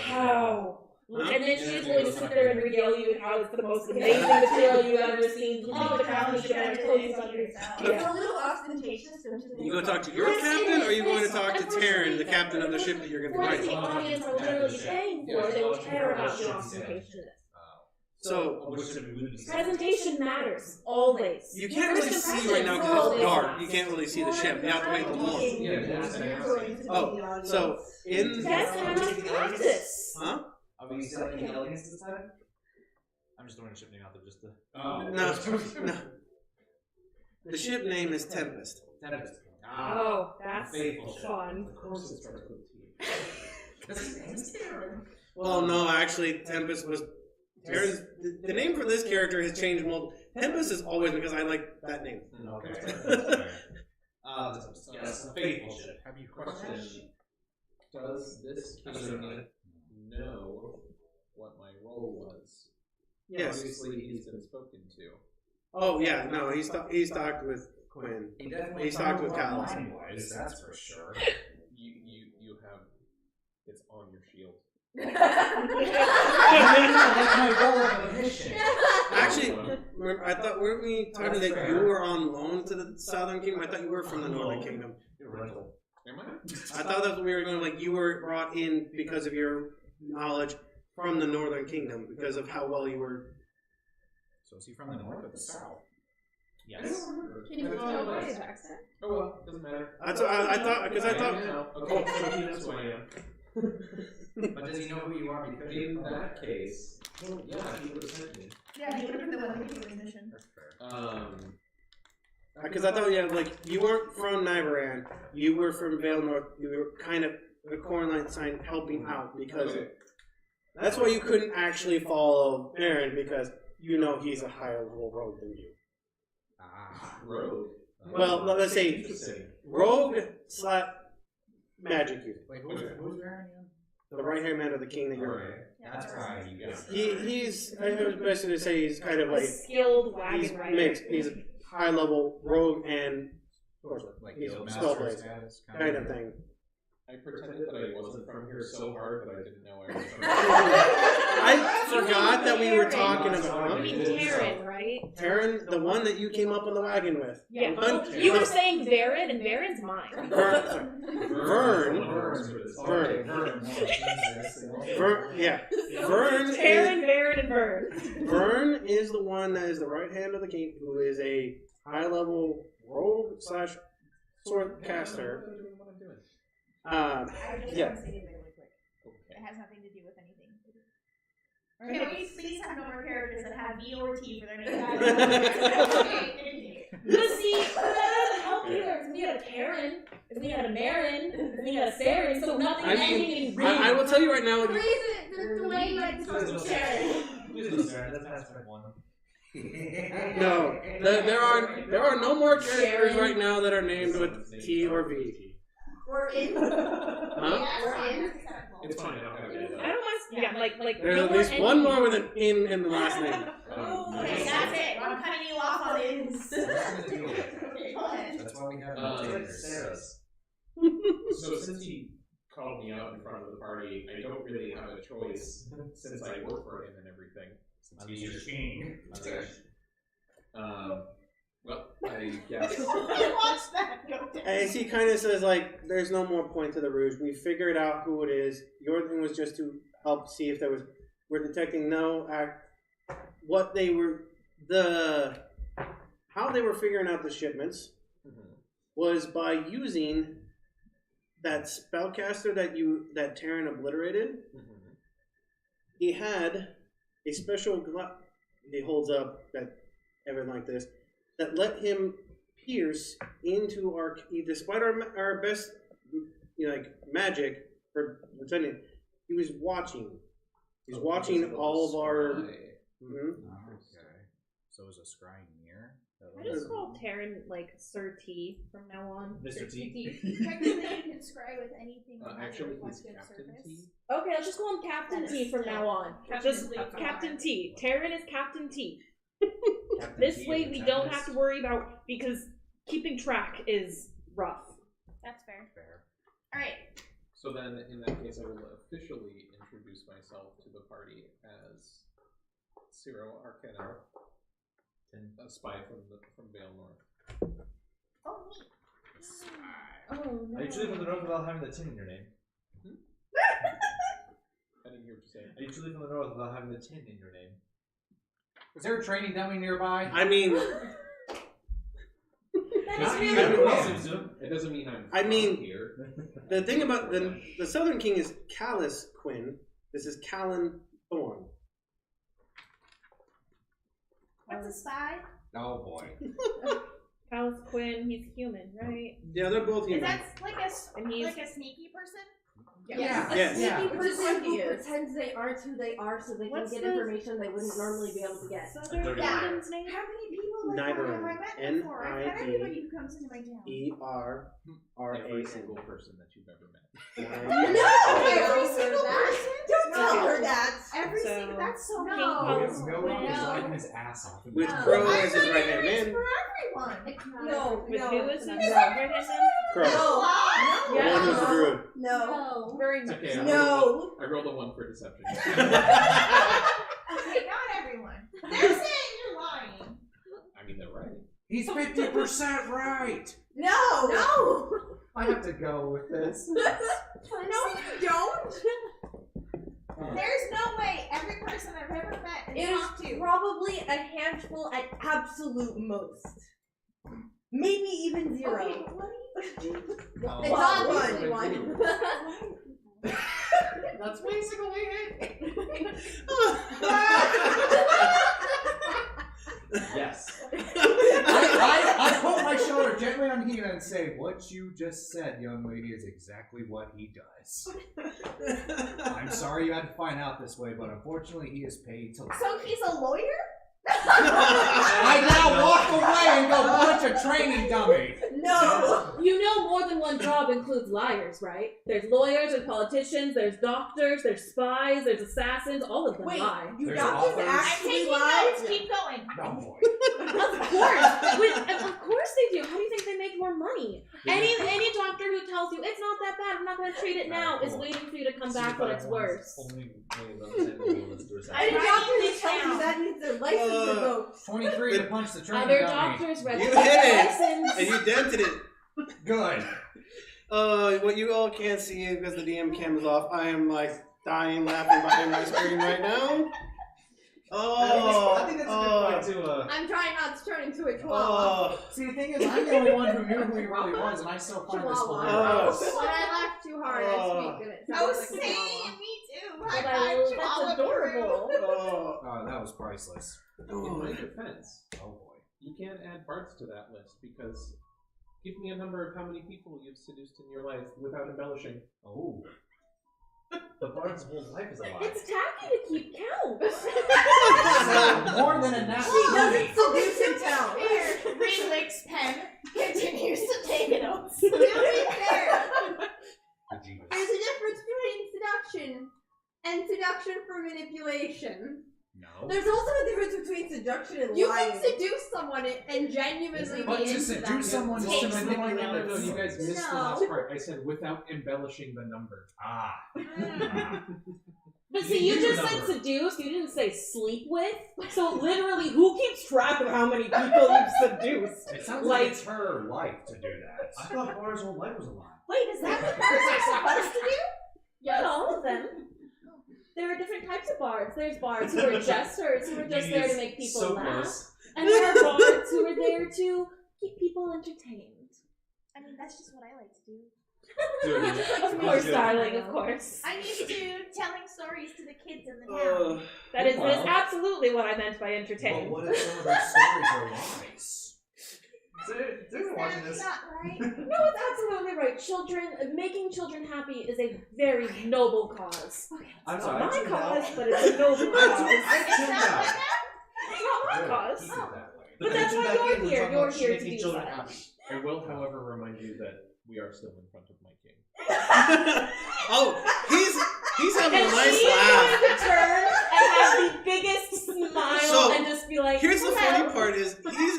H: How? And then she's going to sit there and regale you with how it's the most amazing material you've ever seen. Look at the craftsmanship and it's totally something.
B: It's a little ostentatious, don't you think?
K: You go talk to your captain, or are you going to talk to Taryn, the captain of the ship that you're going to
H: What
K: be
H: the
K: riding?
H: audience are literally paying for? They will care about your ostentation.
K: So
H: Presentation matters, always.
K: you can't really see right now because it's dark. You can't really see the ship. You have to wait till morning. Oh, so in
H: Yes, and I'm just practice.
K: huh?
I: Are we still in elegance this time? I'm just throwing a ship name out there just to.
K: No. The ship name is Tempest.
I: Tempest.
H: Oh, that's
I: Faithful ship.
H: fun.
G: Of course it starts with T.
K: Well, no, actually, Tempest was. Taryn's, the name for this character has changed multiple. Tempest is always because I like that name.
I: Okay. Yes, faithful ship.
G: Have you question? Does this king know what my role was?
K: Yes.
G: Obviously, he's been spoken to.
K: Oh yeah, no, he's talked with Quinn. He's talked with Kalin.
L: That's for sure.
G: You have it's on your shield.
L: That's my role of a mission.
K: Actually, I thought weren't we talking that you were on loan to the Southern Kingdom? I thought you were from the Northern Kingdom.
G: Am I?
K: I thought that's what we were going. You were brought in because of your knowledge from the Northern Kingdom because of how well you were.
L: So is he from the north or the south?
I: Yes.
J: Can you tell by his accent?
G: Oh well, doesn't matter.
K: That's what I thought because I thought.
G: Okay, so he knows who I am.
I: But does he know who you are? Because
G: In that case, yeah, he would have sent me.
A: Yeah, he would have been the one who gave the mission.
K: Because I thought, you weren't from Niberran. You were from Vale North. You were kind of a corn line sign helping out because that's why you couldn't actually follow Aaron because you know he's a higher level rogue than you.
G: Rogue.
K: Well, let's say rogue / magic user.
L: Wait, who's Baron again?
K: The right hand man of the king that you're.
L: That's right. You guys.
K: He's. I was basically to say he's kind of like
H: skilled
K: he's
H: wagon rider.
K: mixed. He's a high level rogue and
L: Like
K: he's
L: guild
K: spellblade
L: master status
K: kind of thing.
G: I pretended that I wasn't from here so hard that I didn't know I was from here.
K: I forgot that we were talking about
H: You mean Taryn, right?
K: Taryn, the one that you came up on the wagon with.
H: Yeah.
K: The
H: Well,
K: one-
H: you were saying Baron, and Baron's mine.
K: Yeah. Vern
H: Taryn, Baron, and Vern.
K: Vern is the one that is the right hand of the king, who is a high level rogue / sword caster.
A: I just
K: Yeah.
A: want to say really quick. It has nothing to do with anything. Can we please have no more characters that have V or T for their name?
H: But see, that doesn't help either. If we had a Karen, if we had a Marin, if we had a Saren, so nothing ending in Rin.
K: I will tell you right now.
F: The way that
I: Please no Saren. That's hashtag one.
K: No, there are no more characters right now that are named with T or V.
B: We're in.
K: Huh?
B: We're in.
G: It's fine. I don't have it.
H: I don't mind. Yeah, like
K: There's
H: no
K: at
H: more
K: least one
H: ending.
K: more with an in the last name.
A: Okay, that's it. I'm cutting you off on ins.
I: That's why we have Sarah's.
G: So since he called me out in front of the party, I don't really have a choice since I work for him and everything.
I: He's your king.
G: Well, I guess.
A: Watch that go down.
K: And he kind of says, like, there's no more point to the rouge. We figured out who it is. Your thing was just to help see if there was... We're detecting what they were... How they were figuring out the shipments was by using that spellcaster that Terran obliterated. He had a special he holds up that everything like this that let him pierce into despite our best magic for pretending, he was watching. He's watching all of our.
L: Okay. So it was a scrying mirror.
H: I just call Terran like Sir T from now on.
I: Mr. T.
A: Technically, you can scry with anything.
G: Actually, he's
A: requested
G: Captain
A: service.
G: T.
H: Okay, let's just call him Captain T from now on. Just Captain T. Terran is Captain T. This way we don't have to worry about, because keeping track is rough.
A: That's fair. Alright.
G: So then, in that case, I will officially introduce myself to the party as Siro Arkenyll, a spy from Vale North.
A: Oh, neat.
H: Oh no.
E: Are you truly from the north without having the tin in your name?
G: I didn't hear what you say.
E: Are you truly from the north without having the tin in your name?
L: Is there a training dummy nearby?
K: I mean,
G: It doesn't mean I'm here.
K: The thing about the Southern King is Callus Quinn. This is Kalin Thorn.
A: What's a spy?
L: Oh boy.
H: How's Quinn? He's human, right?
K: Yeah, they're both
A: Is
K: human.
A: that like a sneaky person?
B: Yeah.
K: Yes.
B: A sneaky
H: Which is
B: person
H: what he
B: who
H: is.
B: pretends they aren't who they are so they
H: What's
B: can get
H: the
B: information they wouldn't normally be able to get.
H: Southern
E: Dirty
H: Captain's name?
A: How many people like that have I met before? I've met everybody who comes into my town.
G: Every
K: N-I-D-E-R-R-A-N.
G: single person that you've ever met.
B: No! Every single person? Don't
A: No.
B: tell her that!
A: Every
H: So,
A: single, that's so
H: King
A: no.
H: Kong's
L: No one is lighting his ass off.
K: With
A: No.
K: Crow
A: I'm
K: as his
A: not
K: right hand
A: married
K: man.
A: for everyone.
B: No,
H: With
B: no.
H: who is he?
B: No.
K: Crow.
B: No.
K: The one who's the druid.
B: No.
H: Very
G: It's
H: much.
G: okay.
B: No.
G: I rolled a 1 for deception.
A: Okay, not everyone. They're saying you're lying.
G: I mean, they're right.
L: He's 50% right.
B: No! No!
L: I have to go with this.
B: No, you don't!
A: There's no way every person I've ever met and
B: It
A: talked
B: is
A: to.
B: probably a handful at absolute most. Maybe even zero.
A: Okay, but what do you do?
B: It's not one.
L: That's basically it.
E: Yes.
L: I put my shoulder gently on Hina and say, what you just said, young lady, is exactly what he does. I'm sorry you had to find out this way, but unfortunately he is paid to lie.
A: So he's a lawyer?
L: I now walk away and go punch a training dummy.
B: No!
H: You know more than one job includes liars, right? There's lawyers, there's politicians, there's doctors, there's spies, there's assassins, all of them
B: Wait,
H: lie.
B: you
L: There's
B: doctors
L: authors.
A: I'm
B: actually
A: taking
B: lie?
A: notes. Keep going.
L: Oh boy.
H: Of course they do. How do you think they make more money? Any doctor who tells you it's not that bad, I'm not going to treat it now, is waiting for you to come back when it's worse.
E: Only way to understand the rule is through a
A: I
B: Any
A: write
B: doctor who
A: this
B: tells you
A: down.
B: that needs their license revoked.
L: 23 to punch the training
H: Other
L: dummy.
H: doctors read
K: You
H: the
K: hit it!
H: license.
K: And you dented it.
L: Good.
K: What you all can't see because the DM cam is off, I am like dying laughing behind my screen right now.
E: I think that's a good point to
B: I'm trying not to turn into a chihuahua.
L: See, the thing is, I'm the only one who knew who he really was, and I still find this
B: Chihuahua.
L: hilarious.
B: When I laugh too hard, I speak and it
A: Oh,
B: sounds like a
A: same.
B: chihuahua.
A: Me too.
H: That's adorable.
L: Oh, that was priceless.
G: In my defense,
L: Oh boy.
G: you can't add bards to that list because give me a number of how many people you've seduced in your life without embellishing.
L: Oh.
I: The bard's whole life is a lie.
H: It's tacky to keep count.
L: So, more than a nat
B: She doesn't
L: 20.
B: seduce in town.
A: Here, Relix pen continues to take notes.
B: To be fair,
L: Genius.
B: there's a difference between seduction and seduction for manipulation.
L: No.
B: There's also a difference between seduction and
J: You
B: lying.
J: can seduce someone and genuinely
L: But
J: be
L: to
J: into
L: seduce
J: them.
L: someone is to
A: Takes
L: manipulate
A: more
G: No, you guys missed the
B: No.
G: last part. I said without embellishing the number.
L: Ah.
H: But
I: You
H: see, you
I: didn't
H: just
I: do the
H: said
I: number.
H: seduce, you didn't say sleep with. So literally, who keeps track of how many people you've seduced?
L: It sounds like it's her life to do that.
I: I thought Bard's whole life was a lie.
A: Wait, is that what bards are supposed to do?
H: Not all of them. There are different types of bards. There's bards who are jesters, who are just there to make people
I: so
H: laugh.
I: close.
H: And there are bards who are there to keep people entertained.
A: I mean, that's just what I like to do.
H: Of course, darling, of course.
A: I'm used to telling stories to the kids in the town.
H: That is
I: Well.
H: absolutely what I meant by
L: But
H: entertain.
L: what if some of those stories are lies?
I: They're watching
A: That's
I: this.
A: not right.
H: No, it's absolutely right. Making children happy is a very noble cause.
I: I'm
H: It's
I: sorry.
H: not
I: I
H: my
I: tuned out.
H: cause, but it's a noble cause.
I: I tuned out.
H: It's not my
I: Good.
H: cause.
I: Keep it that way.
H: But that's why you're here. You're here to
I: making
H: do
I: children
H: that.
I: happy.
G: I will, however, remind you that we are still in front of my king.
K: Oh, he's having
H: And
K: a nice
H: she's
K: laugh.
H: going to turn and have the biggest smile
K: So,
H: and just be like,
K: Here's the
H: "Hello."
K: funny part is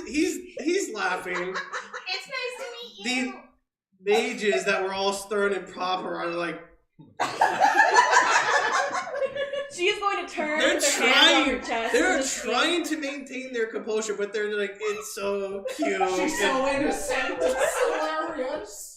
K: he's laughing.
A: It's nice to meet you.
K: The mages that were all stern and proper are like
H: She is going to turn
K: they're
H: with her hands on her
K: trying.
H: chest.
K: They're
H: and just be
K: trying to maintain their composure, but they're like, it's so cute.
L: She's so innocent. It's hilarious.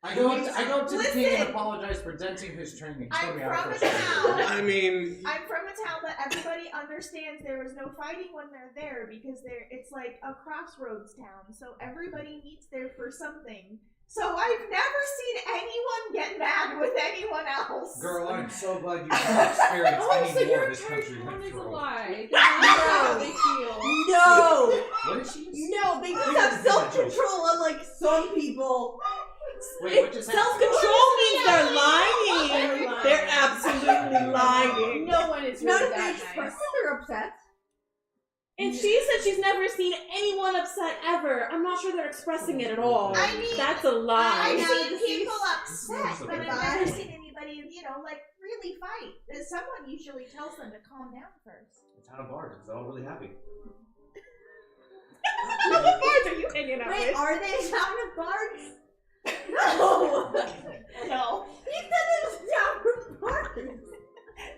L: I go up to the king and apologize for denting his training.
A: I'm
L: Put me out
A: from a
L: for a second.
A: town.
K: I mean,
A: I'm from a town that everybody understands there is no fighting when they're there because it's like a crossroads town, so everybody meets there for something. So I've never seen anyone get mad with anyone else.
L: Girl, I'm so glad you haven't experienced
J: Oh, so
L: any more
J: your
L: of this
J: entire
L: country
J: town
L: went
J: is a
L: through.
J: lie. That's how they feel.
B: No!
L: What is she?
B: No, they just have self-control unlike some people.
L: Wait, what just happened?
H: Self-control means they're lying. They're absolutely lying.
J: No one is
B: Not
J: really
B: if they
J: that
B: express
J: nice.
B: that they're upset.
H: And she said she's never seen anyone upset ever. I'm not sure they're expressing it at all.
A: I mean,
H: That's a lie.
A: I've seen
B: Yeah,
A: people
I: This
A: upset,
I: is
A: but
I: a
A: I've never seen anybody, like, really fight. Someone usually tells them to calm down first.
I: The town of Bard is all really happy.
H: What bards are you hanging out
B: Wait,
H: with?
B: are they a town of bards? No!
A: No.
B: He said it was a town of bards.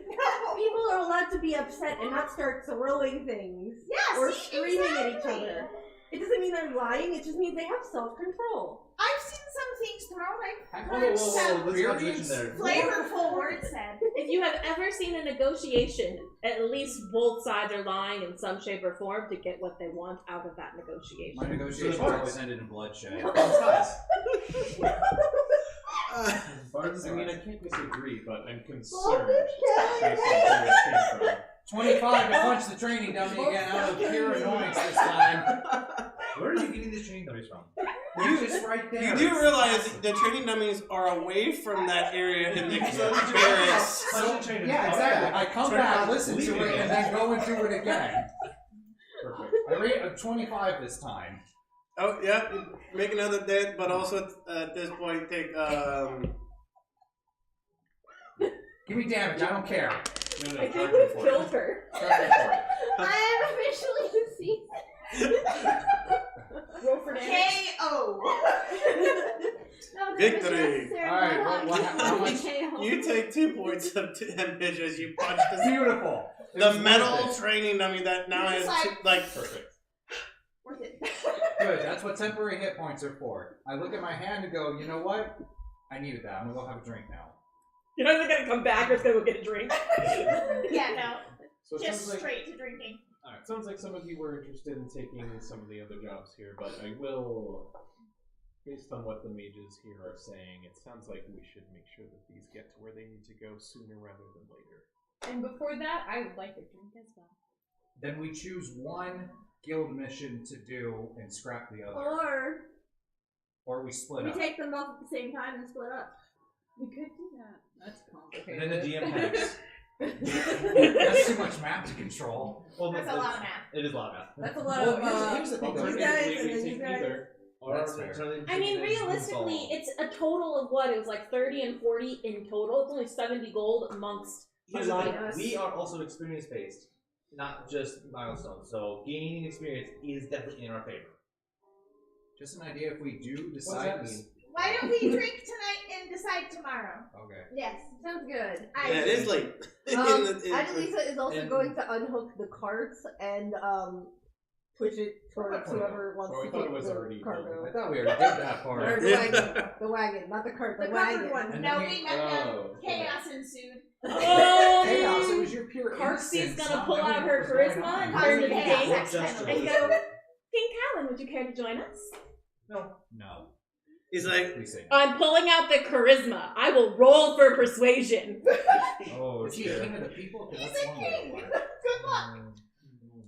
A: No.
B: People are allowed to be upset and not start throwing things.
A: Yeah,
B: or
A: see,
B: screaming at each
A: exactly.
B: other. It doesn't mean they're lying, it just means they have self-control.
A: I've seen some things thrown. I've
I: Whoa,
A: heard
I: whoa,
A: some
I: whoa, let's not mention there.
A: flavorful words said.
H: If you have ever seen a negotiation, at least both sides are lying in some shape or form to get what they want out of that negotiation.
L: My negotiations always ended in bloodshed.
I: Bard's
G: I mean, I
I: lies.
G: can't disagree, but I'm concerned
B: Oh,
G: based on where it came from.
L: 25 to punch the training dummy again out of pure annoyance this time.
I: Where are you getting these training dummies from?
L: They're just right there.
K: you do realize the training dummies are away from that area in the barracks.
L: Yeah, exactly. I come back, listen to it, and then go and do it again.
G: Perfect.
L: I rate a 25 this time.
K: Oh yeah, make another dead, but also at this point take
L: Give me damage, I don't care.
I: No,
H: I think we've killed her.
B: I am officially deceased.
H: Roll for damage.
A: KO.
K: Victory.
L: Alright, how much?
K: You take 2 points of damage as you punch
L: Beautiful. It
K: the
L: was
K: metal
L: worth it.
K: training dummy that now has
G: Perfect.
A: Worth it.
L: Good, that's what temporary hit points are for. I look at my hand and go, you know what? I needed that. I'm gonna go have a drink now.
H: You're not even gonna come back, you're just gonna go get a drink.
A: Yeah, no.
G: So it
A: Just
G: sounds like,
A: straight to drinking.
G: alright, sounds like some of you were interested in taking some of the other jobs here, but I will based on what the mages here are saying, it sounds like we should make sure that these get to where they need to go sooner rather than later.
J: And before that, I would like a drink as well.
L: Then we choose one guild mission to do and scrap the other. Or we split
F: we
L: up.
F: take them both at the same time and split up.
J: We could do that. That's complicated.
I: And then the DM panics.
L: That's too much map to control.
I: Well,
A: That's a lot of math.
I: It is a lot of math.
B: That's a lot
I: Well,
B: of
I: here's the thing, though.
B: you guys
G: We
B: and then
G: take
B: you guys.
G: neither.
L: That's fair.
H: I mean, realistically, it's a total of what? It was like 30 and 40 in total. It's only 70 gold amongst a
I: Here's the
H: lot
I: thing,
H: of us.
I: we are also experience based, not just milestones. So gaining experience is definitely in our favor.
L: Just an idea if we do
I: What's
L: decide.
I: that mean?
A: Why don't we drink tonight and decide tomorrow?
L: Okay.
F: Yes, sounds good.
D: Yeah, it is late.
B: Adelisa is also
I: and-
B: going to unhook the carts and push it towards whoever wants
G: Oh, I
B: to
G: thought
B: take
G: it was
B: the
G: already
B: cargo.
L: I thought we already did that
B: Or
L: part.
B: the wagon, not the cart, the wagon.
L: And
A: No,
L: then
A: we
L: we-
A: met them.
G: Oh,
A: Chaos ensued.
L: Chaos, it was your pure
H: Karcsi's
L: innocence,
H: gonna
L: not
H: pull out
L: knowing
H: her
L: what was going
H: charisma
L: on.
H: and
A: Cause
H: turn to
A: of
H: the
A: chaos
H: king
A: accidentally.
H: and go, King Kalin, would you care to join us?
I: No.
L: No.
D: He's like,
L: Please say no.
H: I'm pulling out the charisma. I will roll for persuasion.
I: Oh,
L: Is he a king of the people?
A: He's a king. Good luck.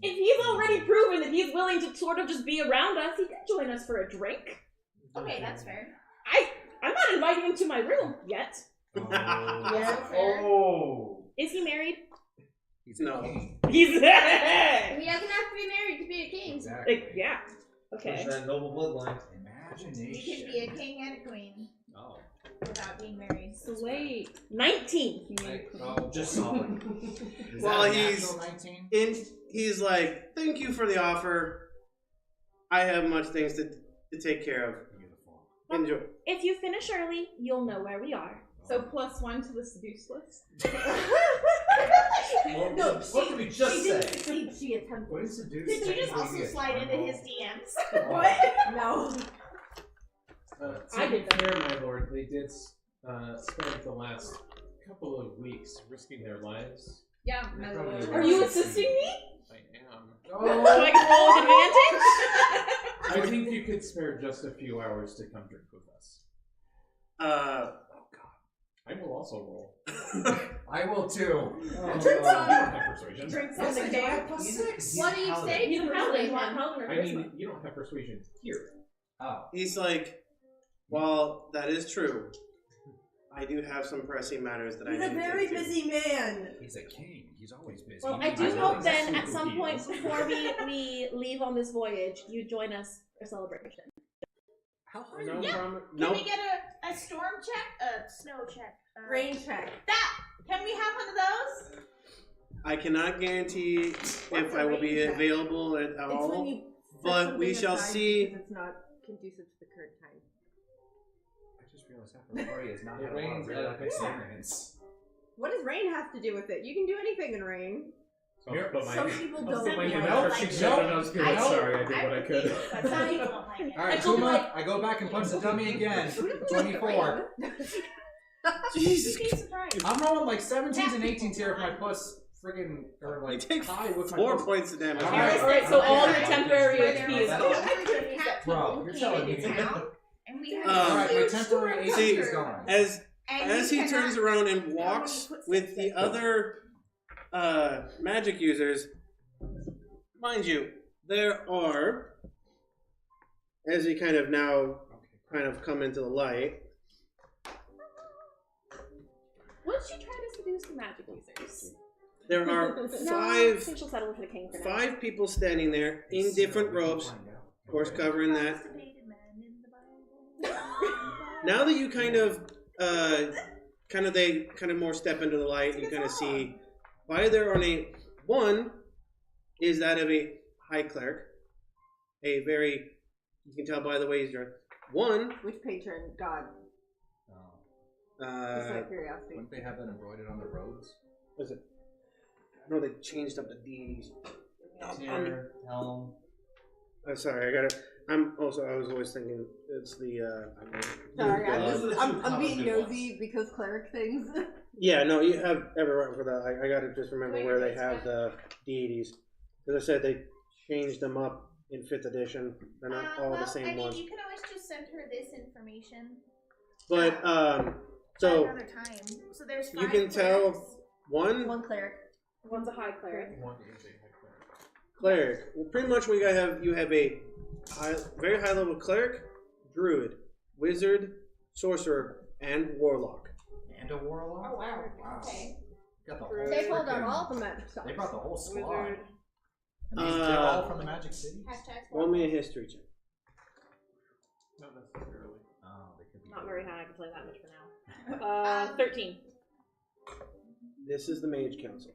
H: If he's already proven that he's willing to sort of just be around us, he can join us for a drink.
A: Okay, that's fair.
H: I'm not inviting him to my room yet.
B: Yeah.
I: Oh.
H: Is he married?
L: He's a
D: No.
L: king.
H: He's
F: He doesn't have to be married to be a king.
L: Exactly.
H: like, yeah. Okay.
I: Push that noble bloodline.
L: Imagination.
A: You can be a king and a queen
L: Oh.
A: without being married.
H: Slay. 19.
L: Oh,
I: Just solid.
L: Is
D: Well,
L: that a
D: he's-
L: natural 19?
D: he's like, thank you for the offer. I have much things to take care of.
L: Beautiful.
D: Enjoy.
H: If you finish early, you'll know where we are.
J: So +1 to the seduce list.
I: Well,
B: No,
I: what did we just
B: she
I: say?
B: didn't succeed, she attempted.
L: What is seduce?
A: Did you just also
L: technically a
A: slide into
L: roll?
A: his DMs?
B: What? No.
G: To be fair, my lord, they did spend the last couple of weeks risking their lives.
J: Yeah,
L: They're
J: no,
L: probably
H: Are you assisting me?
G: I am.
H: So I can roll with advantage?
G: I think you could spare just a few hours to come drink with us. I will also roll.
L: I will too.
G: Drink have persuasion.
J: Drink
L: Yes, I
J: something.
L: do. I have +6.
F: What do you say?
H: You don't have
F: Persuasion.
H: one.
G: I mean, you don't have persuasion here.
L: Oh.
D: He's like, while that is true, I do have some pressing matters that
B: He's
D: I
B: a
D: need to
B: very
D: get to.
B: busy man.
L: He's a king. He's always busy.
H: Well, I
L: He's
H: do
L: always
H: hope
L: busy.
H: then at
G: who
H: some
G: he
H: point
G: is.
H: before we leave on this voyage, you join us for celebration.
L: How hard
D: No
A: Yeah.
D: problem.
A: Can
D: Nope.
A: we get a storm check? A snow check?
B: Rain check.
A: That! Can we have one of those?
D: I cannot guarantee if I will be
B: range?
D: available at
B: It's when
D: all.
B: you set
D: but we
B: something
D: shall
B: aside
D: see.
B: because it's not conducive to the current time.
L: I just realized half the party has not
I: It
L: had a lot
I: rains
L: of real life
I: at-
L: experience.
B: What does rain have to do with it? You can do anything in rain.
G: So I'll put my,
B: Some people
G: I'll
B: don't
G: put my
B: like
G: hand
B: it.
G: out
A: Nope.
G: for suggestion. I was good.
A: I don't-
G: Sorry, I did what I could.
A: But some people don't like it.
L: Alright,
H: I told
L: Kuma,
H: him,
L: I go back and punch the dummy again. 24.
D: Jesus.
A: You'd be surprised.
L: I'm rolling like 17s and 18s here with my plus friggin' or
D: I
L: like
D: take
L: high with my
D: 4
L: plus.
D: points of damage.
L: Alright.
H: so all your temporary HP is
A: So
H: gone.
A: everybody cat
L: Bro,
A: people
L: you're
A: came
L: telling
A: into
L: me.
A: town, and we had
L: Alright, my
A: huge
L: temporary
A: storm
L: HP
D: See,
L: is gone.
D: As he turns around and walks with the other magic users, mind you, there are, as he kind of now come into the light,
H: What did you try to seduce the magic users?
D: there are
H: No, I think she'll settle for the king for now.
D: 5 people standing there in different robes, of course covering that. Now that you kind of more step into the light, and you kind of see why there are one is that of a high cleric, a very, you can tell by the way he's dressed. One,
B: Which patron? God. Just out of curiosity.
L: Wouldn't they have that embroidered on the robes?
D: was it? I know they changed up the deities.
I: Tear, helm.
D: I'm sorry, I got it. I was always thinking it's the.
B: Sorry,
I: those are the
B: I'm
I: two
B: being
I: common
B: nosy because cleric things.
D: Yeah, no, you have every right for that. I got to just remember where they have the deities. As I said, they changed them up
K: in 5th edition. They're not all the same ones.
A: You can always just send her this information.
K: But so
A: another time. So there's 5
K: you can tell
M: One cleric.
H: One's a high cleric.
K: Cleric. Well, pretty much you have a very high level cleric, druid, wizard, sorcerer, and warlock.
L: And a warlock.
A: Oh wow.
L: Wow.
A: Okay.
L: Got the whole
M: They pulled out
L: frickin-
M: all the magic stuff.
L: They brought the whole squad.
H: Wizard.
L: And these, they're all from the Magic City?
K: Roll me a history check.
G: Not necessarily.
L: Oh, they could be.
H: Not very high, I can tell you that much for now. 13.
K: This is the Mage Council.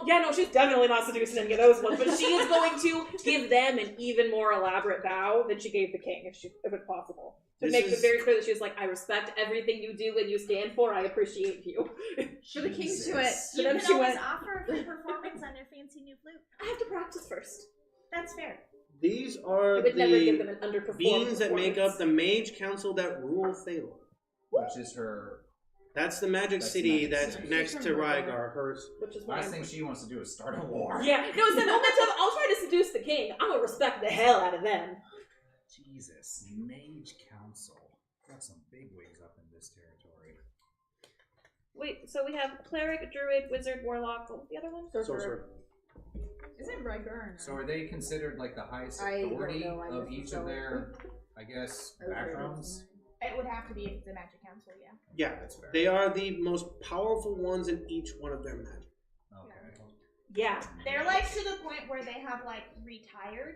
H: Yeah, no, she's definitely not seducing any of those ones, but she is going to give them an even more elaborate bow than she gave the king, if it's possible. To
K: This
H: make it
K: is-
H: very clear that she's like, I respect everything you do and you stand for, I appreciate you.
J: For the king's to it.
H: So
A: You
H: then
A: can
H: she
A: always
H: went,
A: offer a free performance on your fancy new flute.
H: I have to practice first.
A: That's fair.
K: These
H: I
K: are
H: would never give them
K: the
H: an underperformed
K: beings that make up
H: performance.
K: the Mage Council that rule Thalor.
L: Which is her.
K: That's the magic
L: That's
K: city
L: Magic
K: that's
L: City.
K: next to Rygar. Hers.
H: Which is why
L: Last
H: I'm-
L: thing she wants to do is start a war.
H: Yeah, no, it's the moment of, I'll try to seduce the king. I'm gonna respect the hell out of them.
L: Jesus, Mage Council. Got some big wigs up in this territory.
H: Wait, so we have cleric, druid, wizard, warlock. What was the other one?
K: Sorcerer.
J: Isn't Rygar?
L: So are they considered like the highest
M: I don't
L: authority
M: know, I
L: of
M: missed
L: each
M: the
L: of
M: spelling.
L: their, I guess, backgrounds?
A: It would have to be if it's a magic council, yeah.
K: Yeah,
L: That's fair.
K: they are the most powerful ones in each one of their magic.
L: Okay.
H: Yeah.
A: They're like to the point where they have like retired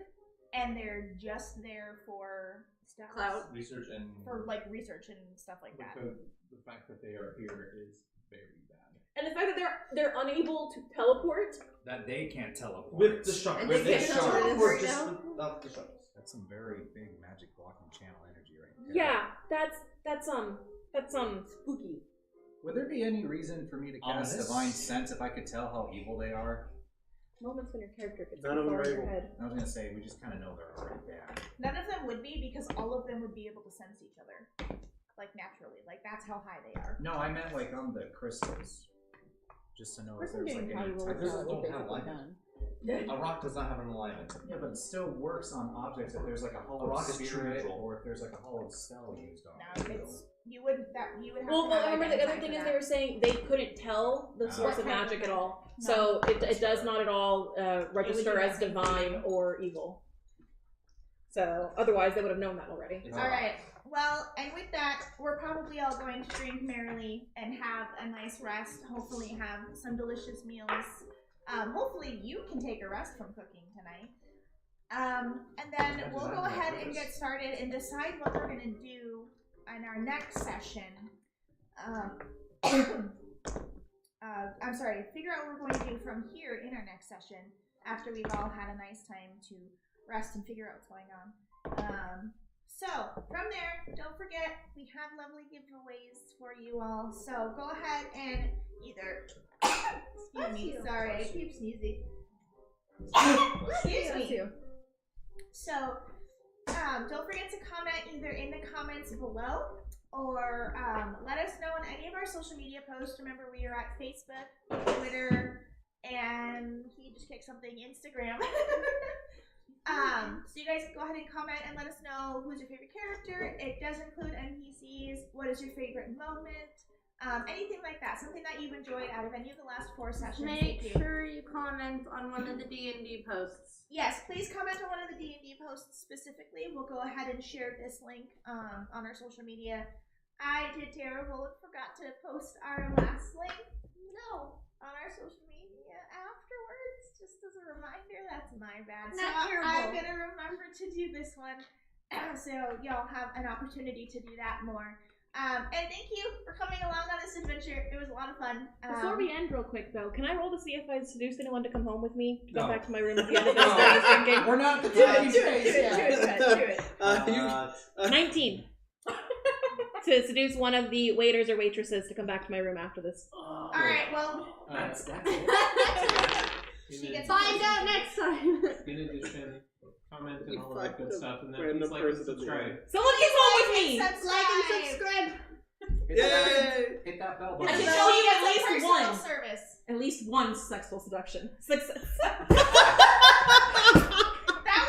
A: and they're just there for stuff.
M: Clout.
G: Research and
A: For like research and stuff like that.
G: the fact that they are here is very bad.
H: And the fact that they're unable to teleport.
L: That they can't teleport.
E: With the shark.
M: And
E: With
M: they
E: the
M: can't
E: shark.
M: teleport
E: Or
M: right
E: just
M: now?
E: without the sharks.
L: That's some very big magic blocking channel energy right there.
H: Yeah, that's spooky.
L: Would there be any reason for me to cast
E: Ominous?
L: Divine Sense if I could tell how evil they are?
H: Moments when your character gets
K: None
H: too
K: of them
H: far
K: are
H: in your
K: able.
H: head.
L: I was gonna say we just kind of know they're already bad.
A: None of them would be because all of them would be able to sense each other. Like naturally. Like that's how high they are.
L: No, I meant like on the crystals, just to know if
J: Person
L: there's like
J: being
L: any
J: high roll
L: type
J: is
L: of.
E: don't have
J: basically
E: life.
J: done.
E: A rock does not have an alignment.
L: Yeah, but it still works on objects if there's like a hollow
E: rock is true
L: spirit
E: neutral.
L: or if there's like a hollow spell used on
A: No,
L: it.
A: it's you would have
H: Well,
A: to
H: but
A: have
H: remember the other
A: identified
H: thing
A: for
H: is
A: that.
H: they were saying they couldn't tell the source
A: What
H: of
A: type of
H: magic at
A: magic?
H: all.
A: No.
H: So it does not at all register
A: do
H: as
A: nothing.
H: divine or evil. So otherwise they would have known that already.
E: It's
A: All right. Well, and with that, we're probably all going to drink merrily and have a nice rest. Hopefully, have some delicious meals. Hopefully, you can take a rest from cooking tonight. And then we'll go ahead and get started and decide what we're going to do in our next session. I'm sorry, figure out what we're going to do from here in our next session after we've all had a nice time to rest and figure out what's going on. So, from there, don't forget, we have lovely giveaways for you all. So, go ahead and either... Excuse me, sorry, I keep sneezing. Excuse me. So, don't forget to comment either in the comments below or let us know on any of our social media posts. Remember, we are at Facebook, Twitter, and he just kicked something, Instagram. So you guys can go ahead and comment and let us know who's your favorite character. It does include NPCs. What is your favorite moment? Anything like that. Something that you've enjoyed out of any of the last 4 sessions.
F: Make sure you comment on one of the D&D posts.
A: Yes, please comment on one of the D&D posts specifically. We'll go ahead and share this link on our social media. I did terrible and forgot to post our last link. No, on our social media afterwards, just as a reminder. That's my bad.
F: Not terrible.
A: I'm gonna remember to do this one, so y'all have an opportunity to do that more. And thank you for coming along on this adventure. It was a lot of fun.
H: Before we end real quick though, can I roll to see if I seduced anyone to come home with me? To
L: No.
H: go back to my room at the end of this drinking?
L: We're not the
A: Do it.
H: 19. To seduce one of the waiters or waitresses to come back to my room after this.
A: All right. Well,
L: That's
A: she gets
F: Find out next time.
G: In addition, comment and
K: You
G: all of that
K: find
G: good
K: a
G: stuff, and then
K: random
G: please like and
K: person in the
G: subscribe.
H: Someone came home with me!
F: Like and subscribe.
L: Yay! Hit that bell
A: I
L: button.
A: can
H: show
A: tell
H: you
A: you
H: at
A: at
H: least
A: least
H: one.
A: service.
H: At least one successful seduction. Success.
A: That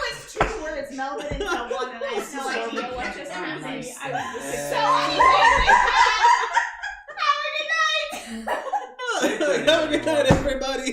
A: was 2 words melded into one, and I have no idea what just happened.
C: Nice.
A: So anyway, have a good night.
D: Have a good night, everybody.